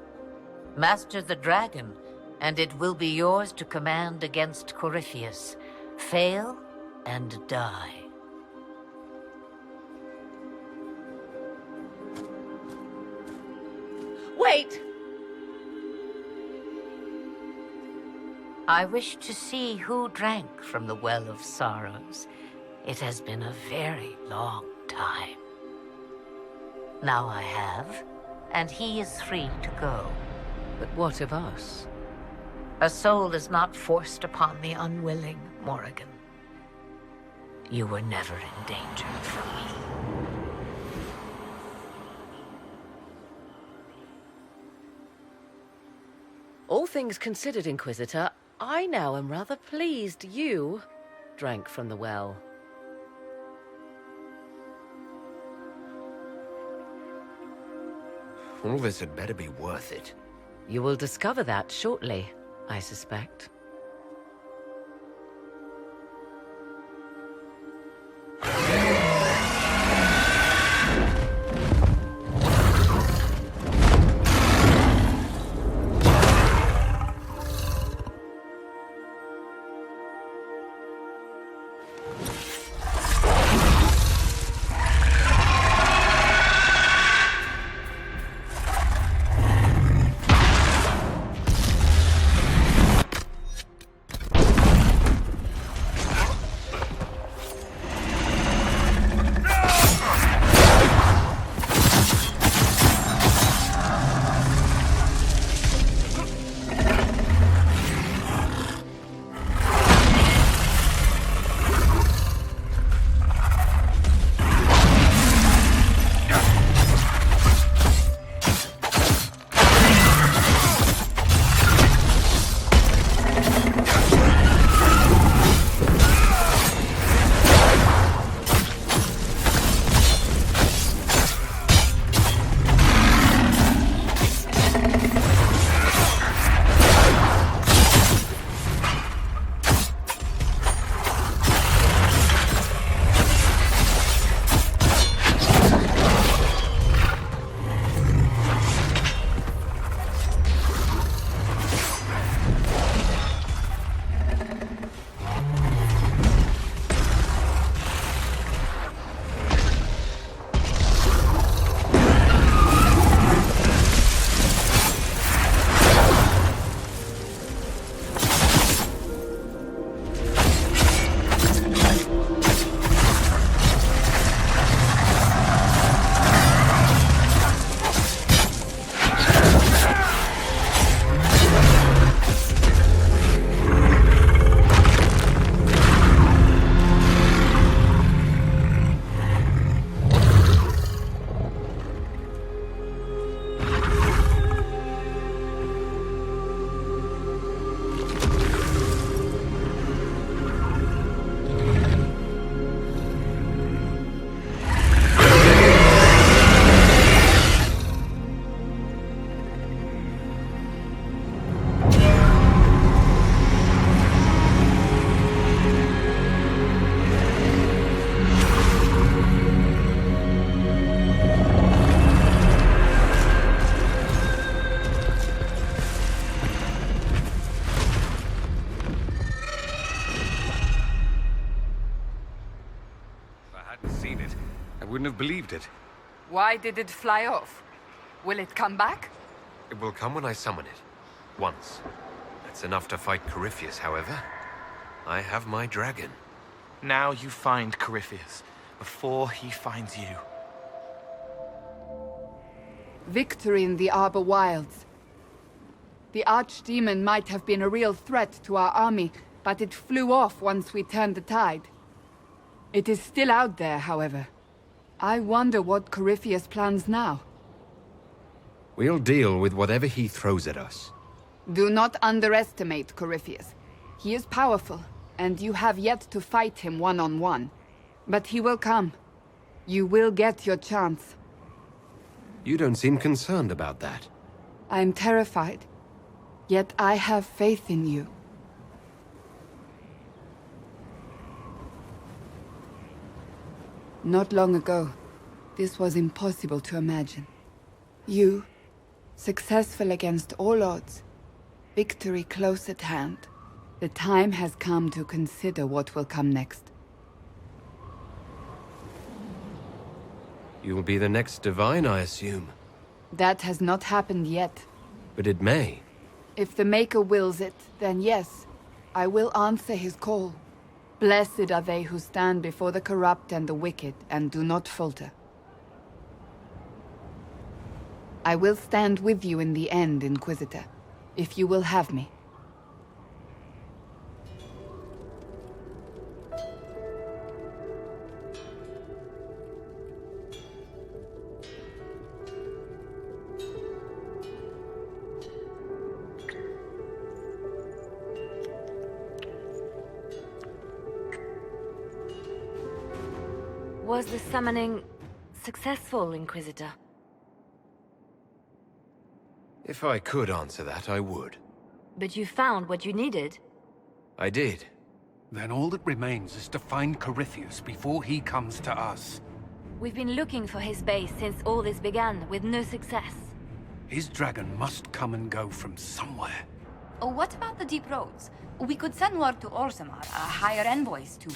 Master the Dragon, and it will be yours to command against Corypheus. Fail and die. Wait! I wish to see who drank from the Well of Sorrows. It has been a very long time. Now I have, and he is free to go. But what of us? A soul is not forced upon the unwilling, Morrigan. You were never in danger from me. All things considered, Inquisitor, I now am rather pleased you drank from the well. All this had better be worth it. You will discover that shortly, I suspect. Wouldn't have believed it. Why did it fly off? Will it come back? It will come when I summon it. Once. That's enough to fight Corypheus, however. I have my dragon. Now you find Corypheus, before he finds you. Victory in the Arbor Wilds. The Archdemon might have been a real threat to our army, but it flew off once we turned the tide. It is still out there, however. I wonder what Corypheus plans now. We'll deal with whatever he throws at us. Do not underestimate Corypheus. He is powerful, and you have yet to fight him one-on-one. But he will come. You will get your chance. You don't seem concerned about that. I am terrified. Yet I have faith in you. Not long ago, this was impossible to imagine. You, successful against all odds, victory close at hand. The time has come to consider what will come next. You'll be the next divine, I assume. That has not happened yet. But it may. If the Maker wills it, then yes, I will answer his call. Blessed are they who stand before the corrupt and the wicked, and do not falter. I will stand with you in the end, Inquisitor, if you will have me. Was the summoning successful, Inquisitor? If I could answer that, I would. But you found what you needed? I did. Then all that remains is to find Corypheus before he comes to us. We've been looking for his base since all this began, with no success. His dragon must come and go from somewhere. Oh, what about the deep roads? We could send word to Orzammar, hire envoys to...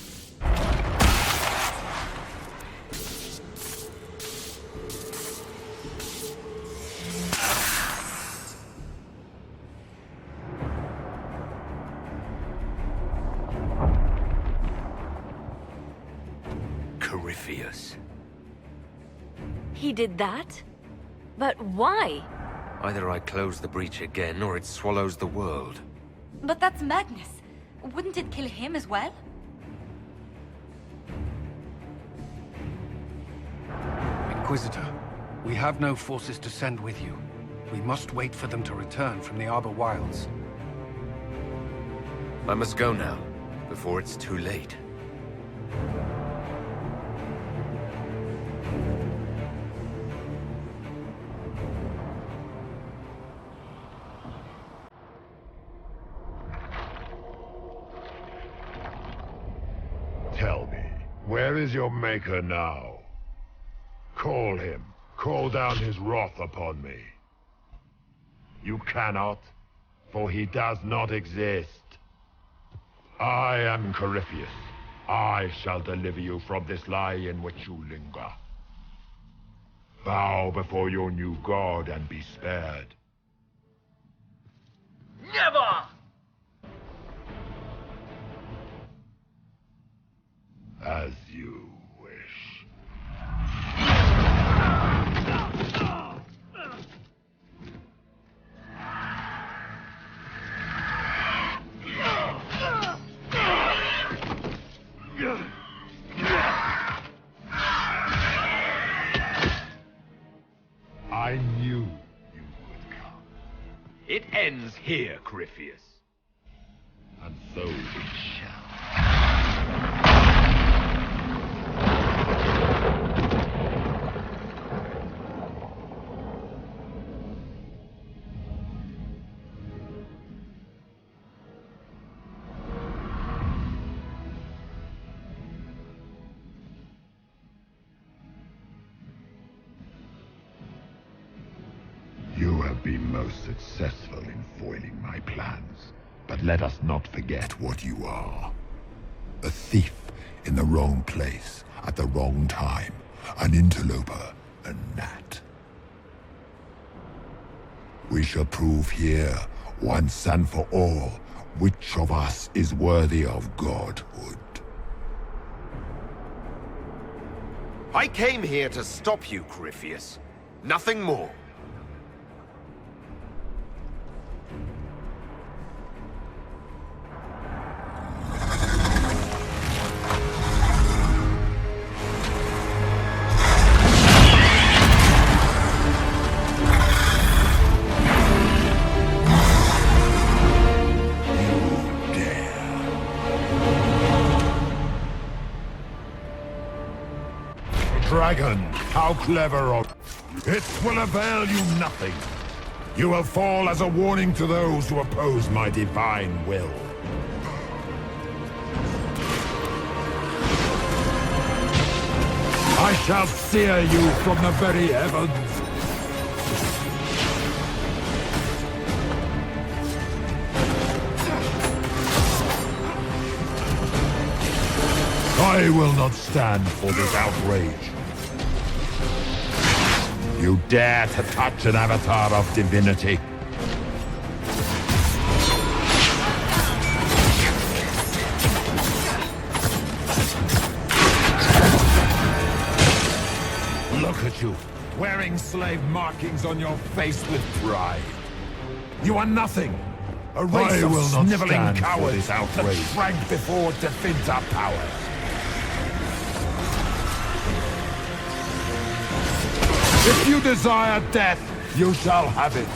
Corypheus. He did that? But why? Either I close the breach again, or it swallows the world. But that's madness. Wouldn't it kill him as well? Inquisitor, we have no forces to send with you. We must wait for them to return from the Arbor Wilds. I must go now, before it's too late. Tell me, where is your maker now? Call him. Call down his wrath upon me. You cannot, for he does not exist. I am Corypheus. I shall deliver you from this lie in which you linger. Bow before your new god and be spared. Never! As you wish. I knew you would come. It ends here, Corypheus. And so it shall. You have been most successful in foiling my plans. But let us not forget what you are. A thief in the wrong place at the wrong time. An interloper, a gnat. We shall prove here, once and for all, which of us is worthy of godhood. I came here to stop you, Corypheus. Nothing more. Dragon, how clever of... It will avail you nothing. You will fall as a warning to those who oppose my divine will. I shall sear you from the very heavens. I will not stand for this outrage. You dare to touch an avatar of divinity? Look at you, wearing slave markings on your face with pride. You are nothing. A race of sniveling cowards that shrank before Tevinter power. If you desire death, you shall have it.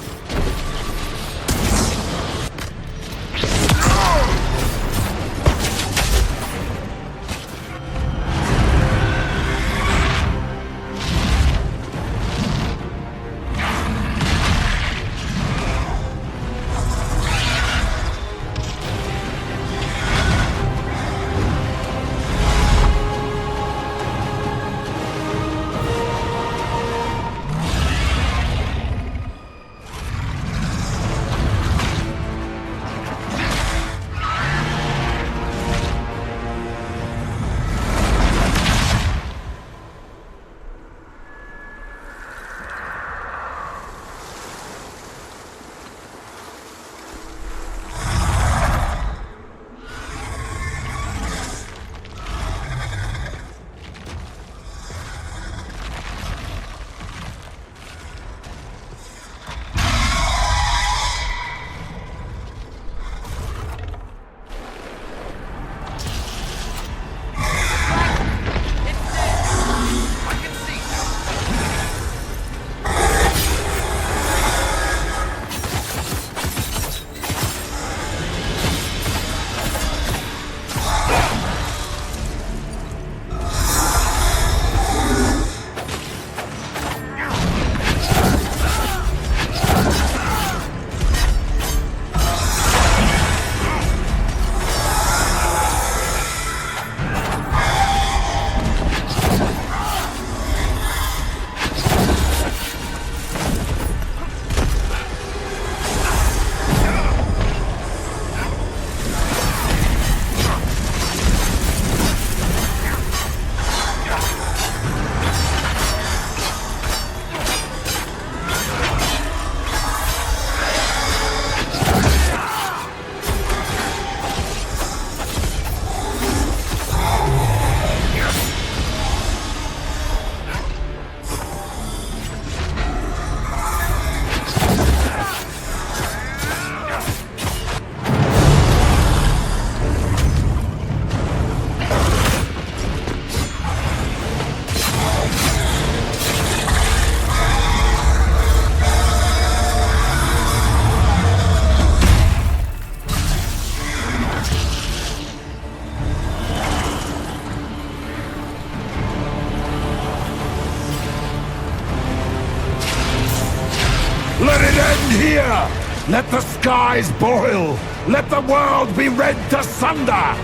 Let it end here! Let the skies boil! Let the world be rent asunder!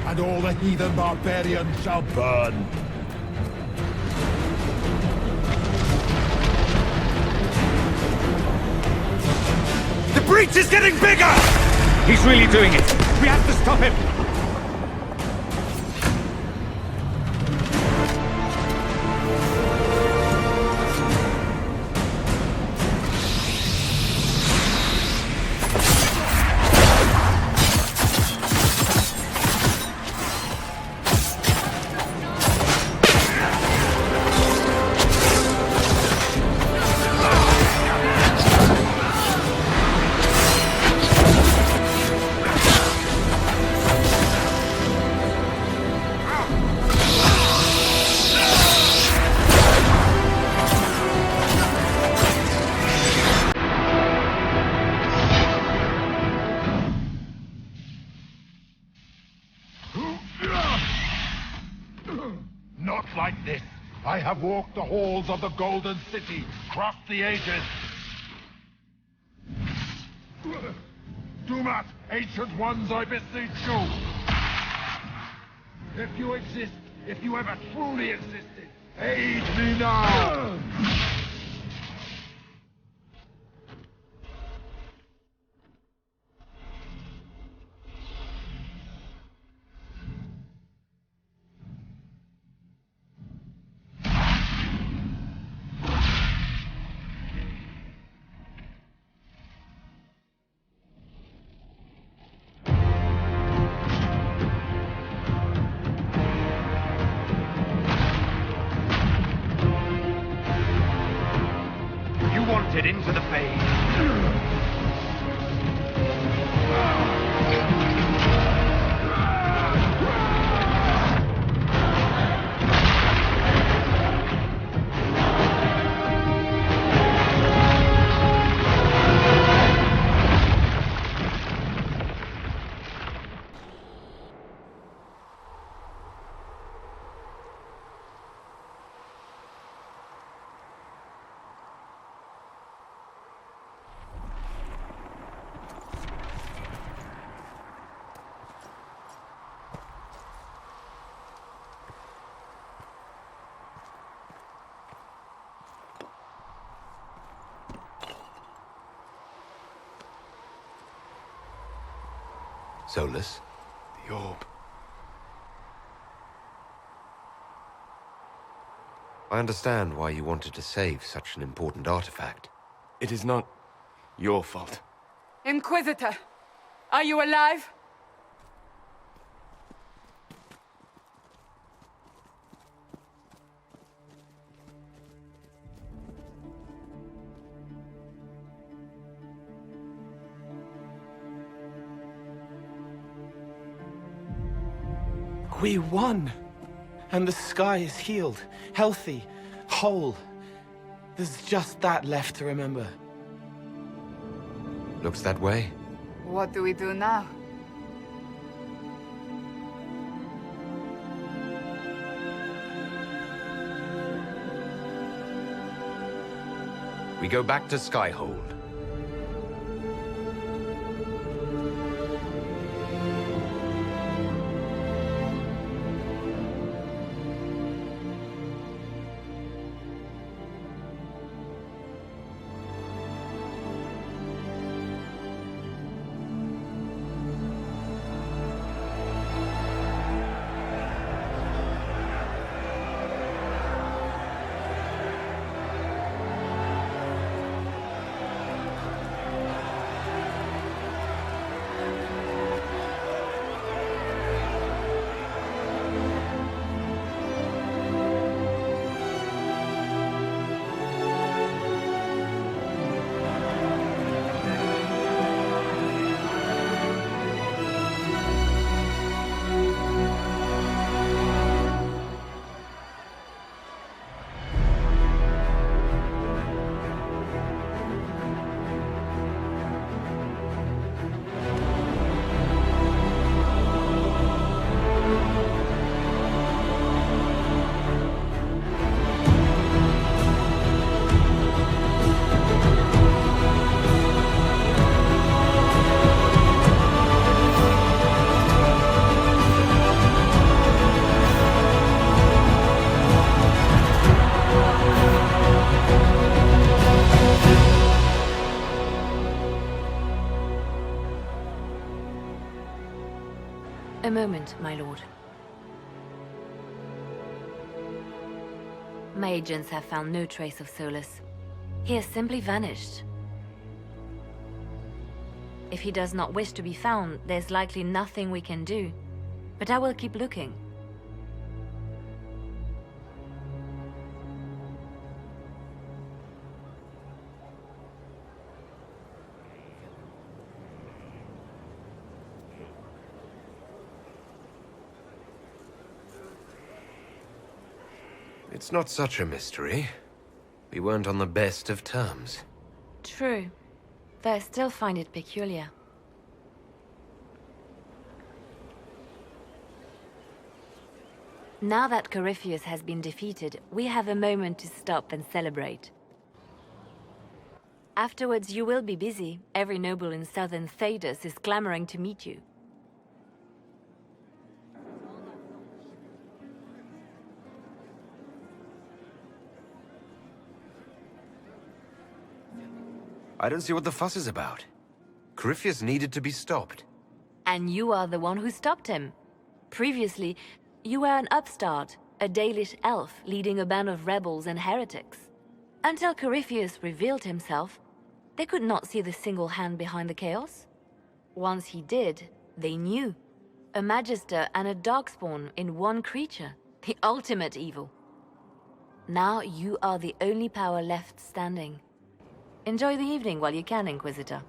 And all the heathen barbarians shall burn. The breach is getting bigger! He's really doing it. We have to stop him. Not like this. I have walked the halls of the Golden City, crossed the ages. Do not, ancient ones, I beseech you. If you exist, if you ever truly existed, aid me now! to the Fade. Solus? The orb. I understand why you wanted to save such an important artifact. It is not your fault. Inquisitor, are you alive? We won! And the sky is healed, healthy, whole. There's just that left to remember. Looks that way. What do we do now? We go back to Skyhold. A moment, my lord. My agents have found no trace of Solus. He has simply vanished. If he does not wish to be found, there's likely nothing we can do. But I will keep looking. It's not such a mystery. We weren't on the best of terms. True. Though I still find it peculiar. Now that Corypheus has been defeated, we have a moment to stop and celebrate. Afterwards, you will be busy. Every noble in southern Thedas is clamoring to meet you. I don't see what the fuss is about. Corypheus needed to be stopped. And you are the one who stopped him. Previously, you were an upstart, a Dalish elf leading a band of rebels and heretics. Until Corypheus revealed himself, they could not see the single hand behind the chaos. Once he did, they knew. A Magister and a Darkspawn in one creature, the ultimate evil. Now you are the only power left standing. Enjoy the evening while you can, Inquisitor.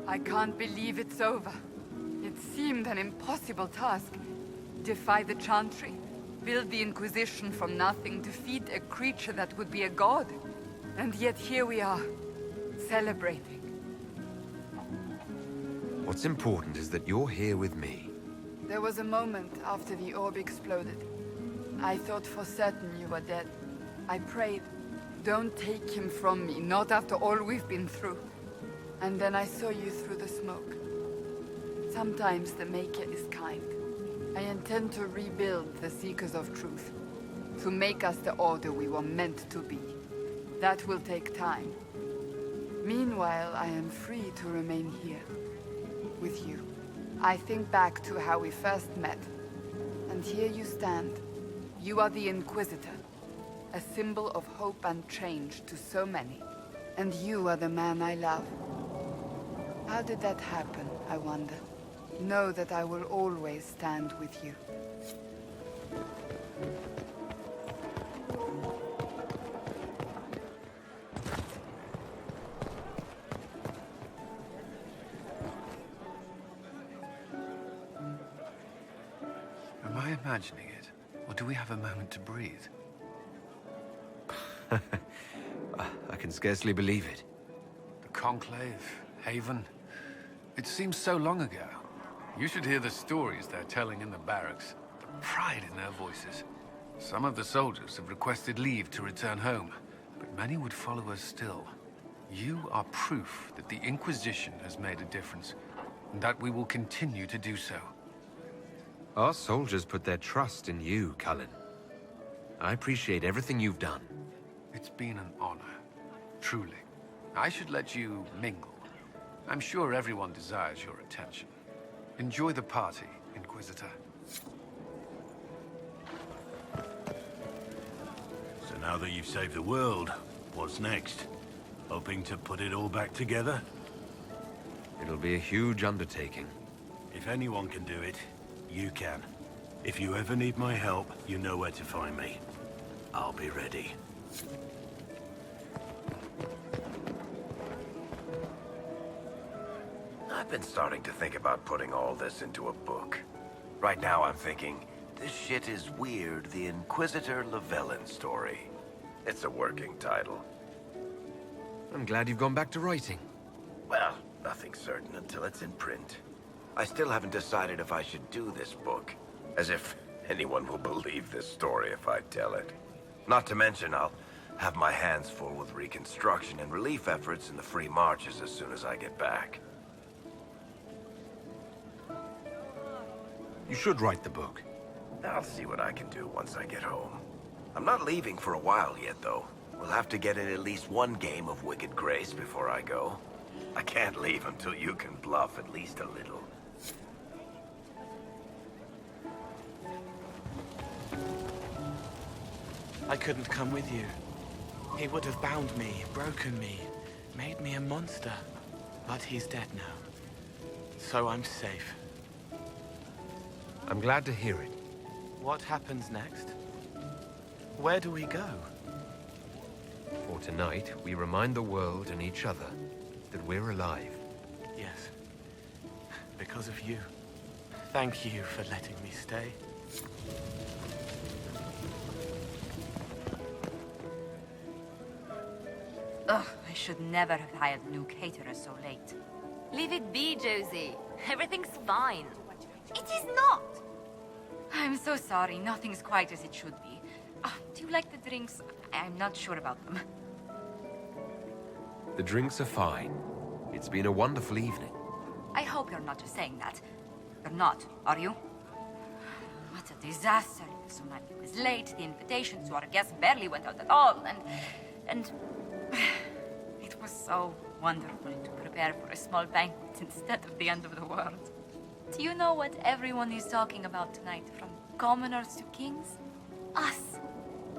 I can't believe it's over. It seemed an impossible task. Defy the Chantry, build the Inquisition from nothing, defeat a creature that would be a god. And yet here we are, celebrating. What's important is that you're here with me. There was a moment after the orb exploded. I thought for certain you were dead. I prayed, don't take him from me, not after all we've been through. And then I saw you through the smoke. Sometimes the Maker is kind. I intend to rebuild the Seekers of Truth, to make us the Order we were meant to be. That will take time. Meanwhile, I am free to remain here, with you. I think back to how we first met, and here you stand. You are the Inquisitor, a symbol of hope and change to so many. And you are the man I love. How did that happen, I wonder? Know that I will always stand with you. Am I imagining it? Or do we have a moment to breathe? I can scarcely believe it. The Conclave, Haven. It seems so long ago. You should hear the stories they're telling in the barracks. The pride in their voices. Some of the soldiers have requested leave to return home, but many would follow us still. You are proof that the Inquisition has made a difference, and that we will continue to do so. Our soldiers put their trust in you, Cullen. I appreciate everything you've done. It's been an honor. Truly. I should let you mingle. I'm sure everyone desires your attention. Enjoy the party, Inquisitor. So now that you've saved the world, what's next? Hoping to put it all back together? It'll be a huge undertaking. If anyone can do it, you can. If you ever need my help, you know where to find me. I'll be ready. I've been starting to think about putting all this into a book. Right now I'm thinking, this shit is weird, the Inquisitor Llewellyn story. It's a working title. I'm glad you've gone back to writing. Well, nothing's certain until it's in print. I still haven't decided if I should do this book. As if anyone will believe this story if I tell it. Not to mention, I'll have my hands full with reconstruction and relief efforts in the Free Marches as soon as I get back. You should write the book. I'll see what I can do once I get home. I'm not leaving for a while yet, though. We'll have to get in at least one game of Wicked Grace before I go. I can't leave until you can bluff at least a little. I couldn't come with you. He would have bound me, broken me, made me a monster. But he's dead now. So I'm safe. I'm glad to hear it. What happens next? Where do we go? For tonight, we remind the world and each other that we're alive. Yes. Because of you. Thank you for letting me stay. Ugh, I should never have hired new caterers so late. Leave it be, Josie. Everything's fine. It is not! I'm so sorry, nothing's quite as it should be. Do you like the drinks? I'm not sure about them. The drinks are fine. It's been a wonderful evening. I hope you're not just saying that. You're not, are you? What a disaster. So night was late, the invitations to our guests barely went out at all, and... It was so wonderful to prepare for a small banquet instead of the end of the world. Do you know what everyone is talking about tonight, from commoners to kings? Us.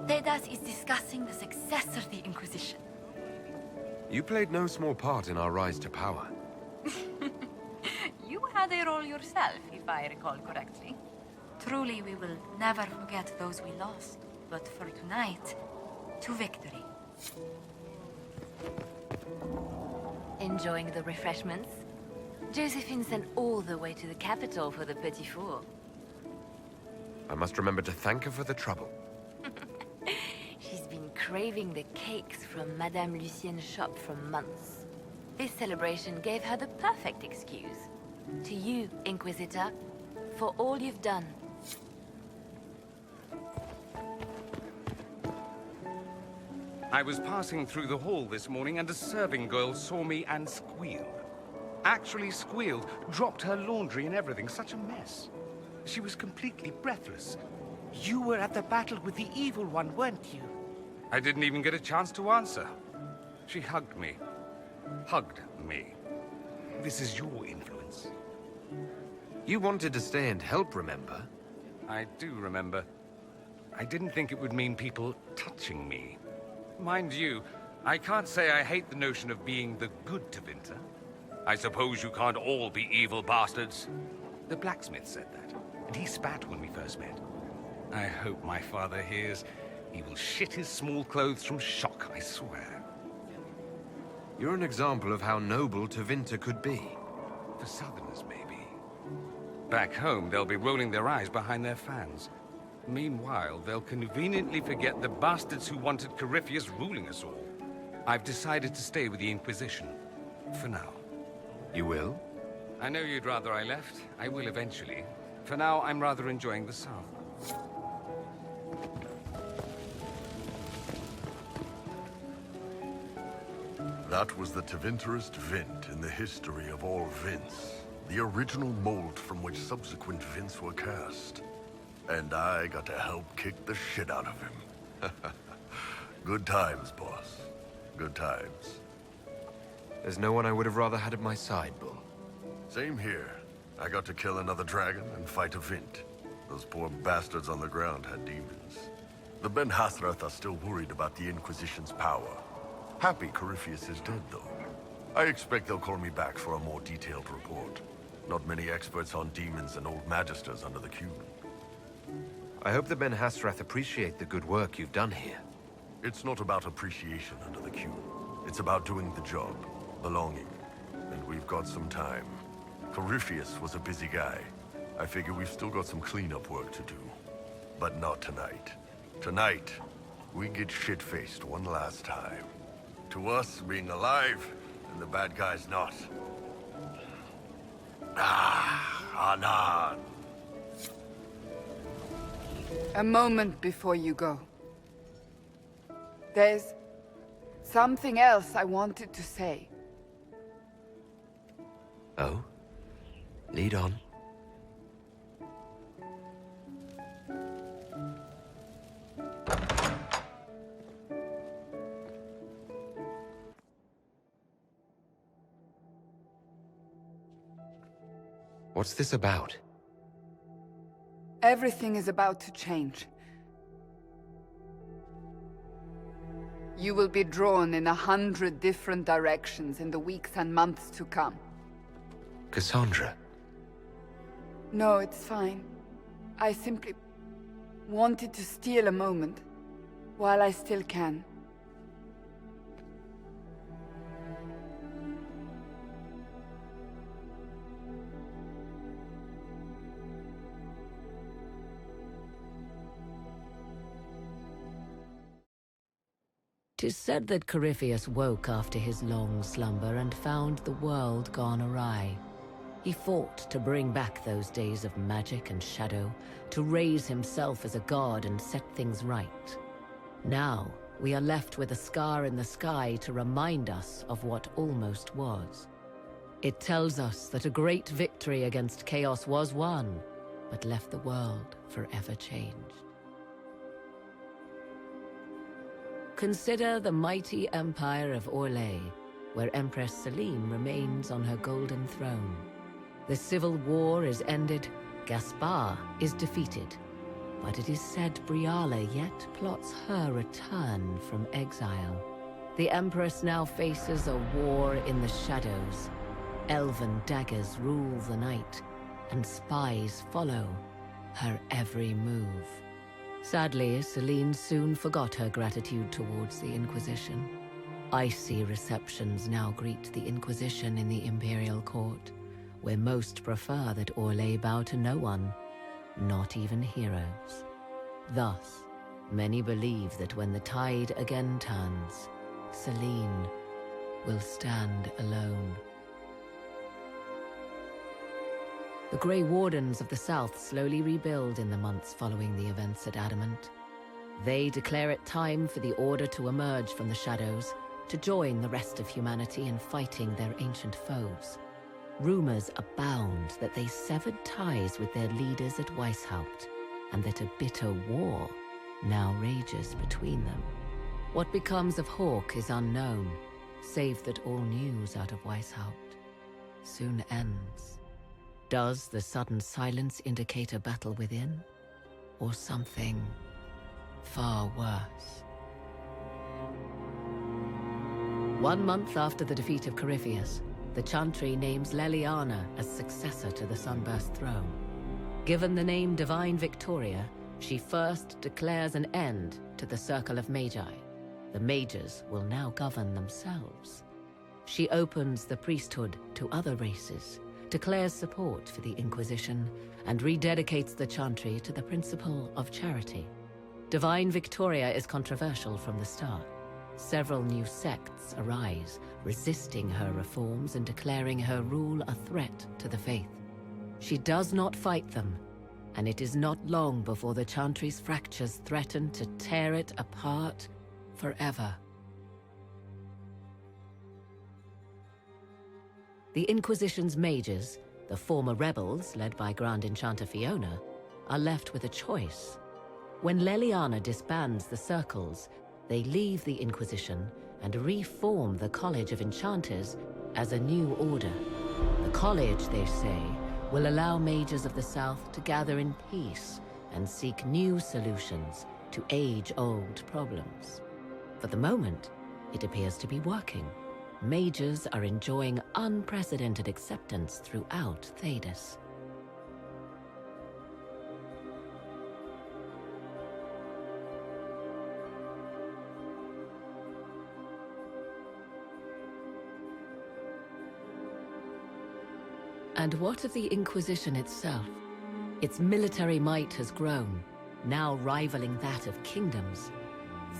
Thedas is discussing the success of the Inquisition. You played no small part in our rise to power. You have had a role yourself, if I recall correctly. Truly, we will never forget those we lost. But for tonight, to victory. Enjoying the refreshments? Josephine sent all the way to the capital for the petit four. I must remember to thank her for the trouble. She's been craving the cakes from Madame Lucien's shop for months. This celebration gave her the perfect excuse. To you, Inquisitor, for all you've done. I was passing through the hall this morning and a serving girl saw me and squealed. Actually squealed, dropped her laundry and everything, such a mess. She was completely breathless. You were at the battle with the evil one, weren't you? I didn't even get a chance to answer. She hugged me. Hugged me. This is your influence. You wanted to stay and help, remember? I do remember. I didn't think it would mean people touching me. Mind you, I can't say I hate the notion of being the good Tevinter. I suppose you can't all be evil bastards. The blacksmith said that, and he spat when we first met. I hope my father hears. He will shit his small clothes from shock, I swear. You're an example of how noble Tevinter could be. For Southerners, maybe. Back home, they'll be rolling their eyes behind their fans. Meanwhile, they'll conveniently forget the bastards who wanted Corypheus ruling us all. I've decided to stay with the Inquisition. For now. You will? I know you'd rather I left. I will eventually. For now, I'm rather enjoying the South. That was the Tevinterest Vint in the history of all Vints. The original mold from which subsequent Vints were cast. And I got to help kick the shit out of him. Good times, boss. Good times. There's no one I would have rather had at my side, Bull. Same here. I got to kill another dragon and fight a Vint. Those poor bastards on the ground had demons. The Ben Hasrath are still worried about the Inquisition's power. Happy Corypheus is dead, though. I expect they'll call me back for a more detailed report. Not many experts on demons and old magisters under the cube. I hope the Ben Hasrath appreciate the good work you've done here. It's not about appreciation under the cube. It's about doing the job, belonging. And we've got some time. Corypheus was a busy guy. I figure we've still got some cleanup work to do. But not tonight. Tonight, we get shit-faced one last time. To us, being alive, and the bad guys not. Anan. A moment before you go. There's something else I wanted to say. Oh? Lead on. What's this about? Everything is about to change. You will be drawn in 100 different directions in the weeks and months to come. Cassandra. No, it's fine. I simply wanted to steal a moment, while I still can. Tis said that Corypheus woke after his long slumber and found the world gone awry. He fought to bring back those days of magic and shadow, to raise himself as a god and set things right. Now, we are left with a scar in the sky to remind us of what almost was. It tells us that a great victory against chaos was won, but left the world forever changed. Consider the mighty empire of Orlais, where Empress Selim remains on her golden throne. The civil war is ended, Gaspar is defeated, but it is said Briala yet plots her return from exile. The Empress now faces a war in the shadows, Elven daggers rule the night, and spies follow her every move. Sadly, Celine soon forgot her gratitude towards the Inquisition. Icy receptions now greet the Inquisition in the Imperial Court, where most prefer that Orlais bow to no one, not even heroes. Thus, many believe that when the tide again turns, Celine will stand alone. The Grey Wardens of the South slowly rebuild in the months following the events at Adamant. They declare it time for the Order to emerge from the shadows, to join the rest of humanity in fighting their ancient foes. Rumors abound that they severed ties with their leaders at Weishaupt, and that a bitter war now rages between them. What becomes of Hawke is unknown, save that all news out of Weishaupt soon ends. Does the sudden silence indicate a battle within, or something far worse? 1 month after the defeat of Corypheus, the Chantry names Leliana as successor to the Sunburst throne. Given the name Divine Victoria, she first declares an end to the Circle of Magi. The mages will now govern themselves. She opens the priesthood to other races, declares support for the Inquisition, and rededicates the Chantry to the principle of charity. Divine Victoria is controversial from the start. Several new sects arise, resisting her reforms and declaring her rule a threat to the faith. She does not fight them, and it is not long before the Chantry's fractures threaten to tear it apart forever. The Inquisition's mages, the former rebels led by Grand Enchanter Fiona, are left with a choice. When Leliana disbands the circles, they leave the Inquisition and reform the College of Enchanters as a new order. The college, they say, will allow mages of the South to gather in peace and seek new solutions to age-old problems. For the moment, it appears to be working. Mages are enjoying unprecedented acceptance throughout Thedas. And what of the Inquisition itself? Its military might has grown, now rivaling that of kingdoms.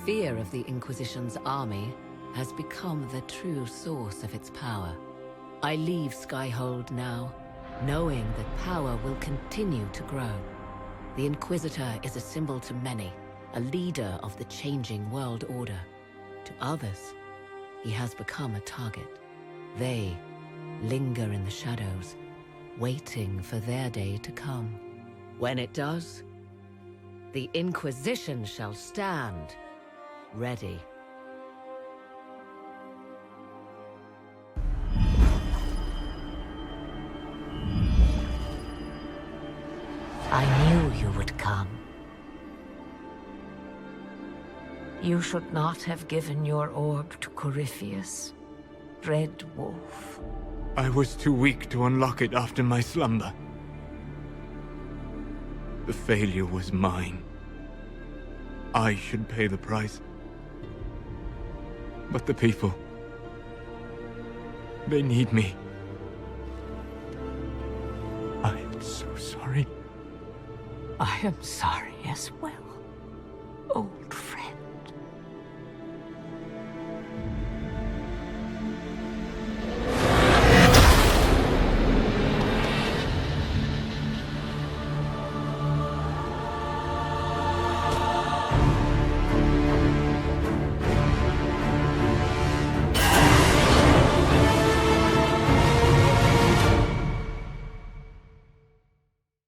Fear of the Inquisition's army has become the true source of its power. I leave Skyhold now, knowing that power will continue to grow. The Inquisitor is a symbol to many, a leader of the changing world order. To others, he has become a target. They linger in the shadows, waiting for their day to come. When it does, the Inquisition shall stand ready. I knew you would come. You should not have given your orb to Corypheus, Red Wolf. I was too weak to unlock it after my slumber. The failure was mine. I should pay the price. But the people... they need me. I am so sorry. I am sorry as well. Oh,